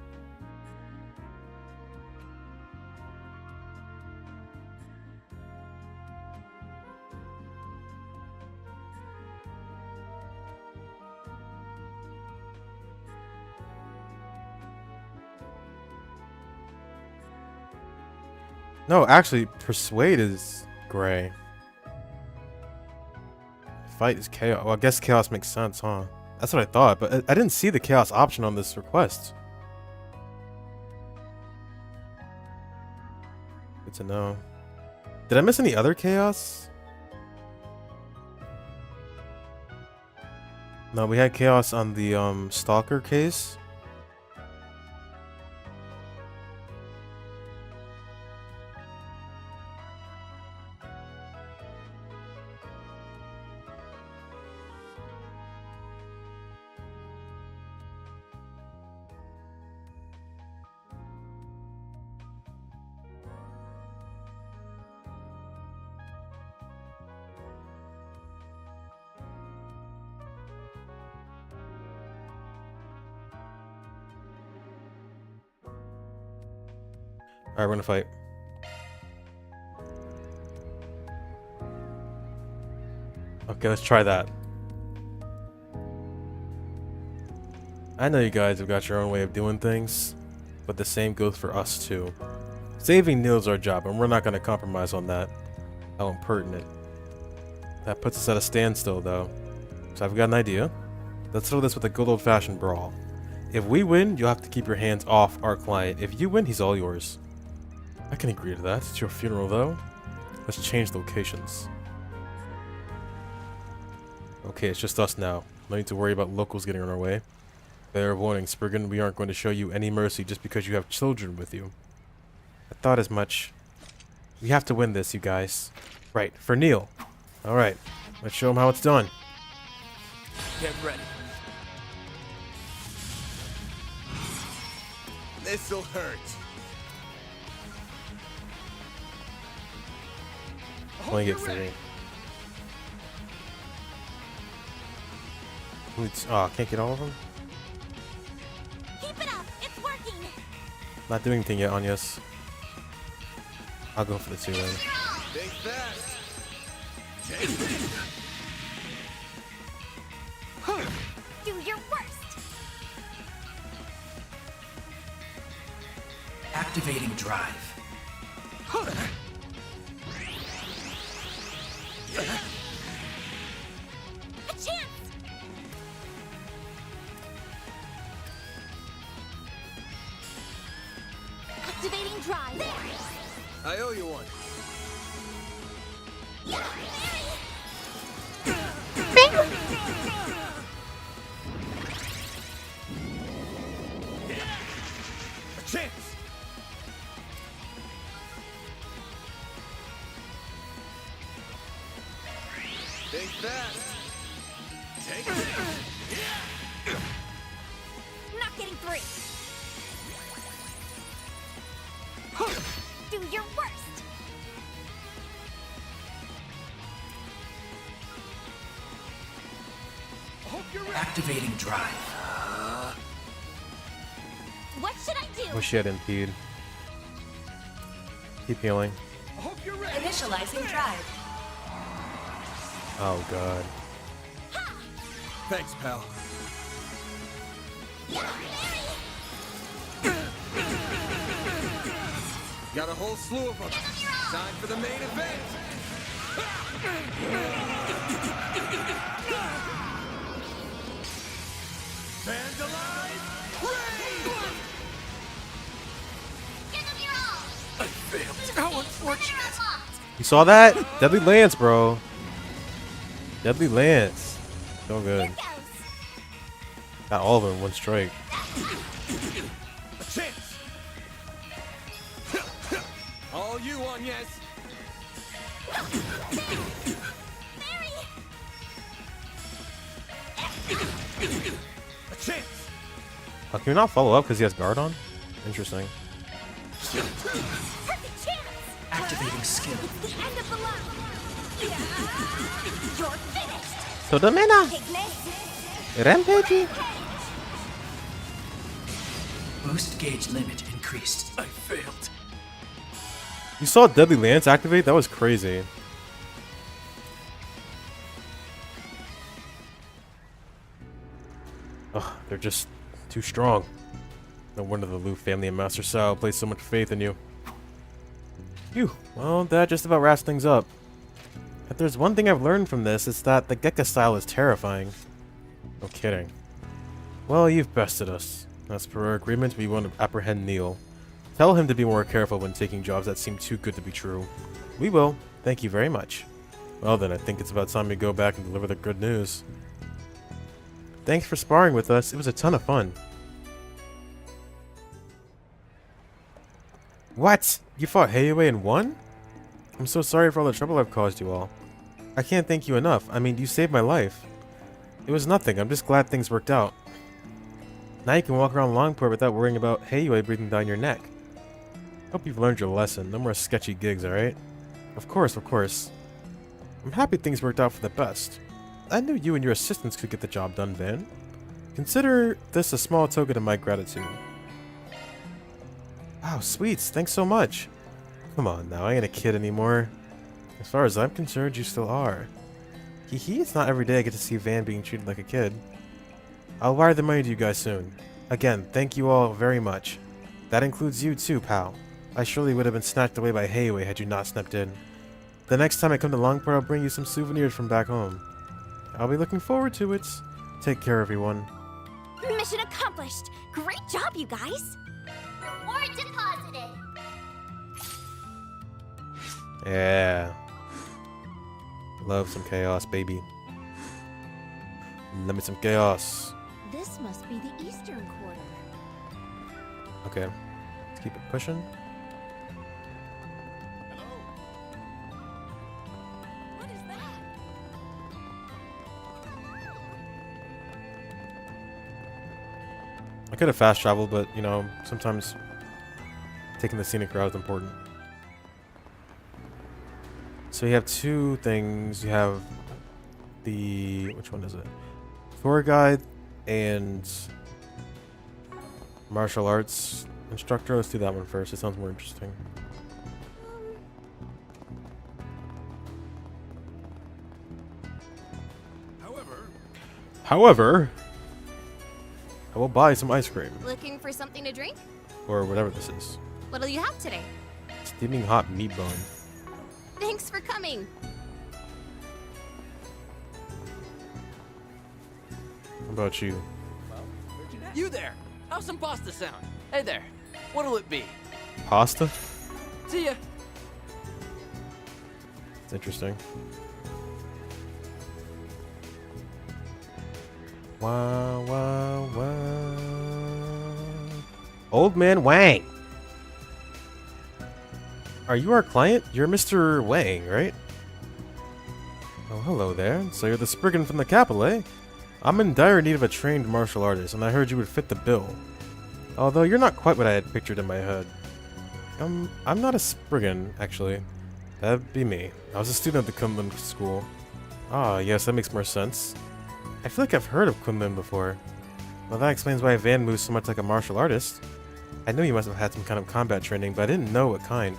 No, actually, persuade is gray. Fight is chaos. Well, I guess chaos makes sense, huh? That's what I thought, but I didn't see the chaos option on this request. Good to know. Did I miss any other chaos? No, we had chaos on the stalker case. Alright, we're gonna fight. Okay, let's try that. I know you guys have got your own way of doing things, but the same goes for us too. Saving Neil's our job, and we're not gonna compromise on that. How impertinent. That puts us at a standstill, though. So I've got an idea. Let's settle this with a good old-fashioned brawl. If we win, you'll have to keep your hands off our client. If you win, he's all yours. I can agree to that. It's your funeral, though. Let's change locations. Okay, it's just us now. No need to worry about locals getting in our way. Fair warning, Spriggan, we aren't going to show you any mercy just because you have children with you. I thought as much. We have to win this, you guys. Right, for Neil. Alright, let's show him how it's done. Get ready. This'll hurt. Only get 3. Oh, can't get all of them? Keep it up. It's working. Not doing anything yet, Anyas. I'll go for the 2 then. Take that. Do your work. Activating drive. A chance! Activating drive. I owe you one. A chance! Think fast. Take it. Not getting through. Do your worst. Activating drive. What should I do? Wish she had impede. Keep healing. Initializing drive. Oh god. Thanks, pal. Got a whole slew of them. Time for the main event. Vandalize! Raid! Give them your all. I failed. How unfortunate. You saw that? Deadly Lance, bro. Deadly Lance. So good. Got all of them in one strike. A chance. All you on, yes. A chance. Can we not follow up because he has guard on? Interesting. Perfect chance. Activating skill. It's the end of the line. You're finished. So the mana. Rampage. Boost gauge limit increased. I failed. You saw Deadly Lance activate? That was crazy. Ugh, they're just too strong. No wonder the Lu family and Master Sao place so much faith in you. Phew. Well, that just about wraps things up. If there's one thing I've learned from this, it's that the Gekka style is terrifying. No kidding. Well, you've bested us. As per our agreement, we want to apprehend Neil. Tell him to be more careful when taking jobs that seem too good to be true. We will. Thank you very much. Well then, I think it's about time we go back and deliver the good news. Thanks for sparring with us. It was a ton of fun. What? You fought Heiwei and won? I'm so sorry for all the trouble I've caused you all. I can't thank you enough. I mean, you saved my life. It was nothing. I'm just glad things worked out. Now you can walk around Longport without worrying about Heiwei breathing down your neck. Hope you've learned your lesson. No more sketchy gigs, alright? Of course, of course. I'm happy things worked out for the best. I knew you and your assistants could get the job done, Van. Consider this a small token of my gratitude. Wow, sweets, thanks so much. Come on now, I ain't a kid anymore. As far as I'm concerned, you still are. Hehe, it's not every day I get to see Van being treated like a kid. I'll wire the money to you guys soon. Again, thank you all very much. That includes you too, pal. I surely would have been snatched away by Heiwei had you not stepped in. The next time I come to Longport, I'll bring you some souvenirs from back home. I'll be looking forward to it. Take care, everyone. Mission accomplished. Great job, you guys. Reward deposited. Yeah. Love some chaos, baby. Love me some chaos. This must be the Eastern Quarter. Okay. Let's keep it pushing. What is that? I could have fast traveled, but, you know, sometimes taking the scenic route is important. So you have two things. You have the... which one is it? Tour guide and martial arts instructor. Let's do that one first. It sounds more interesting. However, I will buy some ice cream. Looking for something to drink? Or whatever this is. What'll you have today? Steaming hot meat bone. Thanks for coming. How about you? You there! How's some pasta sound? Hey there. What'll it be? Pasta? See ya. It's interesting. Wow, wow, wow. Old Man Wang. Are you our client? You're Mr. Wang, right? Oh, hello there. So you're the Spriggan from the capital, eh? I'm in dire need of a trained martial artist, and I heard you would fit the bill. Although you're not quite what I had pictured in my head. I'm not a Spriggan, actually. That'd be me. I was a student at the Kunlun school. Ah, yes, that makes more sense. I feel like I've heard of Kunlun before. Well, that explains why Van moves so much like a martial artist. I know you must have had some kind of combat training, but I didn't know what kind.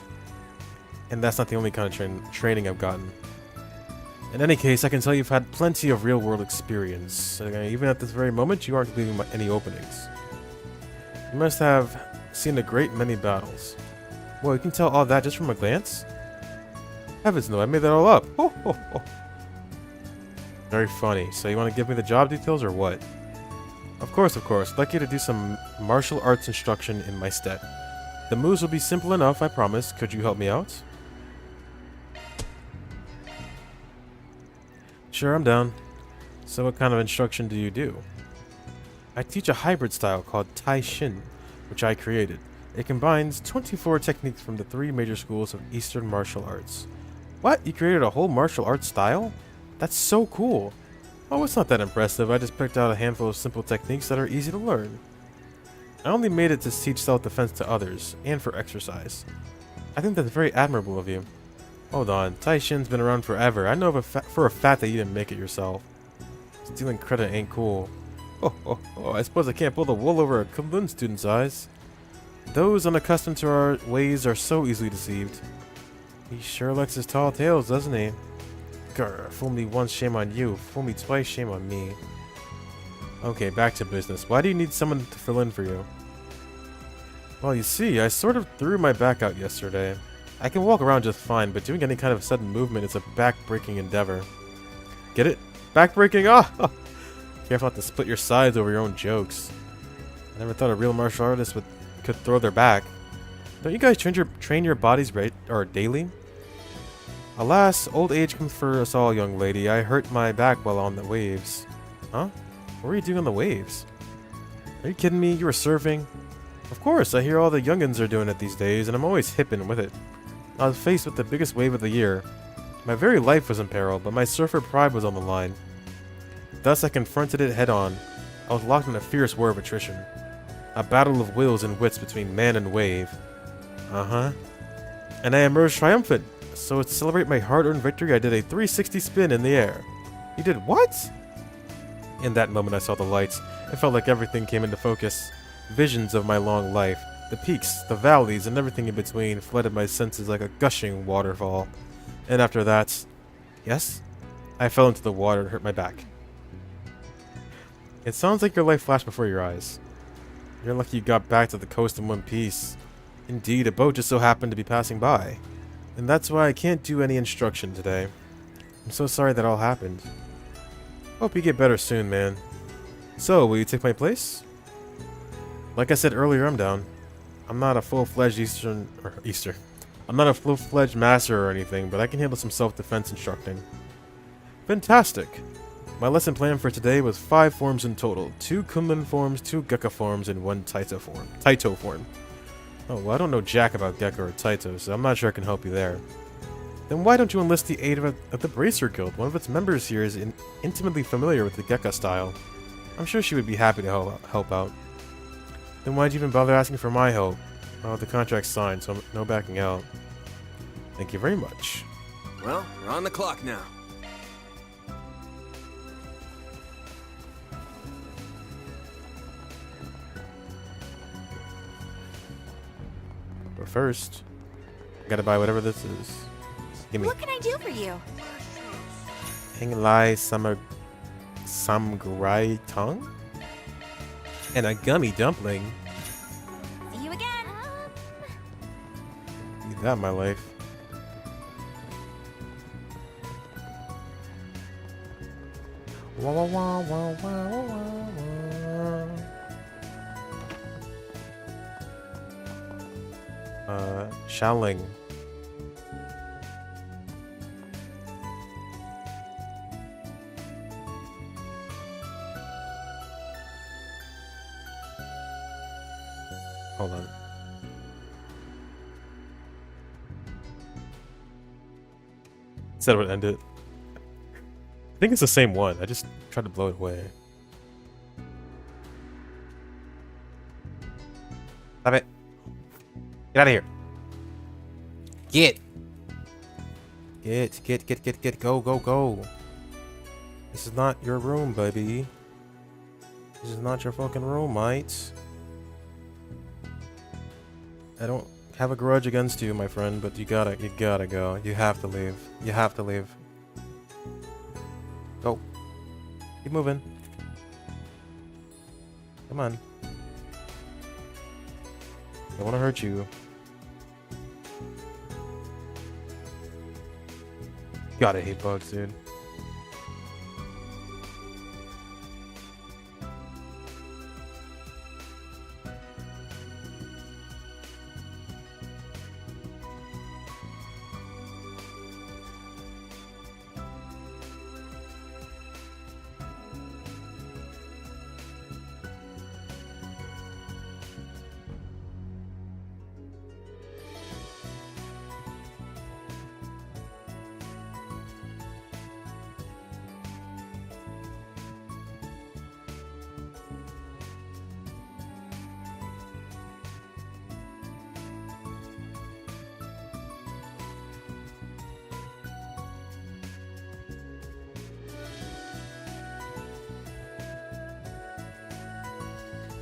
And that's not the only kind of training I've gotten. In any case, I can tell you've had plenty of real-world experience. Even at this very moment, you aren't leaving any openings. You must have seen a great many battles. Well, you can tell all that just from a glance? Heavens no, I made that all up. Ho, ho, ho. Very funny. So you want to give me the job details or what? Of course, of course. I'd like you to do some martial arts instruction in my stead. The moves will be simple enough, I promise. Could you help me out? Sure, I'm down. So what kind of instruction do you do? I teach a hybrid style called Tai Shin, which I created. It combines 24 techniques from the 3 major schools of Eastern martial arts. What? You created a whole martial arts style? That's so cool. Oh, it's not that impressive. I just picked out a handful of simple techniques that are easy to learn. I only made it to teach self-defense to others, and for exercise. I think that's very admirable of you. Hold on, Tai Shin's been around forever. I know for a fact that you didn't make it yourself. Stealing credit ain't cool. Oh, I suppose I can't pull the wool over a Kunlun student's eyes. Those unaccustomed to our ways are so easily deceived. He sure likes his tall tales, doesn't he? Grr, fool me once, shame on you. Fool me twice, shame on me. Okay, back to business. Why do you need someone to fill in for you? Well, you see, I sort of threw my back out yesterday. I can walk around just fine, but doing any kind of sudden movement is a back-breaking endeavor. Get it? Back-breaking? Oh! Careful not to split your sides over your own jokes. I never thought a real martial artist could throw their back. Don't you guys train your bodies daily? Alas, old age comes for us all, young lady. I hurt my back while on the waves. Huh? What were you doing on the waves? Are you kidding me? You were surfing? Of course, I hear all the youngins are doing it these days, and I'm always hipping with it. I was faced with the biggest wave of the year. My very life was in peril, but my surfer pride was on the line. Thus I confronted it head-on. I was locked in a fierce war of attrition. A battle of wills and wits between man and wave. Uh-huh. And I emerged triumphant. So to celebrate my hard-earned victory, I did a 360 spin in the air. You did what? In that moment I saw the lights. It felt like everything came into focus. Visions of my long life. The peaks, the valleys, and everything in between flooded my senses like a gushing waterfall. And after that... Yes? I fell into the water and hurt my back. It sounds like your life flashed before your eyes. You're lucky you got back to the coast in one piece. Indeed, a boat just so happened to be passing by. And that's why I can't do any instruction today. I'm so sorry that all happened. Hope you get better soon, man. So, will you take my place? Like I said earlier, I'm down. I'm not a full-fledged I'm not a full-fledged master or anything, but I can handle some self-defense instructing. Fantastic! My lesson plan for today was 5 forms in total. 2 Kunlun forms, 2 Gekka forms, and 1 Taito form. Oh, well, I don't know jack about Gekka or Taito, so I'm not sure I can help you there. Then why don't you enlist the aid of the Bracer Guild? One of its members here is intimately familiar with the Gekka style. I'm sure she would be happy to help out. Then why'd you even bother asking for my help? Oh, the contract's signed, so no backing out. Thank you very much. Well, we're on the clock now. But first, I gotta buy whatever this is. Gimme. What can I do for you? Hanglai Samgrai tongue? And a gummy dumpling. See you again. need that in my life. Wah, wah, wah, wah, wah, wah, wah. Shaoling. Hold on. Said it would end it. I think it's the same one. I just tried to blow it away. Stop it. Get out of here. Get. Get. Go. This is not your room, baby. This is not your fucking room, mate. I don't have a grudge against you, my friend, but you gotta go. You have to leave. You have to leave. Go. Keep moving. Come on. Don't want to hurt you. God, I hate bugs, dude.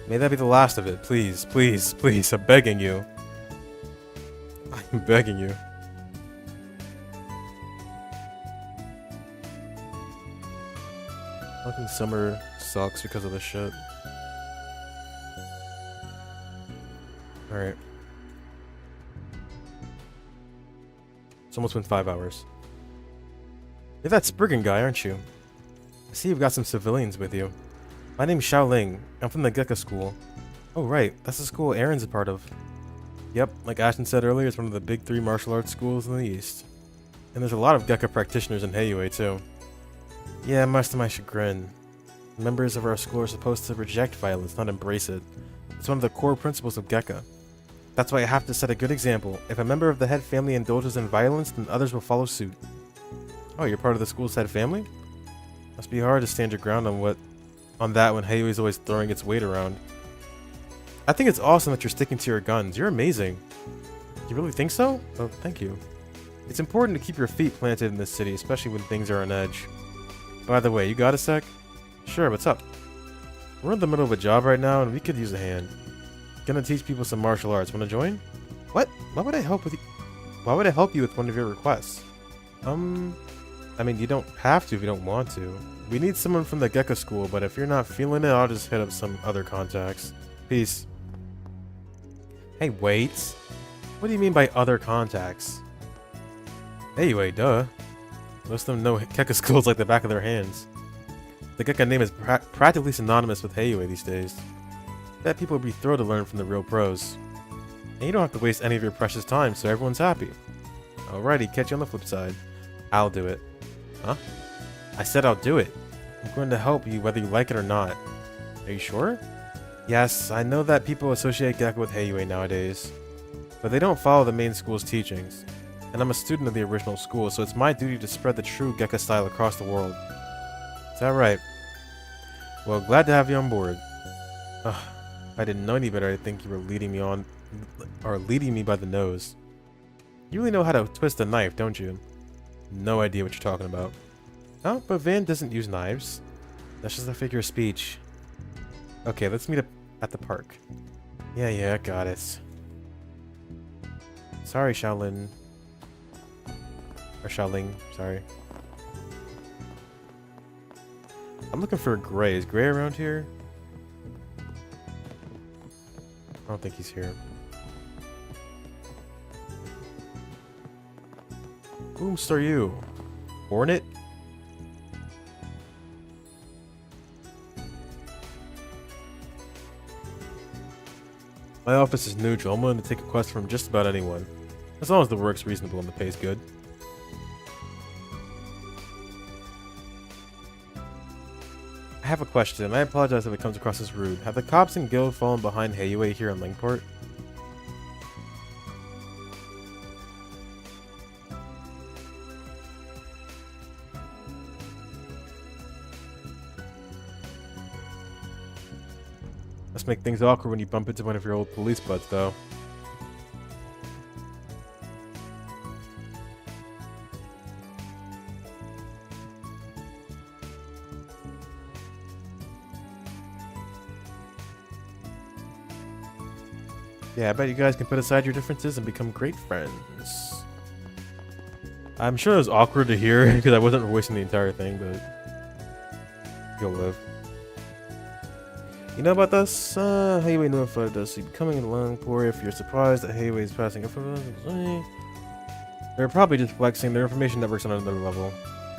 May that be the last of it. Please, please, please. I'm begging you. I'm begging you. Fucking summer sucks because of this shit. Alright. It's almost been 5 hours. You're that Spriggan guy, aren't you? I see you've got some civilians with you. My name's Xiaoling. I'm from the Gekka School. Oh right, that's the school Aaron's a part of. Yep, like Ashton said earlier, it's one of the big 3 martial arts schools in the East. And there's a lot of Gekka practitioners in Heiyue too. Yeah, much to my chagrin. Members of our school are supposed to reject violence, not embrace it. It's one of the core principles of Gekka. That's why I have to set a good example. If a member of the head family indulges in violence, then others will follow suit. Oh, you're part of the school's head family? Must be hard to stand your ground on that when Heiyue's always throwing its weight around. I think it's awesome that you're sticking to your guns. You're amazing. You really think so? Oh, thank you. It's important to keep your feet planted in this city, especially when things are on edge. By the way, you got a sec? Sure, what's up? We're in the middle of a job right now, and we could use a hand. Gonna teach people some martial arts. Wanna join? What? Why would I help with Why would I help you with one of your requests? I mean, you don't have to if you don't want to. We need someone from the Gekka School, but if you're not feeling it, I'll just hit up some other contacts. Peace. Hey, wait. What do you mean by other contacts? Anyway, duh. Most of them know Gekka schools like the back of their hands. The Gekka name is practically synonymous with Heiyue these days. Bet people would be thrilled to learn from the real pros. And you don't have to waste any of your precious time, so everyone's happy. Alrighty, catch you on the flip side. I'll do it. Huh? I said I'll do it. I'm going to help you whether you like it or not. Are you sure? Yes, I know that people associate Gekka with Heiyue nowadays, but they don't follow the main school's teachings. And I'm a student of the original school, so it's my duty to spread the true Gekka style across the world. Is that right? Well, glad to have you on board. Ugh, if I didn't know any better, I'd think you were leading me by the nose. You really know how to twist a knife, don't you? No idea what you're talking about. Oh, but Van doesn't use knives. That's just a figure of speech. Okay, let's meet up at the park. Yeah, got it. Sorry, Shaolin. Or Xiaoling, sorry. I'm looking for Gray. Is Gray around here? I don't think he's here. Whomst are you? Hornet? My office is neutral. I'm willing to take a quest from just about anyone. As long as the work's reasonable and the pay's good. I have a question. I apologize if it comes across as rude. Have the cops and guild fallen behind Heiwei here in Linkport? Must make things awkward when you bump into one of your old police buds, though. Yeah, I bet you guys can put aside your differences and become great friends. I'm sure it was awkward to hear because I wasn't voicing the entire thing, but you'll live. You know about this? Heiwei notified us. You'll be coming in Longport if you're surprised that Heiwei is passing information. They're probably just flexing. Their information network's on another level.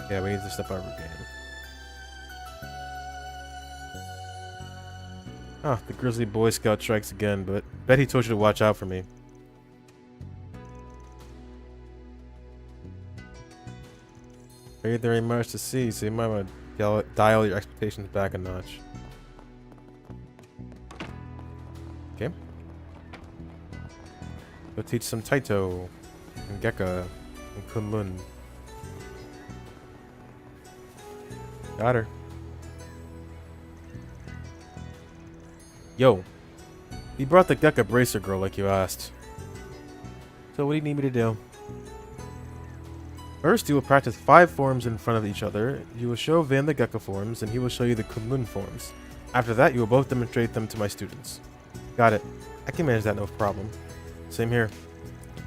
Yeah, we need to step out of our game. Ah, the grizzly Boy Scout strikes again, but bet he told you to watch out for me. Very, very much to see, so you might want to dial your expectations back a notch. Okay. Go teach some Taito, and Gekka, and Kunlun. Got her. Yo, you brought the Gekka Bracer girl like you asked. So what do you need me to do? First, you will practice 5 forms in front of each other. You will show Van the Gekka forms, and he will show you the Kunlun forms. After that, you will both demonstrate them to my students. Got it. I can manage that no problem. Same here.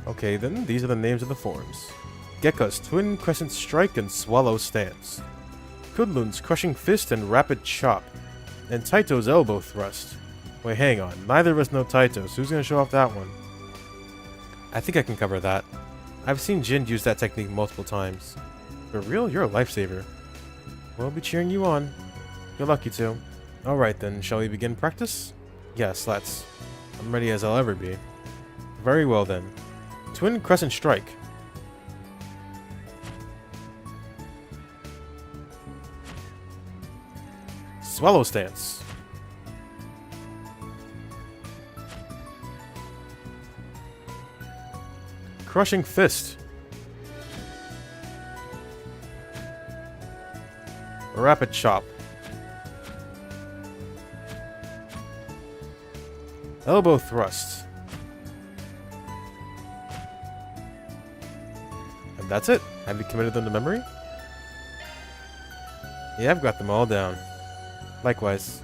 Okay, then, these are the names of the forms. Gekka's Twin Crescent Strike and Swallow Stance. Kunlun's Crushing Fist and Rapid Chop. And Taito's Elbow Thrust. Wait, hang on. Neither of us know Taito, so who's going to show off that one? I think I can cover that. I've seen Jin use that technique multiple times. For real? You're a lifesaver. We'll be cheering you on. Good luck, you two. Alright then, shall we begin practice? Yes, let's. I'm ready as I'll ever be. Very well then. Twin Crescent Strike. Swallow Stance. Crushing Fist. Rapid Chop. Elbow Thrust. And that's it. Have you committed them to memory? Yeah, I've got them all down. Likewise.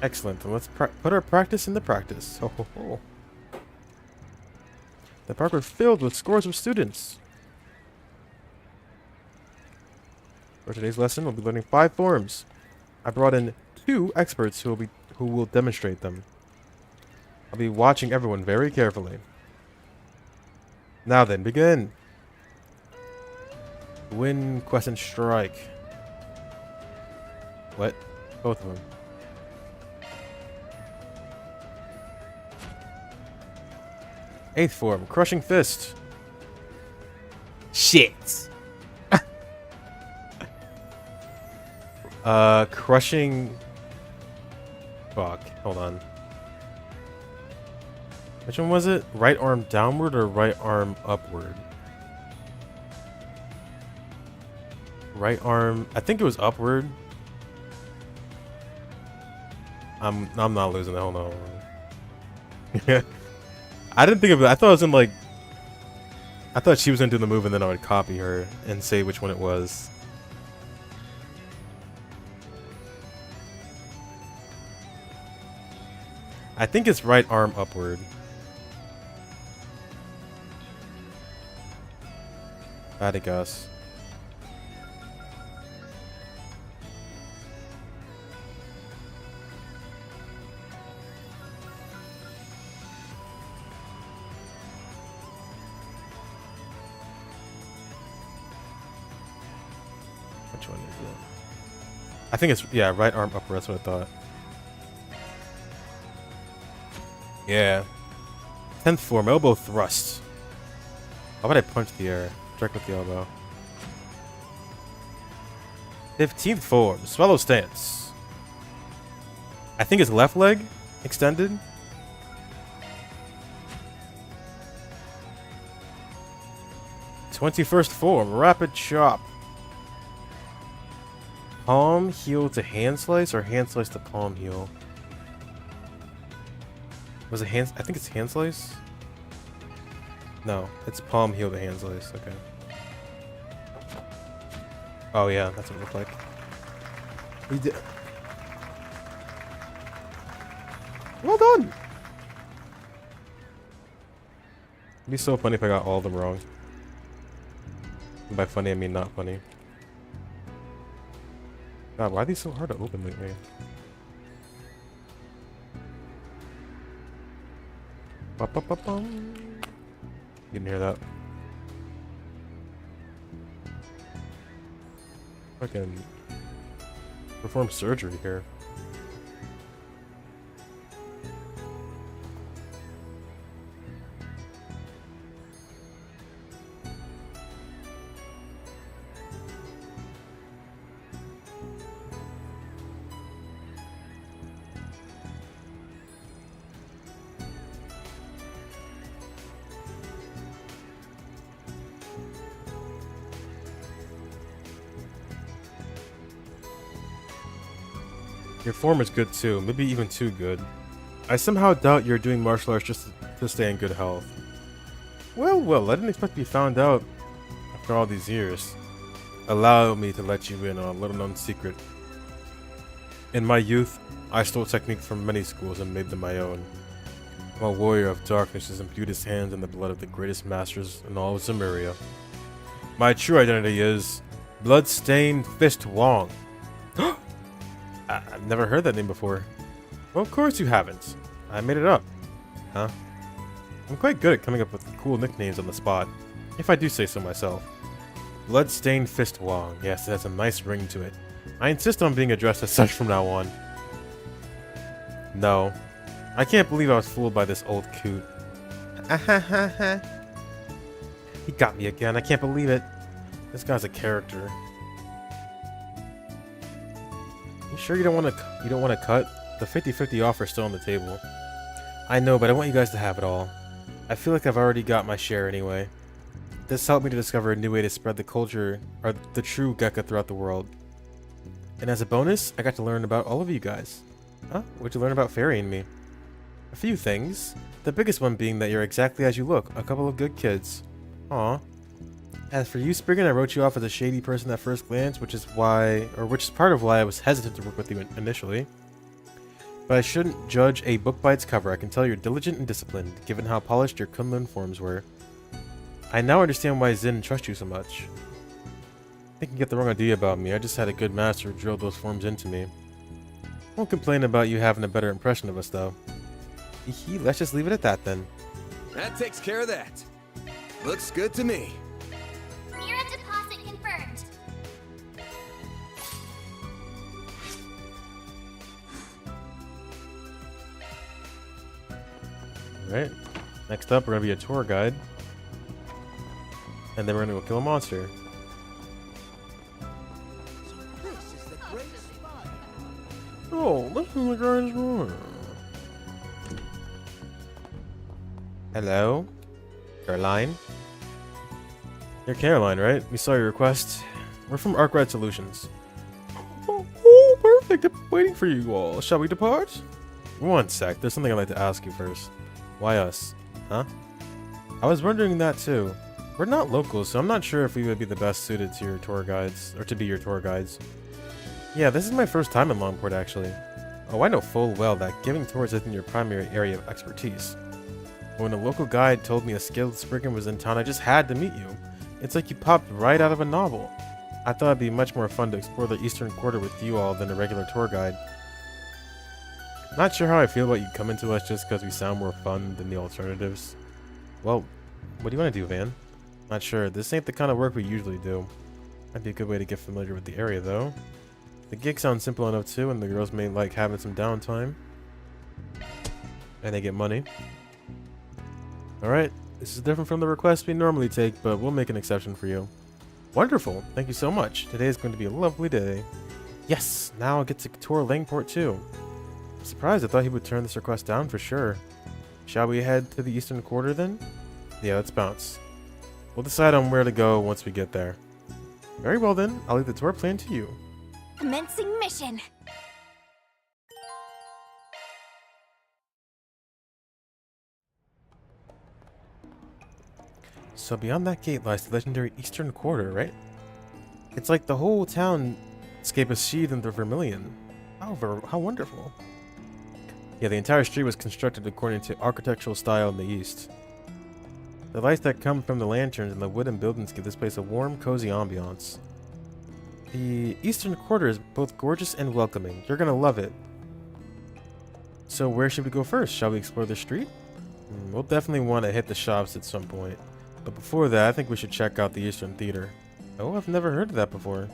Excellent. Then let's put our practice into practice. Ho ho ho. The park was filled with scores of students. For today's lesson, we'll be learning 5 forms. I brought in 2 experts who will demonstrate them. I'll be watching everyone very carefully. Now then, begin. Twin Crescent Strike. What? Both of them. Eighth form, Crushing Fist. Shit. Crushing. Fuck. Hold on. Which one was it? Right arm downward or right arm upward? Right arm. I think it was upward. I'm not losing that. Hold on. I didn't think of it. I thought it was in like. I thought she was gonna do the move and then I would copy her and say which one it was. I think it's right arm upward. I had to guess. Which one is it? I think it's, yeah, right arm upper. That's what I thought. Yeah. 10th form, elbow thrust. How about I punch the air? Strike with the elbow. 15th form, swallow stance. I think it's left leg extended. 21st form, rapid chop. Palm heal to hand slice or hand slice to palm heal? Was it hand? I think it's hand slice. No, it's palm heal to hand slice. Okay. Oh yeah, that's what it looked like. We did. Well done. It'd be so funny if I got all of them wrong. And by funny, I mean not funny. God, why are these so hard to open lately? Ba-ba-ba-bum. You didn't hear that. Fucking perform surgery here. Your form is good too, maybe even too good. I somehow doubt you're doing martial arts just to stay in good health. Well, well, I didn't expect to be found out after all these years. Allow me to let you in on a little known secret. In my youth, I stole techniques from many schools and made them my own. I'm a warrior of darkness who's imbued his hands in the blood of the greatest masters in all of Zemuria. My true identity is Bloodstained Fist Wong. I've never heard that name before. Well, of course you haven't. I made it up. Huh? I'm quite good at coming up with cool nicknames on the spot, if I do say so myself. Bloodstained Fist Wong. Yes, it has a nice ring to it. I insist on being addressed as such from now on. No. I can't believe I was fooled by this old coot. He got me again. I can't believe it. This guy's a character. You sure you don't want to cut? The 50-50 offer is still on the table. I know, but I want you guys to have it all. I feel like I've already got my share anyway. This helped me to discover a new way to spread the culture, or the true Gekka throughout the world. And as a bonus, I got to learn about all of you guys. Huh? What'd you learn about Fairy and me? A few things. The biggest one being that you're exactly as you look, a couple of good kids. Aw. As for you, Spriggan, I wrote you off as a shady person at first glance, which is part of why I was hesitant to work with you initially. But I shouldn't judge a book by its cover. I can tell you're diligent and disciplined, given how polished your Kunlun forms were. I now understand why Zin trusts you so much. I think you get the wrong idea about me. I just had a good master who drilled those forms into me. Won't complain about you having a better impression of us, though. Let's just leave it at that, then. That takes care of that. Looks good to me. Mirror deposit confirmed. Alright. Next up, we're gonna be a tour guide. And then we're gonna go kill a monster. Oh, this is the guy's room. Hello? Caroline? You're Caroline, right? We saw your request. We're from Arkwright Solutions. Oh, perfect. I'm waiting for you all. Shall we depart? One sec. There's something I'd like to ask you first. Why us? Huh? I was wondering that too. We're not locals, so I'm not sure if we would be the best suited to your tour guides, or to be your tour guides. Yeah, this is my first time in Longport, actually. Oh, I know full well that giving tours isn't your primary area of expertise. But when a local guide told me a skilled Spriggan was in town, I just had to meet you. It's like you popped right out of a novel. I thought it'd be much more fun to explore the Eastern Quarter with you all than a regular tour guide. Not sure how I feel about you coming to us just because we sound more fun than the alternatives. Well, what do you want to do, Van? Not sure. This ain't the kind of work we usually do. That'd be a good way to get familiar with the area, though. The gig sounds simple enough, too, and the girls may like having some downtime. And they get money. Alright, this is different from the request we normally take, but we'll make an exception for you. Wonderful! Thank you so much. Today is going to be a lovely day. Yes! Now I'll get to tour Langport, too. I'm surprised. I thought he would turn this request down for sure. Shall we head to the eastern quarter, then? Yeah, let's bounce. We'll decide on where to go once we get there. Very well, then. I'll leave the tour plan to you. Commencing mission. So beyond that gate lies the legendary Eastern Quarter, right? It's like the whole townscape is sheathed in the vermilion. How wonderful. Yeah, the entire street was constructed according to architectural style in the east. The lights that come from the lanterns and the wooden buildings give this place a warm, cozy ambiance. The Eastern Quarter is both gorgeous and welcoming. You're gonna love it. So where should we go first? Shall we explore the street? We'll definitely want to hit the shops at some point. But before that, I think we should check out the Eastern Theater. Oh, I've never heard of that before.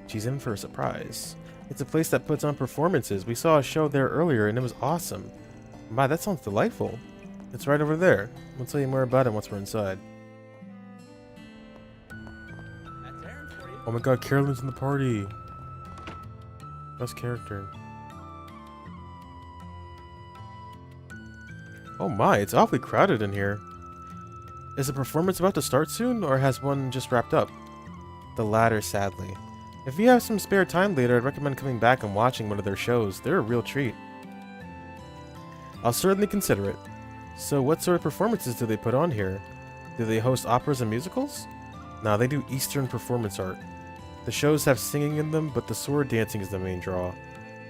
She's in for a surprise. It's a place that puts on performances. We saw a show there earlier and it was awesome. My, that sounds delightful. It's right over there. We'll tell you more about it once we're inside. Oh my god, Carolyn's in the party. Best character. Oh my, it's awfully crowded in here. Is the performance about to start soon, or has one just wrapped up? The latter, sadly. If you have some spare time later, I'd recommend coming back and watching one of their shows. They're a real treat. I'll certainly consider it. So what sort of performances do they put on here? Do they host operas and musicals? Nah, they do Eastern performance art. The shows have singing in them, but the sword dancing is the main draw.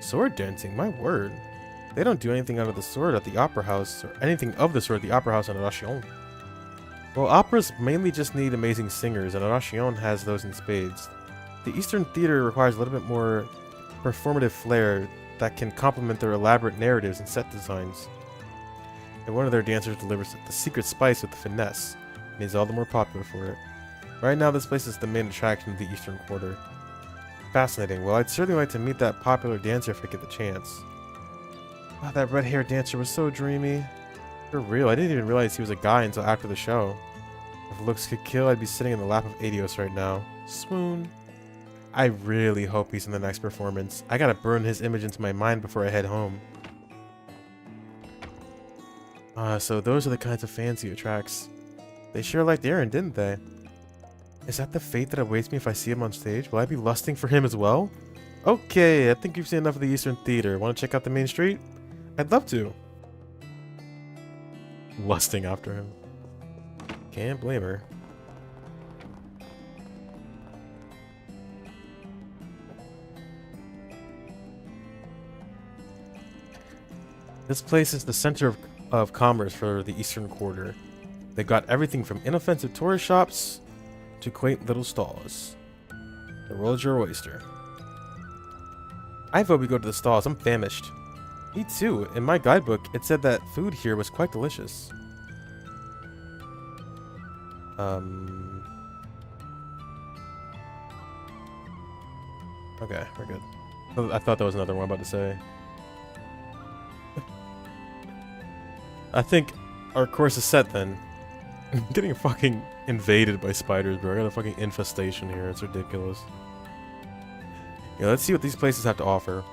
Sword dancing? My word. They don't do anything out of the sword at the Opera House, or anything of the sword at the Opera House in Ration. Well, operas mainly just need amazing singers, and Ration has those in spades. The Eastern Theater requires a little bit more performative flair that can complement their elaborate narratives and set designs. And one of their dancers delivers the secret spice with finesse, and he's all the more popular for it. Right now, this place is the main attraction of the Eastern Quarter. Fascinating. Well, I'd certainly like to meet that popular dancer if I get the chance. Wow, that red-haired dancer was so dreamy. For real, I didn't even realize he was a guy until after the show. If looks could kill, I'd be sitting in the lap of Adios right now. Swoon. I really hope he's in the next performance. I gotta burn his image into my mind before I head home. So those are the kinds of fans he attracts. They sure liked Aaron, didn't they? Is that the fate that awaits me if I see him on stage? Will I be lusting for him as well? Okay, I think you've seen enough of the Eastern Theater. Want to check out the main street? I'd love to. Lusting after him. Can't blame her. This place is the center of commerce for the Eastern Quarter. They've got everything from inoffensive tourist shops to quaint little stalls. The world's your oyster. I vote we go to the stalls. I'm famished. Me too. In my guidebook, it said that food here was quite delicious. Okay, we're good. I thought that was another one I'm about to say. I think our course is set then. I'm getting fucking invaded by spiders, bro. I got a fucking infestation here. It's ridiculous. Yeah, let's see what these places have to offer.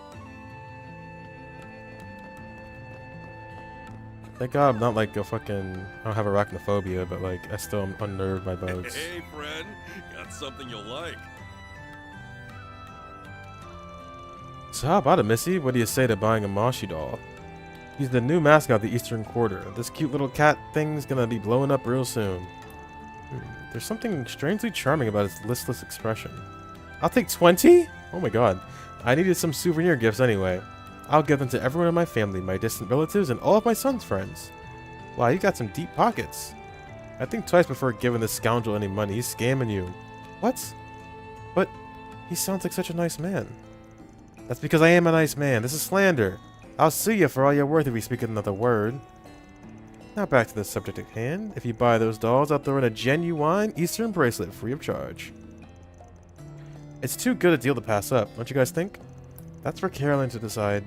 Thank God I'm not like a fucking... I don't have arachnophobia, but like, I still am unnerved by bugs. Hey, friend. Got something you'll like. So how about it, Missy? What do you say to buying a Moshi doll? He's the new mascot of the Eastern Quarter. This cute little cat thing's gonna be blowing up real soon. There's something strangely charming about its listless expression. I'll take 20? Oh my god. I needed some souvenir gifts anyway. I'll give them to everyone in my family, my distant relatives, and all of my son's friends. Wow, you got some deep pockets. I think twice before giving this scoundrel any money. He's scamming you. What? But he sounds like such a nice man. That's because I am a nice man. This is slander. I'll sue you for all you're worth if we speak another word. Now back to the subject at hand. If you buy those dolls, I'll throw in a genuine Eastern bracelet free of charge. It's too good a deal to pass up, don't you guys think? That's for Caroline to decide.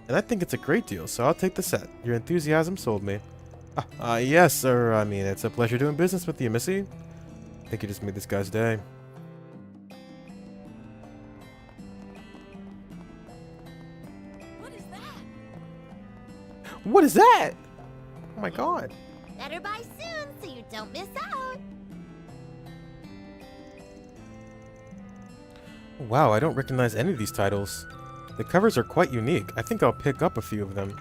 And I think it's a great deal, so I'll take the set. Your enthusiasm sold me. Yes, sir. I mean, it's a pleasure doing business with you, Missy. I think you just made this guy's day. What is that? What is that? Oh my god. Better buy soon so you don't miss out. Wow, I don't recognize any of these titles. The covers are quite unique. I think I'll pick up a few of them.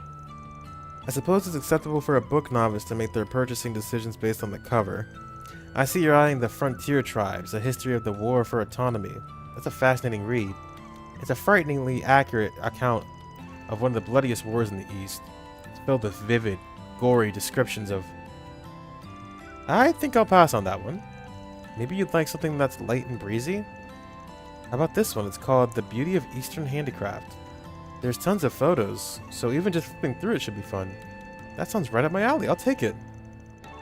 I suppose it's acceptable for a book novice to make their purchasing decisions based on the cover. I see you're eyeing The Frontier Tribes, A History of the War for Autonomy. That's a fascinating read. It's a frighteningly accurate account of one of the bloodiest wars in the East. It's filled with vivid, gory descriptions of... I think I'll pass on that one. Maybe you'd like something that's light and breezy? How about this one? It's called The Beauty of Eastern Handicraft. There's tons of photos, so even just flipping through it should be fun. That sounds right up my alley. I'll take it.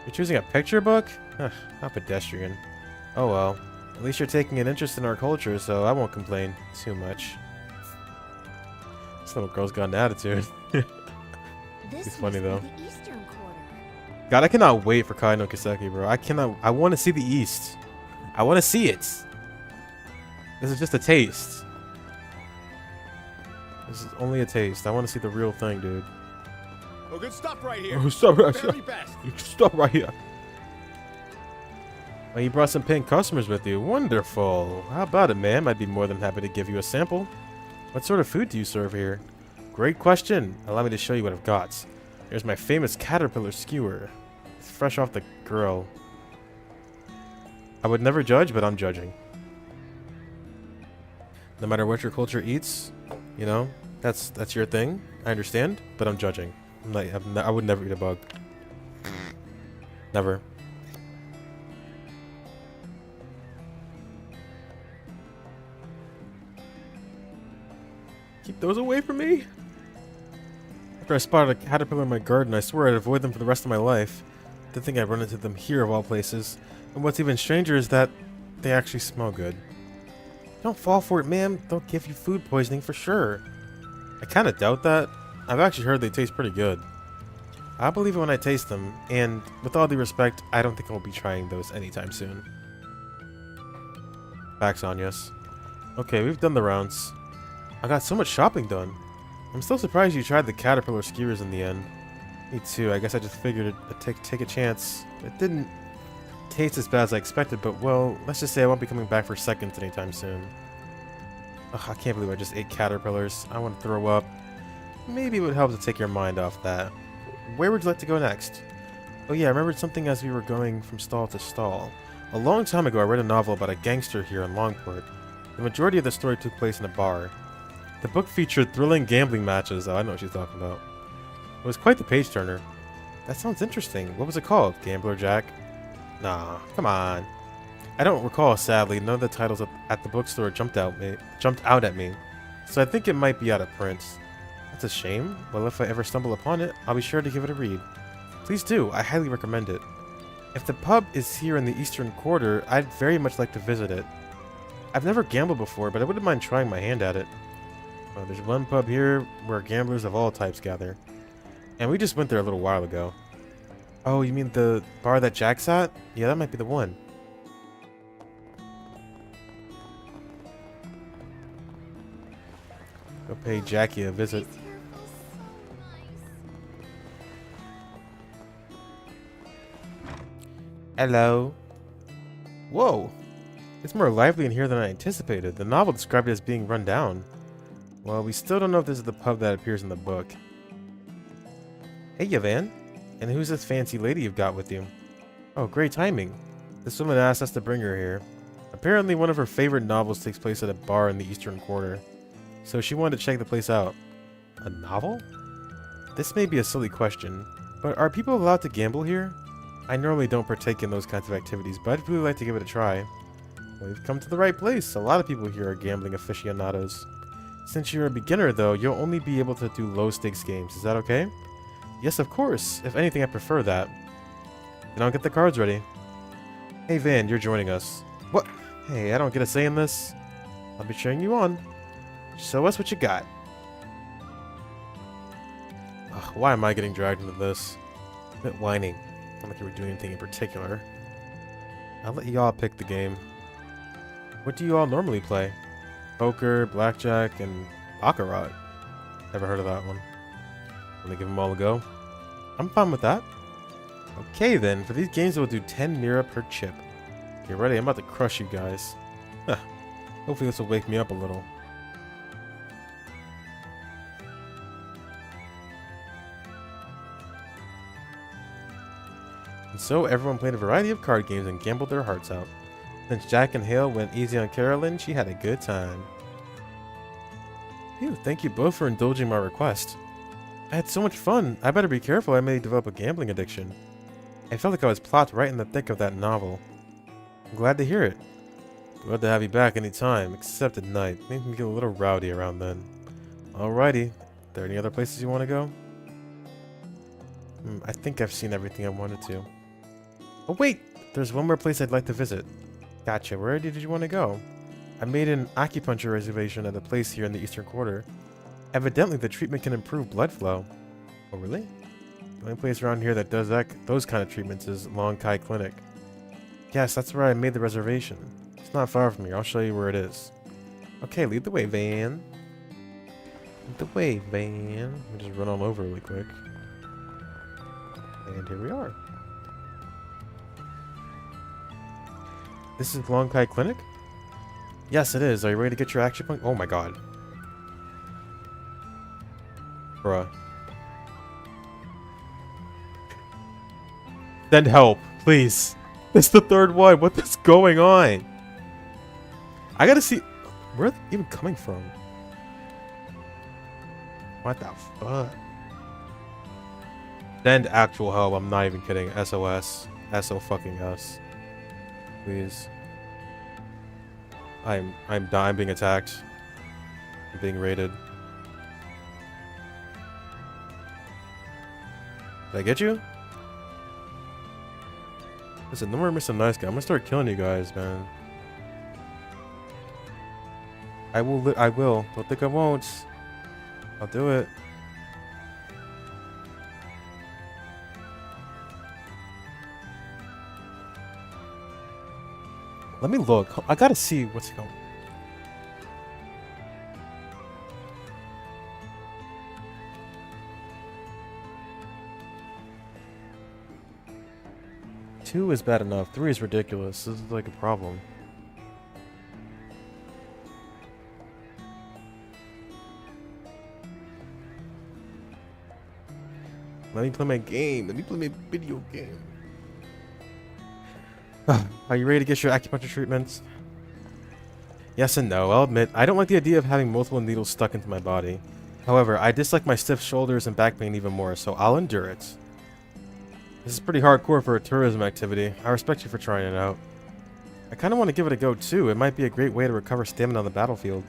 You're choosing a picture book? Ugh, how pedestrian. Oh well. At least you're taking an interest in our culture, so I won't complain too much. This little girl's got an attitude. It's funny though. God, I cannot wait for Kai no Kiseki, bro. I want to see the East. I want to see it. This is just a taste. This is only a taste. I want to see the real thing, dude. Oh, good stuff right here. Oh, stop right Very here. best. Stop right here. Well, you brought some paying customers with you. Wonderful. How about it, ma'am? I'd be more than happy to give you a sample. What sort of food do you serve here? Great question. Allow me to show you what I've got. Here's my famous caterpillar skewer. It's fresh off the grill. I would never judge, but I'm judging. No matter what your culture eats, you know, that's your thing. I understand, but I'm judging. I would never eat a bug. Never. Keep those away from me. After I spotted a caterpillar in my garden, I swore I'd avoid them for the rest of my life. Didn't think I'd run into them here of all places. And what's even stranger is that they actually smell good. Don't fall for it, ma'am. They'll give you food poisoning for sure. I kind of doubt that. I've actually heard they taste pretty good. I'll believe it when I taste them, and with all due respect, I don't think I'll be trying those anytime soon. Facts on, yes. Okay, we've done the rounds. I got so much shopping done. I'm still surprised you tried the caterpillar skewers in the end. Me too. I guess I just figured I'd take a chance. It didn't taste as bad as I expected, but well, let's just say I won't be coming back for seconds anytime soon. Ugh, I can't believe I just ate caterpillars. I want to throw up. Maybe it would help to take your mind off that. Where would you like to go next? Oh yeah, I remembered something as we were going from stall to stall. A long time ago I read a novel about a gangster here in Longport. The majority of the story took place in a bar. The book featured thrilling gambling matches. Oh, I know what she's talking about. It was quite the page-turner. That sounds interesting. What was it called? Gambler Jack? Nah, come on. I don't recall, sadly. None of the titles at the bookstore jumped out at me. So I think it might be out of print. That's a shame. Well, if I ever stumble upon it, I'll be sure to give it a read. Please do. I highly recommend it. If the pub is here in the Eastern Quarter, I'd very much like to visit it. I've never gambled before, but I wouldn't mind trying my hand at it. Oh, there's one pub here where gamblers of all types gather. And we just went there a little while ago. Oh, you mean the bar that Jack's at? Yeah, that might be the one. Go pay Jackie a visit. Hello. Whoa. It's more lively in here than I anticipated. The novel described it as being run down. Well, we still don't know if this is the pub that appears in the book. Hey, Yavan. And who's this fancy lady you've got with you? Oh, great timing. This woman asked us to bring her here. Apparently one of her favorite novels takes place at a bar in the Eastern Quarter. So she wanted to check the place out. A novel? This may be a silly question, but are people allowed to gamble here? I normally don't partake in those kinds of activities, but I'd really like to give it a try. Well, you've come to the right place. A lot of people here are gambling aficionados. Since you're a beginner, though, you'll only be able to do low-stakes games. Is that okay? Yes, of course. If anything, I prefer that. Then I'll get the cards ready. Hey, Van, you're joining us. What? Hey, I don't get a say in this? I'll be cheering you on. Show us what you got. Ugh, why am I getting dragged into this? A bit whining. Not like you were doing anything in particular. I'll let you all pick the game. What do you all normally play? Poker, blackjack, and baccarat. Never heard of that one. Want to give them all a go? I'm fine with that. Okay then, for these games we'll do 10 mira per chip. Get ready, I'm about to crush you guys. Huh. Hopefully this will wake me up a little. And so everyone played a variety of card games and gambled their hearts out. Since Jack and Hale went easy on Carolyn, she had a good time. Phew, thank you both for indulging my request. I had so much fun. I better be careful, I may develop a gambling addiction. I felt like I was plopped right in the thick of that novel. I'm glad to hear it. Glad to have you back any time, except at night. Things can get a little rowdy around then. Alrighty. Are there any other places you want to go? I think I've seen everything I wanted to. Oh wait! There's one more place I'd like to visit. Gotcha. Where did you want to go? I made an acupuncture reservation at a place here in the Eastern Quarter. Evidently, the treatment can improve blood flow. Oh, really? The only place around here that does those kind of treatments is Long Kai Clinic. Yes, that's where I made the reservation. It's not far from here. I'll show you where it is. Okay, lead the way, Van. Lead the way, Van. Let me just run on over really quick. And here we are. This is Long Kai Clinic? Yes, it is. Are you ready to get your acupuncture? Oh my god. Bruh. Send help, please. It's the third one. What is going on? I gotta see. Where are they even coming from? What the fuck? Send actual help. I'm not even kidding. SOS. SO fucking S. Please. I'm being attacked. I'm being raided. Did I get you? Listen, no more Mr. Nice Guy. I'm gonna start killing you guys, man. I will. Don't think I won't. I'll do it. Let me look. I gotta see what's going on. Two is bad enough. 3 is ridiculous. This is like a problem. Let me play my game. Let me play my video game. Are you ready to get your acupuncture treatments? Yes and no. I'll admit, I don't like the idea of having multiple needles stuck into my body. However, I dislike my stiff shoulders and back pain even more, so I'll endure it. This is pretty hardcore for a tourism activity. I respect you for trying it out. I kind of want to give it a go too. It might be a great way to recover stamina on the battlefield.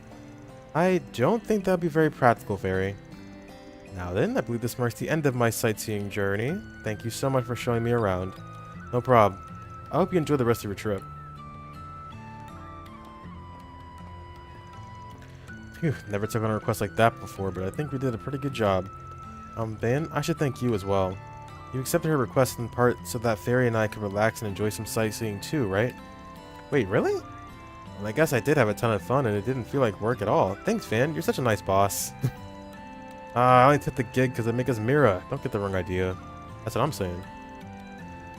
I don't think that would be very practical, Fairy. Now then, I believe this marks the end of my sightseeing journey. Thank you so much for showing me around. No problem. I hope you enjoy the rest of your trip. Phew, never took on a request like that before, but I think we did a pretty good job. Ben, I should thank you as well. You accepted her request in part so that Fairy and I could relax and enjoy some sightseeing too, right? Wait, really? Well, I guess I did have a ton of fun and it didn't feel like work at all. Thanks, Fan. You're such a nice boss. I only took the gig because it makes us Mira. Don't get the wrong idea. That's what I'm saying.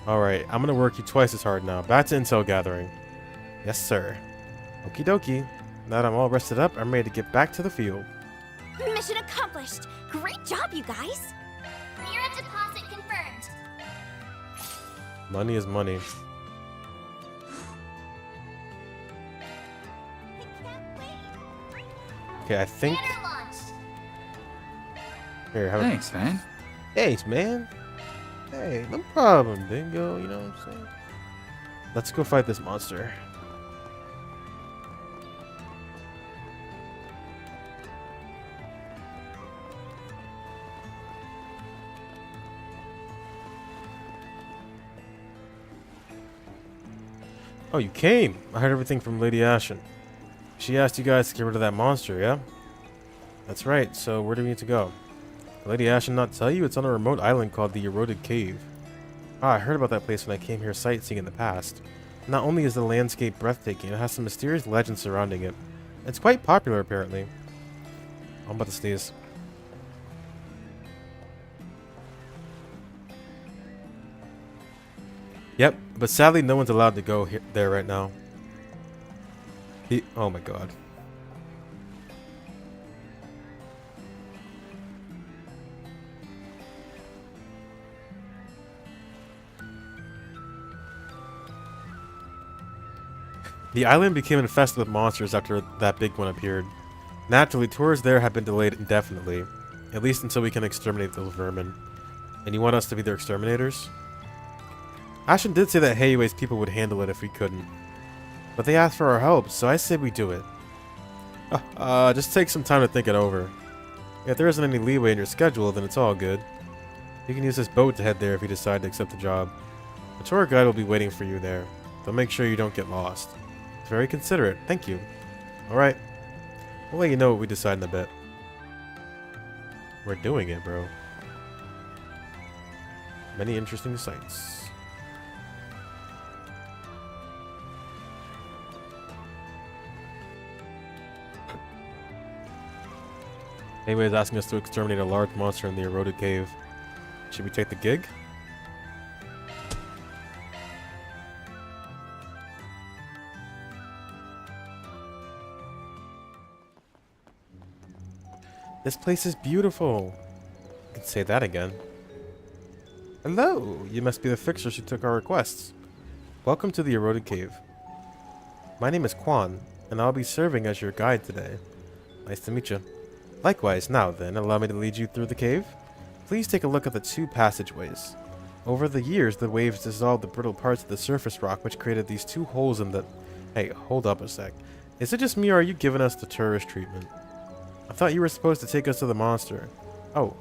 Alright, I'm gonna work you twice as hard now. Back to intel gathering. Yes, sir. Okie dokie. Now that I'm all rested up, I'm ready to get back to the field. Mission accomplished. Great job, you guys. Mira deposit confirmed. Money is money. Okay, I think... Here, have Thanks, man. Thanks, man. Hey, no problem, Dingo. You know what I'm saying? Let's go fight this monster. Oh, you came. I heard everything from Lady Ashen. She asked you guys to get rid of that monster, yeah? That's right, so where do we need to go? Did Lady Ashen not tell you? It's on a remote island called the Eroded Cave. Ah, I heard about that place when I came here sightseeing in the past. Not only is the landscape breathtaking, it has some mysterious legends surrounding it. It's quite popular, apparently. I'm about to sneeze. Yep, but sadly no one's allowed to go there right now. Oh my god. The island became infested with monsters after that big one appeared. Naturally, tours there have been delayed indefinitely, at least until we can exterminate those vermin. And you want us to be their exterminators? Ashen did say that Heiuei's people would handle it if we couldn't. But they asked for our help, so I say we do it. Just take some time to think it over. If there isn't any leeway in your schedule, then it's all good. You can use this boat to head there if you decide to accept the job. A tour guide will be waiting for you there. They'll make sure you don't get lost. It's very considerate, thank you. Alright. We'll let you know what we decide in a bit. We're doing it, bro. Many interesting sights. Heiuei is asking us to exterminate a large monster in the eroded cave. Should we take the gig? This place is beautiful. I can say that again. Hello, you must be the fixers who took our requests. Welcome to the eroded cave. My name is Quan, and I'll be serving as your guide today. Nice to meet you. Likewise, now then, allow me to lead you through the cave. Please take a look at the two passageways. Over the years, the waves dissolved the brittle parts of the surface rock, which created these two holes in the... Hey, hold up a sec. Is it just me, or are you giving us the tourist treatment? I thought you were supposed to take us to the monster. Oh,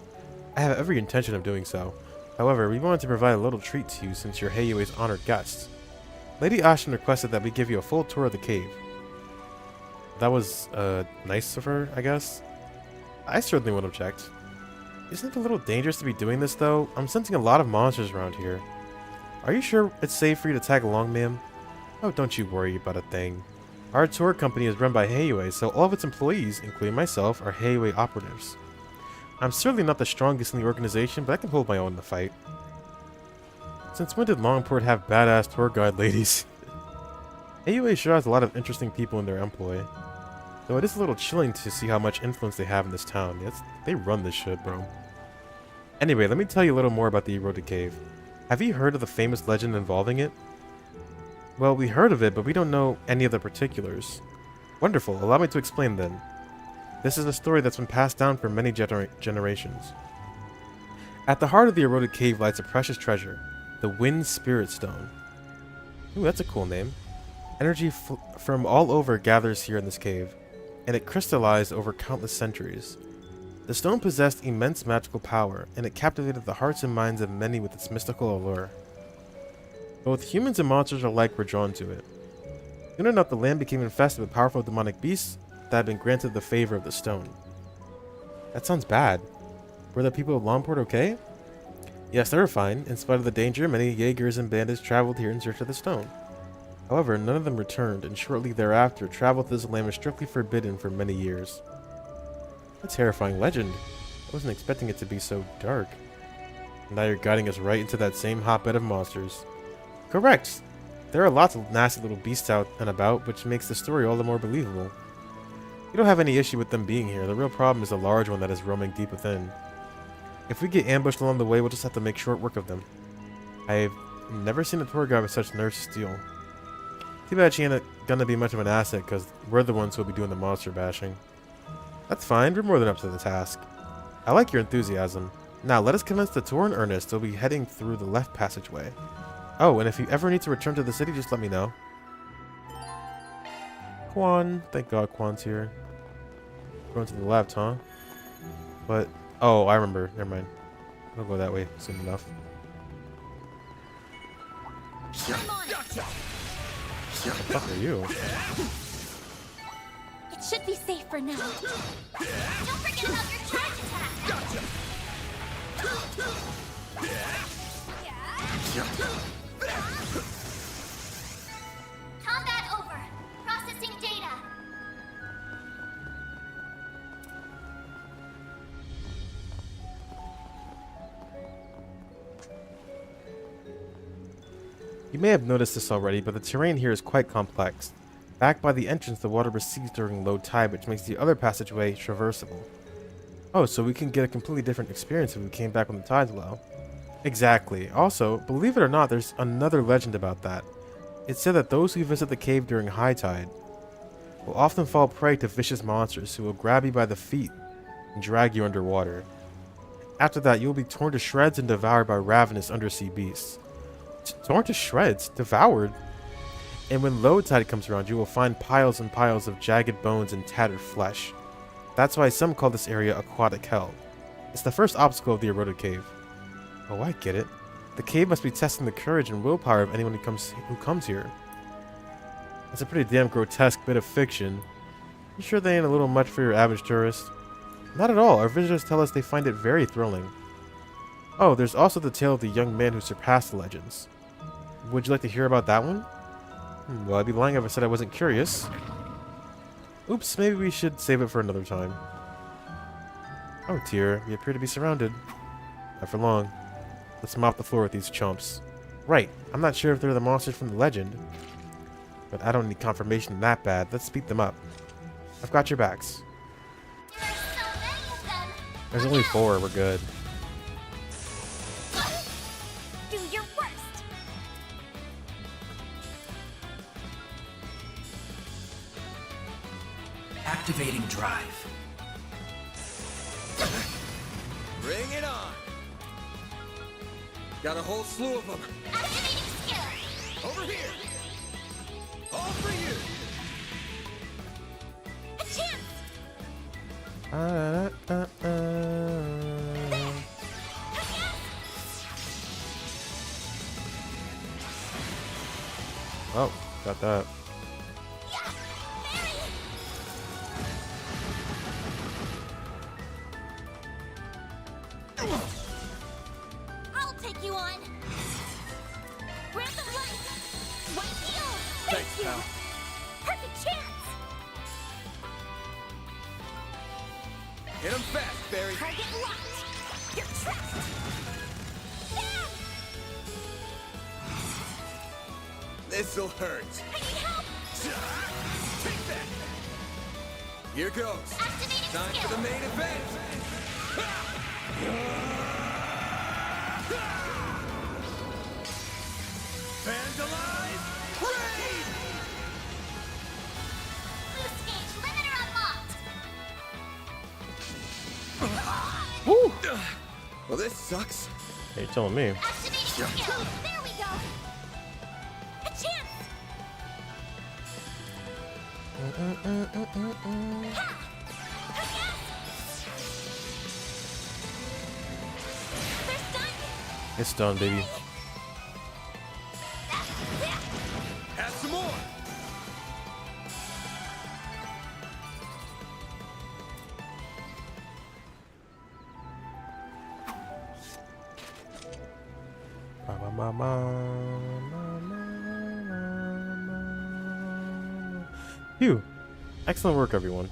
I have every intention of doing so. However, we wanted to provide a little treat to you since you're Heiuei's honored guest. Lady Ashen requested that we give you a full tour of the cave. That was, nice of her, I guess? I certainly wouldn't have checked. Isn't it a little dangerous to be doing this, though? I'm sensing a lot of monsters around here. Are you sure it's safe for you to tag along, ma'am? Oh, don't you worry about a thing. Our tour company is run by Heiuei, so all of its employees, including myself, are Heiuei operatives. I'm certainly not the strongest in the organization, but I can hold my own in the fight. Since when did Longport have badass tour guide ladies? Heiuei sure has a lot of interesting people in their employ. Though it is a little chilling to see how much influence they have in this town. They run this shit, bro. Anyway, let me tell you a little more about the eroded cave. Have you heard of the famous legend involving it? Well, we heard of it, but we don't know any of the particulars. Wonderful, allow me to explain then. This is a story that's been passed down for many generations. At the heart of the eroded cave lies a precious treasure, the Wind Spirit Stone. Ooh, that's a cool name. Energy from all over gathers here in this cave, and it crystallized over countless centuries. The stone possessed immense magical power, and it captivated the hearts and minds of many with its mystical allure. Both humans and monsters alike were drawn to it. Soon enough, the land became infested with powerful demonic beasts that had been granted the favor of the stone. That sounds bad. Were the people of Longport okay? Yes, they were fine. In spite of the danger, many Jaegers and bandits traveled here in search of the stone. However, none of them returned, and shortly thereafter, travel to this land was strictly forbidden for many years. A terrifying legend. I wasn't expecting it to be so dark. Now you're guiding us right into that same hotbed of monsters. Correct! There are lots of nasty little beasts out and about, which makes the story all the more believable. You don't have any issue with them being here. The real problem is the large one that is roaming deep within. If we get ambushed along the way, we'll just have to make short work of them. I've never seen a tour guide with such nerves to steel. Too bad she ain't gonna be much of an asset, because we're the ones who'll be doing the monster bashing. That's fine, we're more than up to the task. I like your enthusiasm. Now, let us commence the tour in earnest. We'll be heading through the left passageway. Oh, and if you ever need to return to the city, just let me know. Quan. Thank God Quan's here. Going to the left, huh? But, oh, I remember. Never mind. I'll go that way soon enough. What the fuck are you? Should be safe for now. Don't forget about your charge attack! Combat over. Processing data. You may have noticed this already, but the terrain here is quite complex. Back by the entrance, the water recedes during low tide, which makes the other passageway traversable. Oh, so we can get a completely different experience if we came back when the tide's low. Exactly. Also, believe it or not, there's another legend about that. It's said that those who visit the cave during high tide will often fall prey to vicious monsters who will grab you by the feet and drag you underwater. After that, you will be torn to shreds and devoured by ravenous undersea beasts. Torn to shreds? Devoured? And when low tide comes around, you will find piles and piles of jagged bones and tattered flesh. That's why some call this area aquatic hell. It's the first obstacle of the eroded cave. Oh, I get it. The cave must be testing the courage and willpower of anyone who comes here. That's a pretty damn grotesque bit of fiction. You sure they ain't a little much for your average tourist? Not at all. Our visitors tell us they find it very thrilling. Oh, there's also the tale of the young man who surpassed the legends. Would you like to hear about that one? Well, I'd be lying if I said I wasn't curious. Oops, maybe we should save it for another time. Oh dear, we appear to be surrounded. Not for long. Let's mop the floor with these chumps. Right, I'm not sure if they're the monsters from the legend, but I don't need confirmation that bad. Let's beat them up. I've got your backs. There's only 4, we're good. Do your worst. Activating drive. Bring it on! Got a whole slew of them. Activating skill. Over here! All for you! A chance. Oh, got that. I'll take you on. Grant the light. White heel. Thanks, you. pal. Perfect chance. Hit him fast, Barry. Target locked. You're trapped. This'll hurt. I need help. Take that! Here goes. Activating Time skill. for the main event. Fans alive! Raid! Boost gauge limiter unlocked. Woo! Well, this sucks. Hey, you're telling me. Activating skill. There we go. A chance. It's done, baby. Have some more. Phew. Excellent work, everyone.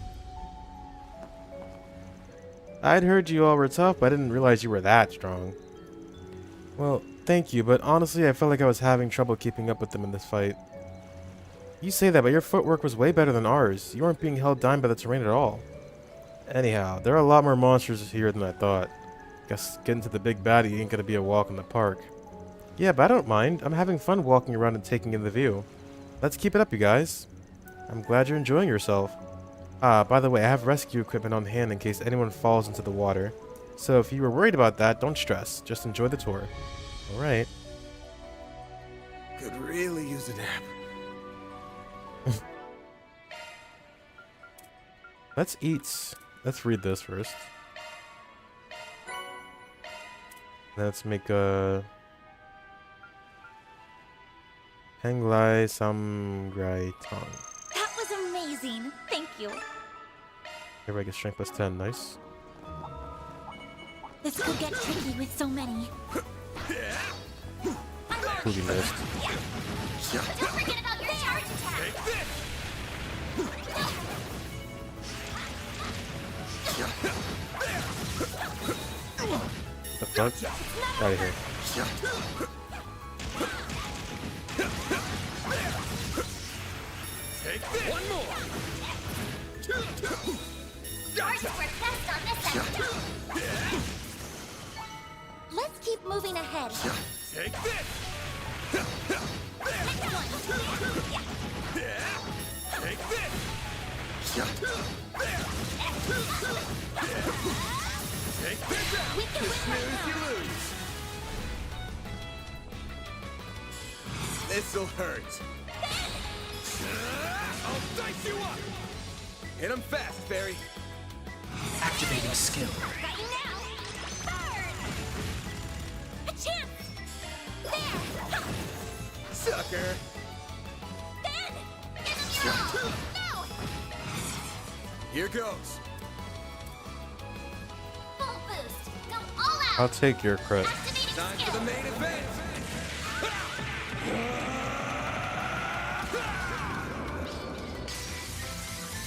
I'd heard you all were tough, but I didn't realize you were that strong. Well, thank you, but honestly, I felt like I was having trouble keeping up with them in this fight. You say that, but your footwork was way better than ours. You weren't being held down by the terrain at all. Anyhow, there are a lot more monsters here than I thought. Guess getting to the big baddie ain't gonna be a walk in the park. Yeah, but I don't mind. I'm having fun walking around and taking in the view. Let's keep it up, you guys. I'm glad you're enjoying yourself. Ah, by the way, I have rescue equipment on hand in case anyone falls into the water. So if you were worried about that, don't stress. Just enjoy the tour. Alright. Could really use a nap. Let's eat. Let's read this first. Let's make a Henglai Samgrai Tong. That was amazing. Thank you. Everybody gets strength plus 10. Nice. This could get tricky with so many. Completely missed. Don't forget about your charge attack. The fuck? Out of here. Take this. One more. Yours work best on this end. Let's keep moving ahead. Take this. Take this. Take this out. We can win right You lose. This'll hurt. I'll dice you up. Hit him fast, Barry. Activating skill. Right now. Burn. A chance. There. Sucker. Ben. Give him your all. No. Here goes. Full boost. Go all out. I'll take your crit. Time for the main event.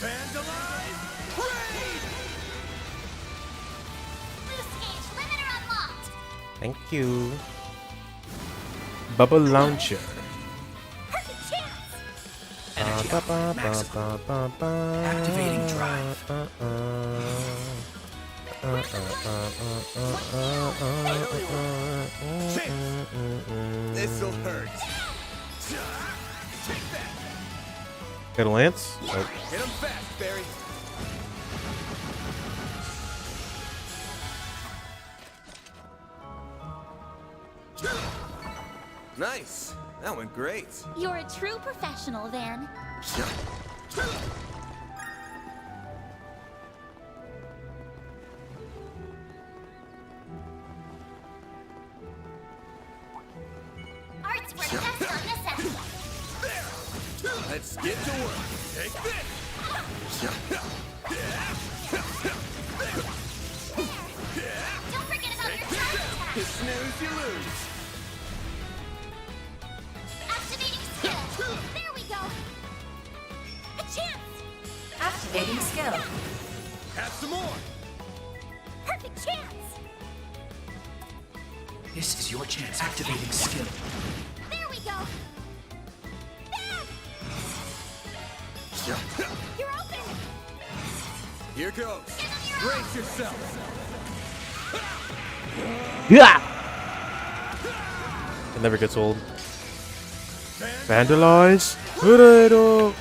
Vandalize! Raid! Boost gauge limiter unlocked. Thank you. Bubble launcher. Perfect chance. Activating drive. This'll hurt. Take that. Got a lance? Nope. Hit him fast, Barry. Nice. That went great. You're a true professional, Van. Art's work best on this end. Let's get to work. Take this. Don't forget about your charge attack. You snooze, you lose. Activating skill. There we go. A chance. Activating skill. Have some more. Perfect chance. This is your chance. Activating skill. There we go. Bad. You're open. Here goes. Brace yourself. Yeah. It never gets old. Vandalize. Tornado.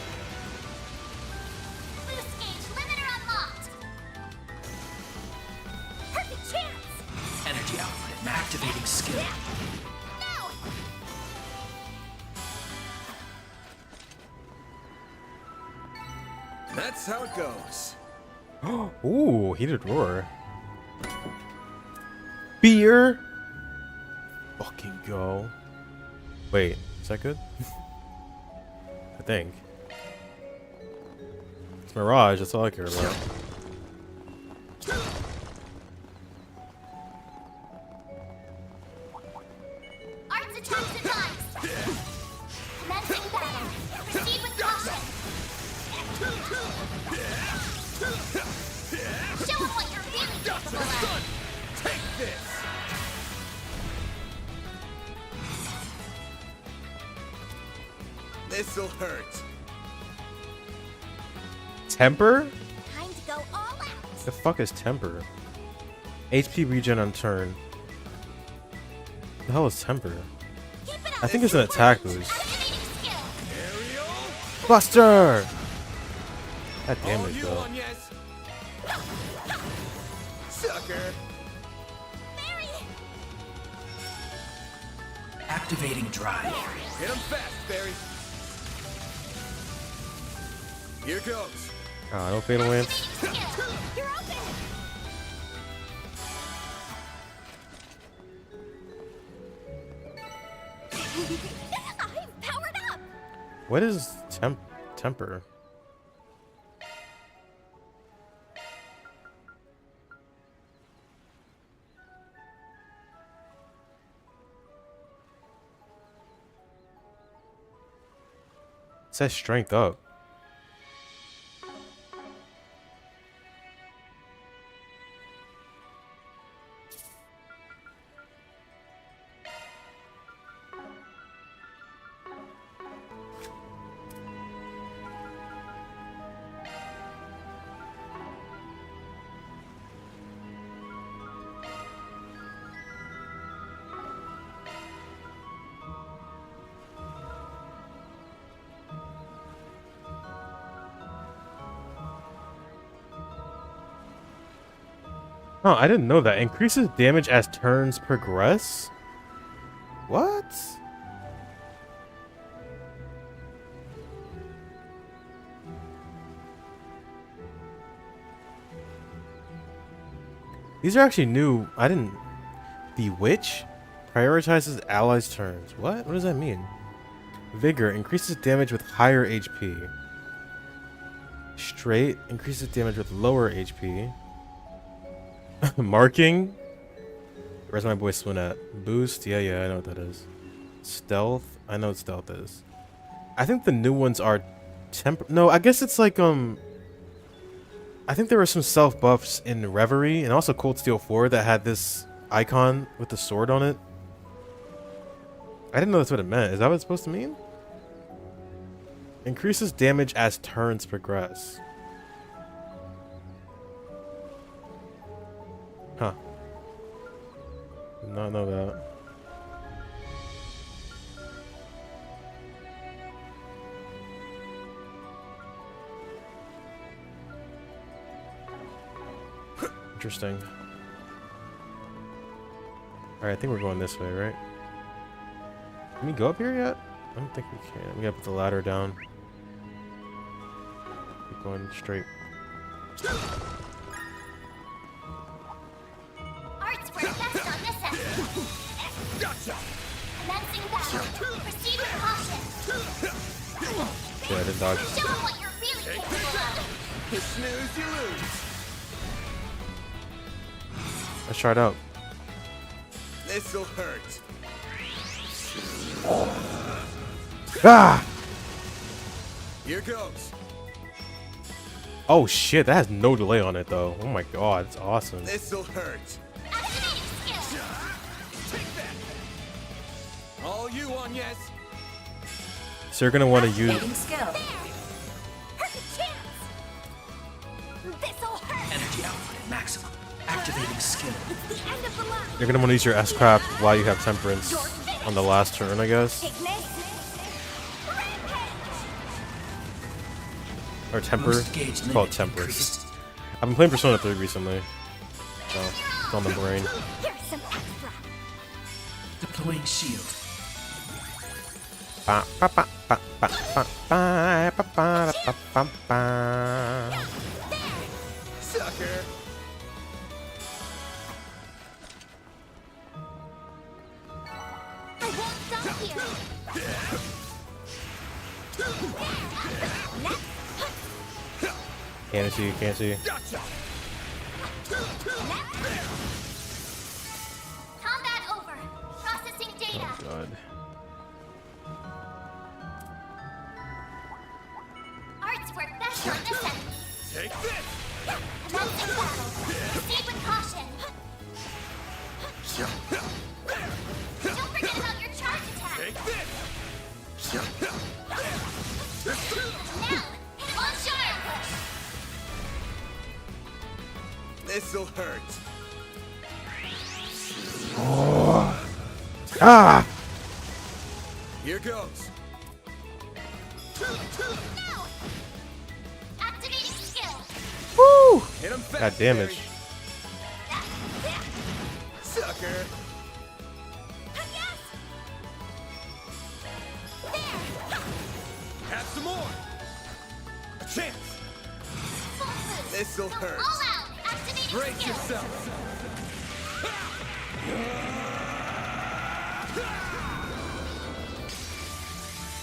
Boost gauge limiter unlocked. Perfect chance. Energy output. Activating skill. No. That's how it goes. Ooh, heated roar. Beer. Fucking go. Wait, is that good? I think. It's Mirage, that's all I care about. Art's attacks advised. Commencing battle. Proceed with caution. Show 'em what you're really capable of. Take this. This'll hurt. Temper? Time to go all out. The fuck is temper? HP regen on turn. The hell is temper? I think it's an attack boost. Buster! That damage though. Sucker. Activating drive. Hit him fast, Barry. Here goes. Ah, no fatal lance. You're open. I've powered up. What is temper? says strength up. Oh, I didn't know that. Increases damage as turns progress? What? These are actually new. I didn't... The Witch? Prioritizes allies' turns. What? What does that mean? Vigor. Increases damage with higher HP. Straight. Increases damage with lower HP. Marking? Where's my boy Swin at? Boost? Yeah, I know what that is. Stealth? I know what stealth is. I think the new ones are no, I guess it's like, I think there were some self buffs in Reverie and also Cold Steel 4 that had this icon with the sword on it. I didn't know that's what it meant. Is that what it's supposed to mean? Increases damage as turns progress. Huh. Did not know that. Interesting. Alright, I think we're going this way, right? Can we go up here yet? I don't think we can. We gotta put the ladder down. Keep going straight. Arts work best on this end. Gotcha. Commencing battle. Proceed with caution. Yeah, I didn't dodge. Show them what you're really capable of. You snooze, you lose. Let's try it out. This'll hurt. Ah! Here goes. Oh shit, that has no delay on it though. Oh my god, it's awesome. This'll hurt. Take that. All you on, yes. So you're gonna want to use. Energy output at maximum. Activating skill. You're gonna want to use your S-Craft while you have Temperance on the last turn, I guess. Or Temper. It's called Temperance. I've been playing Persona 3 recently, so it's on the brain. Deploying shield. Ba, ba, ba, ba, ba, ba, ba, ba, ba, ba, ba, ba. Sucker. I won't stop here. Can't see, can't see. Combat over. Processing data. Oh god. Arts work best on this end. Take this. Commencing battle. Proceed with caution. Don't forget about your charge attack. Take this. Now, hit on Shire Push. This'll hurt. Oh. Ah! Here goes. Now, activating skill. Woo! Hit him fast. Got damage. Sucker. Have some more. A chance. This'll hurt. All out. Activating Brace skill. yourself.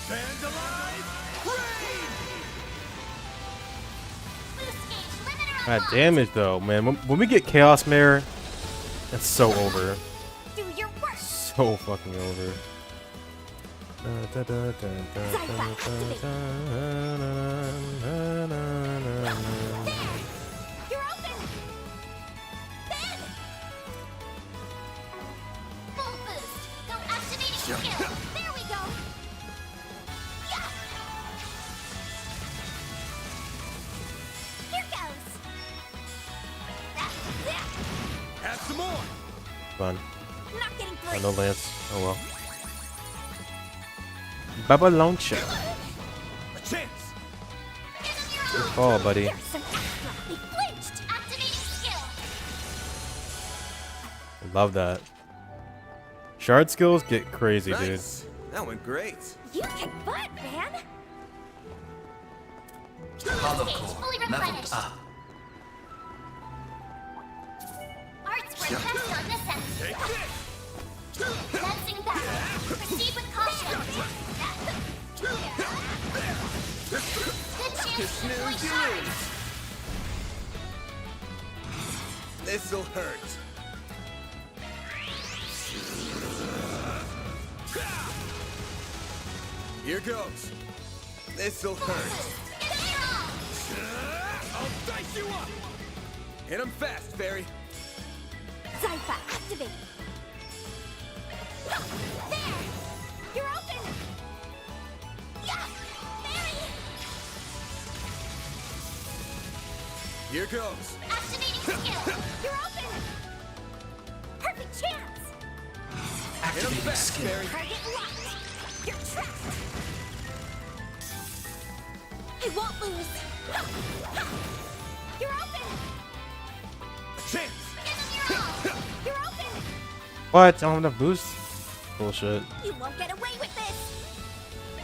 Vandalize. Raid. Boost gauge limiter That unlocked. damage though, man. When we get Chaos Mare, it's so over. Do your work. So fucking over. You're open! Ben! Full boost! Go activating skill! There we go! Yeah! Here goes! Have some more! Fun. Not getting Oh, through! no Lance. Oh well. Baba Launcher. A chance! Good call, buddy. There's some extra! They flinched! Activating skill! Love that. Shard skills get crazy, Nice. That went great. You kick butt, man! Hollow Stage core fully leveled replenished! up. Arts were tested on this end. Dancing back. Proceed with caution. Good chance to deploy shards. This'll hurt. Here goes. This'll hurt. I'll dice you up! Hit him fast, Fairy. Zypha, activate. There! You're open! Yeah! Mary! Here goes. Activating skill! You're open! Perfect chance! Hit him Activating fast, skill. Fairy. Target locked! You're trapped! I won't lose! You're open! Chance! Give him your all! You're open! What? I don't have enough boost? Bullshit. You won't get away with this!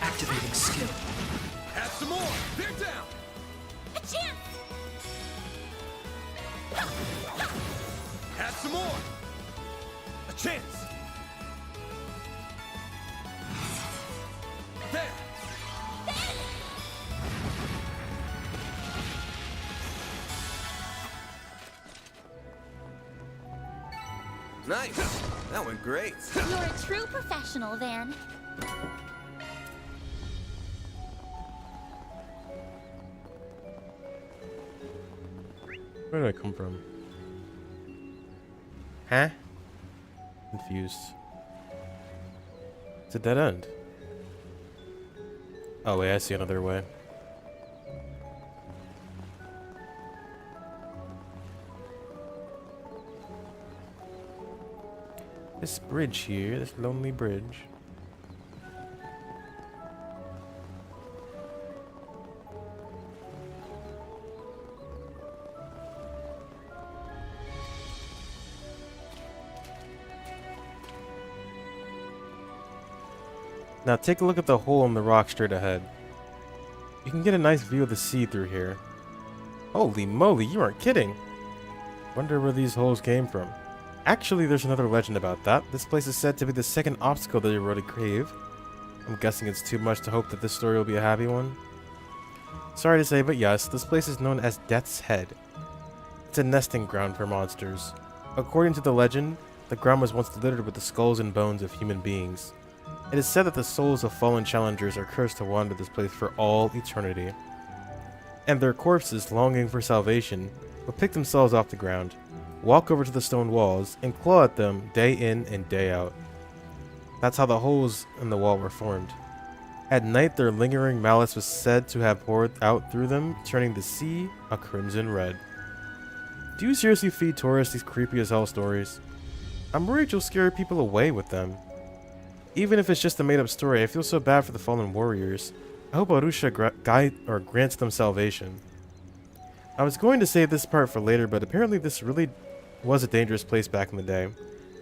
Activating skill. Have some more! They're down! A chance! Have some more! A chance! There! Nice. That went great. You're a true professional, Van. Where did I come from? Huh? Confused. It's a dead end. Oh wait, I see another way. This bridge here, this lonely bridge. Now take a look at the hole in the rock straight ahead. You can get a nice view of the sea through here. Holy moly, you aren't kidding! Wonder where these holes came from. Actually, there's another legend about that. This place is said to be the second obstacle that eroded Cave. I'm guessing it's too much to hope that this story will be a happy one. Sorry to say, but yes, this place is known as Death's Head. It's a nesting ground for monsters. According to the legend, the ground was once littered with the skulls and bones of human beings. It is said that the souls of fallen challengers are cursed to wander this place for all eternity. And their corpses, longing for salvation, will pick themselves off the ground, walk over to the stone walls, and claw at them day in and day out. That's how the holes in the wall were formed. At night, their lingering malice was said to have poured out through them, turning the sea a crimson red. Do you seriously feed tourists these creepy as hell stories? I'm worried you'll scare people away with them. Even if it's just a made-up story, I feel so bad for the fallen warriors. I hope Arusha grants them salvation. I was going to save this part for later, but apparently this really was a dangerous place back in the day.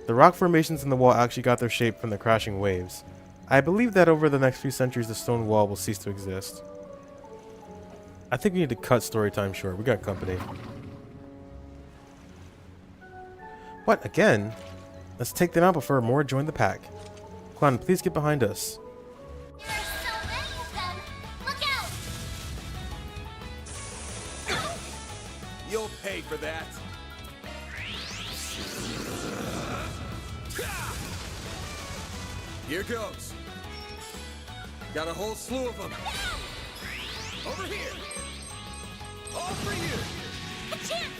The rock formations in the wall actually got their shape from the crashing waves. I believe that over the next few centuries the stone wall will cease to exist. I think we need to cut story time short. We got company. What, again? Let's take them out before more join the pack. Clown, please get behind us. There are so many of them! Look out! You'll pay for that. Here goes. Got a whole slew of them. Over here. All for you. A chance.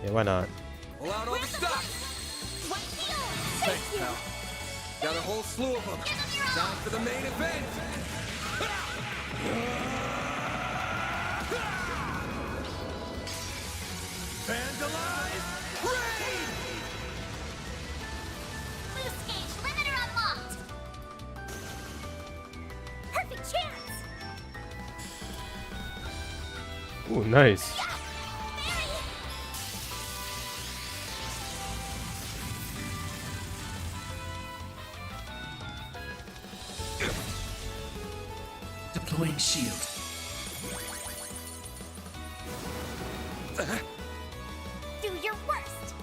Yeah, why not? Pull out all the stops. Thanks, pal. Got a whole slew of them. Time for the main event. Vandalize! Raid! Boost gauge limiter unlocked. Perfect chance. Ooh, nice. Deploying shield. Do your worst.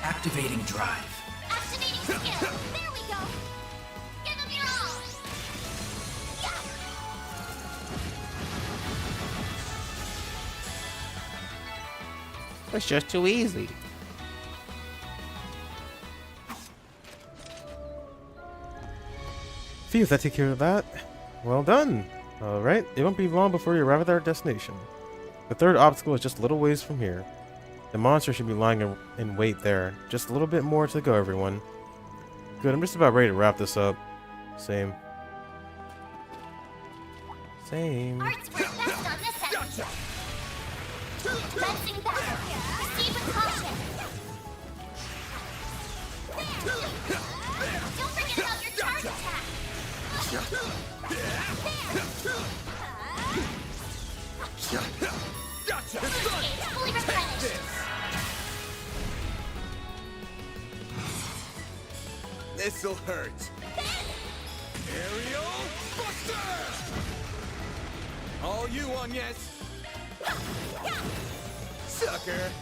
Activating drive. Activating skill. There we go. Give them your all. It's just too easy. Phew, that take care of that. Well done. Alright, it won't be long before you arrive at our destination. The third obstacle is just a little ways from here. The monster should be lying in wait there. Just a little bit more to go, everyone. Good, I'm just about ready to wrap this up. Same. Same. Arts work best on this end. Commencing battle. Proceed with caution. Don't forget about your charge attack. Gotcha! Fully replenished. This'll hurt. Aerial Buster! All you on, yes? Sucker!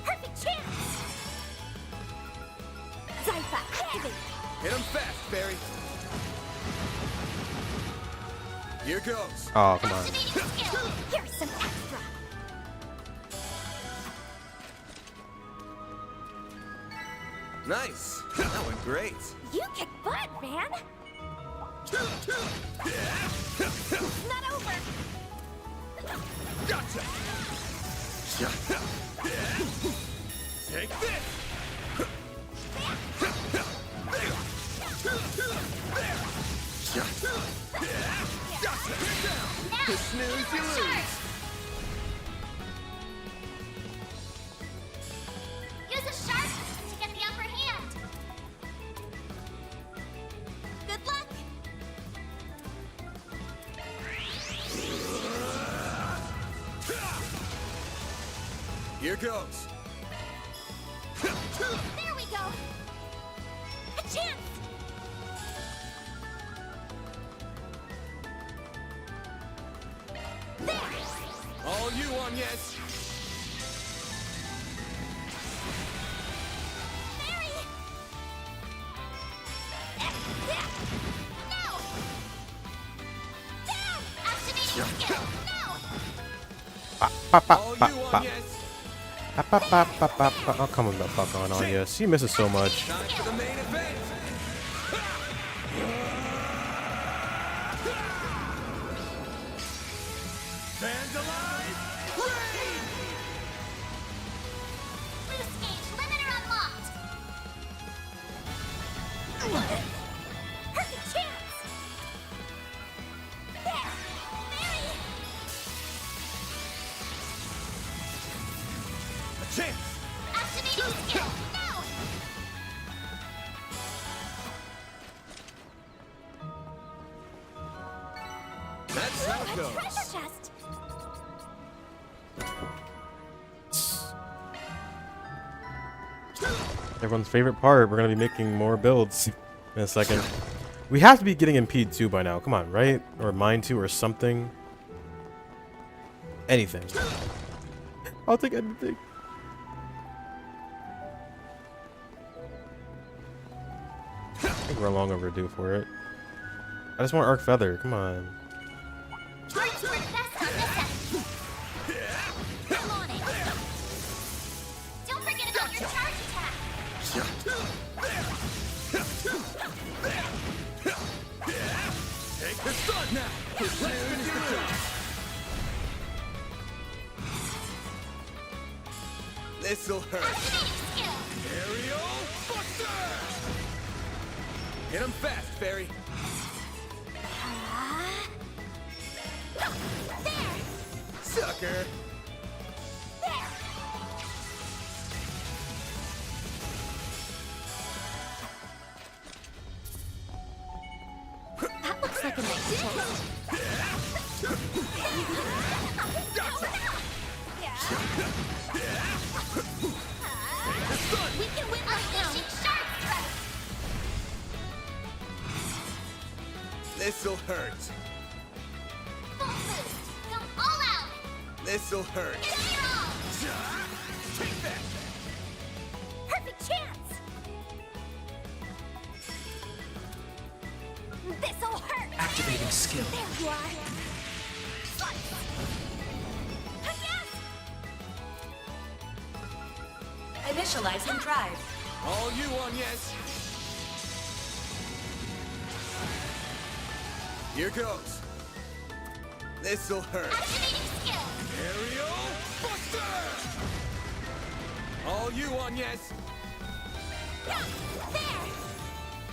Perfect chance. Zypha, activate. Hit him fast, Barry. Here goes. Oh, come on. Activating skill. Here's some extra. Nice. That went great. You kick butt, man. Not over. Gotcha. Take this. Gotcha. Now, You snooze, you lose. Use a sharpness to get the upper hand. Good luck. Here goes. There we go. A chance. All you on, yes? Mary! No! Down! Activating skill! No! All you on, yes? Oh, come on, the fuck on, yes. She misses so much. Time for the main event. Vandalize! Raid! Boost gauge limiter unlocked. Perfect chance. There! Mary! A chance! Activating skill! No! That's how it A goes. treasure chest! Everyone's favorite part. We're gonna be making more builds in a second. We have to be getting Impede 2 by now. Come on, right? Or Mine 2 or something. Anything. I'll take anything. I think we're long overdue for it. I just want Arc Feather. Come on. Arts work best on this end. I'm on it. This'll hurt. Aerial Buster! Hit him fast, Fairy. There! Sucker! There! That looks like a nice chase. We can win right now. This'll hurt. Full boost. Go all out. This'll hurt. Give it your all. Take that! Perfect chance. This'll hurt. Activating skill. There you are. Slice. Yes. Initializing drive. All you on, yes. Here goes. This'll hurt. Activating skill. Aerial Buster! All you on, yes. Yeah. There.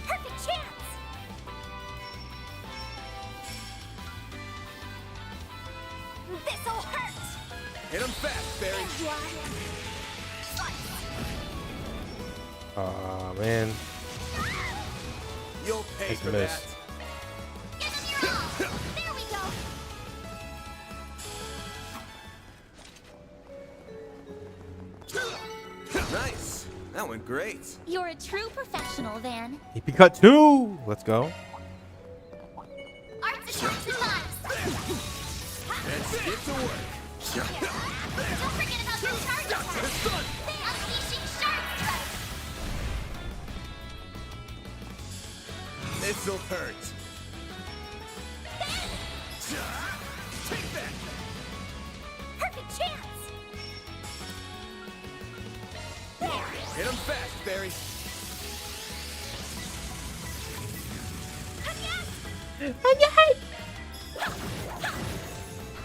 Perfect chance. This'll hurt. Hit him fast, Fairy. There you are. Slice. Aw, man. You'll pay Nice for miss. that. Give him your all. There we go. Nice. That went great. You're a true professional, Van. EP cut 2! Let's go. Arts and crafts and lives. Let's get to work. Don't forget about your charge attack. Unleashing shark strike. This'll hurt. Take that! Perfect chance. There. Hit him fast, Fairy.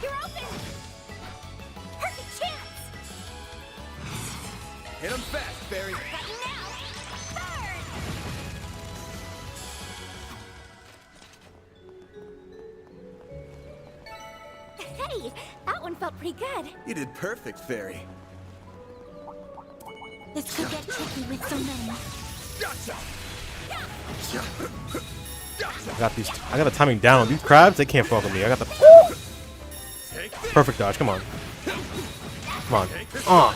You're open. Perfect chance. Hit him fast, Fairy. Got you now. Burn. Hey, that one felt pretty good. You did perfect, Fairy. This could get tricky with so many. Gotcha! I got the timing down. These crabs, they can't fuck with me. I got the perfect dodge. Come on. Come on. Look out!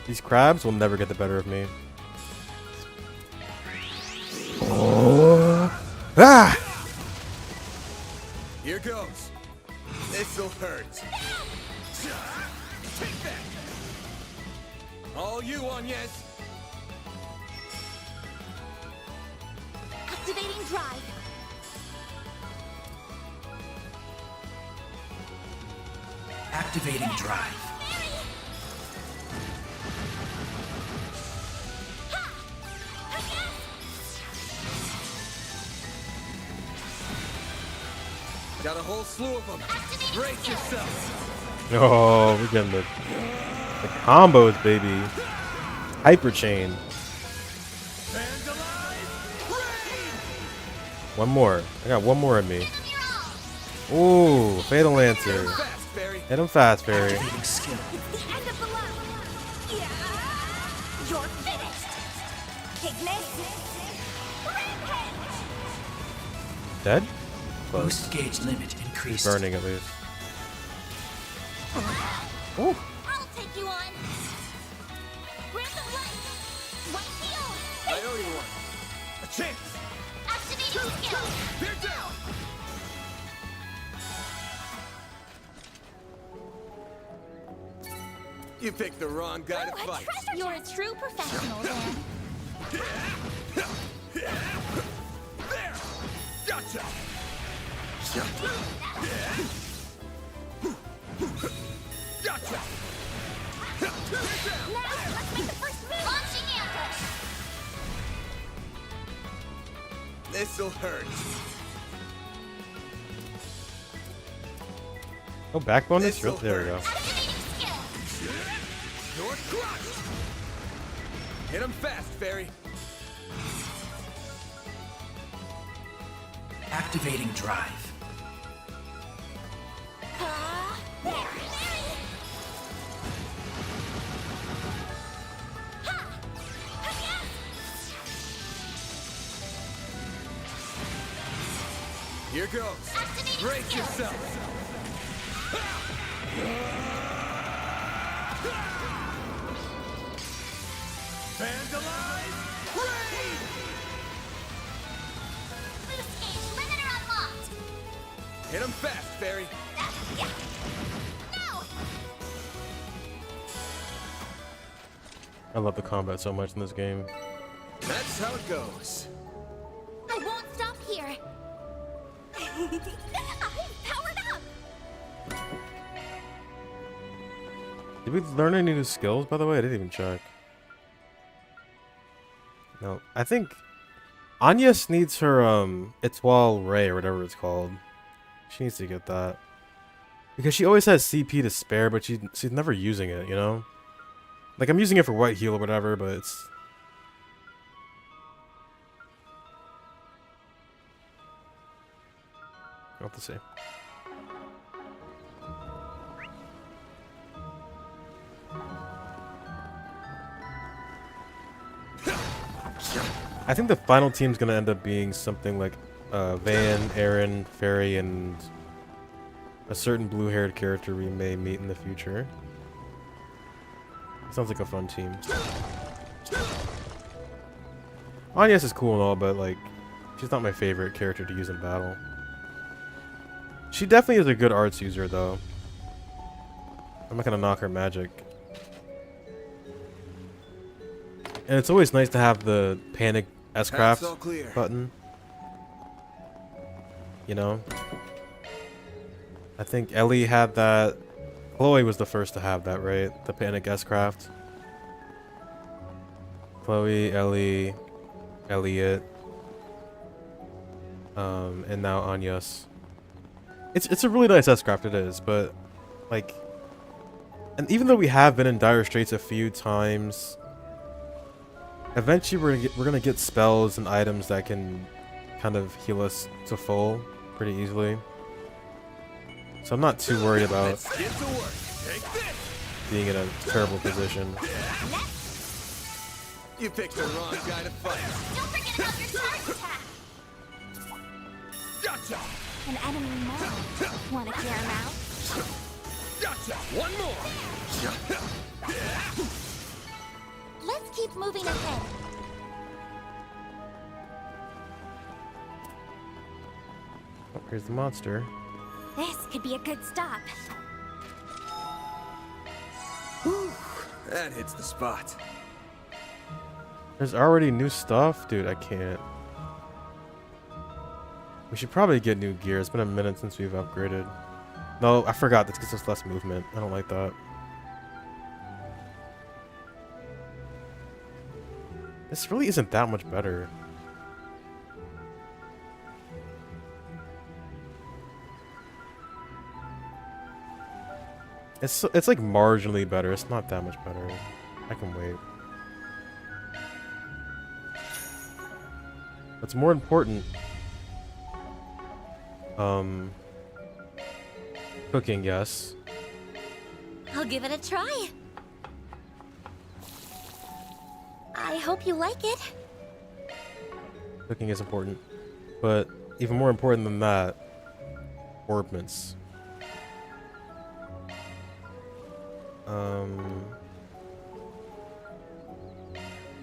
These crabs will never get the better of me. Oh. Ah! Here goes. This'll hurt. Take that! All you on, yes. Activating drive. Activating drive. Got a whole slew of them. Brace yourself. Oh, we're getting the combos, baby. Hyper chain. One more. I got one more in me. Ooh, Fatal Lancer. Hit him fast, Fairy. Activating skill. It's the end of the line. Yeah. You're finished. Piglet. Redheads. Dead? Boost gauge limit He's increased. burning at least. Ooh. I'll take you on. Random light. White heel. I owe you one. A chance. Activating skill. They're down. You picked the wrong guy to fight. You're a true professional, then. There. Gotcha. Gotcha. Now, let's make the first move. Launching ambush. This'll hurt. Oh, back bonus? There we go. You're crushed. Hit him fast, Fairy. Activating drive. Here goes. Brace yourself. Vandalize! Raid! Boost gauge limiter unlocked. Hit him fast, Fairy. No! I love the combat so much in this game. That's how it goes. I won't stop here. I'm powered up. Did we learn any new skills, by the way? I didn't even check. No, I think Agnes needs her Etoile Ray or whatever it's called. She needs to get that because she always has CP to spare, but she's never using it. You know, like I'm using it for white heal or whatever, but it's. I'll have to see. I think the final team's gonna end up being something like Van, Aaron, Fairy, and a certain blue-haired character we may meet in the future. Sounds like a fun team. Agnes is cool and all, but like, she's not my favorite character to use in battle. She definitely is a good arts user, though. I'm not gonna knock her magic. And it's always nice to have the panic S-craft button. You know? I think Ellie had that. Chloe was the first to have that, right? The panic S-craft. Chloe, Ellie, Elliot. And now Agnes. It's a really nice S-craft, it is, but like, and even though we have been in dire straits a few times, eventually we're gonna get spells and items that can kind of heal us to full pretty easily. So I'm not too worried about being in a terrible position. You picked the wrong guy to fight. Don't forget about your charge attack. Gotcha. An enemy more. Want to clear him out? Gotcha. One more. Let's keep moving ahead. Oh, here's the monster. This could be a good stop. Whew, that hits the spot. There's already new stuff? Dude, I can't. We should probably get new gear. It's been a minute since we've upgraded. No, I forgot. This gives us less movement. I don't like that. This really isn't that much better. It's like marginally better. It's not that much better. I can wait. What's more important? Cooking, yes. I'll give it a try. I hope you like it. Cooking is important. But even more important than that, orbments.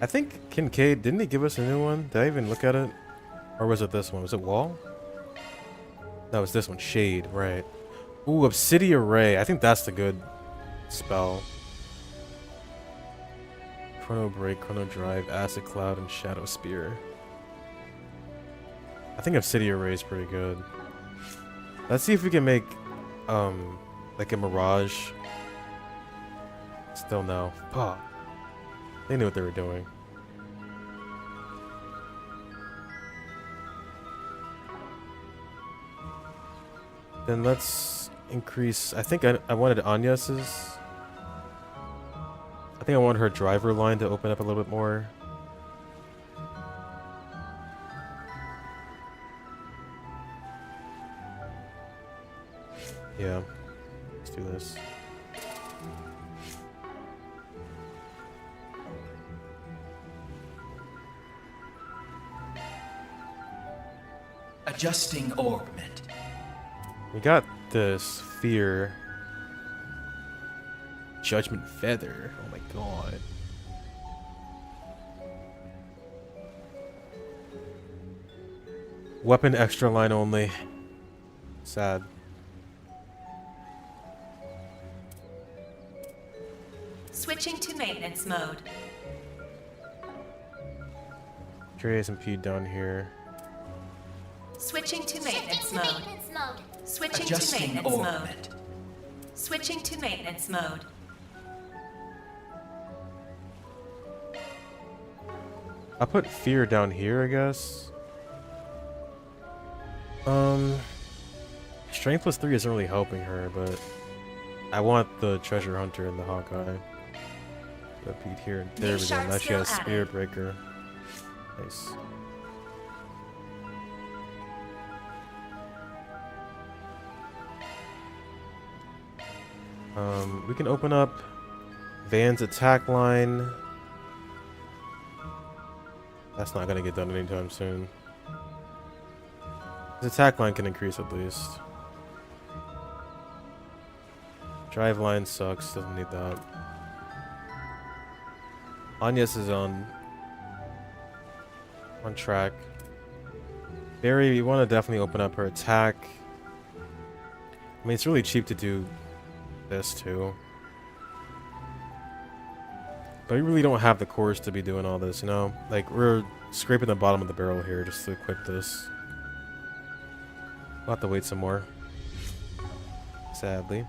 I think Kincaid, didn't he give us a new one? Did I even look at it? Or was it this one? Was it Wall? No, it's this one. Shade, right. Ooh, Obsidian Ray. I think that's the good spell. Chrono Break, Chrono Drive, Acid Cloud, and Shadow Spear. I think Obsidian Ray is pretty good. Let's see if we can make, like a Mirage. Still no. Oh. They knew what they were doing. Then let's increase. I think I wanted Agnes's. I think I want her driver line to open up a little bit more. Yeah, let's do this. Adjusting augment. We got this fear. Judgment feather. Oh my god. Weapon extra line only. Sad. Switching to maintenance mode. Dre SMP down here. Switching to maintenance mode. Switching Adjusting to maintenance augment. mode. Switching to maintenance mode. I'll put fear down here, I guess. Strength plus 3 isn't really helping her, but I want the treasure hunter and the Hawkeye. Repeat here. There we go. Now she has Spirit Breaker. Nice. We can open up Van's attack line. That's not gonna get done anytime soon. His attack line can increase at least. Drive line sucks, doesn't need that. Agnes is on track. Barry, we want to definitely open up her attack. I mean, it's really cheap to do this too. But we really don't have the cores to be doing all this, you know? Like, we're scraping the bottom of the barrel here just to equip this. We'll have to wait some more. Sadly.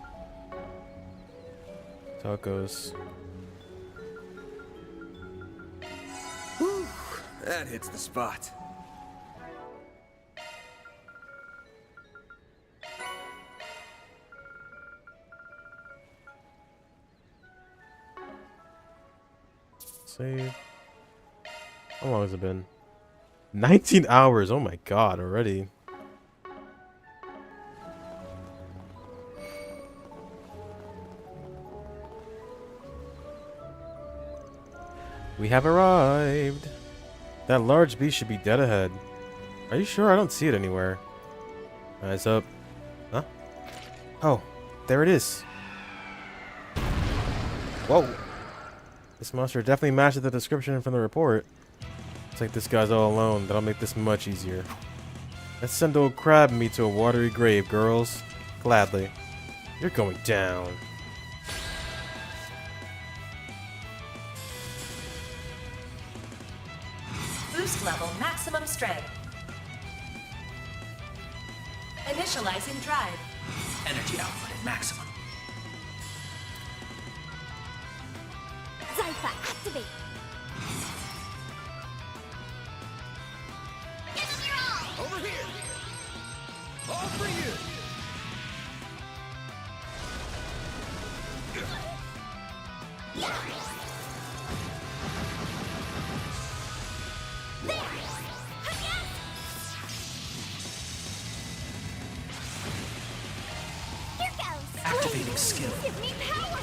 That's how it goes. Whew, that hits the spot. Save. How long has it been? 19 hours! Oh my god, already. We have arrived! That large beast should be dead ahead. Are you sure? I don't see it anywhere. Eyes up. Huh? Oh, there it is. Whoa! This monster definitely matches the description from the report. Looks like this guy's all alone. That'll make this much easier. Let's send old crab meat to a watery grave, girls. Gladly. You're going down. Boost level maximum strength. Initializing drive. Energy output at maximum. Zypha, activate! Over here! All for you! Activating skill. Give me power!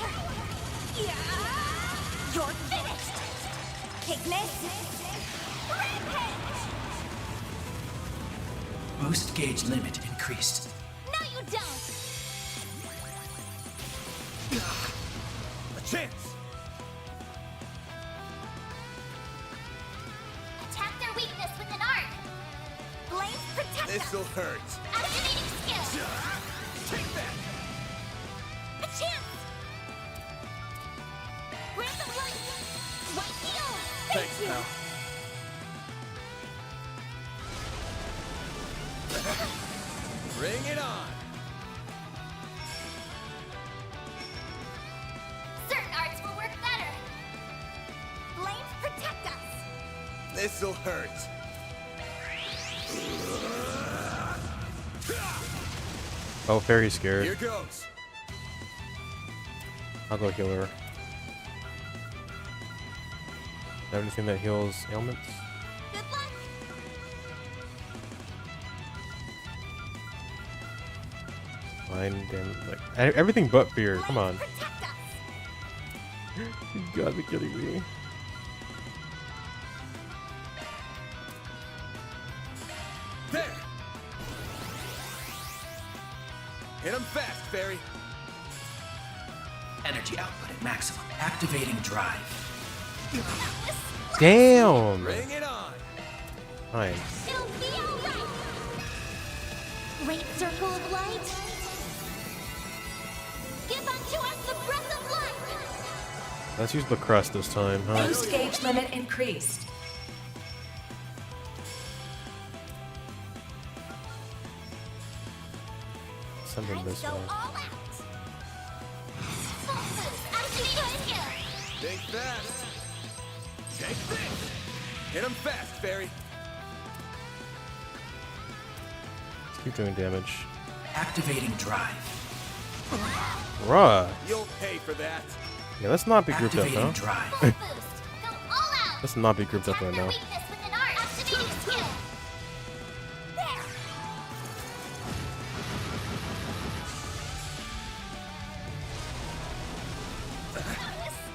Yeah! You're finished! Ignis! Redheads! Boost gauge limit increased. No, you don't! A chance! Attack their weakness with an arc! Blaze protect us! This'll hurt. Activating skill! Take that! A chance! Grant them light! White heal! Thanks, pal. Bring it on! Certain arts will work better! Flames protect us! This'll hurt. Oh, Fairy's scared. Here goes. I'll go heal her. Have anything that heals ailments? Good luck. Fine, damn, like everything but fear. Come on. You gotta be kidding me. There. Hit him fast, Fairy. Energy output at maximum. Activating drive. Damn. Bring it on. Fine. It'll be alright. Great circle of light. Give unto us the breath of life. Let's use the crust this time, huh? Boost gauge limit increased. Send them this way. Think fast. Take this. Hit him fast, Fairy. Let's keep doing damage. Activating drive. Bruh. You'll pay for that. Yeah, let's not be grouped up, Activating huh? drive. Let's not be grouped up right now.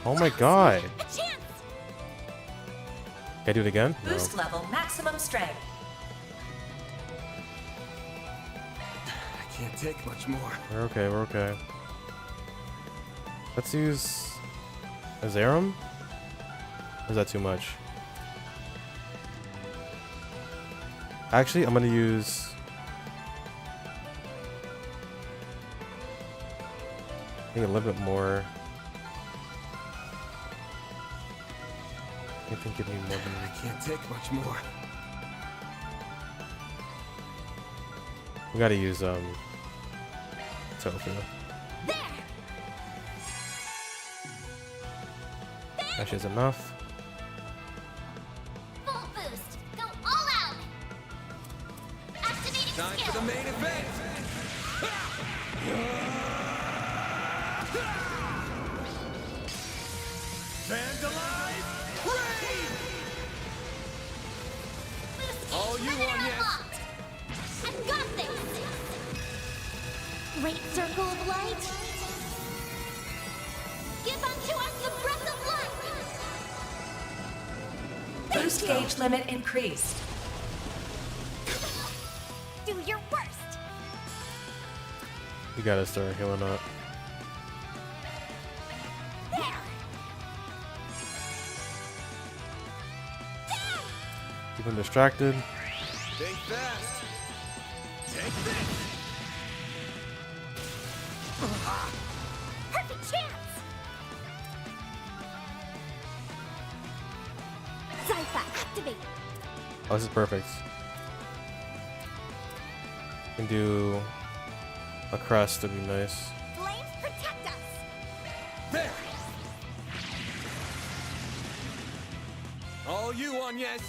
Oh my god. Can I do it again? No. Boost level maximum strength. I can't take much more. We're okay, we're okay. Let's use Azarum? Or is that too much? Actually, I'm gonna use... I think a little bit more. I think give me more than... I can't take much more. We gotta use, Tofu. Actually, is enough. Full boost. Go all out. Activating Time skill. for the main event. Vandalize! Raid! All you on, yes. I've got this. Great circle of light. Give unto us the breath of life. Boost gauge limit increased. Do your worst. We gotta start healing up. Keep him distracted. Think fast. Take this. Perfect chance. Zypha, activate. Oh, this is perfect. Can do a crust, would be nice. Flames protect us. There. All you on, yes.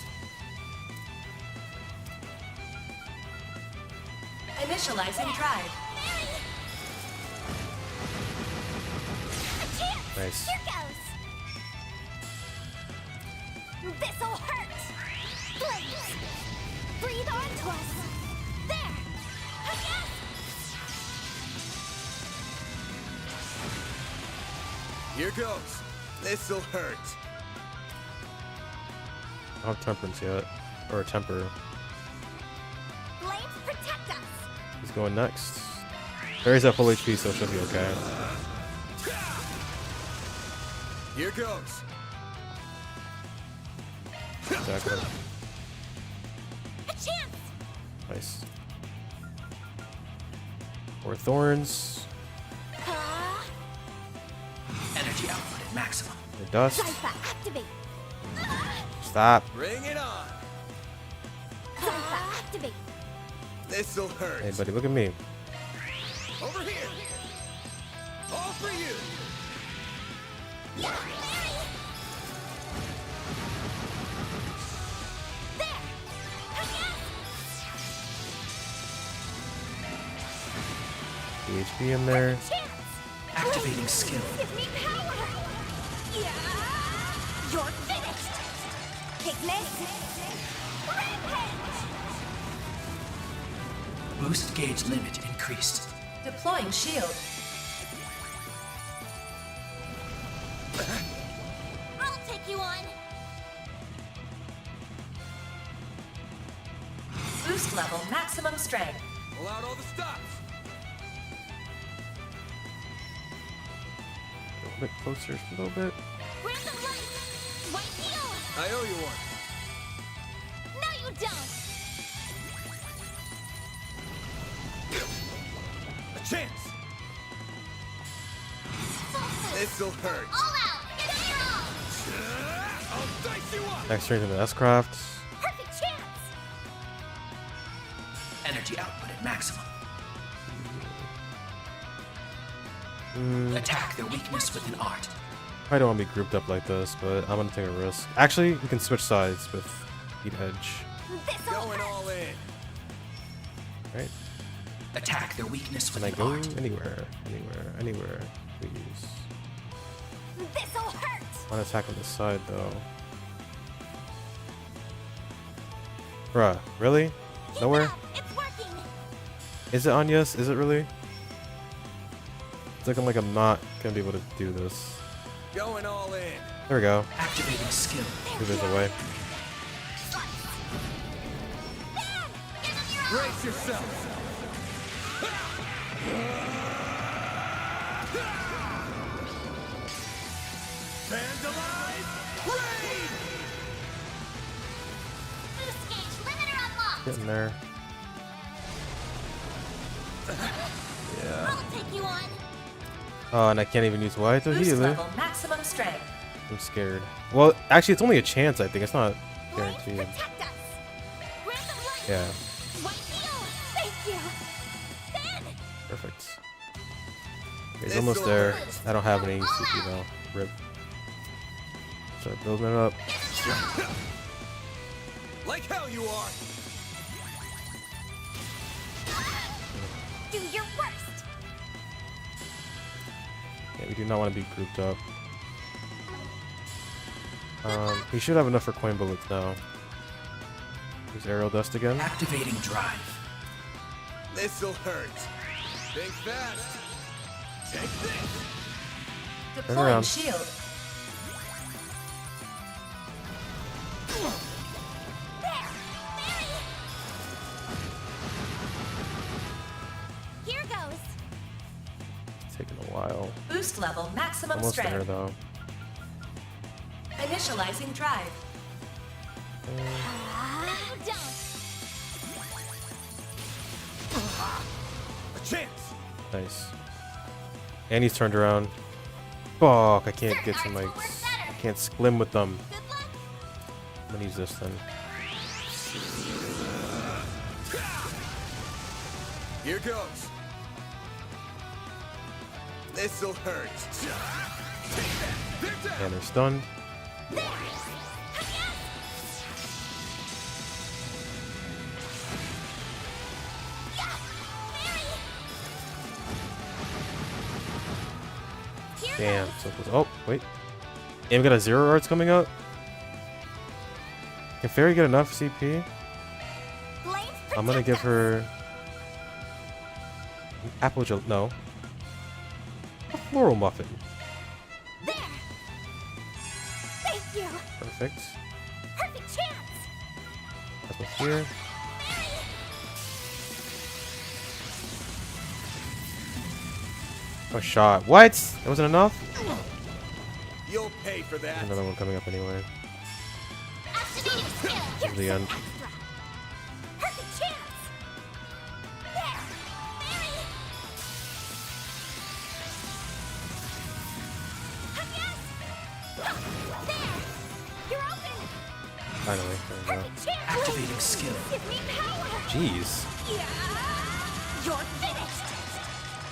Initializing drive. Nice. Here goes. This'll hurt. Flames. Breathe onto us. There. Yes. Here goes. This'll hurt. I don't have temperance yet. Or temper. Flames protect us. He's going next. Barry's at full HP, so she'll be okay. Here goes. Exactly. A chance. Nice. 4 thorns. Energy output at maximum. The dust. Zypha, activate. Stop. Bring it on. Zypha, activate. This'll hurt. Hey, buddy, look at me. Over here. All for you. Yeah, there. Yes. HP in there. Activating skill. Give me power! Yeah! You're finished! Take this! Rampage! Boost gauge limit increased. Deploying shield. I'll take you on! Boost level maximum strength. Pull out all the stops. A little bit closer, just a little bit. Random light! White heal! I owe you one. No, you don't! A chance. This'll hurt. All out! Get arrow! I'll dice you up. Next turn to the S-Craft. Perfect chance! Energy output at maximum. Mm, Attack their weakness with an art. I don't want to be grouped up like this, but I'm gonna take a risk. Actually, we can switch sides with Heat Edge. Going all in. Right? Attack their weakness with Can I an go art. anywhere, please? This'll hurt! I want to attack on this side though. Bruh, really? Nowhere? It's working! Is it on yes? Is it really? It's looking like I'm not gonna be able to do this. Going all in. There we go. Activating skill. Move this away. Brace yourself. Vandalize. Raid. Boost gauge limiter unlocked! Getting there. I'll take you on! Oh, and I can't even use Y to Boost heal it. level maximum strength. I'm scared. Well, actually, it's only a chance, I think. It's not guaranteed. Protect us! Random light! Yeah, White heal! Thank you! Ben! perfect. He's almost there. I don't have any CP though. Rip. Start building it up. Like hell you are. Do your worst! Yeah, we do not want to be grouped up. He should have enough for coin bullets now. Use aerial dust again. Activating drive. This'll hurt. Think fast. Take this. Turn around. Shield. Here goes! It's taking a while. Boost level maximum Almost there strength. though. Initializing drive. No, you don't! A chance. Nice. And he's turned around. Fuck, I can't get to my... I can't sklim with them. I'm gonna use this then. Here goes. This'll hurt. And they're stunned. Damn, so close. Oh, wait. And we got a zero arts coming up. Can Fairy get enough CP? I'm gonna give her an apple gel. No. A floral muffin. There! Thank you! Perfect. Perfect chance! That's what's here. Oh, shot. What? That wasn't enough? You'll pay for that. Another one coming up anyway. Activating skill! This is the end. Perfect chance! There! Mary! Yes! There! You're open! Finally. There we go. Perfect chance! Activating skill. Give me power! Jeez. Yeah! You're finished!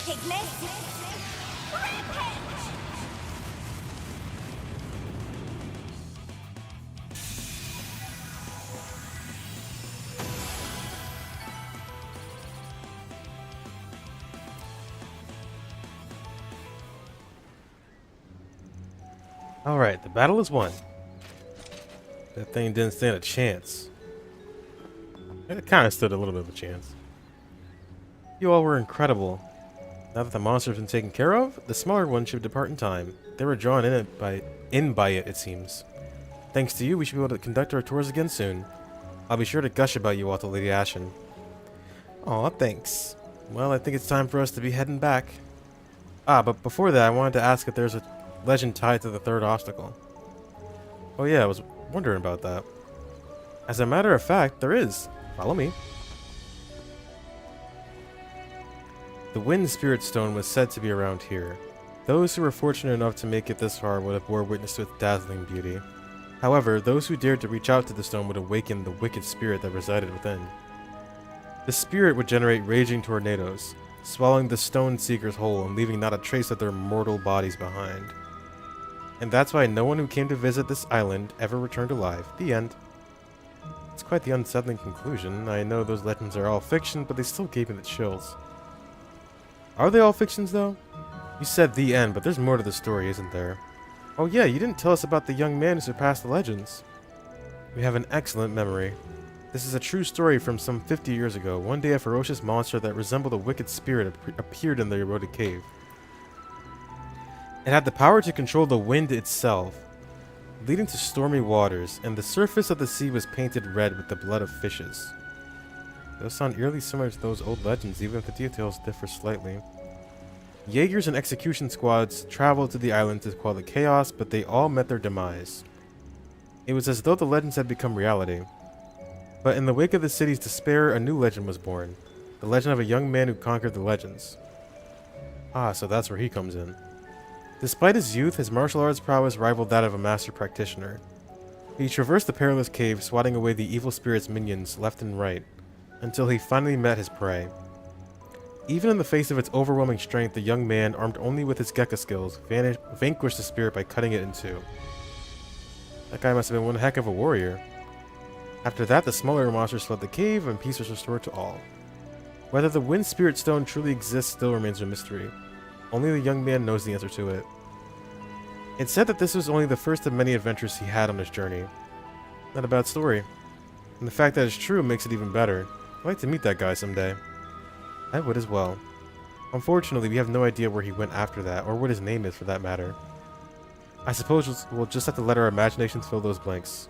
Take this! Rampage! Alright, the battle is won. That thing didn't stand a chance. It kind of stood a little bit of a chance. You all were incredible. Now that the monster's been taken care of, the smaller ones should depart in time. They were drawn in by it, it seems. Thanks to you, we should be able to conduct our tours again soon. I'll be sure to gush about you all to Lady Ashen. Aw, thanks. Well, I think it's time for us to be heading back. Ah, but before that, I wanted to ask if there's a legend tied to the third obstacle. Oh yeah, I was wondering about that. As a matter of fact, there is. Follow me. The Wind Spirit Stone was said to be around here. Those who were fortunate enough to make it this far would have bore witness to its dazzling beauty. However, those who dared to reach out to the stone would awaken the wicked spirit that resided within. The spirit would generate raging tornadoes, swallowing the stone seekers whole and leaving not a trace of their mortal bodies behind. And that's why no one who came to visit this island ever returned alive. The end. It's quite the unsettling conclusion. I know those legends are all fiction, but they still gave me the chills. Are they all fictions, though? You said the end, but there's more to the story, isn't there? Oh yeah, you didn't tell us about the young man who surpassed the legends. We have an excellent memory. This is a true story from some 50 years ago. One day a ferocious monster that resembled a wicked spirit appeared in the eroded cave. It had the power to control the wind itself, leading to stormy waters, and the surface of the sea was painted red with the blood of fishes. Those sound eerily similar to those old legends, even if the details differ slightly. Jaegers and execution squads traveled to the island to quell the chaos, but they all met their demise. It was as though the legends had become reality. But in the wake of the city's despair, a new legend was born. The legend of a young man who conquered the legends. Ah, so that's where he comes in. Despite his youth, his martial arts prowess rivaled that of a master practitioner. He traversed the perilous cave, swatting away the evil spirit's minions left and right, until he finally met his prey. Even in the face of its overwhelming strength, the young man, armed only with his Gekka skills, vanquished the spirit by cutting it in two. That guy must have been one heck of a warrior. After that, the smaller monsters fled the cave, and peace was restored to all. Whether the Wind Spirit Stone truly exists still remains a mystery. Only the young man knows the answer to it. It's said that this was only the first of many adventures he had on his journey. Not a bad story. And the fact that it's true makes it even better. I'd like to meet that guy someday. I would as well. Unfortunately, we have no idea where he went after that, or what his name is for that matter. I suppose we'll just have to let our imaginations fill those blanks.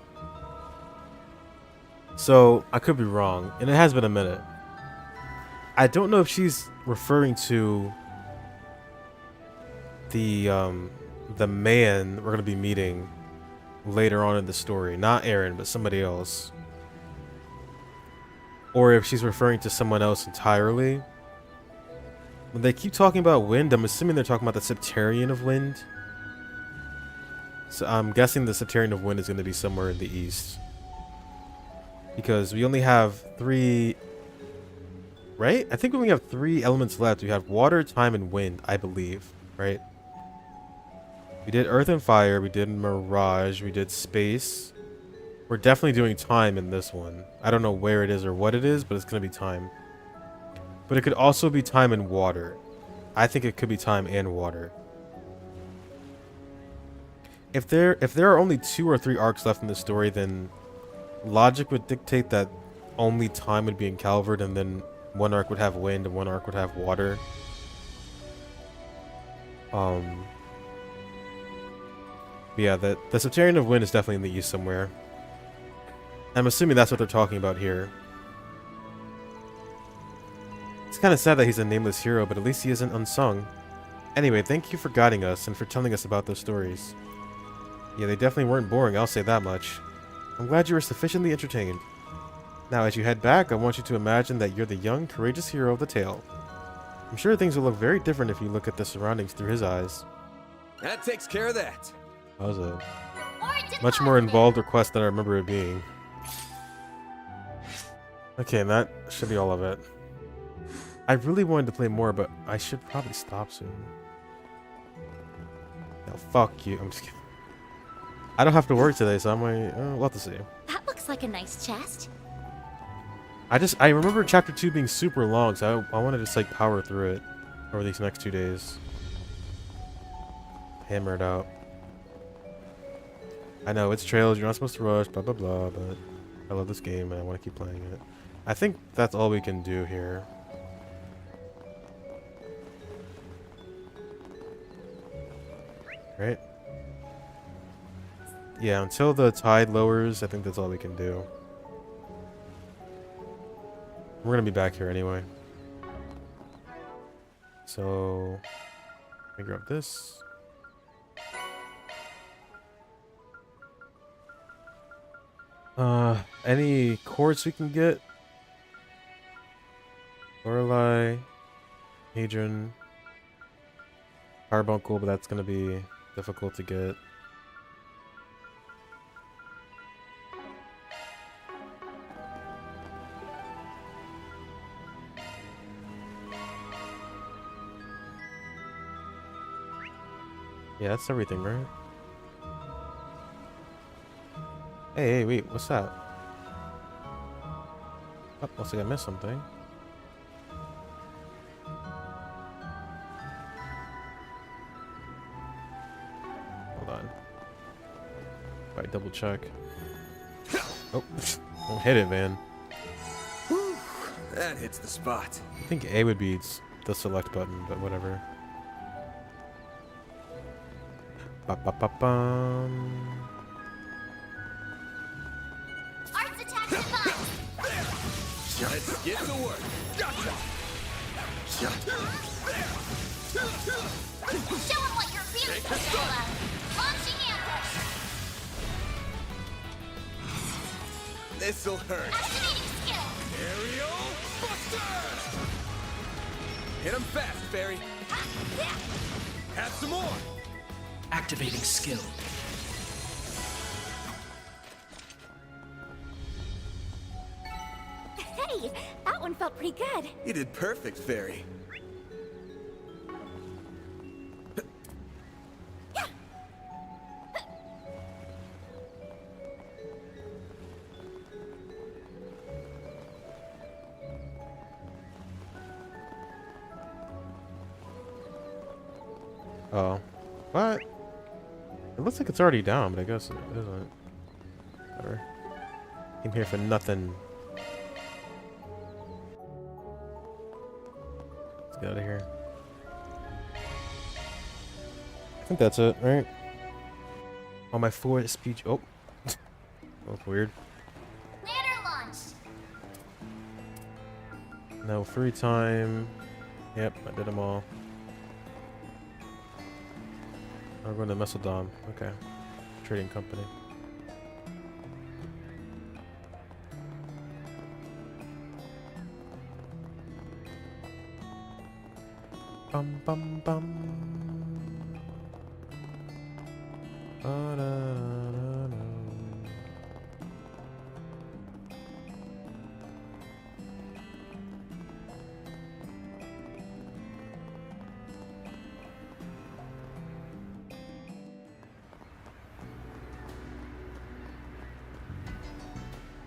So, I could be wrong, and it has been a minute. I don't know if she's referring to the man we're going to be meeting later on in the story. Not Aaron, but somebody else. Or if she's referring to someone else entirely. When they keep talking about wind, I'm assuming they're talking about the Septarian of Wind. So I'm guessing the Septarian of Wind is going to be somewhere in the east. Because we only have 3... Right? I think we only have 3 elements left. We have water, time, and wind, I believe. Right? We did earth and fire. We did mirage. We did space. We're definitely doing time in this one. I don't know where it is or what it is, but it's going to be time. But it could also be time and water. I think it could be time and water. If there are only 2 or 3 arcs left in the story, then logic would dictate that only time would be in Calvert, and then one arc would have wind and one arc would have water. Yeah, the Septarian of Wind is definitely in the east somewhere. I'm assuming that's what they're talking about here. It's kind of sad that he's a nameless hero, but at least he isn't unsung. Anyway, thank you for guiding us and for telling us about those stories. Yeah, they definitely weren't boring, I'll say that much. I'm glad you were sufficiently entertained. Now, as you head back, I want you to imagine that you're the young, courageous hero of the tale. I'm sure things will look very different if you look at the surroundings through his eyes. That takes care of that. That was a much more involved request than I remember it being. Okay, and that should be all of it. I really wanted to play more, but I should probably stop soon. No, fuck you. I'm just kidding. I don't have to work today, so I might... we'll have to see. That looks like a nice chest. I remember chapter 2 being super long, so I want to just like power through it over these next 2 days. Hammer it out. I know it's trails. You're not supposed to rush. Blah blah blah. But I love this game and I want to keep playing it. I think that's all we can do here. Right? Yeah, until the tide lowers, I think that's all we can do. We're gonna be back here anyway. So, let me grab this. Any quartz we can get? Lorelei, Hadrian, Carbuncle, but that's gonna be difficult to get. Yeah, that's everything, right? Hey, wait, what's that? Oh, looks like I missed something. Hold on. Alright, double check. Oh, don't hit it, man. Whew, that hits the spot. I think A would be the select button, but whatever. Ba-ba-ba-bum. Arts attack device! Let's get to work. Gotcha. Show him what you're really capable of! Launching ambush! This'll hurt. Activating skill! Aerial Buster! Hit him fast, Fairy. Have some more. Activating skill. Hey, that one felt pretty good. You did perfect, Fairy. Oh. What? It looks like it's already down, but I guess it isn't. Whatever. Came here for nothing. Let's get out of here. I think that's it, right? On my forward speech. Oh. That's weird. Ladder launch! No free time. Yep, I did them all. We're going to Mesodom. Okay. Trading company. Bum bum bum. Ba-da-da-da-da.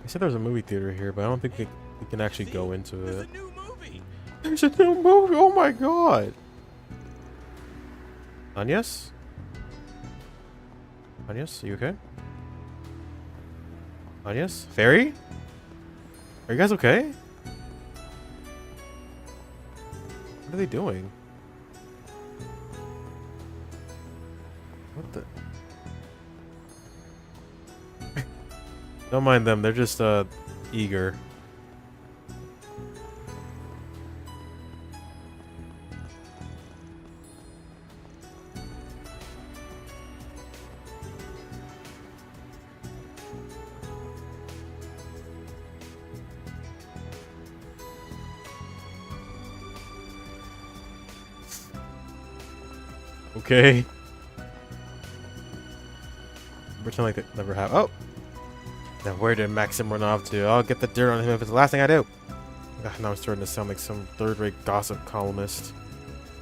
They said there's a movie theater here, but I don't think we can actually go into it. There's a new movie! Oh my god! Agnes? Agnes, are you okay? Agnes? Fairy? Are you guys okay? What are they doing? What the? Don't mind them, they're just eager. Okay. Pretend like it never happened. Oh! Now where did Maxim run off to? I'll get the dirt on him if it's the last thing I do. Ugh, now I'm starting to sound like some third-rate gossip columnist.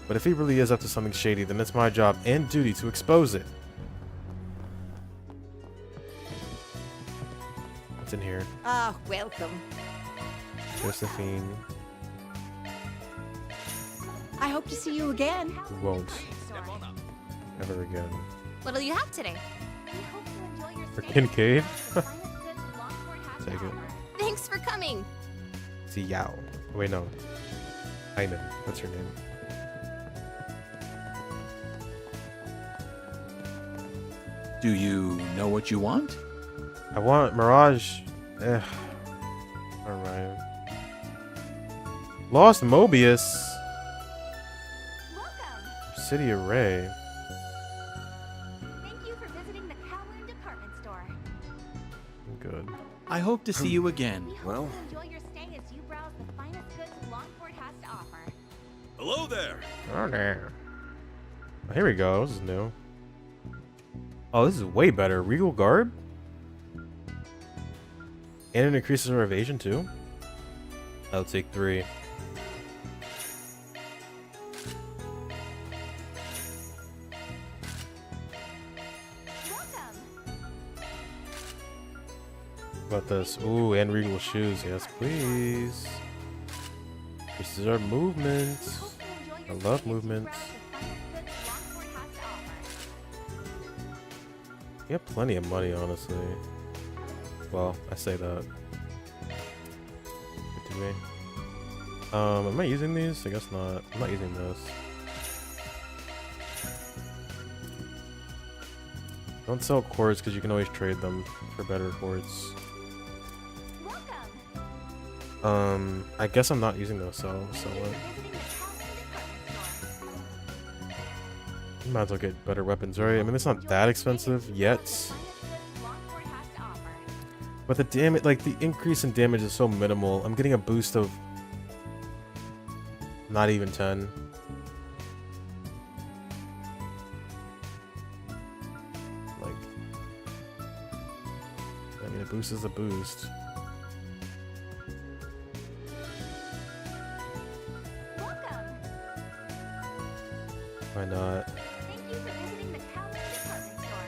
But if he really is up to something shady, then it's my job and duty to expose it. What's in here? Ah, welcome. Josephine. I hope to see you again. Won't. Never again. What'll you have today? We hope you enjoy your Or Kincaid? Take it. Thanks for coming. See Yao. Oh, wait, no. Hyman. What's her name? Do you know what you want? I want Mirage. Alright. Lost Mobius. City Array. Thank you for visiting the Kowloon department store. Good. I hope to see you again. Well, enjoy your stay as you browse the finest goods Longport has to offer. Hello there. Oh, there. Oh, here we go. This is new. Oh, this is way better. Regal Garb? And it increases our evasion too? I'll take 3. What about this? Ooh, and Regal shoes. Yes, please. This is our movement. I love movement. We have plenty of money, honestly. Well, I say that. Do we? Am I using these? I guess not. I'm not using this. Don't sell quartz because you can always trade them for better quartz. I guess I'm not using those, so what? Might as well get better weapons, right? I mean, it's not that expensive yet. But the damage, like the increase in damage is so minimal. I'm getting a boost of not even 10. Like, I mean, a boost is a boost. Why not? Thank you for visiting the Kowloon department store.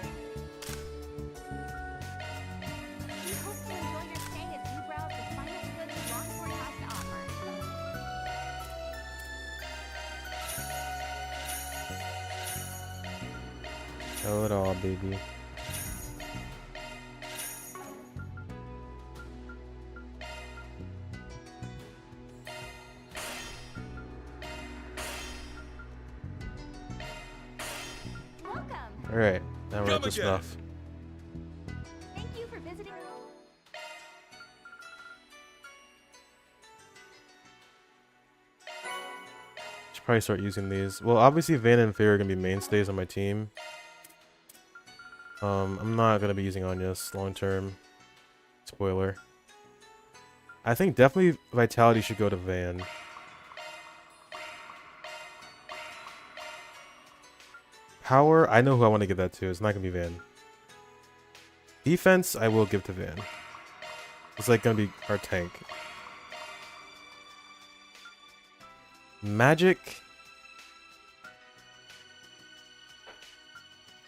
We hope you enjoy your stay as you browse the finest goods Longport has to offer. Tell it all, baby. Alright, now we're at the stuff. Thank you for visiting. Should probably start using these. Well, obviously Van and Faye are gonna be mainstays on my team. I'm not gonna be using Anya's long term. Spoiler. I think definitely Vitality should go to Van. Power, I know who I want to give that to. It's not gonna be Van. Defense, I will give to Van. It's like gonna be our tank. Magic,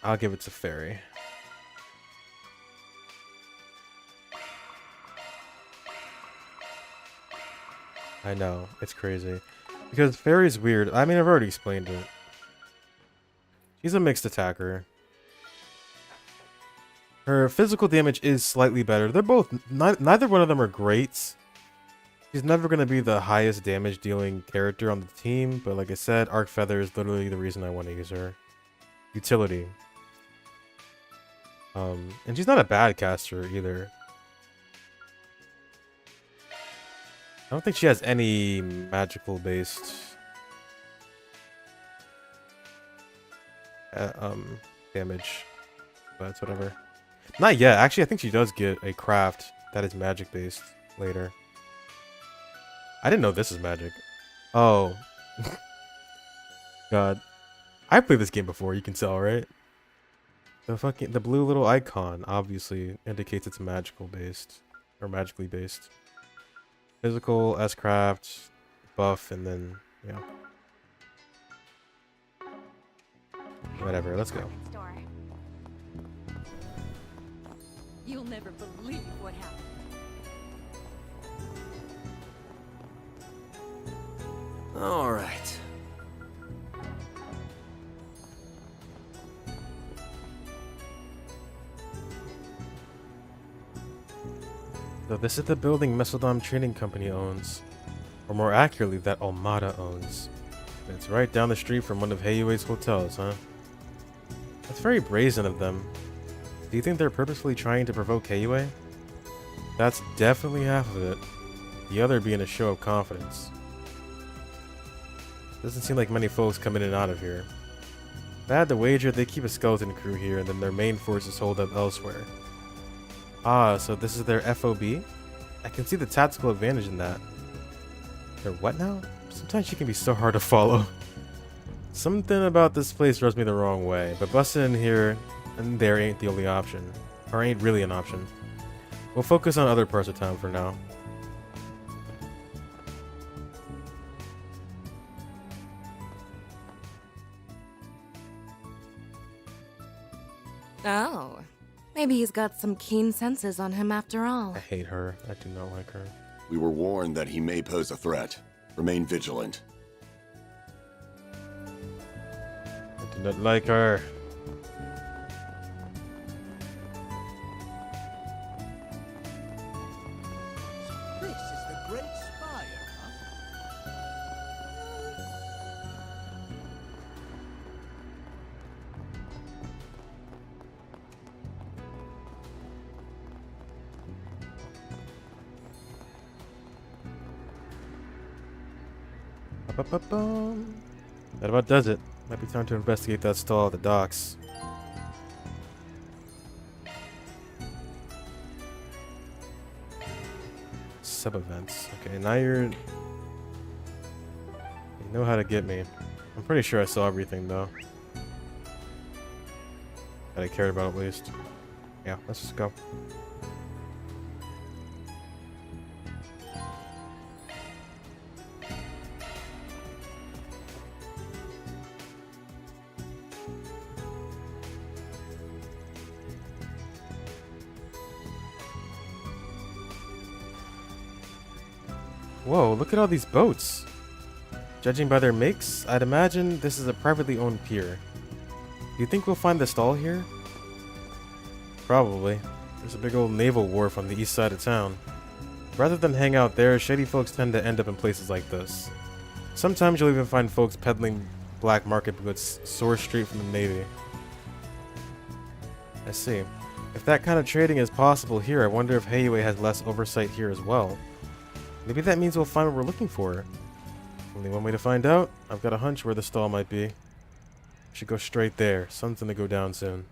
I'll give it to Fairy. I know, it's crazy. Because Fairy's weird. I mean, I've already explained it. She's a mixed attacker. Her physical damage is slightly better. They're both... Neither one of them are great. She's never going to be the highest damage dealing character on the team. But like I said, Arc Feather is literally the reason I want to use her. Utility. And she's not a bad caster either. I don't think she has any magical based... damage, but it's whatever. Not yet. Actually, I think she does get a craft that is magic based later. I didn't know this is magic. Oh. God. I played this game before, you can tell, right? The blue little icon obviously indicates it's magical based or magically based. Physical, S-craft, buff, and then yeah. Whatever, let's go. You'll never believe what happened. All right. So this is the building Mesodom Trading Company owns. Or more accurately, that Almada owns. And it's right down the street from one of Heiyue's hotels, huh? That's very brazen of them. Do you think they're purposefully trying to provoke Heiyue? That's definitely half of it. The other being a show of confidence. Doesn't seem like many folks come in and out of here. If I had to wager, they keep a skeleton crew here and then their main forces hold up elsewhere. Ah, so this is their FOB? I can see the tactical advantage in that. They're what now? Sometimes she can be so hard to follow. Something about this place rubs me the wrong way, but busting in here and there ain't the only option. Or ain't really an option. We'll focus on other parts of town for now. Oh, maybe he's got some keen senses on him after all. I hate her. I do not like her. We were warned that he may pose a threat. Remain vigilant. I do not like her. This is the Great Spire, That about does it. Might be time to investigate that stall at the docks. Sub-events. Okay, now you know how to get me. I'm pretty sure I saw everything, though. That I cared about, at least. Yeah, let's just go. Whoa, look at all these boats. Judging by their makes, I'd imagine this is a privately owned pier. Do you think we'll find the stall here? Probably. There's a big old naval wharf on the east side of town. Rather than hang out there, shady folks tend to end up in places like this. Sometimes you'll even find folks peddling black market goods sourced straight from the Navy. I see. If that kind of trading is possible here, I wonder if Heiyue has less oversight here as well. Maybe that means we'll find what we're looking for. Only one way to find out. I've got a hunch where the stall might be. Should go straight there. Sun's gonna go down soon.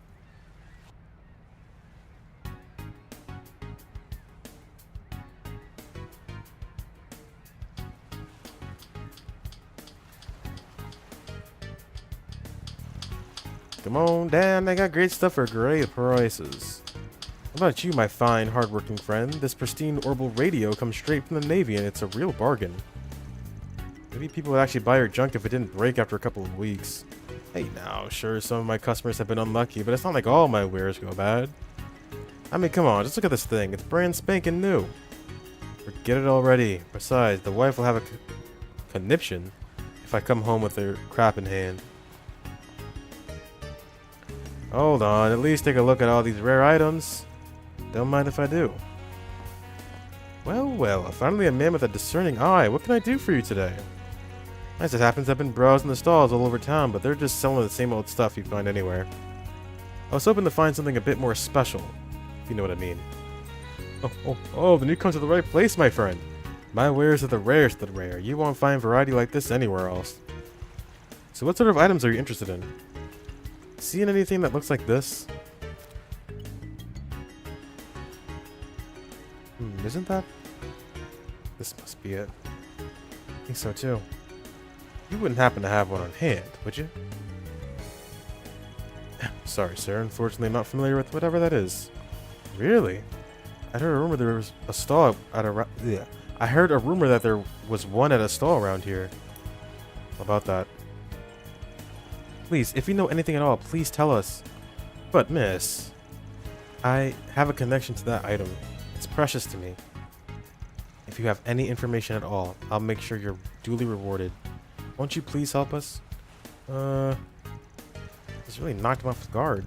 Come on down, they got great stuff for great prices. How about you, my fine, hardworking friend? This pristine orbital radio comes straight from the Navy, and it's a real bargain. Maybe people would actually buy your junk if it didn't break after a couple of weeks. Hey now, sure, some of my customers have been unlucky, but it's not like all my wares go bad. I mean, come on, just look at this thing. It's brand spanking new. Forget it already. Besides, the wife will have a conniption if I come home with her crap in hand. Hold on, at least take a look at all these rare items. Don't mind if I do. Well, finally a man with a discerning eye. What can I do for you today? As it happens, I've been browsing the stalls all over town, but they're just selling the same old stuff you'd find anywhere. I was hoping to find something a bit more special, if you know what I mean. Oh, then you come to the right place, my friend. My wares are the rarest of the rare. You won't find variety like this anywhere else. So what sort of items are you interested in? Seeing anything that looks like this? Isn't that? This must be it. I think so too. You wouldn't happen to have one on hand, would you? Sorry, sir. Unfortunately, I'm not familiar with whatever that is. Really? I heard a rumor there was a stall at a. Yeah. I heard a rumor that there was one at a stall around here. How about that? Please, if you know anything at all, please tell us. But, miss, I have a connection to that item. It's precious to me. If you have any information at all, I'll make sure you're duly rewarded. Won't you please help us? This really knocked him off guard.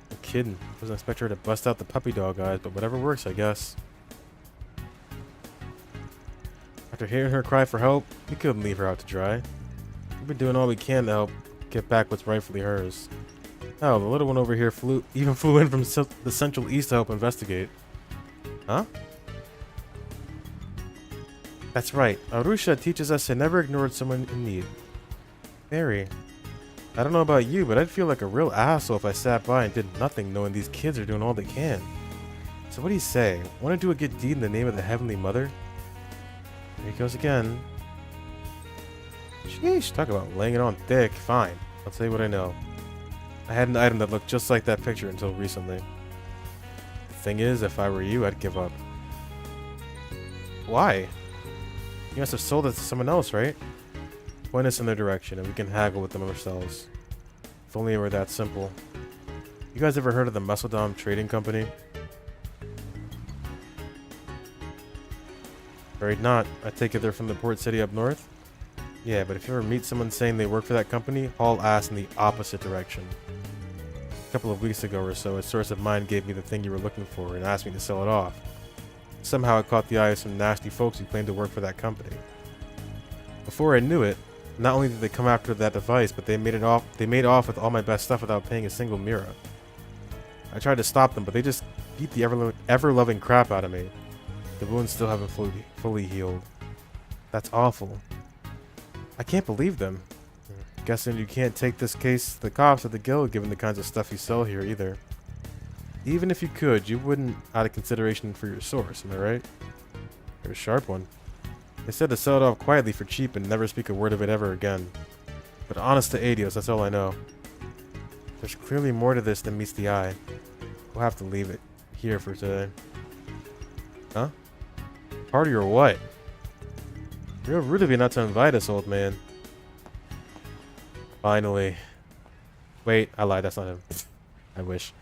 No kidding. Wasn't expect her to bust out the puppy dog eyes, but whatever works, I guess. After hearing her cry for help, we couldn't leave her out to dry. We've been doing all we can to help get back what's rightfully hers. Hell, the little one over here flew in from the Central East to help investigate. Huh? That's right. Arusha teaches us to never ignore someone in need. Mary, I don't know about you, but I'd feel like a real asshole if I sat by and did nothing knowing these kids are doing all they can. So what do you say? Want to do a good deed in the name of the Heavenly Mother? Here he goes again. Sheesh, talk about laying it on thick. Fine, I'll tell you what I know. I had an item that looked just like that picture until recently. The thing is, if I were you, I'd give up. Why? You must have sold it to someone else, right? Point us in their direction and we can haggle with them ourselves. If only it were that simple. You guys ever heard of the Muscledom Trading Company? Afraid not. I take it they're from the port city up north? Yeah, but if you ever meet someone saying they work for that company, haul ass in the opposite direction. A couple of weeks ago or so, a source of mine gave me the thing you were looking for and asked me to sell it off. Somehow it caught the eye of some nasty folks who claimed to work for that company. Before I knew it, not only did they come after that device, but they made off with all my best stuff without paying a single mira. I tried to stop them, but they just beat the ever-loving crap out of me. The wounds still haven't fully healed. That's awful. I can't believe them. Guessing you can't take this case to the cops at the guild given the kinds of stuff you sell here either. Even if you could, you wouldn't out of consideration for your source, am I right? You're a sharp one. They said to sell it off quietly for cheap and never speak a word of it ever again. But honest to Adios, that's all I know. There's clearly more to this than meets the eye. We'll have to leave it here for today. Huh? Party or what? Real rude of you not to invite us, old man. Finally. Wait, I lied, that's not him. I wish.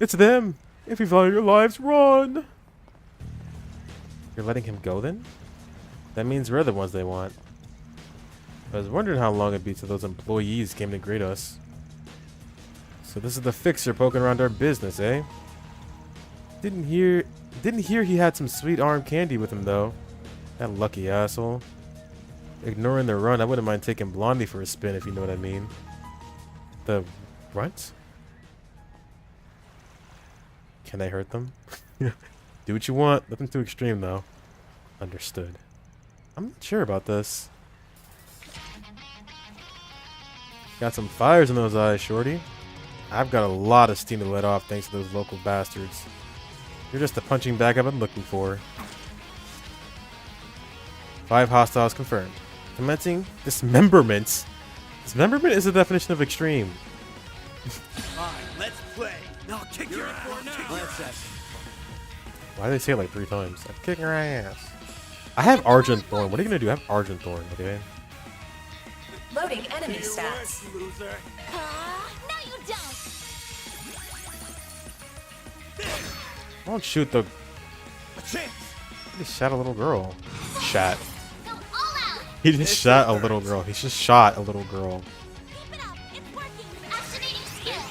It's them! If you value your lives, run! You're letting him go then? That means we're the ones they want. I was wondering how long it'd be till those employees came to greet us. So this is the fixer poking around our business, eh? Didn't hear he had some sweet arm candy with him though. That lucky asshole. Ignoring the run, I wouldn't mind taking Blondie for a spin if you know what I mean. The what? Can I hurt them? Do what you want. Nothing too extreme though. Understood. I'm not sure about this. Got some fires in those eyes, shorty. I've got a lot of steam to let off thanks to those local bastards. You're just the punching bag I've been looking for. 5 hostiles confirmed. Commencing dismemberments. Dismemberment is the definition of extreme. Fine, let's play. I'll kick your ass. Why do they say it like 3 times? I'm kicking her ass. I have Argent Thorn. What are you gonna do? I have Argent Thorn, okay? Loading enemy stats. Loser. No, you don't. Don't shoot the. He just shot a little girl. Shot. He just shot a little girl. He just shot a little girl. Keep it up. It's working. Activating skill.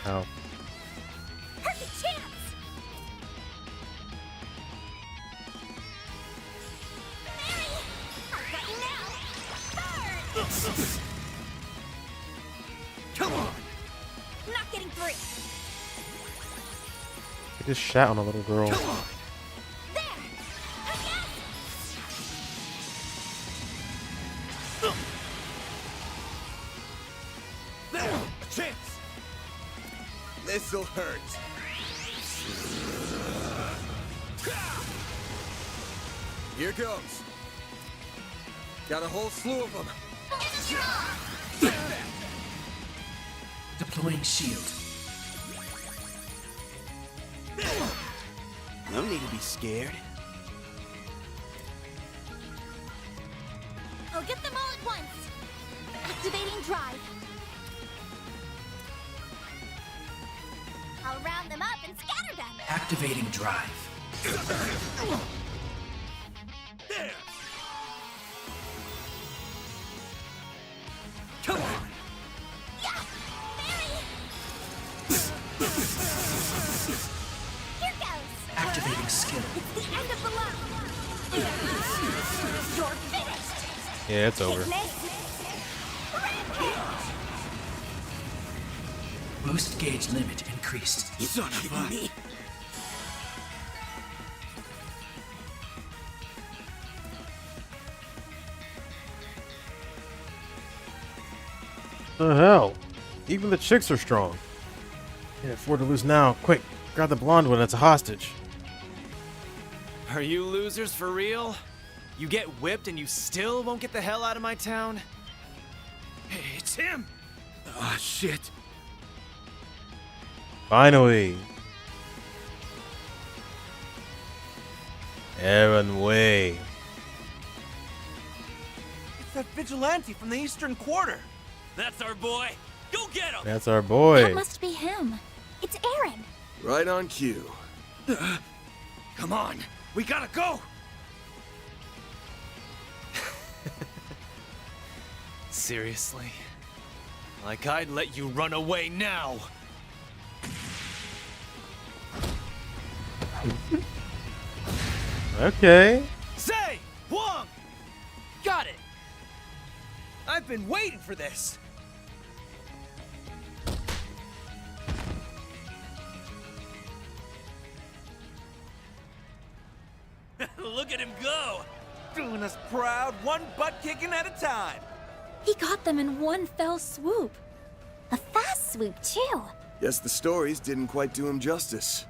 Oh. Perfect chance. Mary, I've got you now. Burn. Come on. Not getting through. He just shot on a little girl. Come on. There. A chance. This'll hurt. Here goes. Got a whole slew of them. Deploying shield. No need to be scared. I'll get them all at once. Activating drive. I'll round them up and scatter them. Activating drive. There. Come on. Yeah, Mary. skill. It's the end of the line. You're finished. Yeah, it's over. Boost gauge limit increased. Son of a... The hell? Even the chicks are strong. Can't afford to lose now. Quick, grab the blonde one that's a hostage. Are you losers for real? You get whipped and you still won't get the hell out of my town? Hey, it's him! Ah, shit. Finally. Aaron Way. It's that vigilante from the Eastern Quarter. That's our boy. Go get him! That's our boy. That must be him. It's Aaron. Right on cue. Come on, we gotta go! Seriously? Like I'd let you run away now. Okay. Say! Wong! Got it! I've been waiting for this! Look at him go! Doing us proud, one butt kicking at a time. He got them in one fell swoop. A fast swoop, too. Guess the stories didn't quite do him justice.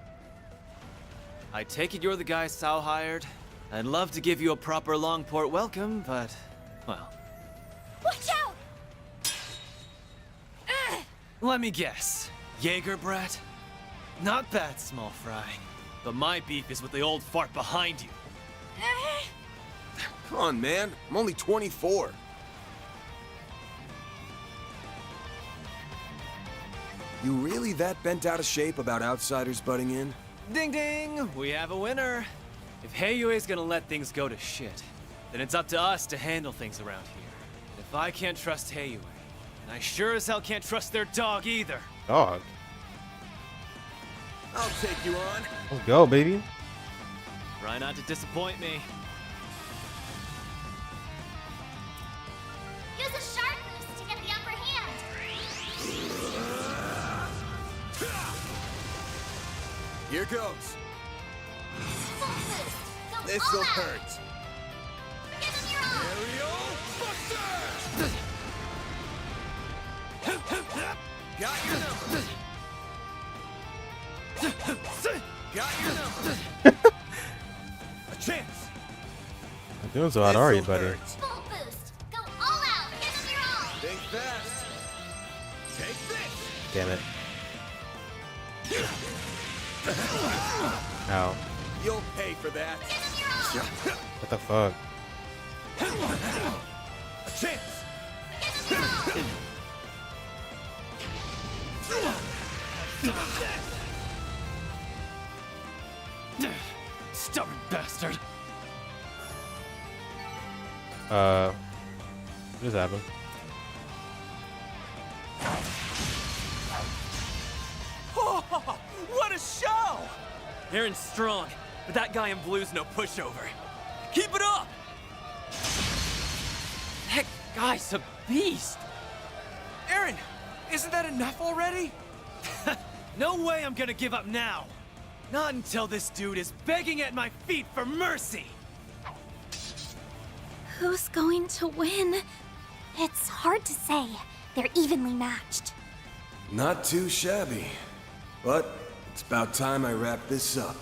I take it you're the guy Sal hired? I'd love to give you a proper Longport welcome, but, well... Watch out! Let me guess. Jaeger brat? Not bad, small fry. But my beef is with the old fart behind you. Come on, man. I'm only 24. You really that bent out of shape about outsiders butting in? Ding ding! We have a winner. If Heiyue's gonna let things go to shit, then it's up to us to handle things around here. If I can't trust Heiyue, then I sure as hell can't trust their dog either. Dog. I'll take you on. Let's go, baby. Try not to disappoint me. Use a sharp boost to get the upper hand. Here goes. Full boost. Go This'll all out. hurt. Give him your all. Aerial Buster! Got your number. Got your number. A chance! I'm doing so hot, are you, buddy? Full boost. Go all out. Give him your all. Think fast. Take this! Damn it. Ow. You'll pay for that. What the fuck? A chance! Stubborn bastard. What just happened? Oh, what a show! Aaron's strong, but that guy in blue's no pushover. Keep it up! That guy's a beast! Aaron, isn't that enough already? No way I'm gonna give up now! Not until this dude is begging at my feet for mercy! Who's going to win? It's hard to say. They're evenly matched. Not too shabby. But it's about time I wrap this up.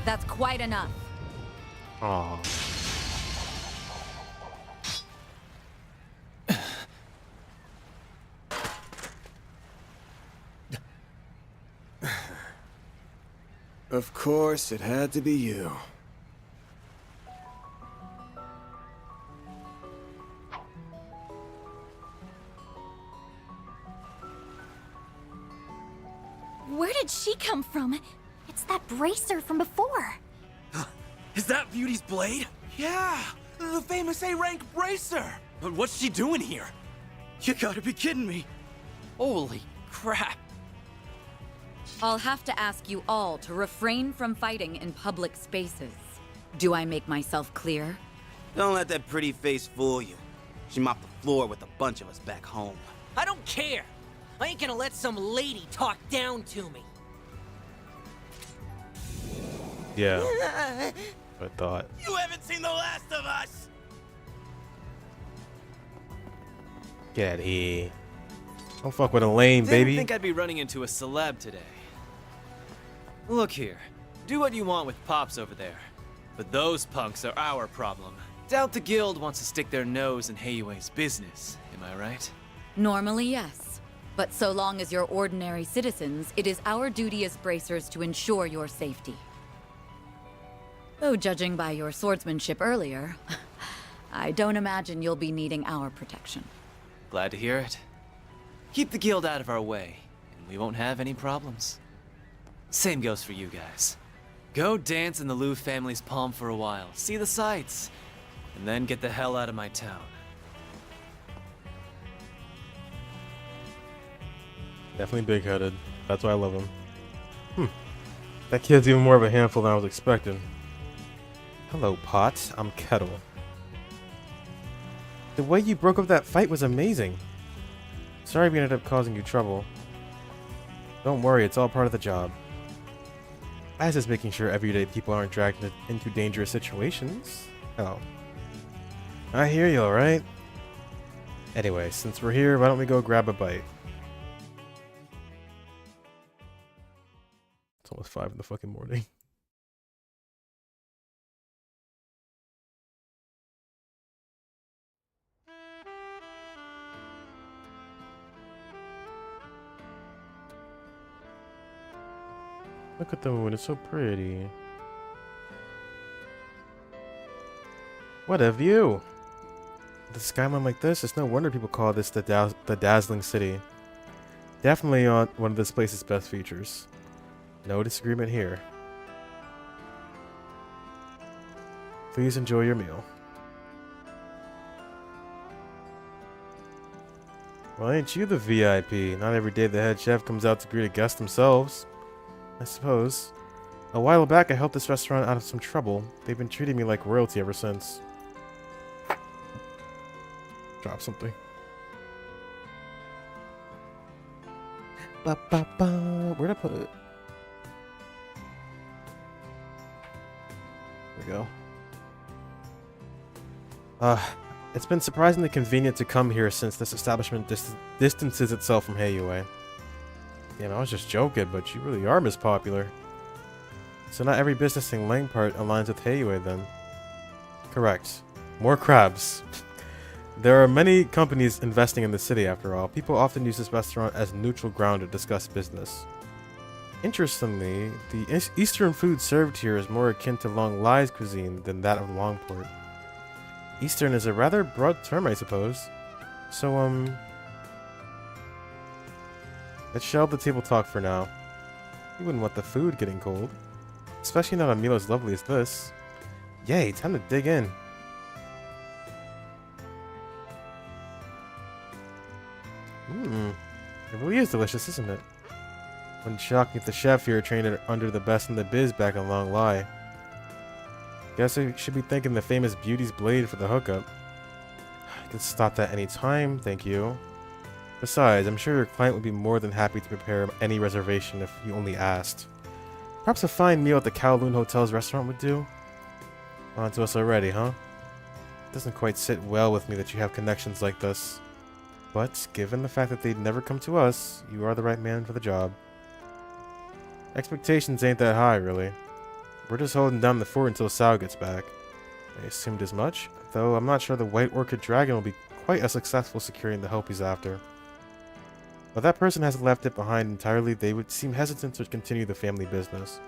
That's quite enough. Aw. Of course, it had to be you. Where did she come from? It's that bracer from before. Is that Beauty's blade? Yeah, the famous A-rank bracer. But what's she doing here? You gotta be kidding me. Holy crap. I'll have to ask you all to refrain from fighting in public spaces. Do I make myself clear? Don't let that pretty face fool you. She mopped the floor with a bunch of us back home. I don't care. I ain't gonna let some lady talk down to me. Yeah. I thought. You haven't seen the last of us! Get out of here. Don't fuck with a lame, Didn't baby. think I'd be running into a celeb today. Look here. Do what you want with Pops over there. But those punks are our problem. Doubt the guild wants to stick their nose in Heiyue's business. Am I right? Normally, yes. But so long as you're ordinary citizens, it is our duty as bracers to ensure your safety. Though judging by your swordsmanship earlier, I don't imagine you'll be needing our protection. Glad to hear it. Keep the guild out of our way, and we won't have any problems. Same goes for you guys. Go dance in the Liu family's palm for a while, see the sights, and then get the hell out of my town. Definitely big-headed. That's why I love him. That kid's even more of a handful than I was expecting. Hello, Pot. I'm Kettle. The way you broke up that fight was amazing. Sorry we ended up causing you trouble. Don't worry, it's all part of the job. I was just making sure everyday people aren't dragged into dangerous situations. Oh. I hear you, alright? Anyway, since we're here, why don't we go grab a bite? It's almost 5 in the fucking morning. Look at the moon, it's so pretty. What a view! With the skyline like this, it's no wonder people call this the dazzling city. Definitely on one of this place's best features. No disagreement here. Please enjoy your meal. Well, ain't you the VIP? Not every day the head chef comes out to greet a guest themselves. I suppose. A while back I helped this restaurant out of some trouble. They've been treating me like royalty ever since. Drop something. Ba ba ba. Where'd I put it? There we go. It's been surprisingly convenient to come here since this establishment distances itself from Heiyue. Damn, I was just joking, but you really are Miss Popular. So not every business in Langpart aligns with Heiyue then. Correct. More crabs. There are many companies investing in the city after all. People often use this restaurant as neutral ground to discuss business. Interestingly, the Eastern food served here is more akin to Long Lai's cuisine than that of Longport. Eastern is a rather broad term, I suppose. So, let's shelve the table talk for now. You wouldn't want the food getting cold. Especially not a meal as lovely as this. Yay, time to dig in. It really is delicious, isn't it? Wouldn't shock me if the chef here trained under the best in the biz back in Long Lai. Guess I should be thanking the famous Beauty's blade for the hookup. I can stop that any time, thank you. Besides, I'm sure your client would be more than happy to prepare any reservation if you only asked. Perhaps a fine meal at the Kowloon Hotel's restaurant would do? On to us already, huh? It doesn't quite sit well with me that you have connections like this. But, given the fact that they'd never come to us, you are the right man for the job. Expectations ain't that high, really. We're just holding down the fort until Sao gets back. I assumed as much, though I'm not sure the White Orchid Dragon will be quite as successful securing the help he's after. But that person hasn't left it behind entirely. They would seem hesitant to continue the family business.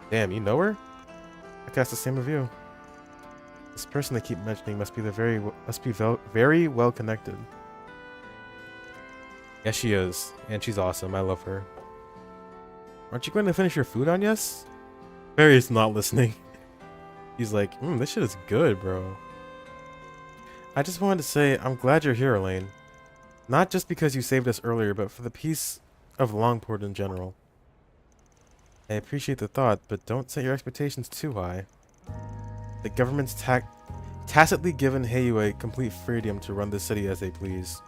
Damn, you know her? I cast the same of you. This person they keep mentioning must be very well connected. Yes, she is, and she's awesome. I love her. Aren't you going to finish your food on yes? Barry's not listening. He's like, this shit is good, bro. I just wanted to say, I'm glad you're here, Elaine. Not just because you saved us earlier, but for the peace of Longport in general. I appreciate the thought, but don't set your expectations too high. The government's tacitly given Heiyue complete freedom to run the city as they please.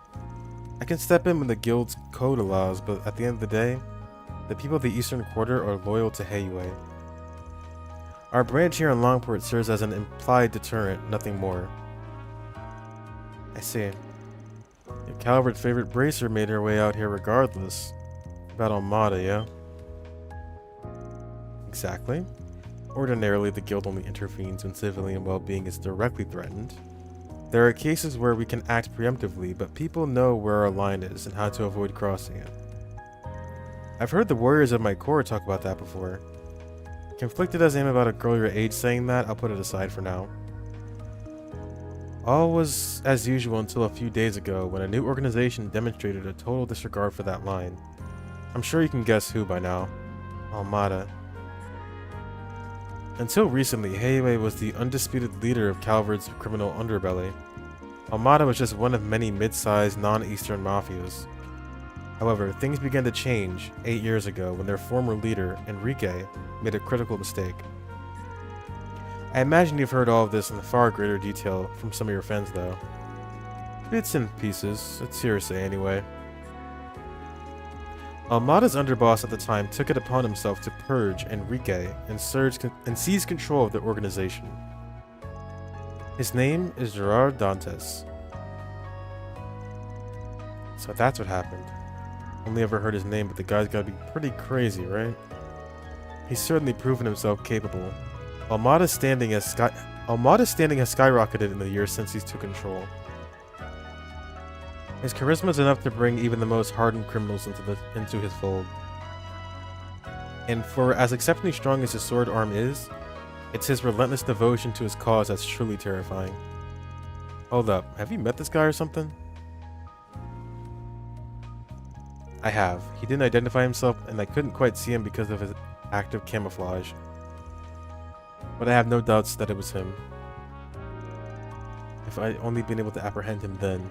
I can step in when the guild's code allows, but at the end of the day, the people of the Eastern Quarter are loyal to Heiyue. Our branch here in Longport serves as an implied deterrent, nothing more. I see. Calvert's favorite bracer made her way out here regardless. About Armada, yeah? Exactly. Ordinarily, the guild only intervenes when civilian well-being is directly threatened. There are cases where we can act preemptively, but people know where our line is and how to avoid crossing it. I've heard the warriors of my corps talk about that before. Conflicted as I am about a girl your age saying that, I'll put it aside for now. All was as usual until a few days ago when a new organization demonstrated a total disregard for that line. I'm sure you can guess who by now. Armada. Until recently, Heiyue was the undisputed leader of Calvert's criminal underbelly. Armada was just one of many mid-sized non-Eastern mafias. However, things began to change 8 years ago when their former leader, Enrique, made a critical mistake. I imagine you've heard all of this in far greater detail from some of your friends, though. Bits and pieces, it's hearsay anyway. Armada's underboss at the time took it upon himself to purge Enrique and seize control of the organization. His name is Gerard Dantes. So that's what happened. Only ever heard his name, but the guy's gotta be pretty crazy, right? He's certainly proven himself capable. Armada's standing has skyrocketed in the years since he's took control. His charisma is enough to bring even the most hardened criminals into his fold. And for as exceptionally strong as his sword arm is, it's his relentless devotion to his cause that's truly terrifying. Hold up, have you met this guy or something? I have. He didn't identify himself, and I couldn't quite see him because of his active camouflage. But I have no doubts that it was him. If I'd only been able to apprehend him then,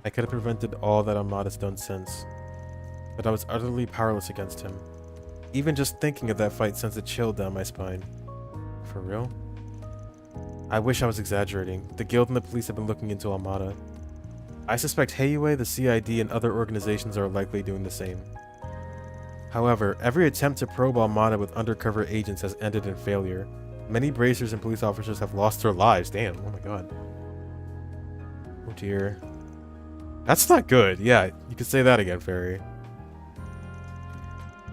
I could have prevented all that Armada's done since. But I was utterly powerless against him. Even just thinking of that fight sends a chill down my spine. For real? I wish I was exaggerating. The guild and the police have been looking into Armada. I suspect Heiyue, the CID, and other organizations are likely doing the same. However, every attempt to probe Armada with undercover agents has ended in failure. Many bracers and police officers have lost their lives. Damn, oh my god. Oh dear. That's not good. Yeah, you could say that again, Fairy.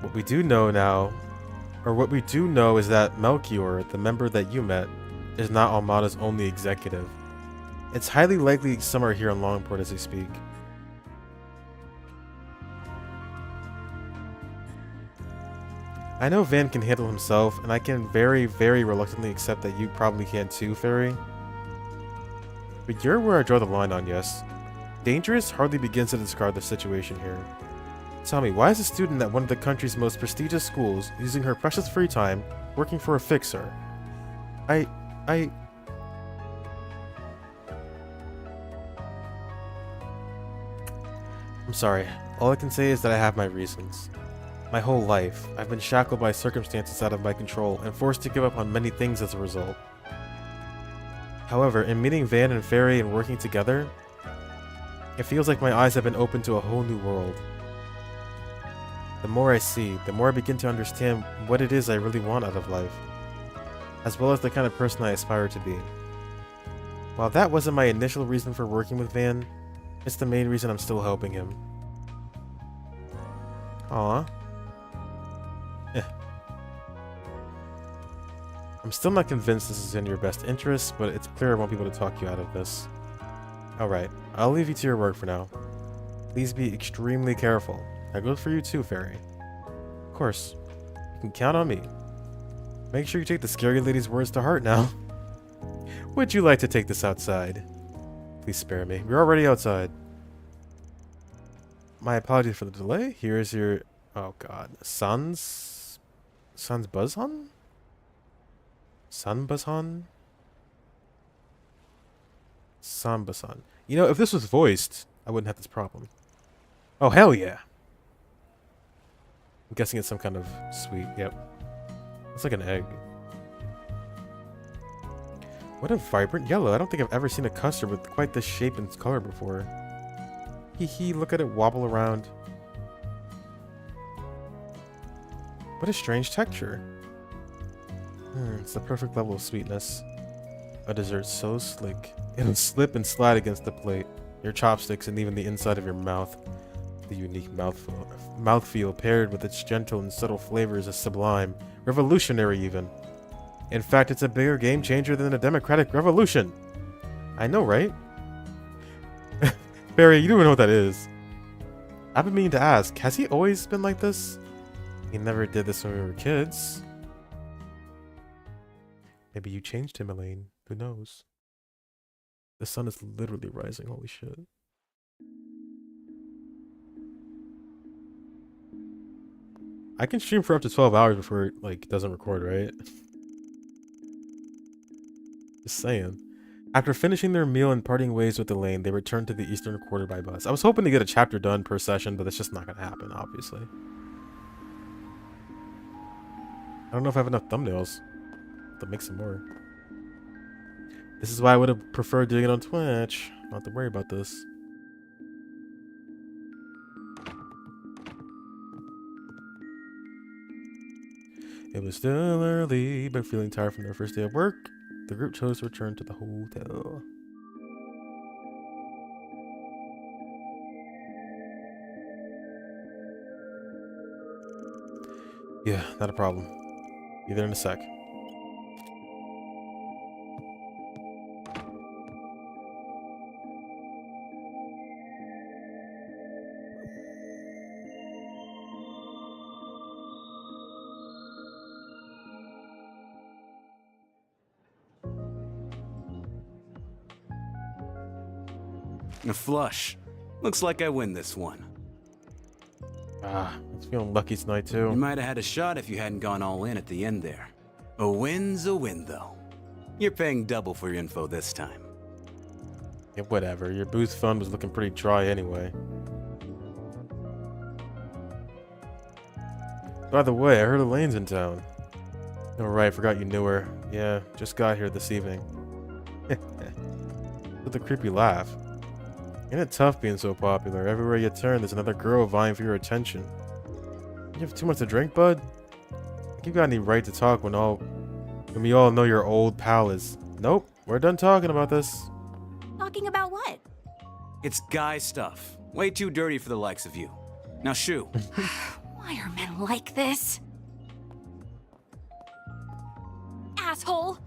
What we do know is that Melchior, the member that you met, is not Armada's only executive. It's highly likely some are here in Longport as we speak. I know Van can handle himself, and I can very, very reluctantly accept that you probably can too, Fairy. But you're where I draw the line on yes. Dangerous hardly begins to describe the situation here. Tell me, why is a student at one of the country's most prestigious schools using her precious free time working for a fixer? I'm sorry. All I can say is that I have my reasons. My whole life, I've been shackled by circumstances out of my control and forced to give up on many things as a result. However, in meeting Van and Fairy and working together, it feels like my eyes have been opened to a whole new world. The more I see, the more I begin to understand what it is I really want out of life, as well as the kind of person I aspire to be. While that wasn't my initial reason for working with Van, it's the main reason I'm still helping him. Aww. I'm still not convinced this is in your best interest, but it's clear I want people to talk you out of this. Alright, I'll leave you to your work for now. Please be extremely careful. That goes for you too, Fairy. Of course, you can count on me. Make sure you take the scary lady's words to heart now. Would you like to take this outside? Please spare me. We're already outside. My apologies for the delay. Here is your... Oh god. Sans Buzzon? Sanbasan? Sambasan. You know, if this was voiced, I wouldn't have this problem. Oh, hell yeah. I'm guessing it's some kind of sweet. Yep. It's like an egg. What a vibrant yellow. I don't think I've ever seen a custard with quite this shape and color before. Hee hee, look at it wobble around. What a strange texture. It's the perfect level of sweetness. A dessert so slick. It'll slip and slide against the plate, your chopsticks, and even the inside of your mouth. The unique mouthfeel paired with its gentle and subtle flavors is sublime. Revolutionary even. In fact, it's a bigger game changer than a democratic revolution. I know, right? Barry, you don't even know what that is. I've been meaning to ask, has he always been like this? He never did this when we were kids. Maybe you changed him, Elaine. Who knows? The sun is literally rising. Holy shit. I can stream for up to 12 hours before it, like, doesn't record, right? Just saying. After finishing their meal and parting ways with Elaine, they returned to the eastern quarter by bus. I was hoping to get a chapter done per session, but that's just not gonna happen, obviously. I don't know if I have enough thumbnails to make some more. This is why I would have preferred doing it on Twitch. Not have to worry about this. It was still early, but feeling tired from their first day of work, the group chose to return to the hotel. Yeah, not a problem. Be there in a sec. A flush. Looks like I win this one. Ah, it's feeling lucky tonight too. You might have had a shot if you hadn't gone all in at the end there. A win's a win, though. You're paying double for your info this time. Yeah, whatever. Your booth fund was looking pretty dry anyway. By the way, I heard Elaine's in town. Oh right, forgot you knew her. Yeah, just got here this evening. With a creepy laugh. Ain't it tough being so popular? Everywhere you turn, there's another girl vying for your attention. You have too much to drink, bud? Like you got any right to talk when we all know your old pal is... Nope, we're done talking about this. Talking about what? It's guy stuff. Way too dirty for the likes of you. Now shoo. Why are men like this? Asshole!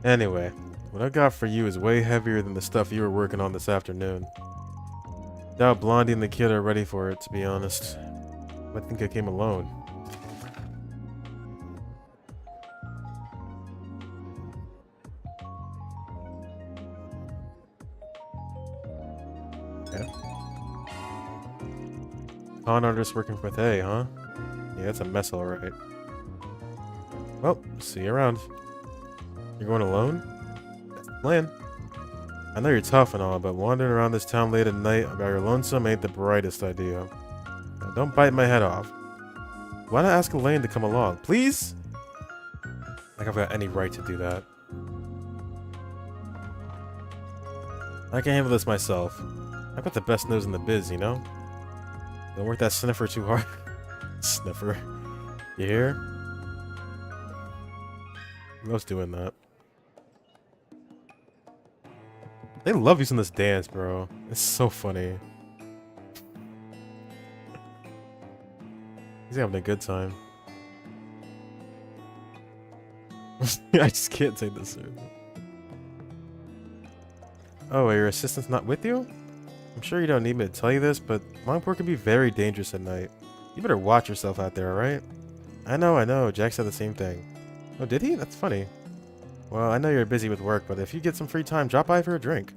Anyway, what I got for you is way heavier than the stuff you were working on this afternoon. Doubt Blondie and the kid are ready for it, to be honest. I think I came alone. Yeah. Con artist working with A, huh? Yeah, that's a mess, alright. Well, see you around. You're going alone? That's the plan. I know you're tough and all, but wandering around this town late at night by your lonesome ain't the brightest idea. Now, don't bite my head off. Why not ask Elaine to come along, please? Like I've got any right to do that. I can handle this myself. I've got the best nose in the biz, you know? Don't work that sniffer too hard. Sniffer. You hear? Who loves doing that? They love using this dance, bro. It's so funny. He's having a good time. I just can't take this seriously. Oh, your assistant's not with you? I'm sure you don't need me to tell you this, but Longport can be very dangerous at night. You better watch yourself out there, alright? I know. Jack said the same thing. Oh, did he? That's funny. Well, I know you're busy with work, but if you get some free time, drop by for a drink.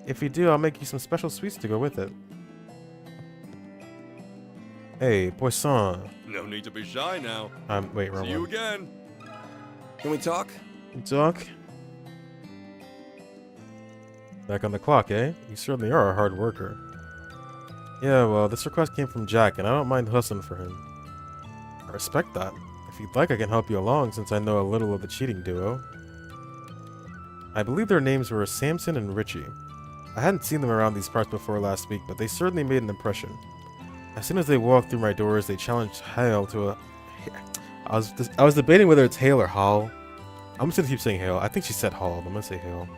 If you do, I'll make you some special sweets to go with it. Hey, Poisson. No need to be shy now. Wait, wrong See you one. again. Can we talk? Talk? Back on the clock, eh? You certainly are a hard worker. Yeah, well, this request came from Jack, and I don't mind hustling for him. I respect that. If you'd like, I can help you along, since I know a little of the cheating duo. I believe their names were Samson and Richie. I hadn't seen them around these parts before last week, but they certainly made an impression. As soon as they walked through my doors, they challenged Hale to a... I was debating whether it's Hale or Hall. I'm just gonna keep saying Hale. I think she said Hall, but I'm gonna say Hale.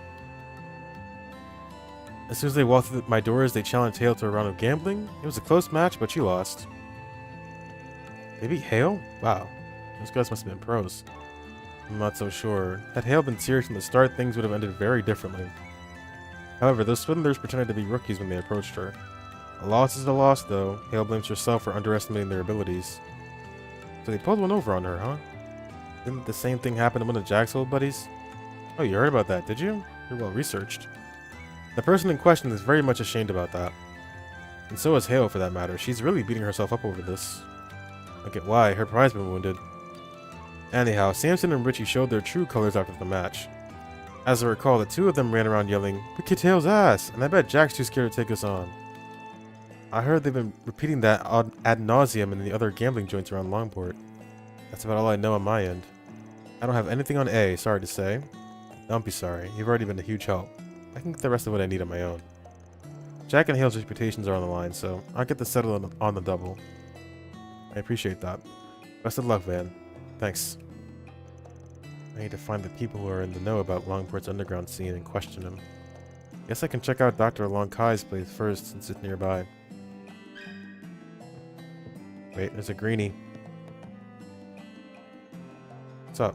As soon as they walked through my doors, they challenged Hale to a round of gambling. It was a close match, but she lost. Maybe Hale? Wow. Those guys must have been pros. I'm not so sure. Had Hale been serious from the start, things would have ended very differently. However, those swindlers pretended to be rookies when they approached her. A loss is a loss, though. Hale blames herself for underestimating their abilities. So they pulled one over on her, huh? Didn't the same thing happen to one of Jack's old buddies? Oh, you heard about that, did you? You're well researched. The person in question is very much ashamed about that. And so is Hale, for that matter. She's really beating herself up over this. I get why. Her pride's been wounded. Anyhow, Samson and Richie showed their true colors after the match. As I recall, the two of them ran around yelling, "We kicked Hale's ass!" And I bet Jack's too scared to take us on. I heard they've been repeating that ad nauseum in the other gambling joints around Longport. That's about all I know on my end. I don't have anything on A, sorry to say. Don't be sorry. You've already been a huge help. I can get the rest of what I need on my own. Jack and Hale's reputations are on the line, so I'll get this settled on the double. I appreciate that. Best of luck, Van. Thanks. I need to find the people who are in the know about Longport's underground scene and question them. Guess I can check out Dr. Long Kai's place first, since it's nearby. Wait, there's a greenie. What's up?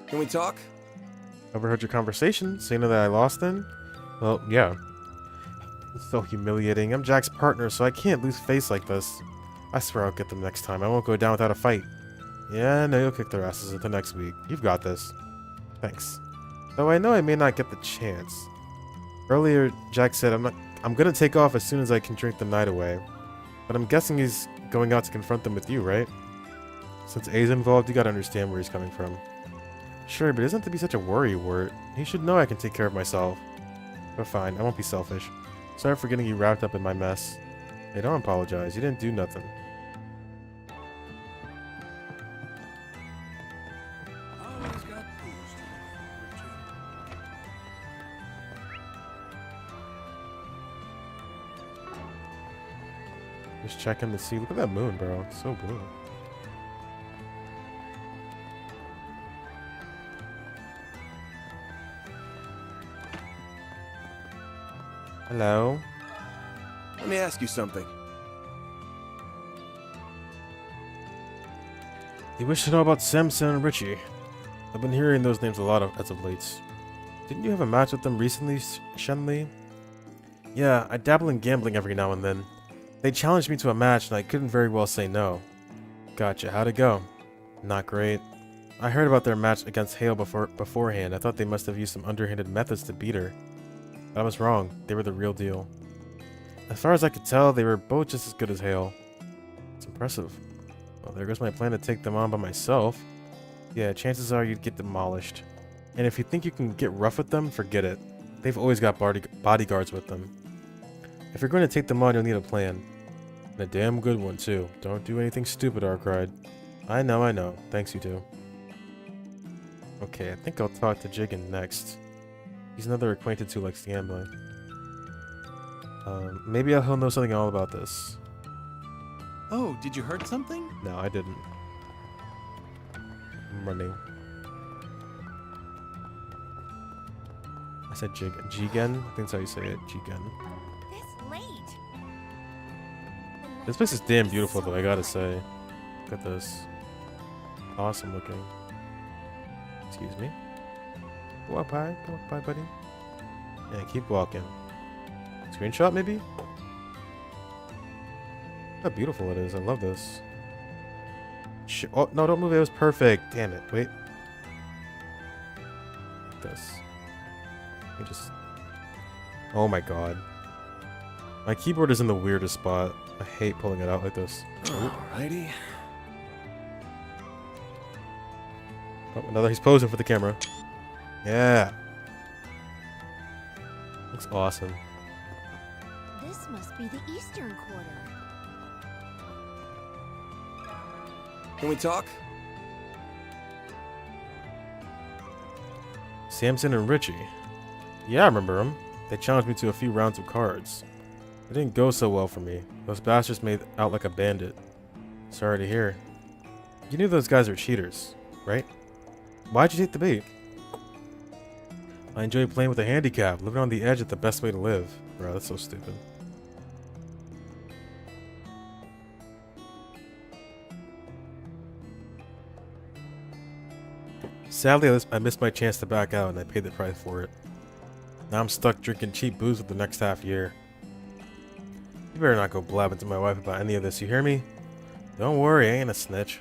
Can we talk? Overheard your conversation, saying that I lost then? Well, yeah. It's so humiliating. I'm Jack's partner, so I can't lose face like this. I swear I'll get them next time. I won't go down without a fight. Yeah, no, you'll kick their asses until next week. You've got this. Thanks. Though I know I may not get the chance. Earlier, Jack said I'm gonna take off as soon as I can drink the night away. But I'm guessing he's going out to confront them with you, right? Since A's involved, you gotta understand where he's coming from. Sure, but it isn't to be such a worrywart. He should know I can take care of myself. But fine, I won't be selfish. Sorry for getting you wrapped up in my mess. Hey, don't apologize. You didn't do nothing. Just checking to see. Look at that moon, bro. It's so blue. Hello? Let me ask you something. You wish to know about Samson and Richie? I've been hearing those names a lot as of late. Didn't you have a match with them recently, Shenli? Yeah, I dabble in gambling every now and then. They challenged me to a match and I couldn't very well say no. Gotcha, how'd it go? Not great. I heard about their match against Hale beforehand. I thought they must have used some underhanded methods to beat her. But I was wrong. They were the real deal. As far as I could tell, they were both just as good as Hale. It's impressive. Well, there goes my plan to take them on by myself. Yeah, chances are you'd get demolished. And if you think you can get rough with them, forget it. They've always got bodyguards with them. If you're going to take them on, you'll need a plan. And a damn good one, too. Don't do anything stupid, Arkride. I know. Thanks, you two. Okay, I think I'll talk to Jigen next. He's another acquaintance who likes gambling. Maybe he'll know something all about this. Oh, did you hurt something? No, I didn't. I'm running. I said Jigen. Jigen? I think that's how you say it. Jigen. This late. This place is damn beautiful, though, I gotta say. Look at this. Awesome looking. Excuse me. Go up high. Go up high, buddy. Yeah, keep walking. Screenshot, maybe? How beautiful it is. I love this. Oh, no, don't move. It was perfect. Damn it. Wait. This. Let me just... Oh my god. My keyboard is in the weirdest spot. I hate pulling it out like this. Alrighty. Oh, another. He's posing for the camera. Yeah. Looks awesome. This must be the eastern quarter. Can we talk? Samson and Richie. Yeah, I remember them. They challenged me to a few rounds of cards. It didn't go so well for me. Those bastards made out like a bandit. Sorry to hear. You knew those guys were cheaters, right? Why'd you take the bait? I enjoy playing with a handicap. Living on the edge is the best way to live. Bro, that's so stupid. Sadly, I missed my chance to back out and I paid the price for it. Now I'm stuck drinking cheap booze for the next half year. You better not go blabbing to my wife about any of this, you hear me? Don't worry, I ain't a snitch.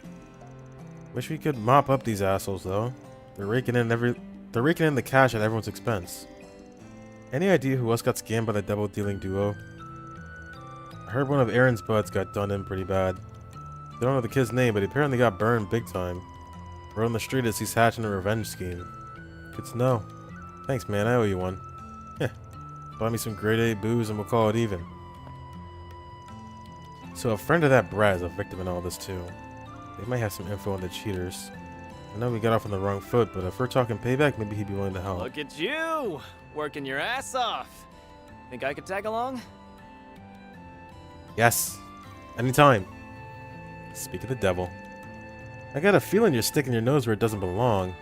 Wish we could mop up these assholes though. They're raking in the cash at everyone's expense. Any idea who else got scammed by the double-dealing duo? I heard one of Aaron's buds got done in pretty bad. Don't know the kid's name, but he apparently got burned big time. Word on the street is he's hatching a revenge scheme. Good to know. Thanks, man. I owe you one. Heh. Buy me some grade A booze and we'll call it even. So a friend of that brat is a victim in all this too. They might have some info on the cheaters. I know we got off on the wrong foot, but if we're talking payback, maybe he'd be willing to help. Look at you! Working your ass off. Think I could tag along? Yes. Anytime. Speak of the devil. I got a feeling you're sticking your nose where it doesn't belong.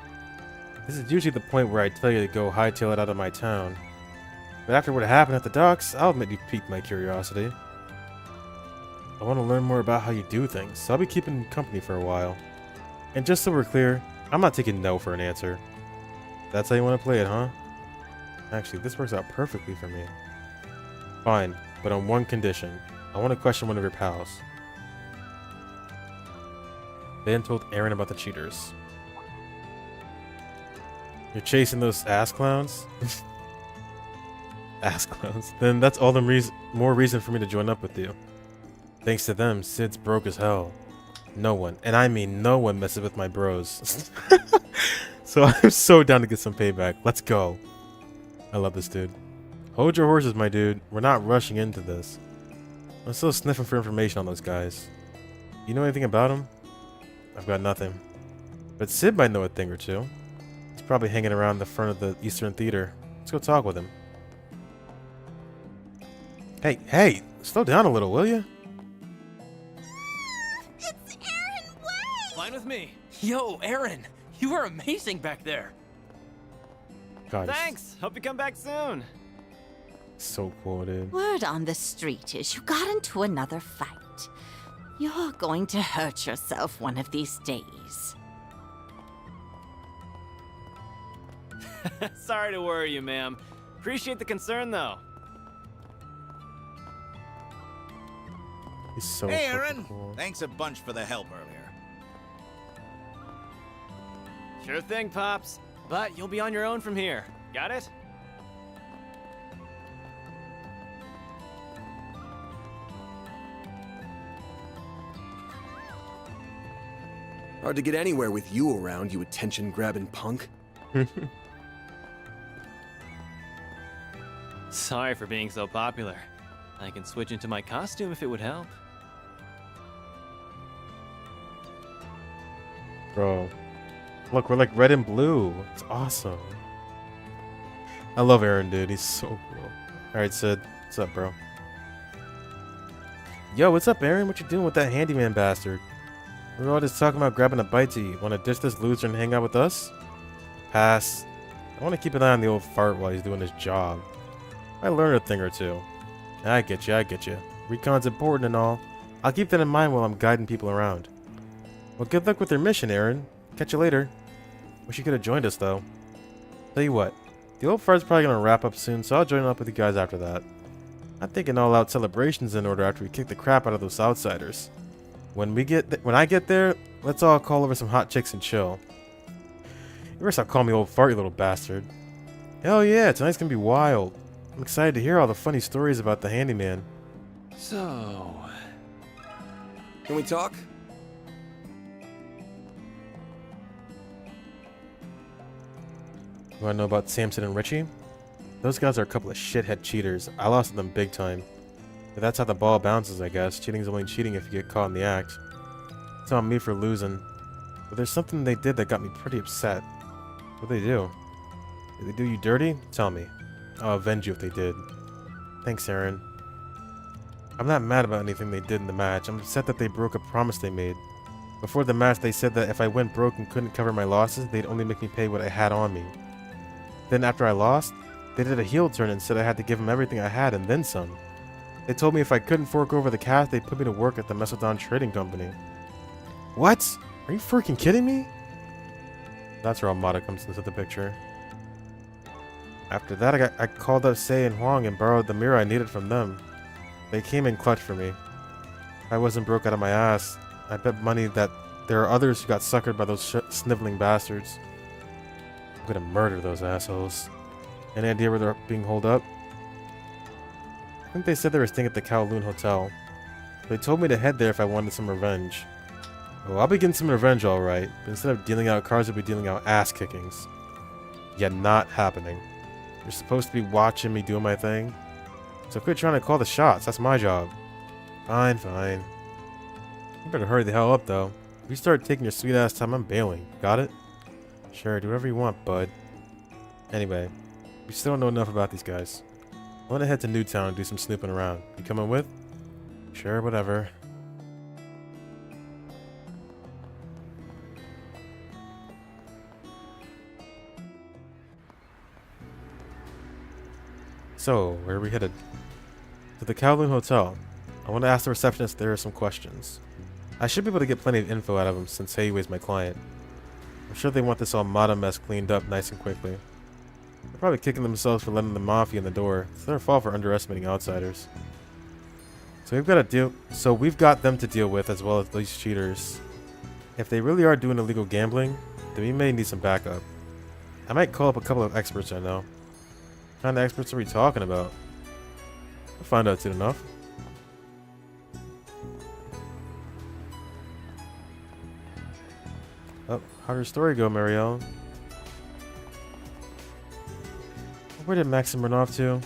This is usually the point where I tell you to go hightail it out of my town. But after what happened at the docks, I'll admit you piqued my curiosity. I want to learn more about how you do things, so I'll be keeping company for a while. And just so we're clear, I'm not taking no for an answer. That's how you want to play it, huh? Actually, this works out perfectly for me. Fine, but on one condition. I want to question one of your pals. Van told Aaron about the cheaters. You're chasing those ass clowns? Ass clowns? Then that's all the more reason for me to join up with you. Thanks to them, Sid's broke as hell. No one, and I mean no one, messes with my bros. So I'm so down to get some payback. Let's go. I love this dude. Hold your horses, my dude. We're not rushing into this. I'm still sniffing for information on those guys. You know anything about them? I've got nothing. But Sid might know a thing or two. He's probably hanging around the front of the Eastern Theater. Let's go talk with him. Hey, slow down a little, will you? It's Aaron Way! Fine with me. Yo, Aaron, you were amazing back there. God, Thanks. Hope you come back soon. So cool, dude. Word on the street is you got into another fight. You're going to hurt yourself one of these days. Sorry to worry you, ma'am. Appreciate the concern, though. He's so Hey, fucking Aaron. cool. Thanks a bunch for the help earlier. Sure thing, Pops. But you'll be on your own from here. Got it? Hard to get anywhere with you around, you attention-grabbing punk. Sorry for being so popular. I can switch into my costume if it would help. Bro. Look, we're like red and blue. It's awesome. I love Aaron, dude. He's so cool. Alright, Sid. What's up, bro? Yo, what's up, Aaron? What you doing with that handyman bastard? We were all just talking about grabbing a bite to eat. Want to ditch this loser and hang out with us? Pass. I want to keep an eye on the old fart while he's doing his job. I learned a thing or two. I get you. Recon's important and all. I'll keep that in mind while I'm guiding people around. Well, good luck with your mission, Aaron. Catch you later. Wish you could have joined us, though. Tell you what, the old fart's probably going to wrap up soon, so I'll join up with you guys after that. I'm thinking all-out celebrations in order after we kick the crap out of those outsiders. When I get there, let's all call over some hot chicks and chill. You better stop calling me old fart, you little bastard. Hell yeah, tonight's gonna be wild. I'm excited to hear all the funny stories about the handyman. So... Can we talk? You wanna know about Samson and Richie? Those guys are a couple of shithead cheaters. I lost to them big time. But that's how the ball bounces, I guess. Cheating's only cheating if you get caught in the act. It's on me for losing. But there's something they did that got me pretty upset. What'd they do? Did they do you dirty? Tell me. I'll avenge you if they did. Thanks, Aaron. I'm not mad about anything they did in the match. I'm upset that they broke a promise they made. Before the match, they said that if I went broke and couldn't cover my losses, they'd only make me pay what I had on me. Then after I lost, they did a heel turn and said I had to give them everything I had and then some. They told me if I couldn't fork over the cash, they'd put me to work at the Mesodon Trading Company. What? Are you freaking kidding me? That's where Almada comes into the picture. After that, I called up Sei and Huang and borrowed the mirror I needed from them. They came in clutch for me. If I wasn't broke out of my ass, I bet money that there are others who got suckered by those sniveling bastards. I'm gonna murder those assholes. Any idea where they're being holed up? I think they said they were staying at the Kowloon Hotel. They told me to head there if I wanted some revenge. Oh, I'll be getting some revenge alright, but instead of dealing out cards, I'll be dealing out ass kickings. Yeah, not happening. You're supposed to be watching me doing my thing. So quit trying to call the shots, that's my job. Fine, fine. You better hurry the hell up though. If you start taking your sweet ass time, I'm bailing. Got it? Sure, do whatever you want, bud. Anyway, we still don't know enough about these guys. I want to head to Newtown and do some snooping around. You coming with? Sure, whatever. So, where are we headed? To the Kowloon Hotel. I want to ask the receptionist there are some questions. I should be able to get plenty of info out of him since Heiwei's my client. I'm sure they want this Almada mess cleaned up nice and quickly. They're probably kicking themselves for letting the Mafia in the door. It's their fault for underestimating outsiders. So we've got them to deal with as well as these cheaters. If they really are doing illegal gambling, then we may need some backup. I might call up a couple of experts I know. What kind of experts are we talking about? We'll find out soon enough. Oh, how'd your story go, Marielle? Where did Maxim run off to?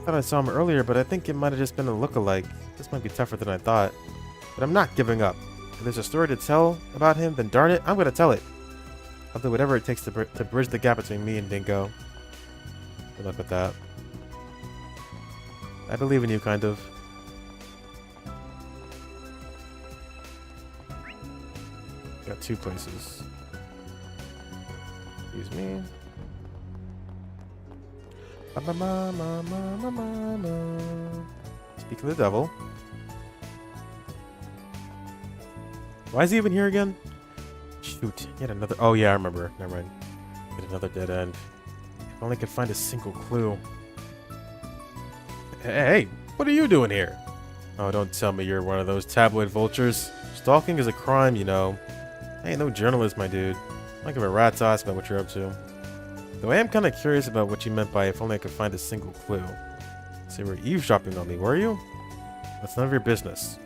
Thought I saw him earlier, but I think it might have just been a look-alike. This might be tougher than I thought. But I'm not giving up. If there's a story to tell about him, then darn it, I'm gonna tell it. I'll do whatever it takes to bridge the gap between me and Dingo. Good luck with that. I believe in you, kind of. Got two places. Excuse me. Speaking of the devil. Why is he even here again? Shoot, yet another. Oh yeah, I remember. Never mind. Get another dead end. If only I could find a single clue. Hey, what are you doing here? Oh, don't tell me you're one of those tabloid vultures. Stalking is a crime, you know. I ain't no journalist, my dude. I don't give a rat's ass about what you're up to. Though I am kind of curious about what you meant by if only I could find a single clue. So you were eavesdropping on me, were you? That's none of your business.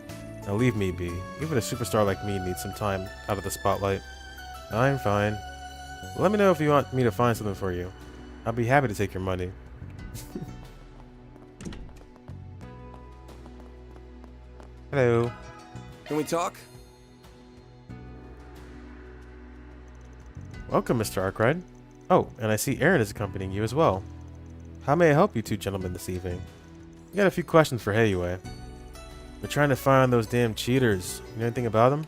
Now leave me be. Even a superstar like me needs some time out of the spotlight. I'm fine. Well, let me know if you want me to find something for you. I'll be happy to take your money. Hello. Can we talk? Welcome, Mr. Arkwright. Oh, and I see Aaron is accompanying you as well. How may I help you two gentlemen this evening? We got a few questions for Heiwei. We're trying to find those damn cheaters. You know anything about them?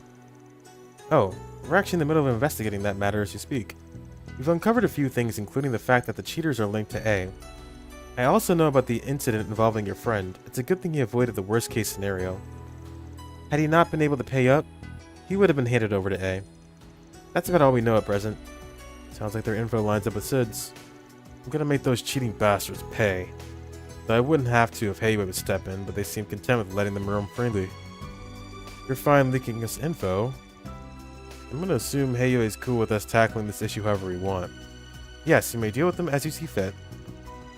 Oh, we're actually in the middle of investigating that matter as you speak. We've uncovered a few things, including the fact that the cheaters are linked to A. I also know about the incident involving your friend. It's a good thing he avoided the worst case scenario. Had he not been able to pay up, he would have been handed over to A. That's about all we know at present. Sounds like their info lines up with Sid's. I'm gonna make those cheating bastards pay. Though I wouldn't have to if Heiwei would step in, but they seem content with letting them roam freely. You're fine leaking us info. I'm gonna assume Heiwei is cool with us tackling this issue however we want. Yes, you may deal with them as you see fit.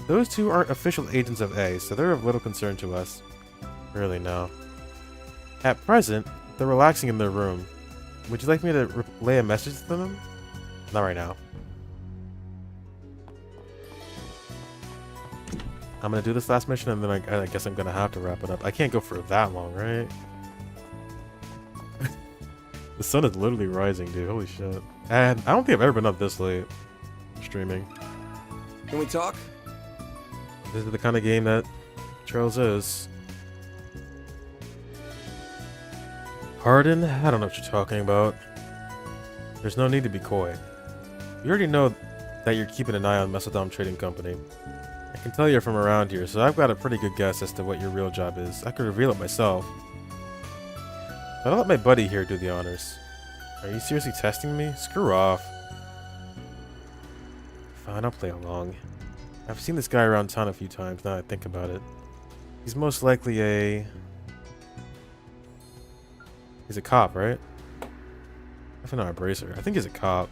Those two aren't official agents of A, so they're of little concern to us. Really, no. At present, they're relaxing in their room. Would you like me to relay a message to them? Not right now. I'm gonna do this last mission, and then I guess I'm gonna have to wrap it up. I can't go for that long, right? The sun is literally rising, dude. Holy shit. And I don't think I've ever been up this late streaming. Can we talk? This is the kind of game that Trails is. Pardon? I don't know what you're talking about. There's no need to be coy. You already know that you're keeping an eye on Mesodom Trading Company. I can tell you're from around here, so I've got a pretty good guess as to what your real job is. I could reveal it myself. But I'll let my buddy here do the honors. Are you seriously testing me? Screw off. Fine, I'll play along. I've seen this guy around town a few times now that I think about it. He's most likely a... He's a cop, right? Definitely not a bracer. I think he's a cop.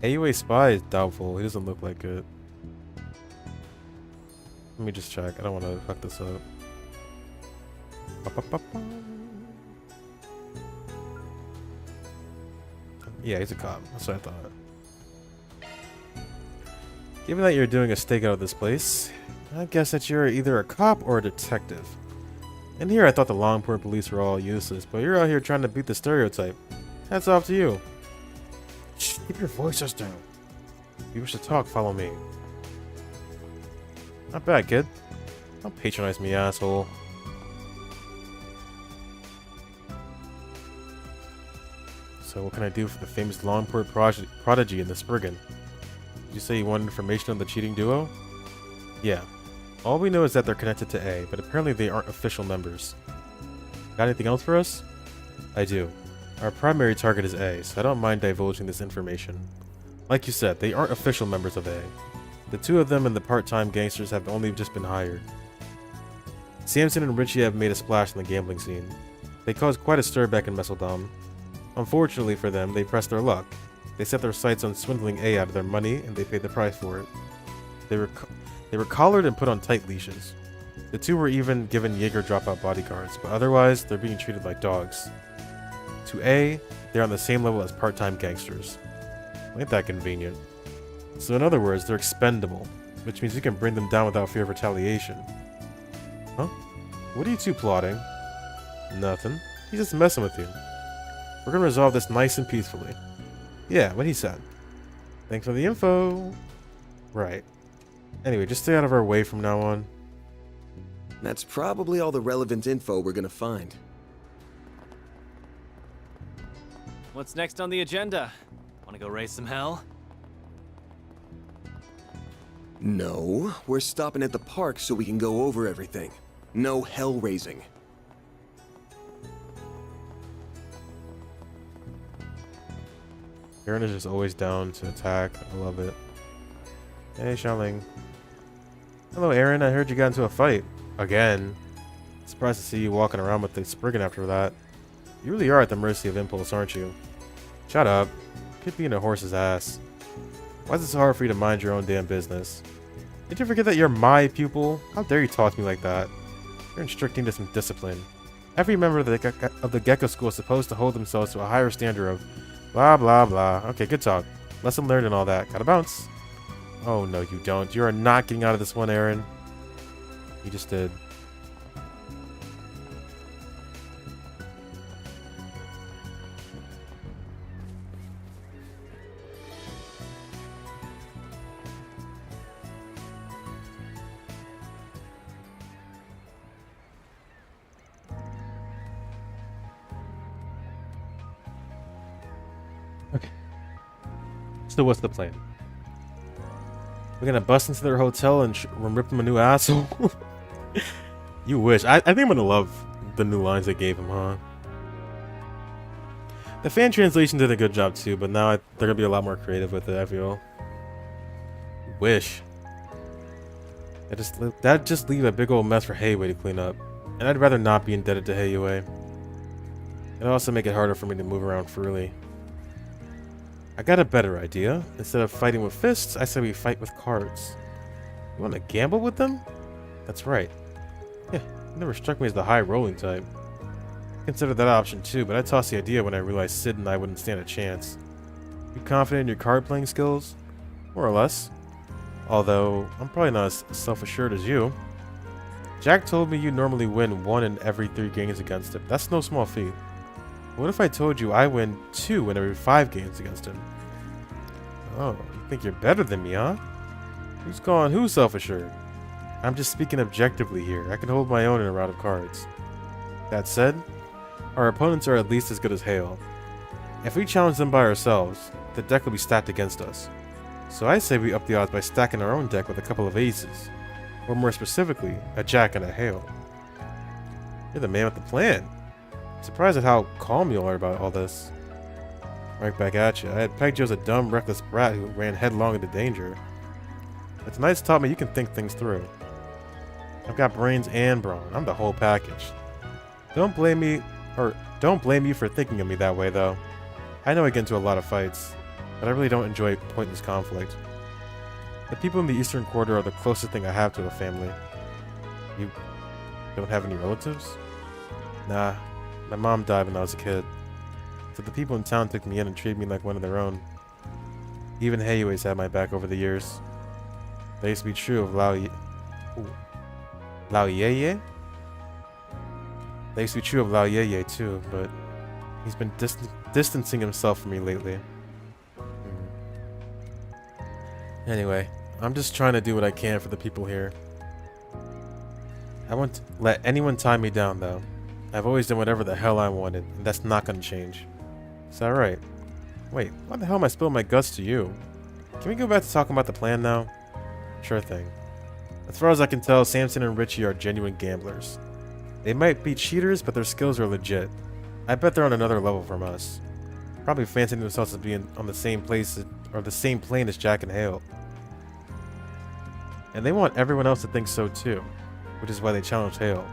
AUA spy is doubtful. He doesn't look like it. Let me just check. I don't want to fuck this up. Yeah, he's a cop. That's what I thought. Given that you're doing a stakeout of this place, I guess that you're either a cop or a detective. And here I thought the Longport police were all useless, but you're out here trying to beat the stereotype. Hats off to you. Shh, keep your voices down. If you wish to talk, follow me. Not bad, kid. Don't patronize me, asshole. So what can I do for the famous Longport prodigy in the Spriggan? Did you say you wanted information on the cheating duo? Yeah. All we know is that they're connected to A, but apparently they aren't official members. Got anything else for us? I do. Our primary target is A, so I don't mind divulging this information. Like you said, they aren't official members of A. The two of them and the part-time gangsters have only just been hired. Samson and Richie have made a splash in the gambling scene. They caused quite a stir back in Mesodom. Unfortunately for them, they pressed their luck. They set their sights on swindling A out of their money, and they paid the price for it. They were collared and put on tight leashes. The two were even given Jaeger dropout bodyguards, but otherwise, they're being treated like dogs. To A, they're on the same level as part-time gangsters. Ain't that convenient? So in other words, they're expendable, which means you can bring them down without fear of retaliation. Huh? What are you two plotting? Nothing. He's just messing with you. We're gonna resolve this nice and peacefully. Yeah, what he said. Thanks for the info. Right. Anyway, just stay out of our way from now on. That's probably all the relevant info we're gonna find. What's next on the agenda? Wanna go raise some hell? No, we're stopping at the park so we can go over everything. No hell raising. Aaron is just always down to attack. I love it. Hey, Xiaoling. Hello, Aaron. I heard you got into a fight. Again. Surprised to see you walking around with the Spriggan after that. You really are at the mercy of impulse, aren't you? Shut up. Could be in a horse's ass. Why is it so hard for you to mind your own damn business? Did you forget that you're my pupil? How dare you talk to me like that? You're instructing to some discipline. Every member of the Gecko School is supposed to hold themselves to a higher standard of blah blah blah. Okay, good talk. Lesson learned and all that. Gotta bounce. Oh no, you don't. You are not getting out of this one, Aaron. You just did. Okay. So what's the plan? We're gonna bust into their hotel and rip them a new asshole? You wish. I think I'm gonna love the new lines they gave him, huh? The fan translation did a good job too, but now they're gonna be a lot more creative with it, I feel. Wish. That'd just leave a big old mess for Heiwei to clean up. And I'd rather not be indebted to Heiwei. It'd also make it harder for me to move around freely. I got a better idea. Instead of fighting with fists, I say we fight with cards. You want to gamble with them? That's right. Yeah, you never struck me as the high-rolling type. I considered that option too, but I tossed the idea when I realized Sid and I wouldn't stand a chance. You confident in your card-playing skills? More or less. Although, I'm probably not as self-assured as you. Jack told me you normally win 1 in every 3 games against him. That's no small feat. What if I told you I win 2 in every 5 games against him? Oh, you think you're better than me, huh? Who's self-assured? I'm just speaking objectively here. I can hold my own in a round of cards. That said, our opponents are at least as good as Hale. If we challenge them by ourselves, the deck will be stacked against us. So I say we up the odds by stacking our own deck with a couple of aces. Or more specifically, a Jack and a Hale. You're the man with the plan. Surprised at how calm you are about all this. Right back at you. I had pegged you as a dumb, reckless brat who ran headlong into danger. But tonight's taught me you can think things through. I've got brains and brawn. I'm the whole package. Don't blame me for thinking of me that way, though. I know I get into a lot of fights, but I really don't enjoy pointless conflict. The people in the Eastern Quarter are the closest thing I have to a family. You don't have any relatives? Nah, my mom died when I was a kid. So the people in town took me in and treated me like one of their own. Even Hayue's had my back over the years. That used to be true of Lao Yeye? That used to be true of Lao Yeye too, but he's been distancing himself from me lately. Anyway, I'm just trying to do what I can for the people here. I won't let anyone tie me down, though. I've always done whatever the hell I wanted, and that's not gonna change. Is that right? Wait, why the hell am I spilling my guts to you? Can we go back to talking about the plan now? Sure thing. As far as I can tell, Samson and Richie are genuine gamblers. They might be cheaters, but their skills are legit. I bet they're on another level from us. Probably fancying themselves as being on the same place or the same plane as Jack and Hale. And they want everyone else to think so too, which is why they challenged Hale.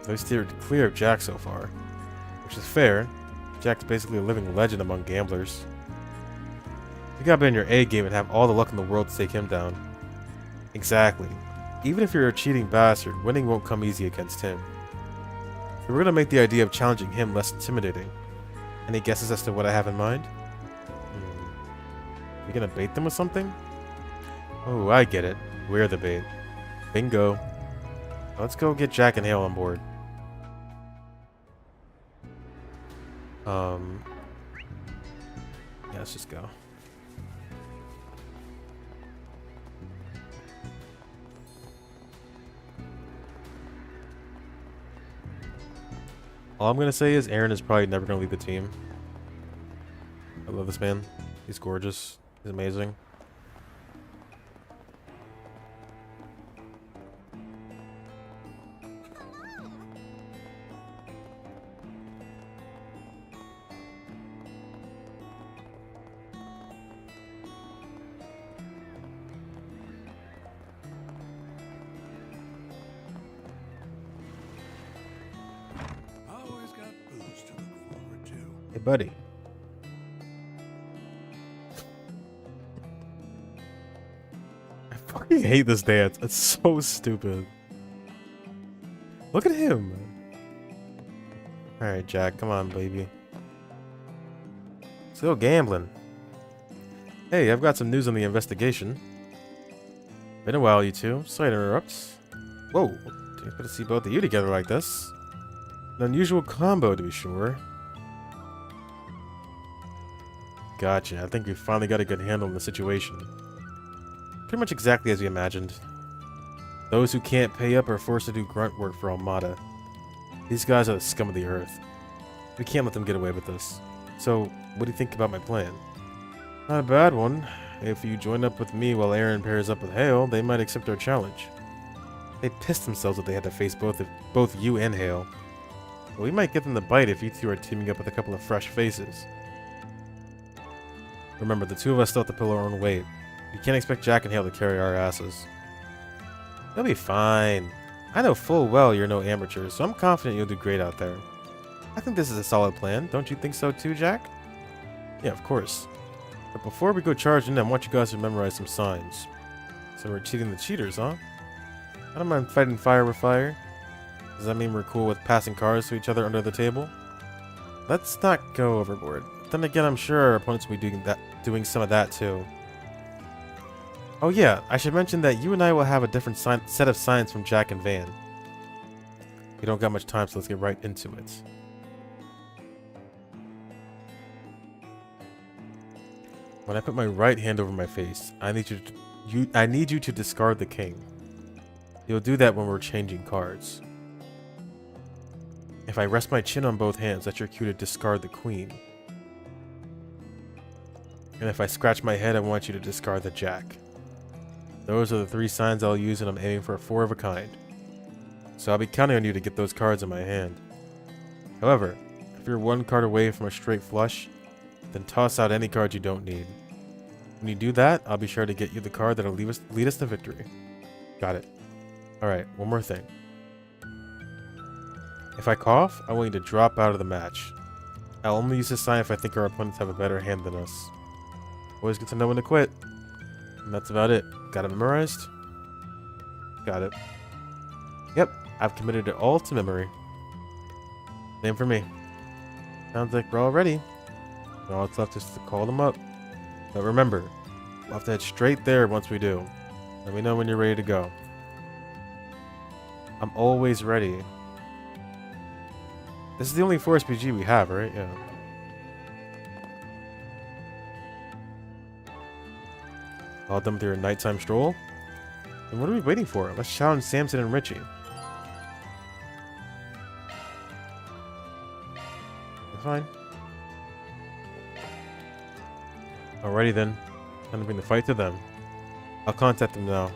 They steered clear of Jack so far, which is fair. Jack's basically a living legend among gamblers. You gotta be in your A game and have all the luck in the world to take him down. Exactly. Even if you're a cheating bastard, winning won't come easy against him. So we're gonna make the idea of challenging him less intimidating. Any guesses as to what I have in mind? You gonna bait them with something? Oh, I get it. We're the bait. Bingo. Let's go get Jack and Hale on board. Yeah, let's just go. All I'm gonna say is Aaron is probably never gonna leave the team. I love this man. He's gorgeous. He's amazing. Hey, buddy. I fucking hate this dance. It's so stupid. Look at him. Alright, Jack. Come on, baby. Let's go gambling. Hey, I've got some news on the investigation. Been a while, you two. Sorry to interrupt. Whoa. Didn't expect to see both of you together like this. An unusual combo, to be sure. Gotcha. I think we finally got a good handle on the situation. Pretty much exactly as we imagined. Those who can't pay up are forced to do grunt work for Armada. These guys are the scum of the earth. We can't let them get away with this. So, what do you think about my plan? Not a bad one. If you join up with me while Aaron pairs up with Hale, they might accept our challenge. They pissed themselves if they had to face both you and Hale. But we might get them to bite if you two are teaming up with a couple of fresh faces. Remember, the two of us still have to pull our own weight. You can't expect Jack and Hale to carry our asses. You'll be fine. I know full well you're no amateur, so I'm confident you'll do great out there. I think this is a solid plan. Don't you think so too, Jack? Yeah, of course. But before we go charging in, I want you guys to memorize some signs. So we're cheating the cheaters, huh? I don't mind fighting fire with fire. Does that mean we're cool with passing cards to each other under the table? Let's not go overboard. Then again, I'm sure our opponents will be doing some of that too. Oh yeah, I should mention that you and I will have a different set of signs from Jack and Van. We don't got much time, so let's get right into it. When I put my right hand over my face, I need you to discard the king. You'll do that when we're changing cards. If I rest my chin on both hands, that's your cue to discard the queen. And if I scratch my head, I want you to discard the jack. Those are the 3 signs I'll use, and I'm aiming for a 4 of a kind. So I'll be counting on you to get those cards in my hand. However, if you're 1 card away from a straight flush, then toss out any card you don't need. When you do that, I'll be sure to get you the card that'll lead us to victory. Got it. Alright, one more thing. If I cough, I want you to drop out of the match. I'll only use this sign if I think our opponents have a better hand than us. Always good to know when to quit. And that's about it. Got it memorized? Got it. Yep, I've committed it all to memory. Same for me. Sounds like we're all ready. All that's left is to call them up. But remember, we'll have to head straight there once we do. Let me know when you're ready to go. I'm always ready. This is the only 4SPG we have, right? Yeah. All done with your nighttime stroll? And what are we waiting for? Let's challenge Samson and Richie. Fine. Alrighty then. Time to bring the fight to them. I'll contact them now.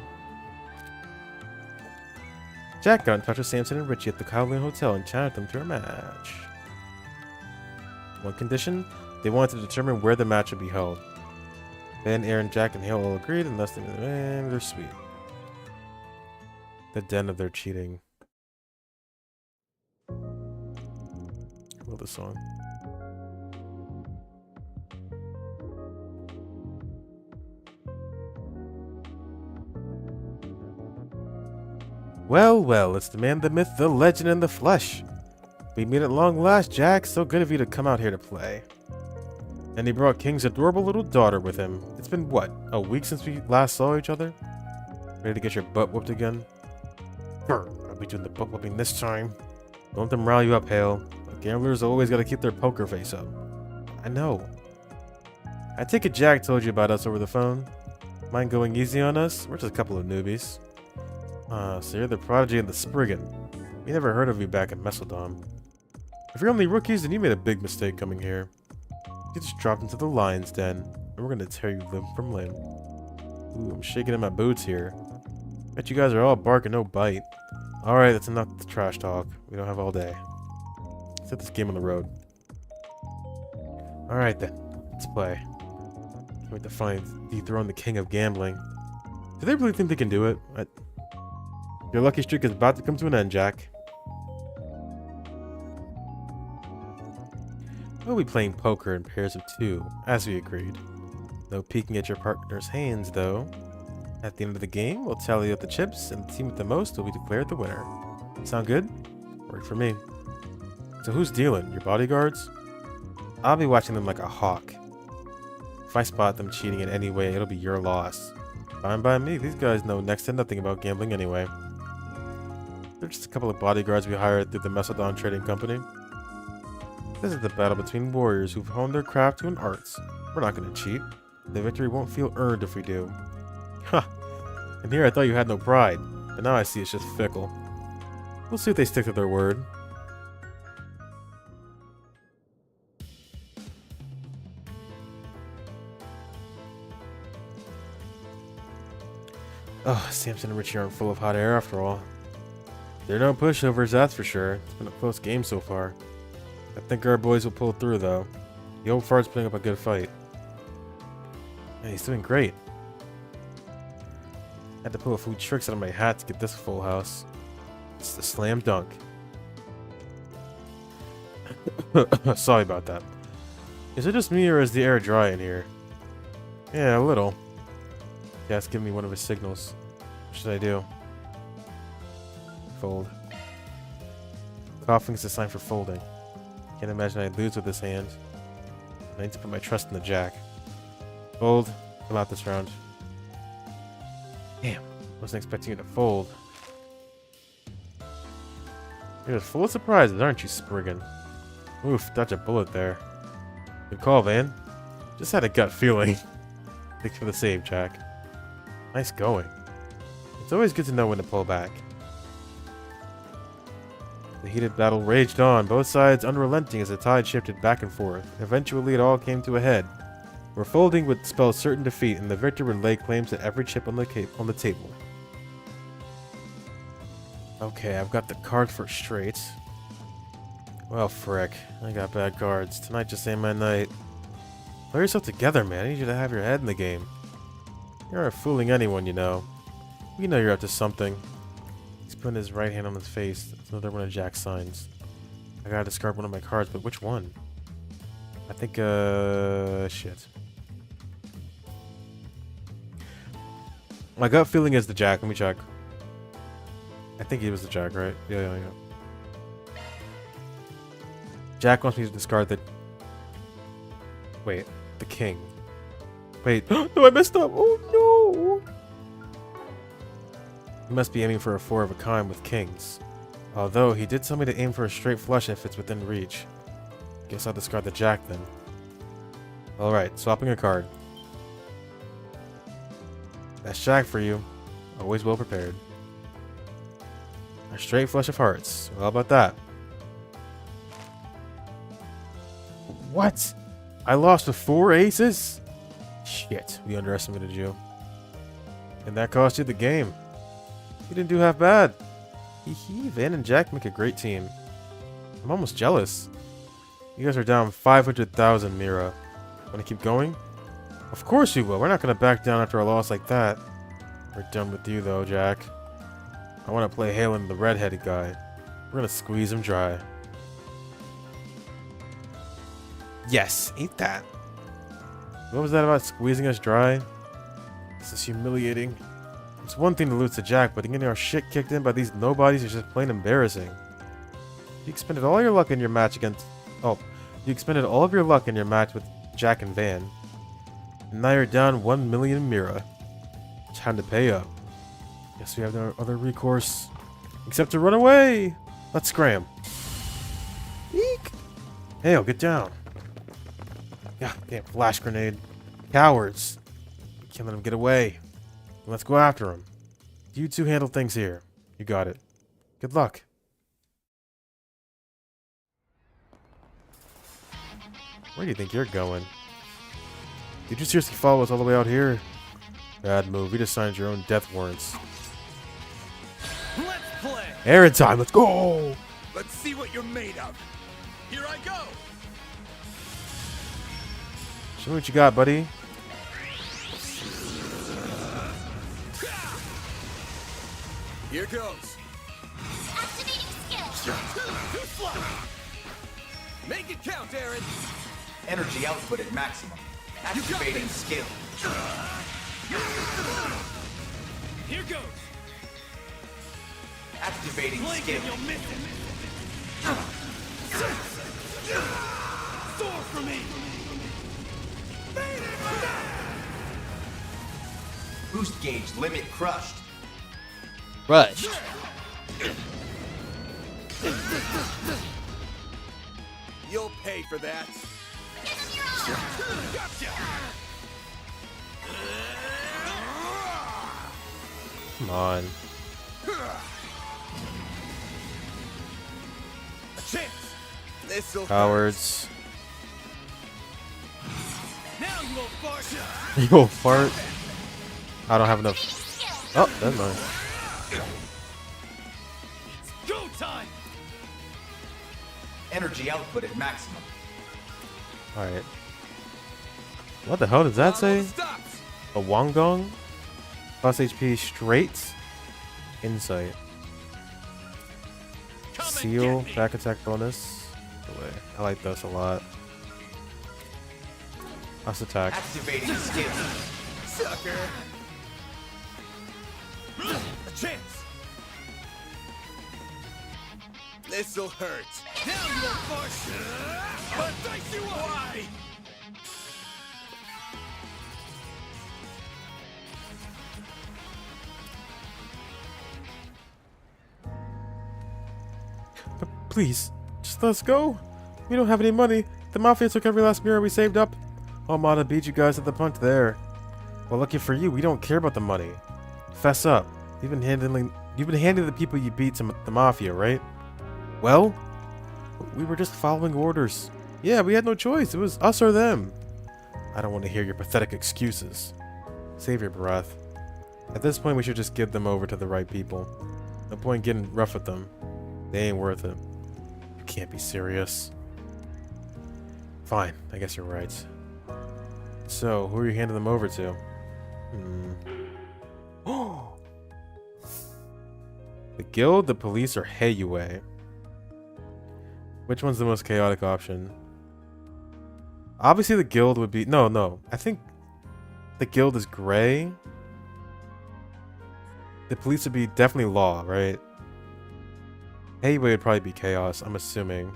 Jack got in touch with Samson and Richie at the Kowloon Hotel and chatted them through a match. One condition, they wanted to determine where the match would be held. Ben, Aaron, Jack, and Hale all agreed, and thus they're sweet. The den of their cheating. I love this song. Well, well, it's the man, the myth, the legend, and the flesh. We meet at long last, Jack. So good of you to come out here to play. And he brought King's adorable little daughter with him. It's been, what, a week since we last saw each other? Ready to get your butt whooped again? Grr, I'll be doing the butt whooping this time. Don't let them rile you up, Hale. Gamblers always gotta keep their poker face up. I know. I take it Jack told you about us over the phone. Mind going easy on us? We're just a couple of newbies. So you're the prodigy and the Spriggan. We never heard of you back in Messeldom. If you're only rookies, then you made a big mistake coming here. You just dropped into the lion's den, and we're gonna tear you limb from limb. Ooh, I'm shaking in my boots here. Bet you guys are all bark and no bite. Alright, that's enough trash talk. We don't have all day. Set this game on the road. Alright then, let's play. Can't wait to finally dethrone the king of gambling. Do they really think they can do it? Your lucky streak is about to come to an end, Jack. We'll be playing poker in pairs of 2, as we agreed. No peeking at your partner's hands, though. At the end of the game, we'll tally up the chips, and the team with the most will be declared the winner. Sound good? Work for me. So who's dealing? Your bodyguards? I'll be watching them like a hawk. If I spot them cheating in any way, it'll be your loss. Fine by me, these guys know next to nothing about gambling anyway. They're just a couple of bodyguards we hired through the Messeldon Trading Company. This is the battle between warriors who've honed their craft to an art. We're not going to cheat. The victory won't feel earned if we do. Ha! And here I thought you had no pride, but now I see it's just fickle. We'll see if they stick to their word. Oh, Samson and Richie aren't full of hot air after all. They're no pushovers, that's for sure. It's been a close game so far. I think our boys will pull through, though. The old fart's putting up a good fight. Yeah, he's doing great. I had to pull a few tricks out of my hat to get this full house. It's the slam dunk. Sorry about that. Is it just me or is the air dry in here? Yeah, a little. Jack's giving me one of his signals. What should I do? Fold. Coughing is a sign for folding. Can't imagine I'd lose with this hand. I need to put my trust in the Jack. Fold. Come out this round. Damn. Wasn't expecting you to fold. You're full of surprises, aren't you, Spriggan? Oof, dodge a bullet there. Good call, Van. Just had a gut feeling. Thanks for the save, Jack. Nice going. It's always good to know when to pull back. The heated battle raged on, both sides unrelenting as the tide shifted back and forth. Eventually, it all came to a head, where folding would spell certain defeat, and the victor would lay claims to every chip on the table. Okay, I've got the card for straight. Well, frick. I got bad cards. Tonight just ain't my night. Pull yourself together, man. I need you to have your head in the game. You aren't fooling anyone, you know. We know you're up to something. He's putting his right hand on his face. That's another one of Jack's signs. I gotta discard one of my cards, but which one? I think, shit. My gut feeling is the Jack. Let me check. I think he was the Jack, right? Yeah. Jack wants me to discard the... Wait, the King. Wait, no, I messed up! Oh, no! He must be aiming for a 4 of a kind with Kings. Although, he did tell me to aim for a straight flush if it's within reach. Guess I'll discard the Jack then. Alright, swapping a card. That's Jack for you. Always well prepared. A straight flush of hearts. Well, how about that? What? I lost with 4 aces? Shit, we underestimated you. And that cost you the game. You didn't do half bad. Hee, Van and Jack make a great team. I'm almost jealous. You guys are down 500,000, Mira. Wanna keep going? Of course we will. We're not gonna back down after a loss like that. We're done with you though, Jack. I wanna play Halen, the redheaded guy. We're gonna squeeze him dry. Yes, ain't that? What was that about squeezing us dry? This is humiliating. It's one thing to lose to Jack, but getting our shit kicked in by these nobodies is just plain embarrassing. You expended all your luck in your match against... Oh, you expended all of your luck in your match with Jack and Van. And now you're down 1 million Mira. Time to pay up. Guess we have no other recourse except to run away. Let's scram. Eek! Hale, get down. Yeah, damn flash grenade. Cowards. We can't let them get away. Let's go after them. You two handle things here. You got it. Good luck. Where do you think you're going? Did you seriously follow us all the way out here? Bad move. You just signed your own death warrants. Let's play. Aaron time. Let's go. Let's see what you're made of. Here I go. Show me what you got, buddy. Here goes. Activating skill. Make it count, Aaron. Energy output at maximum. Activating skill. Here goes. Activating Blink skill. and you'll miss it. Soar for me. Boost gauge limit crushed. Crushed. You'll pay for that. Gotcha. Come on. A chance. This'll Cowards. now you won't fart. You will fart. I don't have enough. Oh, that's mine. Go time. Energy output at maximum. Alright. What the hell does that say? A Wangong? Plus HP straight? Insight. Seal, back attack bonus. I like this a lot. Plus attack. Activating skill. Sucker. chance! This'll hurt. Now you won't push! But thank you! Why? But please, just let us go. We don't have any money. The Mafia took every last mirror we saved up. Almada beat you guys at the punch there. Well, lucky for you, we don't care about the money. Fess up. You've been handing the people you beat to the Mafia, right? Well, we were just following orders. Yeah, we had no choice. It was us or them. I don't want to hear your pathetic excuses. Save your breath. At this point, we should just give them over to the right people. No point getting rough with them. They ain't worth it. You can't be serious. Fine, I guess you're right. So, who are you handing them over to? Oh! The guild, the police, or Heiyue? Which one's the most chaotic option? Obviously the guild would be... No. I think the guild is gray. The police would be definitely law, right? Heiyue would probably be chaos, I'm assuming.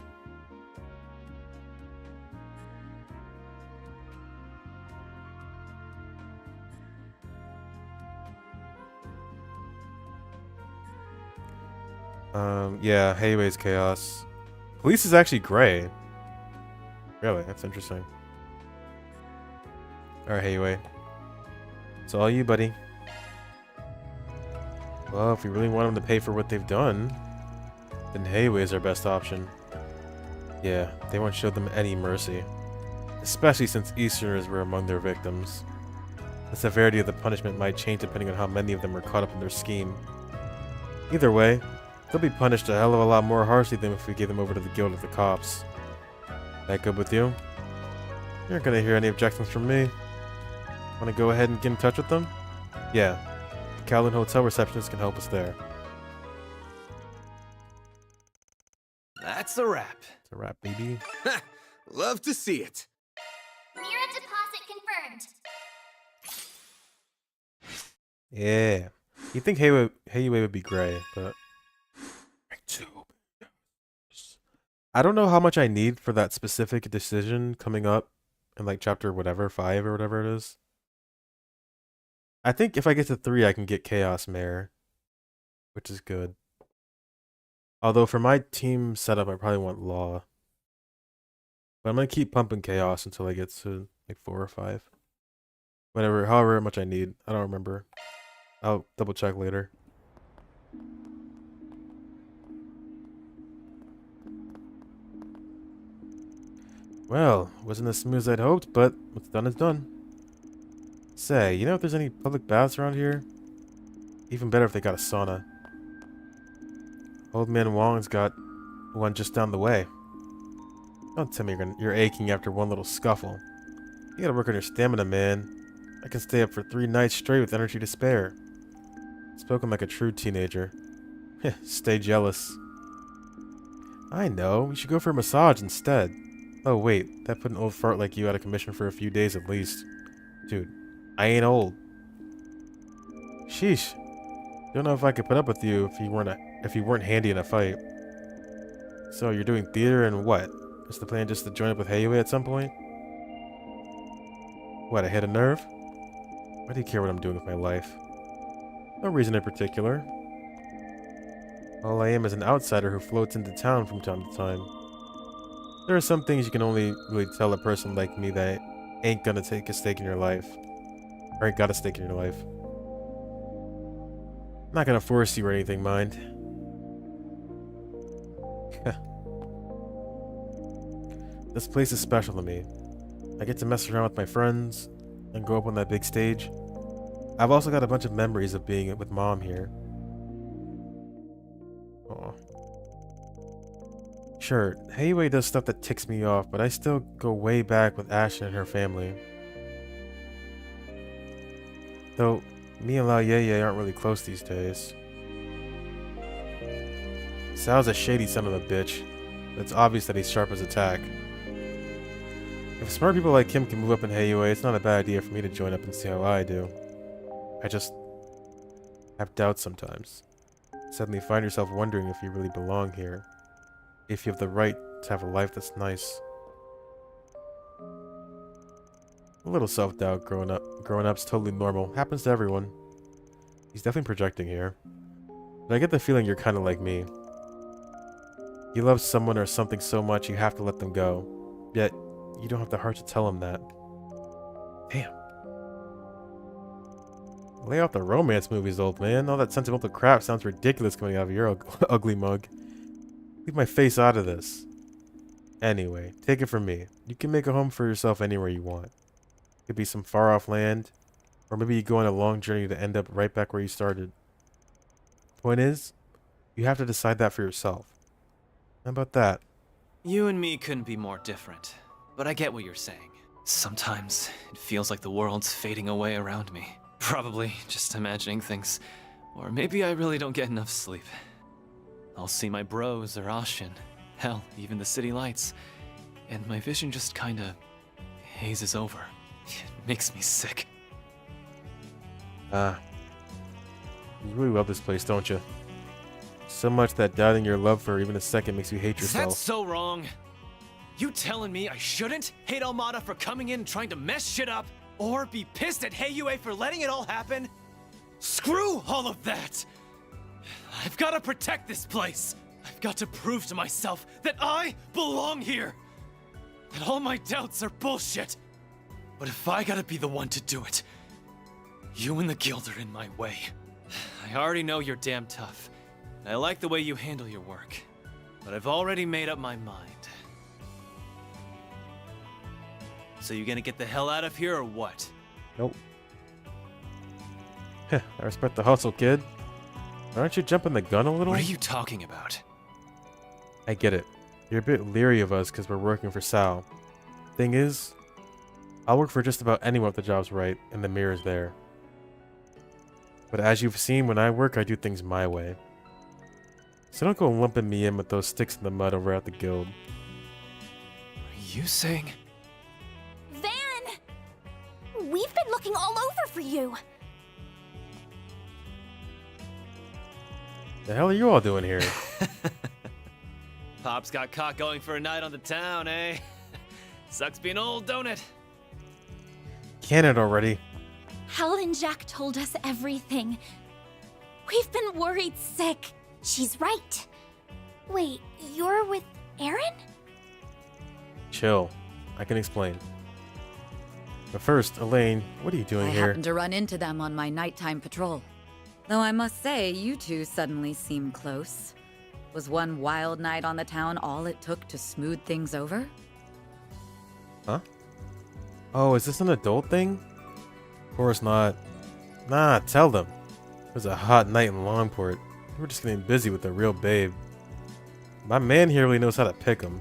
Yeah, Heiyue's chaos. Police is actually gray. Really? That's interesting. Alright, Heiyue. It's all you, buddy. Well, if we really want them to pay for what they've done, then Heiyue is our best option. Yeah, they won't show them any mercy. Especially since Easterners were among their victims. The severity of the punishment might change depending on how many of them were caught up in their scheme. Either way, they'll be punished a hell of a lot more harshly than if we gave them over to the guild of the cops. That good with you? You're not gonna hear any objections from me. Wanna go ahead and get in touch with them? Yeah. The Kowloon Hotel receptionist can help us there. That's a wrap. It's a wrap, baby. Love to see it. Mirror deposit confirmed. Yeah. You'd think Heiyue would be gray, but... I don't know how much I need for that specific decision coming up in like chapter whatever, 5 or whatever it is. I think if I get to 3, I can get Chaos Mare, which is good. Although for my team setup, I probably want Law. But I'm going to keep pumping Chaos until I get to like 4 or 5. Whatever, however much I need. I don't remember. I'll double check later. Well, wasn't as smooth as I'd hoped, but what's done is done. Say, you know if there's any public baths around here? Even better if they got a sauna. Old Man Wong's got one just down the way. Don't tell me you're aching after one little scuffle. You gotta work on your stamina, man. I can stay up for 3 nights straight with energy to spare. Spoken like a true teenager. Stay jealous. I know, you should go for a massage instead. Oh wait, that put an old fart like you out of commission for a few days at least. Dude, I ain't old. Sheesh. Don't know if I could put up with you if you weren't handy in a fight. So you're doing theater and what? Is the plan just to join up with Heiyue at some point? What, I hit a nerve? Why do you care what I'm doing with my life? No reason in particular. All I am is an outsider who floats into town from time to time. There are some things you can only really tell a person like me that ain't gonna take a stake in your life. Or ain't got a stake in your life. I'm not gonna force you or anything, mind. This place is special to me. I get to mess around with my friends and go up on that big stage. I've also got a bunch of memories of being with Mom here. Aw. Sure, Heiyue does stuff that ticks me off, but I still go way back with Ashen and her family. Though, me and Lao Yeye aren't really close these days. Sal's a shady son of a bitch, but it's obvious that he's sharp as a tack. If smart people like him can move up in Heiyue, it's not a bad idea for me to join up and see how I do. have doubts sometimes. Suddenly find yourself wondering if you really belong here. If you have the right to have a life that's nice. A little self-doubt growing up. Growing up's totally normal. Happens to everyone. He's definitely projecting here. But I get the feeling you're kind of like me. You love someone or something so much you have to let them go. Yet, you don't have the heart to tell them that. Damn. Lay off the romance movies, old man. All that sentimental crap sounds ridiculous coming out of your ugly mug. Leave my face out of this. Anyway, take it from me. You can make a home for yourself anywhere you want. It could be some far-off land, or maybe you go on a long journey to end up right back where you started. Point is, you have to decide that for yourself. How about that? You and me couldn't be more different, but I get what you're saying. Sometimes it feels like the world's fading away around me. Probably just imagining things, or maybe I really don't get enough sleep. I'll see my bros or Ashin, hell, even the city lights, and my vision just kinda hazes over. It makes me sick. You really love this place, don't you? So much that doubting your love for even a second makes you hate yourself. That's so wrong. You telling me I shouldn't hate Almada for coming in and trying to mess shit up? Or be pissed at Heiyue for letting it all happen? Screw all of that! I've got to protect this place. I've got to prove to myself that I belong here. That all my doubts are bullshit. But if I gotta be the one to do it, you and the guild are in my way. I already know you're damn tough. And I like the way you handle your work. But I've already made up my mind. So you gonna get the hell out of here or what? Nope. I respect the hustle, kid. Aren't you jumping the gun a little? What are you talking about? I get it. You're a bit leery of us because we're working for Sal. Thing is, I'll work for just about anyone if the job's right and the mirror's there. But as you've seen, when I work, I do things my way. So don't go lumping me in with those sticks in the mud over at the guild. Are you saying... Van! We've been looking all over for you. The hell are you all doing here? Pop's got caught going for a night on the town, eh? Sucks being old, don't it? Can it already? Hal and Jack told us everything. We've been worried sick. She's right. Wait, you're with Aaron? Chill. I can explain. But first, Elaine, what are you doing I here? happened to run into them on my nighttime patrol. Though I must say, you two suddenly seem close. Was one wild night on the town all it took to smooth things over? Huh? Oh, is this an adult thing? Of course not. Nah, tell them. It was a hot night in Longport. We're just getting busy with the real babe. My man here really knows how to pick 'em.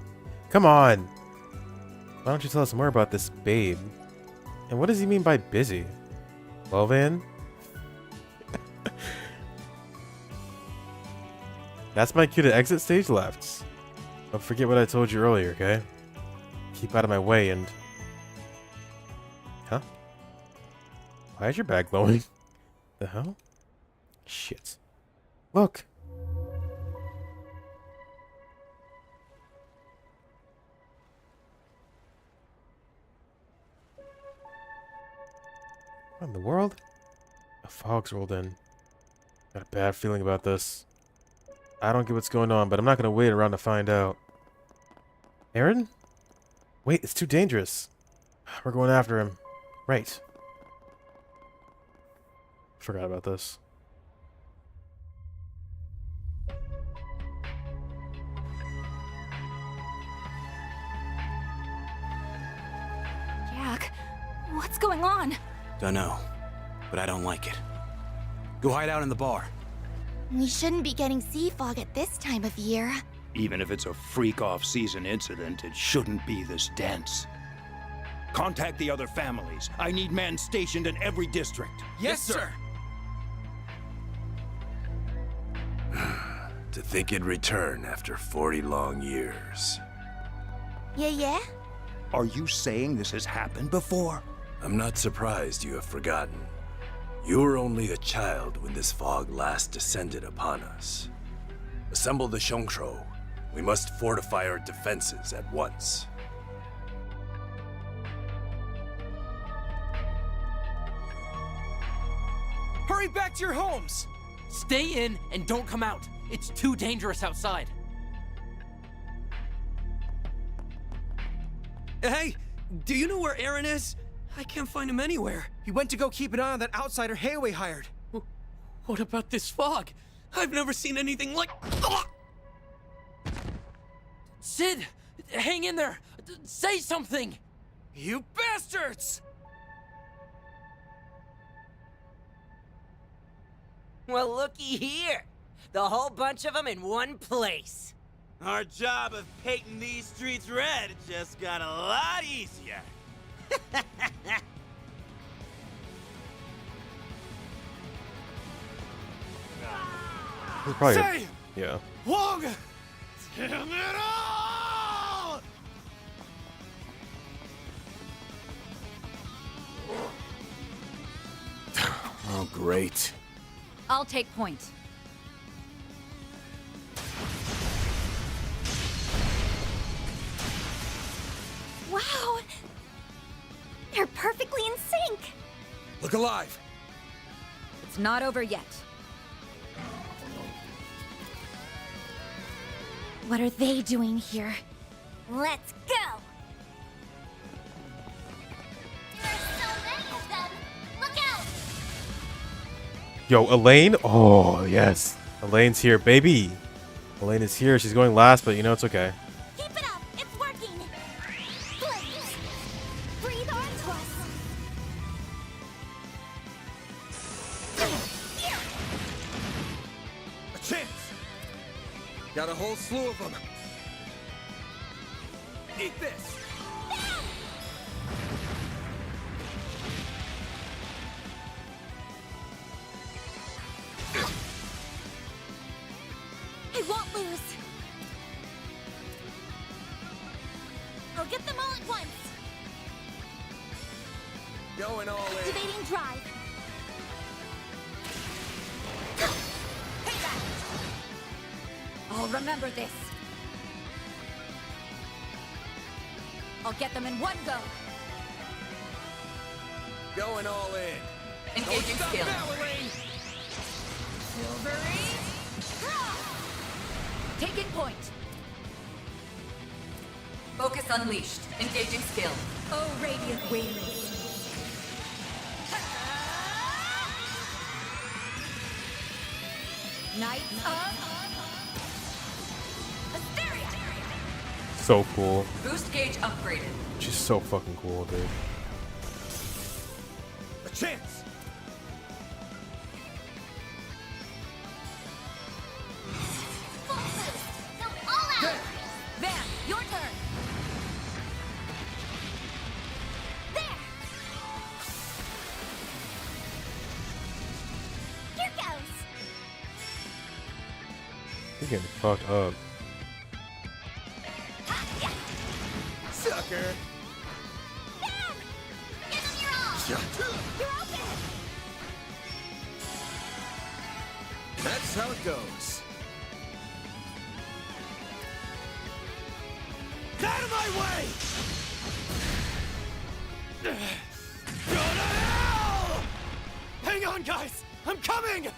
Come on! Why don't you tell us more about this babe? And what does he mean by busy? Well, Van? That's my cue to exit stage left. Don't forget what I told you earlier, okay? Keep out of my way and... Huh? Why is your bag glowing? The hell? Shit. Look! What in the world? A fog's rolled in. Got a bad feeling about this. I don't get what's going on, but I'm not gonna wait around to find out. Aaron? Wait, it's too dangerous. We're going after him. Right. Forgot about this. Jack, what's going on? Dunno, but I don't like it. Go hide out in the bar. We shouldn't be getting sea fog at this time of year. Even if it's a freak off-season incident, it shouldn't be this dense. Contact the other families. I need men stationed in every district. Yes, sir. To think it'd return after 40 long years. Yeah? Are you saying this has happened before? I'm not surprised you have forgotten. You were only a child when this fog last descended upon us. Assemble the Shongshou. We must fortify our defenses at once. Hurry back to your homes! Stay in and don't come out. It's too dangerous outside. Hey, do you know where Aaron is? I can't find him anywhere. He went to go keep an eye on that outsider Hayway hired. What about this fog? I've never seen anything like... Sid, hang in there. Say something. You bastards! Well, looky here. The whole bunch of them in one place. Our job of painting these streets red just got a lot easier. Probably Say! yeah. Wong! Damn it all! Oh, great. I'll take point. Wow! They're perfectly in sync! Look alive! It's not over yet. What are they doing here? Let's go! There's so many of them! Look out! Yo, Elaine? Oh, yes. Elaine's here, baby. Elaine is here. She's going last, but you know, it's okay. Keep it up! It's working! Please! Breathe onto us! A chance! Got a whole slew of them. Eat this! I won't lose! I'll get them all at once! Going all in. Activating drive! I'll remember this. I'll get them in one go. Going all in. Engaging Don't stop skill. now, Elaine! Silvery. Taking point. Focus unleashed. Engaging skill. Oh, radiant wings. Knights up. So cool. Boost gauge upgraded. She's so fucking cool, dude. A chance! Full boost! Go all out! Van, your turn. There! Here goes! You're getting fucked up. Sucker! Bam! Give them your all! You're open! That's how it goes. Out of my way! Go to hell! Hang on, guys! I'm coming!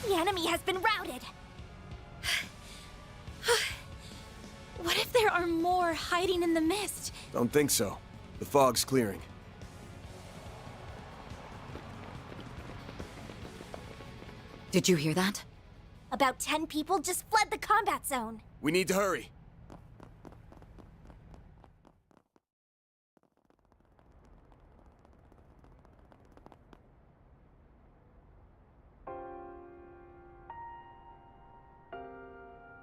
The enemy has been routed! What if there are more hiding in the mist? Don't think so. The fog's clearing. Did you hear that? About 10 people just fled the combat zone. We need to hurry.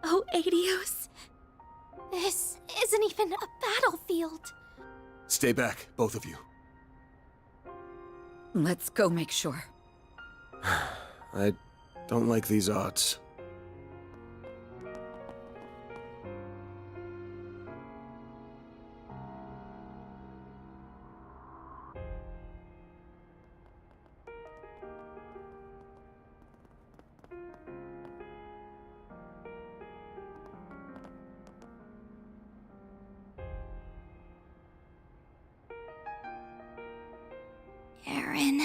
Oh, Adios. This isn't even a battlefield. Stay back, both of you. Let's go make sure. I don't like these odds. Aaron.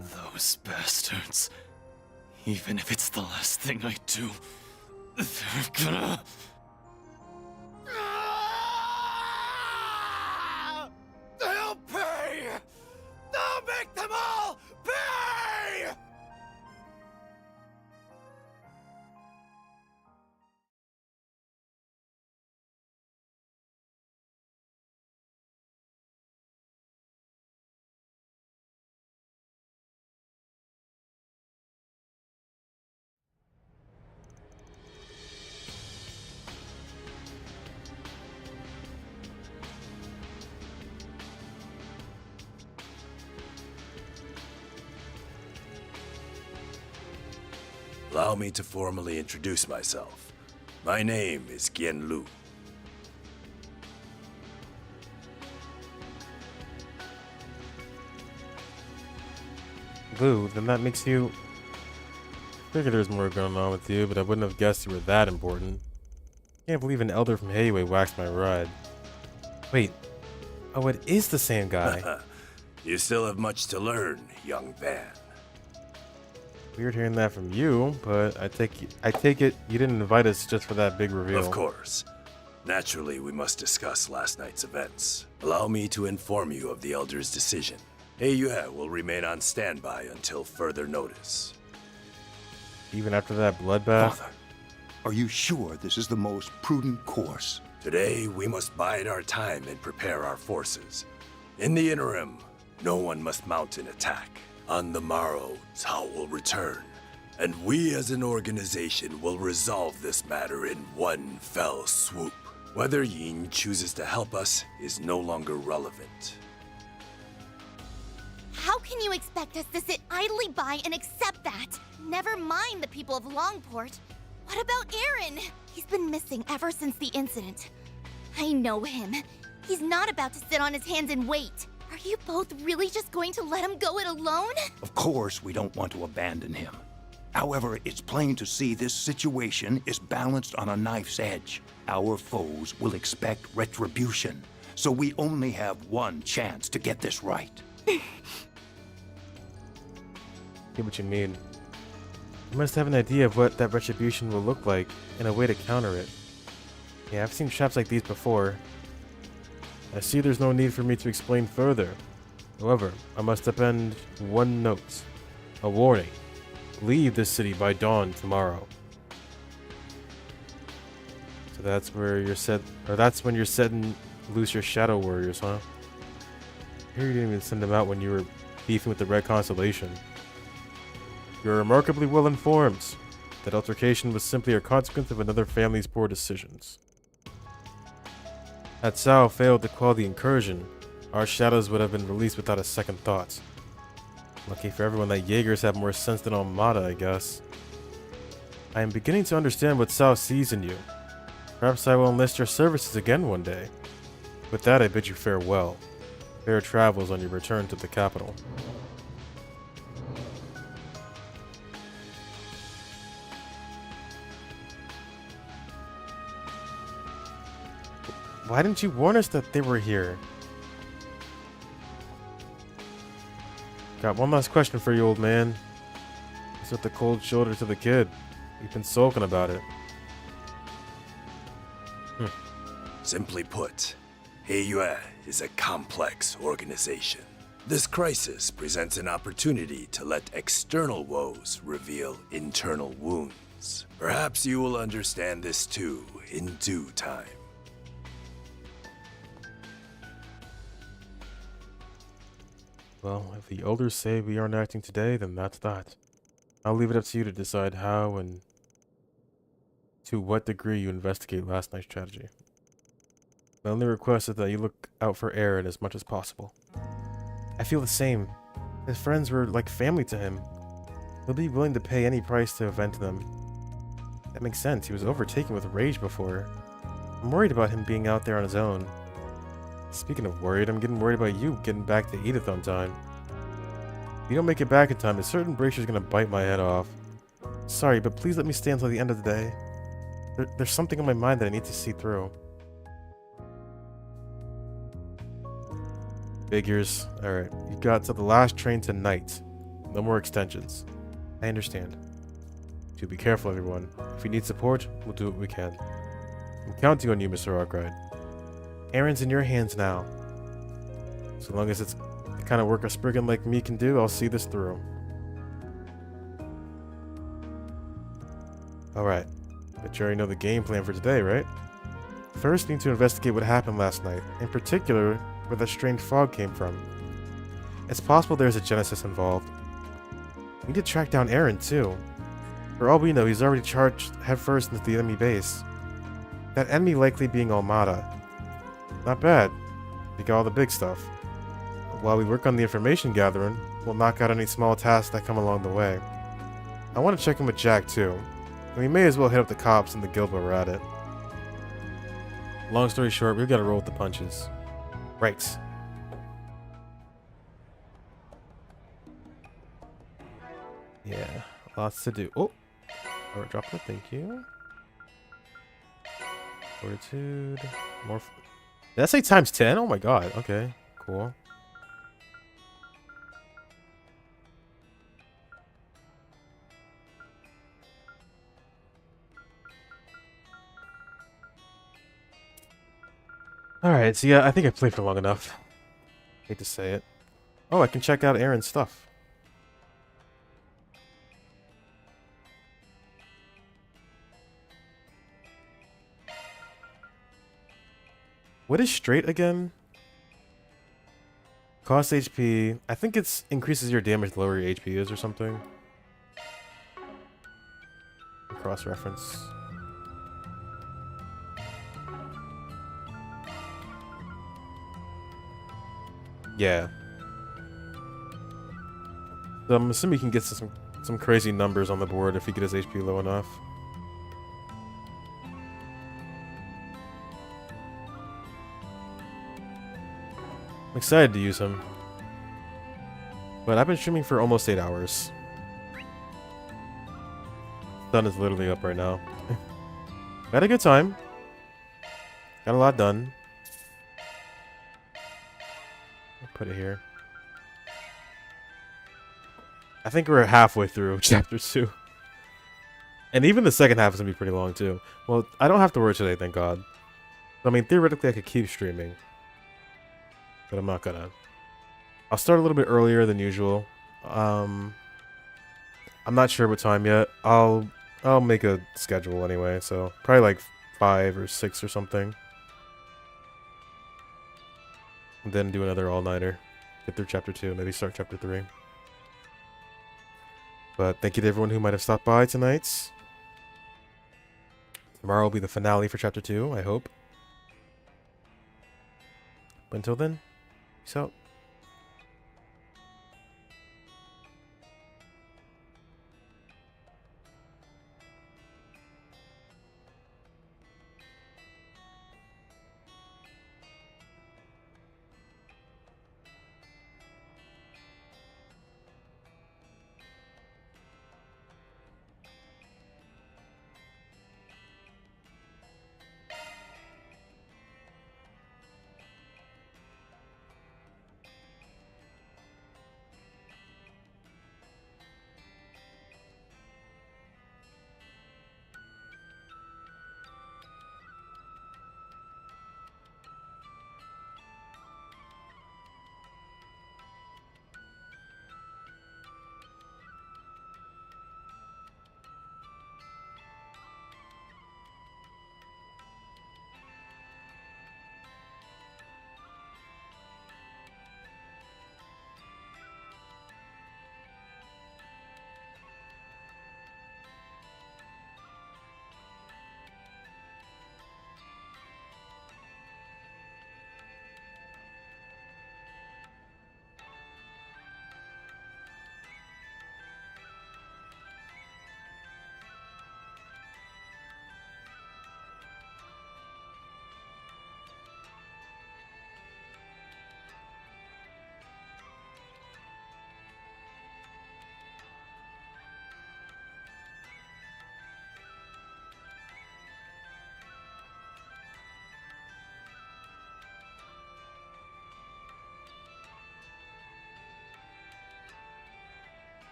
Those bastards. Even if it's the last thing I do, they're gonna... They'll pay! They'll make them all pay! Allow me to formally introduce myself. My name is Gian Lu. Lou, then that makes you... I figured there's more going on with you, but I wouldn't have guessed you were that important. Can't believe an elder from Hayway waxed my ride. Wait. Oh, it is the same guy. You still have much to learn, young man. Weird hearing that from you, but I take it you didn't invite us just for that big reveal. Of course. Naturally, we must discuss last night's events. Allow me to inform you of the Elder's decision. Heiyue will remain on standby until further notice. Even after that bloodbath? Father, are you sure this is the most prudent course? Today, we must bide our time and prepare our forces. In the interim, no one must mount an attack. On the morrow, Cao will return, and we as an organization will resolve this matter in one fell swoop. Whether Yin chooses to help us is no longer relevant. How can you expect us to sit idly by and accept that? Never mind the people of Longport. What about Aaron? He's been missing ever since the incident. I know him. He's not about to sit on his hands and wait. Are you both really just going to let him go it alone? Of course, we don't want to abandon him. However, it's plain to see this situation is balanced on a knife's edge. Our foes will expect retribution, so we only have one chance to get this right. Get what you mean. You must have an idea of what that retribution will look like and a way to counter it. Yeah, I've seen traps like these before. I see there's no need for me to explain further. However, I must append one note. A warning. Leave this city by dawn tomorrow. So that's where you're that's when you're setting loose your shadow warriors, huh? Here you didn't even send them out when you were beefing with the Red Constellation. You're remarkably well informed. That altercation was simply a consequence of another family's poor decisions. Had Cao failed to quell the incursion, our shadows would have been released without a second thought. Lucky for everyone that Jaegers have more sense than Armada, I guess. I am beginning to understand what Cao sees in you. Perhaps I will enlist your services again one day. With that, I bid you farewell. Fair travels on your return to the capital. Why didn't you warn us that they were here? Got one last question for you, old man. What's with the cold shoulder to the kid? You've been sulking about it. Simply put, Heiyue is a complex organization. This crisis presents an opportunity to let external woes reveal internal wounds. Perhaps you will understand this too in due time. Well, if the elders say we aren't acting today, then that's that. I'll leave it up to you to decide how and to what degree you investigate last night's tragedy. My only request is that you look out for Aaron as much as possible. I feel the same. His friends were like family to him. He'll be willing to pay any price to avenge them. That makes sense. He was overtaken with rage before. I'm worried about him being out there on his own. Speaking of worried, I'm getting worried about you getting back to Edith on time. If you don't make it back in time, a certain Bracer's gonna bite my head off. Sorry, but please let me stay until the end of the day. There's something on my mind that I need to see through. Figures. Alright, you've got to the last train tonight. No more extensions. I understand. So be careful, everyone. If you need support, we'll do what we can. I'm counting on you, Mr. Arkwright. Aaron's in your hands now. So long as it's the kind of work a Spriggan like me can do, I'll see this through. Alright. But you already know the game plan for today, right? First, we need to investigate what happened last night. In particular, where that strange fog came from. It's possible there's a Genesis involved. We need to track down Aaron, too. For all we know, he's already charged headfirst into the enemy base. That enemy likely being Almada. Not bad. We got all the big stuff. While we work on the information gathering, we'll knock out any small tasks that come along the way. I want to check in with Jack, too. And we may as well hit up the cops and the guild while we're at it. Long story short, we've got to roll with the punches. Right. Yeah, lots to do. Oh! Power droplet, thank you. Fortitude. More. Did I say times 10? Oh my god. Okay, cool. Alright, so yeah, I think I played for long enough. Hate to say it. Oh, I can check out Aaron's stuff. What is straight again? Cost HP. I think it's increases your damage the lower your HP is or something. Cross-reference. Yeah. So I'm assuming he can get some crazy numbers on the board if he get his HP low enough. I'm excited to use him. But I've been streaming for almost 8 hours. Sun is literally up right now. I had a good time. Got a lot done. I'll put it here. I think we're halfway through chapter 2. And even the second half is going to be pretty long too. Well, I don't have to work today, thank God. I mean, theoretically I could keep streaming. But I'm not gonna. I'll start a little bit earlier than usual. I'm not sure what time yet. I'll make a schedule anyway, so probably like 5 or 6 or something. And then do another all-nighter. Get through chapter 2, maybe start chapter 3. But thank you to everyone who might have stopped by tonight. Tomorrow will be the finale for chapter 2, I hope. But until then, peace out.